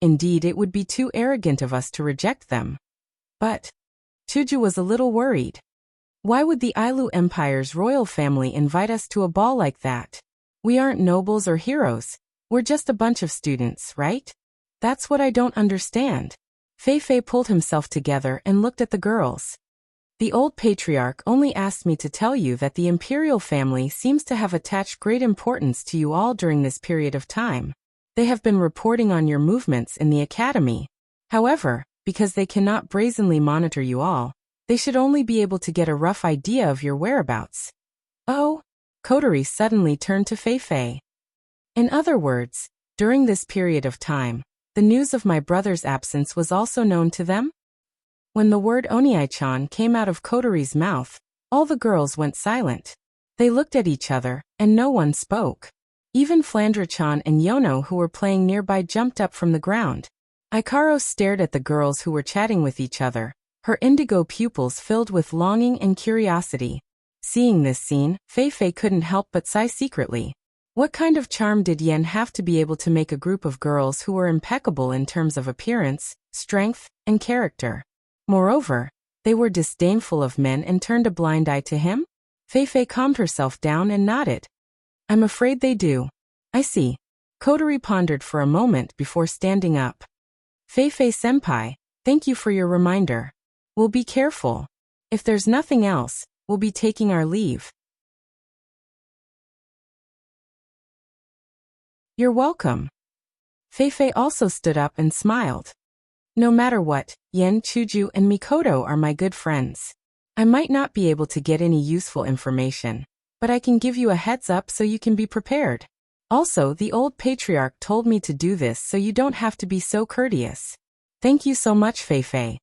"Indeed, it would be too arrogant of us to reject them." But Chuju was a little worried. Why would the Ailu Empire's royal family invite us to a ball like that? We aren't nobles or heroes. We're just a bunch of students, right? That's what I don't understand. Feifei pulled himself together and looked at the girls. The old patriarch only asked me to tell you that the imperial family seems to have attached great importance to you all during this period of time. They have been reporting on your movements in the academy. However, because they cannot brazenly monitor you all, they should only be able to get a rough idea of your whereabouts. Oh? Kotori suddenly turned to Feifei. In other words, during this period of time, the news of my brother's absence was also known to them? When the word Oniai-chan came out of Kotori's mouth, all the girls went silent. They looked at each other, and no one spoke. Even Flandra-chan and Yono, who were playing nearby, jumped up from the ground. Ikaros stared at the girls who were chatting with each other, her indigo pupils filled with longing and curiosity. Seeing this scene, Feifei couldn't help but sigh secretly. What kind of charm did Yen have to be able to make a group of girls who were impeccable in terms of appearance, strength, and character? Moreover, they were disdainful of men and turned a blind eye to him? Feifei calmed herself down and nodded. I'm afraid they do. I see. Kotori pondered for a moment before standing up. Feifei-senpai, thank you for your reminder. We'll be careful. If there's nothing else, we'll be taking our leave. You're welcome. Feifei also stood up and smiled. No matter what, Yen, Chuju, and Mikoto are my good friends. I might not be able to get any useful information, but I can give you a heads up so you can be prepared. Also, the old patriarch told me to do this so you don't have to be so courteous. Thank you so much, Feifei.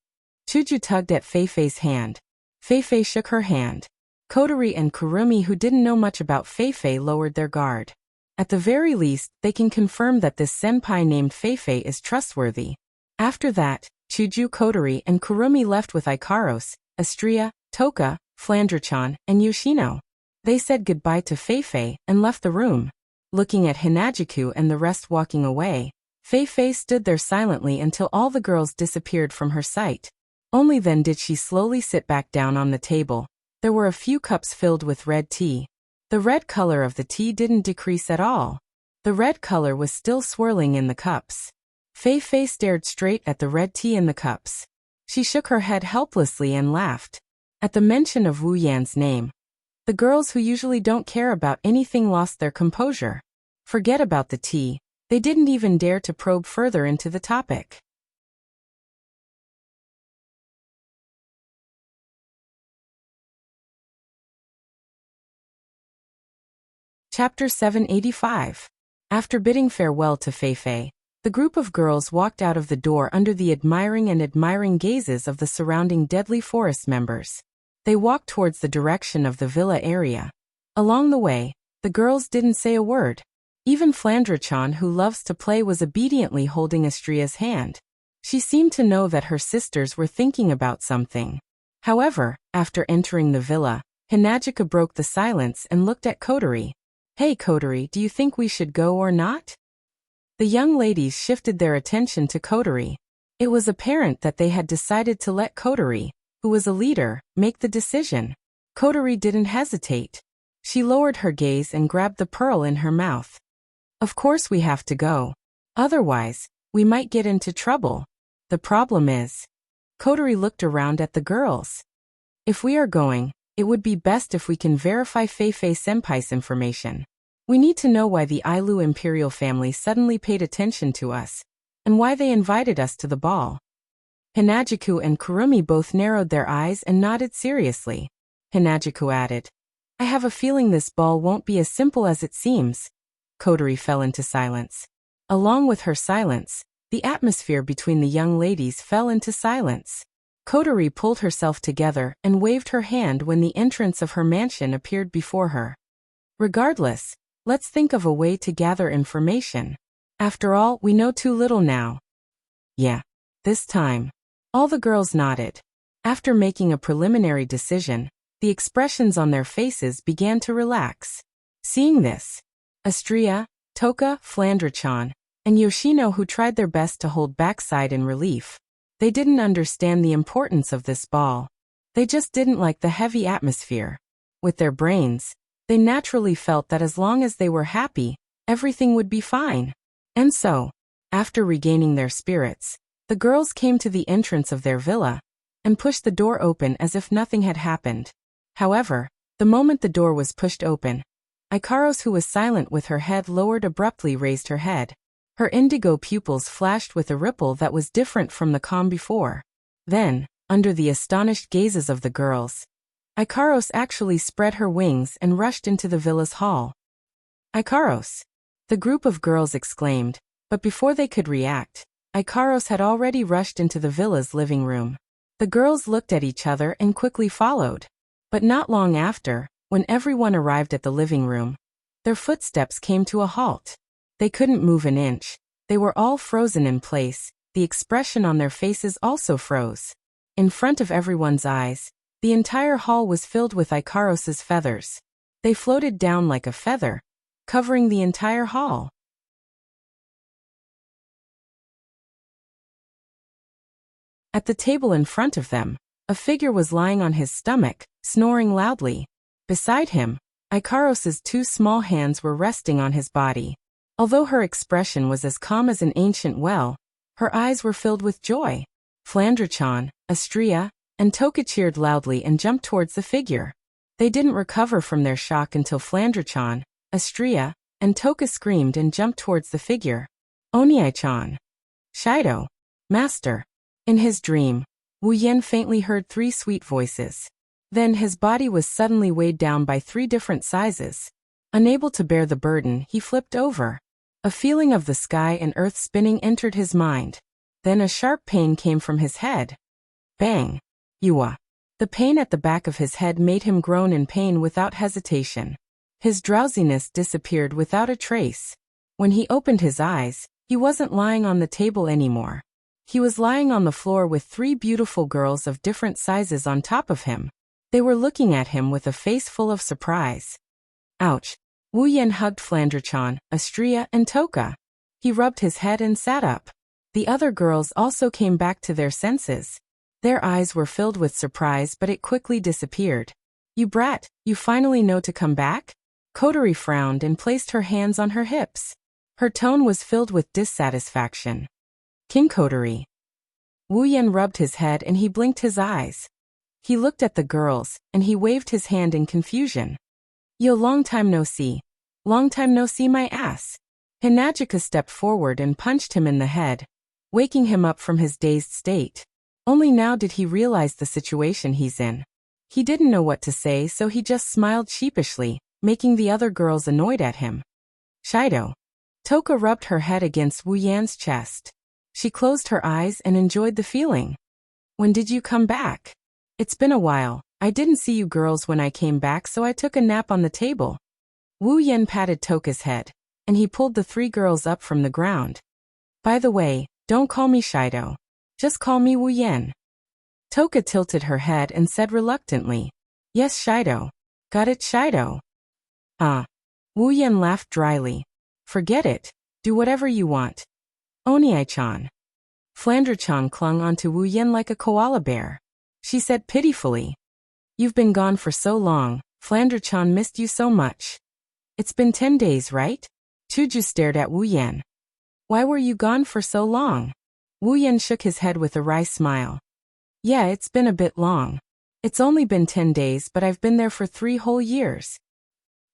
Chuju tugged at Feifei's hand. Feifei shook her hand. Kotori and Kurumi, who didn't know much about Feifei, lowered their guard. At the very least, they can confirm that this senpai named Feifei is trustworthy. After that, Chuju, Kotori, and Kurumi left with Ikaros, Astria, Toka, Flandra-chan, and Yoshino. They said goodbye to Feifei and left the room. Looking at Hinajiku and the rest walking away, Feifei stood there silently until all the girls disappeared from her sight. Only then did she slowly sit back down on the table. There were a few cups filled with red tea. The red color of the tea didn't decrease at all. The red color was still swirling in the cups. Feifei stared straight at the red tea in the cups. She shook her head helplessly and laughed. At the mention of Wu Yan's name, the girls who usually don't care about anything lost their composure. Forget about the tea. They didn't even dare to probe further into the topic. Chapter 785. After bidding farewell to Feifei, the group of girls walked out of the door under the admiring gazes of the surrounding Deadly Forest members. They walked towards the direction of the villa area. Along the way, the girls didn't say a word. Even Flandra-chan, who loves to play, was obediently holding Astria's hand. She seemed to know that her sisters were thinking about something. However, after entering the villa, Hinajika broke the silence and looked at Kotori. Hey Kotori, do you think we should go or not? The young ladies shifted their attention to Kotori. It was apparent that they had decided to let Kotori, who was a leader, make the decision. Kotori didn't hesitate. She lowered her gaze and grabbed the pearl in her mouth. Of course we have to go. Otherwise, we might get into trouble. The problem is... Kotori looked around at the girls. If we are going, it would be best if we can verify Feifei-senpai's information. We need to know why the Ailu imperial family suddenly paid attention to us, and why they invited us to the ball. Hinajiku and Kurumi both narrowed their eyes and nodded seriously. Hinajiku added, I have a feeling this ball won't be as simple as it seems. Kotori fell into silence. Along with her silence, the atmosphere between the young ladies fell into silence. Kotori pulled herself together and waved her hand when the entrance of her mansion appeared before her. Regardless, let's think of a way to gather information. After all, we know too little now. Yeah. This time. All the girls nodded. After making a preliminary decision, the expressions on their faces began to relax. Seeing this, Astria, Toka, Flandra-chan, and Yoshino, who tried their best to hold back, sighed in relief. They didn't understand the importance of this ball. They just didn't like the heavy atmosphere. With their brains, they naturally felt that as long as they were happy, everything would be fine. And so, after regaining their spirits, the girls came to the entrance of their villa and pushed the door open as if nothing had happened. However, the moment the door was pushed open, Ikaros, who was silent with her head lowered, abruptly raised her head. Her indigo pupils flashed with a ripple that was different from the calm before. Then, under the astonished gazes of the girls, Ikaros actually spread her wings and rushed into the villa's hall. Ikaros! The group of girls exclaimed, but before they could react, Ikaros had already rushed into the villa's living room. The girls looked at each other and quickly followed. But not long after, when everyone arrived at the living room, their footsteps came to a halt. They couldn't move an inch. They were all frozen in place. The expression on their faces also froze. In front of everyone's eyes, the entire hall was filled with Ikaros's feathers. They floated down like a feather, covering the entire hall. At the table in front of them, a figure was lying on his stomach, snoring loudly. Beside him, Ikaros's two small hands were resting on his body. Although her expression was as calm as an ancient well, her eyes were filled with joy. Flandra-chan, Astria, and Toka cheered loudly and jumped towards the figure. They didn't recover from their shock until Flandra-chan, Astria, and Toka screamed and jumped towards the figure. Onii-chan. Shido. Master. In his dream, Wu Yan faintly heard 3 sweet voices. Then his body was suddenly weighed down by 3 different sizes. Unable to bear the burden, he flipped over. A feeling of the sky and earth spinning entered his mind. Then a sharp pain came from his head. Bang! Yua. The pain at the back of his head made him groan in pain without hesitation. His drowsiness disappeared without a trace. When he opened his eyes, he wasn't lying on the table anymore. He was lying on the floor with 3 beautiful girls of different sizes on top of him. They were looking at him with a face full of surprise. Ouch! Wu Yan hugged Flandra-chan, Astria, and Toka. He rubbed his head and sat up. The other girls also came back to their senses. Their eyes were filled with surprise, but it quickly disappeared. You brat, you finally know to come back? Kotori frowned and placed her hands on her hips. Her tone was filled with dissatisfaction. King Kotori. Wu Yan rubbed his head and he blinked his eyes. He looked at the girls, and he waved his hand in confusion. Yo, long time no see. Long time no see, my ass. Hinajika stepped forward and punched him in the head, waking him up from his dazed state. Only now did he realize the situation he's in. He didn't know what to say, so he just smiled sheepishly, making the other girls annoyed at him. Shido. Toka rubbed her head against Wu Yan's chest. She closed her eyes and enjoyed the feeling. When did you come back? It's been a while. I didn't see you girls when I came back, so I took a nap on the table. Wu Yan patted Toka's head, and he pulled the 3 girls up from the ground. By the way, don't call me Shido. Just call me Wu Yan. Toka tilted her head and said reluctantly, Yes, Shido. Got it, Shido. Wu Yan laughed dryly. Forget it. Do whatever you want. Onii-chan. Flandra-chan clung onto Wu Yan like a koala bear. She said pitifully, You've been gone for so long, Flandra-chan missed you so much. It's been 10 days, right? Chuju stared at Wu Yan. Why were you gone for so long? Wu Yan shook his head with a wry smile. Yeah, it's been a bit long. It's only been 10 days, but I've been there for 3 whole years.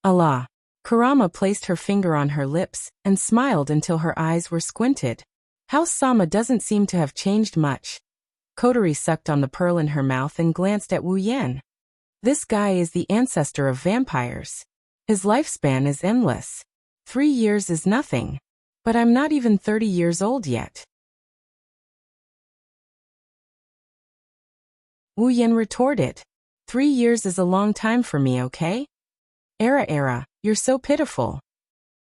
Allah. Kurama placed her finger on her lips and smiled until her eyes were squinted. House Sama doesn't seem to have changed much. Kotori sucked on the pearl in her mouth and glanced at Wu Yan. This guy is the ancestor of vampires. His lifespan is endless. 3 years is nothing. But I'm not even 30 years old yet. Wu Yan retorted. 3 years is a long time for me, okay? Era, you're so pitiful.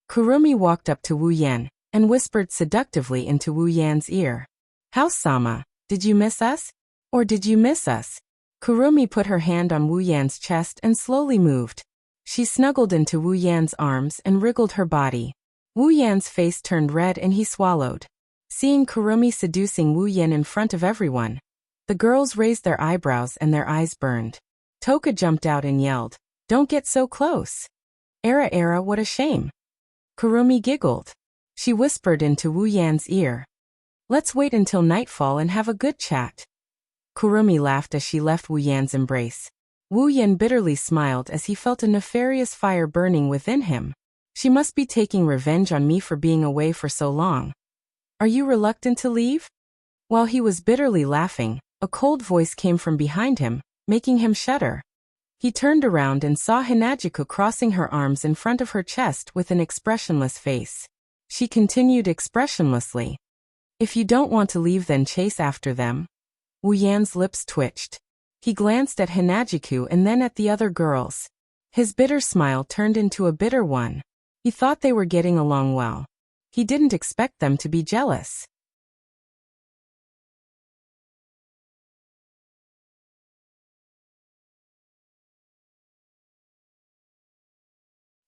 Kurumi walked up to Wu Yan and whispered seductively into Wu Yan's ear. House-sama, did you miss us? Or did you miss us? Kurumi put her hand on Wu Yan's chest and slowly moved. She snuggled into Wu Yan's arms and wriggled her body. Wu Yan's face turned red and he swallowed. Seeing Kurumi seducing Wu Yan in front of everyone, the girls raised their eyebrows and their eyes burned. Toka jumped out and yelled, "Don't get so close." Era, what a shame. Kurumi giggled. She whispered into Wu Yan's ear. Let's wait until nightfall and have a good chat. Kurumi laughed as she left Wu Yan's embrace. Wu Yan bitterly smiled as he felt a nefarious fire burning within him. She must be taking revenge on me for being away for so long. Are you reluctant to leave? While he was bitterly laughing, a cold voice came from behind him, making him shudder. He turned around and saw Hinajuku crossing her arms in front of her chest with an expressionless face. She continued expressionlessly. If you don't want to leave, then chase after them. Wu Yan's lips twitched. He glanced at Hinajuku and then at the other girls. His bitter smile turned into a bitter one. He thought they were getting along well. He didn't expect them to be jealous.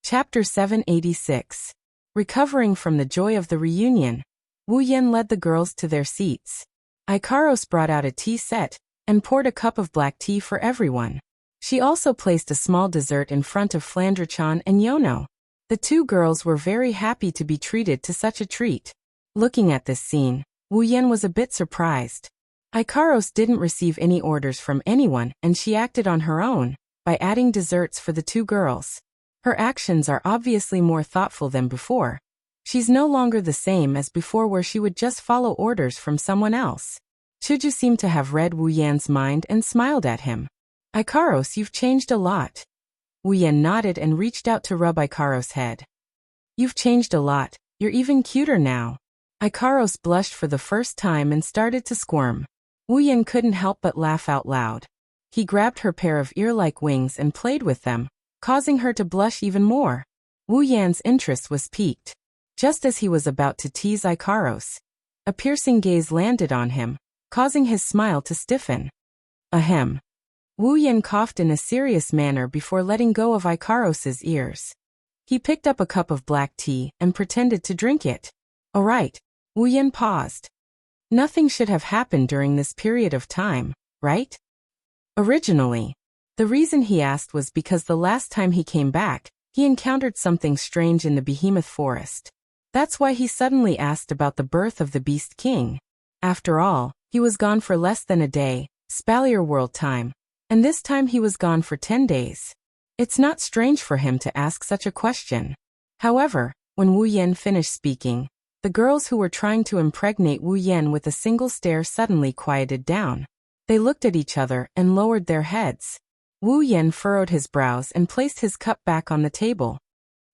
Chapter 786. Recovering from the joy of the reunion, Wu Yan led the girls to their seats. Ikaros brought out a tea set and poured a cup of black tea for everyone. She also placed a small dessert in front of Flandre-chan and Yono. The two girls were very happy to be treated to such a treat. Looking at this scene, Wu Yan was a bit surprised. Ikaros didn't receive any orders from anyone and she acted on her own by adding desserts for the two girls. Her actions are obviously more thoughtful than before. She's no longer the same as before where she would just follow orders from someone else. Chuju seemed to have read Wu Yan's mind and smiled at him. Ikaros, you've changed a lot. Wu Yan nodded and reached out to rub Ikaros' head. You've changed a lot, you're even cuter now. Ikaros blushed for the first time and started to squirm. Wu Yan couldn't help but laugh out loud. He grabbed her pair of ear-like wings and played with them, causing her to blush even more. Wu Yan's interest was piqued. Just as he was about to tease Ikaros, a piercing gaze landed on him, causing his smile to stiffen. Ahem. Wu Yan coughed in a serious manner before letting go of Ikaros' ears. He picked up a cup of black tea and pretended to drink it. Alright. Wu Yan paused. Nothing should have happened during this period of time, right? Originally, the reason he asked was because the last time he came back, he encountered something strange in the Behemoth Forest. That's why he suddenly asked about the birth of the Beast King. After all, he was gone for less than a day, Spalier World time, and this time he was gone for 10 days. It's not strange for him to ask such a question. However, when Wu Yan finished speaking, the girls who were trying to impregnate Wu Yan with a single stare suddenly quieted down. They looked at each other and lowered their heads. Wu Yan furrowed his brows and placed his cup back on the table.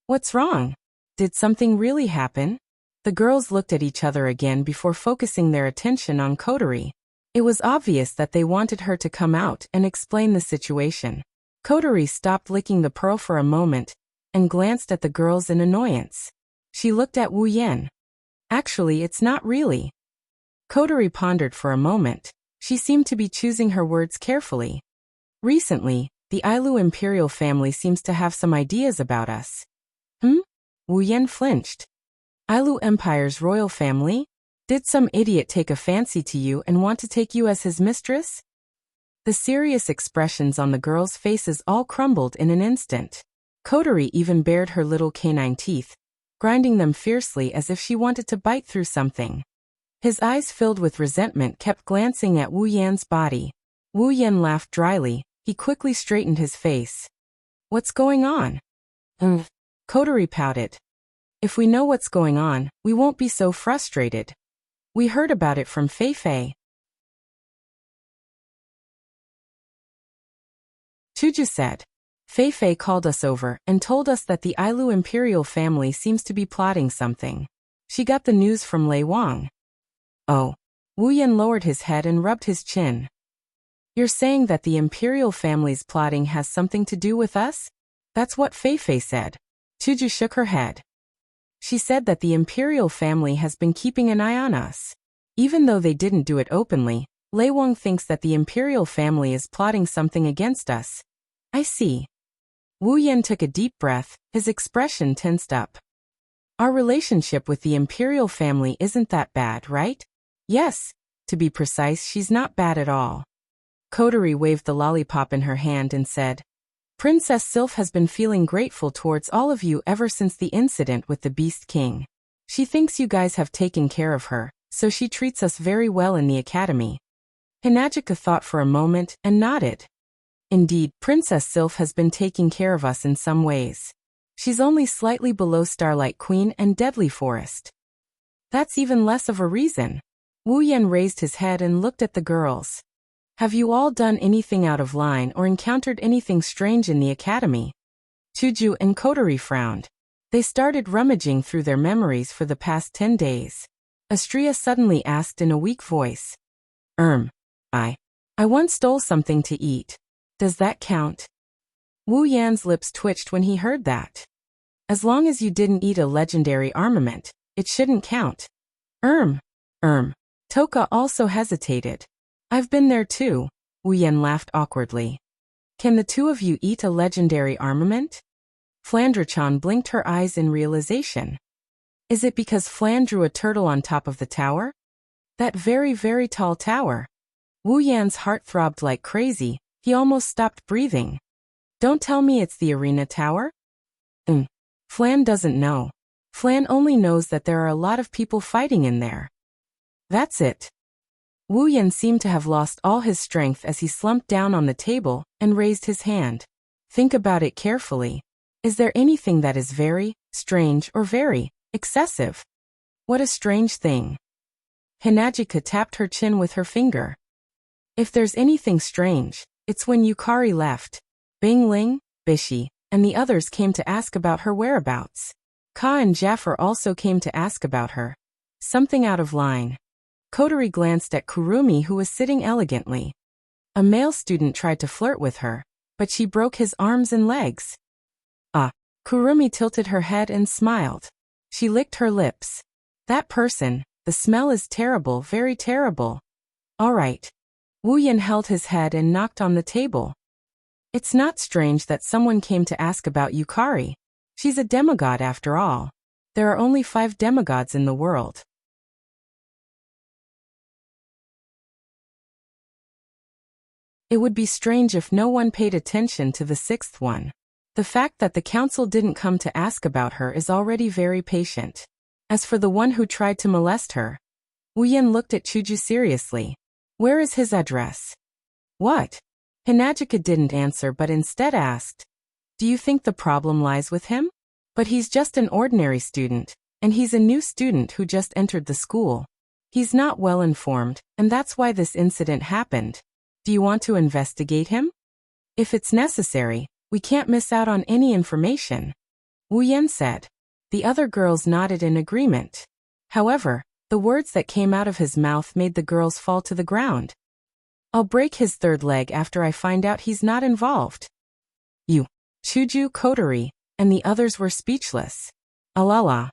What's wrong? Did something really happen? The girls looked at each other again before focusing their attention on Kotori. It was obvious that they wanted her to come out and explain the situation. Kotori stopped licking the pearl for a moment and glanced at the girls in annoyance. She looked at Wu Yan. Actually, it's not really. Kotori pondered for a moment. She seemed to be choosing her words carefully. Recently, the Ailu imperial family seems to have some ideas about us. Wu Yan flinched. Ailu Empire's royal family? Did some idiot take a fancy to you and want to take you as his mistress? The serious expressions on the girls' faces all crumbled in an instant. Kotori even bared her little canine teeth, grinding them fiercely as if she wanted to bite through something. His eyes filled with resentment kept glancing at Wu Yan's body. Wu Yan laughed dryly. He quickly straightened his face. What's going on? Kotori pouted. If we know what's going on, we won't be so frustrated. We heard about it from Fei Fei. Chuju said. Fei Fei called us over and told us that the Ailu imperial family seems to be plotting something. She got the news from Lei Wang. Oh. Wu Yan lowered his head and rubbed his chin. You're saying that the imperial family's plotting has something to do with us? That's what Fei Fei said. Chuju shook her head. She said that the imperial family has been keeping an eye on us. Even though they didn't do it openly, Lei Wang thinks that the imperial family is plotting something against us. I see. Wu Yan took a deep breath, his expression tensed up. Our relationship with the imperial family isn't that bad, right? Yes, to be precise, she's not bad at all. Coterie waved the lollipop in her hand and said, Princess Sylph has been feeling grateful towards all of you ever since the incident with the Beast King. She thinks you guys have taken care of her, so she treats us very well in the academy. Hinajika thought for a moment and nodded. Indeed, Princess Sylph has been taking care of us in some ways. She's only slightly below Starlight Queen and Deadly Forest. That's even less of a reason. Wu Yan raised his head and looked at the girls. Have you all done anything out of line or encountered anything strange in the academy? Chuju and Coterie frowned. They started rummaging through their memories for the past 10 days. Astria suddenly asked in a weak voice. I once stole something to eat. Does that count? Wu Yan's lips twitched when he heard that. As long as you didn't eat a legendary armament, it shouldn't count. Toka also hesitated. I've been there too, Wu Yan laughed awkwardly. Can the two of you eat a legendary armament? Flandre-chan blinked her eyes in realization. Is it because Flan drew a turtle on top of the tower? That very, very tall tower. Wu Yan's heart throbbed like crazy, he almost stopped breathing. Don't tell me it's the arena tower? Flan doesn't know. Flan only knows that there are a lot of people fighting in there. That's it. Wu Yan seemed to have lost all his strength as he slumped down on the table and raised his hand. Think about it carefully. Is there anything that is very strange or very excessive? What a strange thing. Hinajika tapped her chin with her finger. If there's anything strange, it's when Yukari left. Bing Ling, Bishi, and the others came to ask about her whereabouts. Ka and Jaffer also came to ask about her. Something out of line. Coterie glanced at Kurumi, who was sitting elegantly. A male student tried to flirt with her, but she broke his arms and legs. Kurumi tilted her head and smiled. She licked her lips. That person, the smell is terrible, very terrible. All right. Wu Yan held his head and knocked on the table. It's not strange that someone came to ask about Yukari. She's a demigod after all. There are only 5 demigods in the world. It would be strange if no one paid attention to the 6th one. The fact that the council didn't come to ask about her is already very patient. As for the one who tried to molest her, Wu Yan looked at Chuju seriously. Where is his address? What? Hinajika didn't answer but instead asked. Do you think the problem lies with him? But he's just an ordinary student, and he's a new student who just entered the school. He's not well informed, and that's why this incident happened. Do you want to investigate him? If it's necessary, we can't miss out on any information, Wu Yan said. The other girls nodded in agreement. However, the words that came out of his mouth made the girls fall to the ground. I'll break his 3rd leg after I find out he's not involved. You, Chuju, Coterie, and the others were speechless. Alala.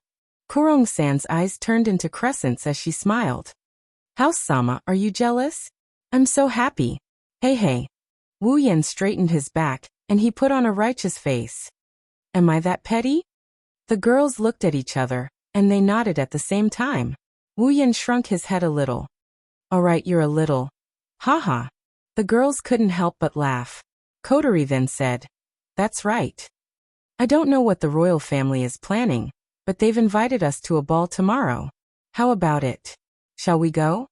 Kurong-san's eyes turned into crescents as she smiled. House-sama, are you jealous? I'm so happy. Hey. Wu Yan straightened his back, and he put on a righteous face. Am I that petty? The girls looked at each other, and they nodded at the same time. Wu Yan shrunk his head a little. All right, you're a little. Haha. The girls couldn't help but laugh. Coterie then said, That's right. I don't know what the royal family is planning, but they've invited us to a ball tomorrow. How about it? Shall we go?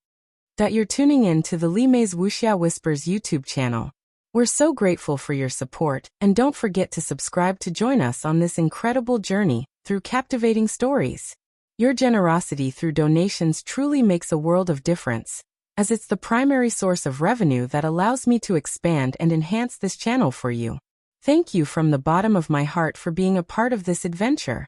You're tuning in to the Li Mei's Wuxia Whispers YouTube channel. We're so grateful for your support, and don't forget to subscribe to join us on this incredible journey through captivating stories. Your generosity through donations truly makes a world of difference, as it's the primary source of revenue that allows me to expand and enhance this channel for you. Thank you from the bottom of my heart for being a part of this adventure.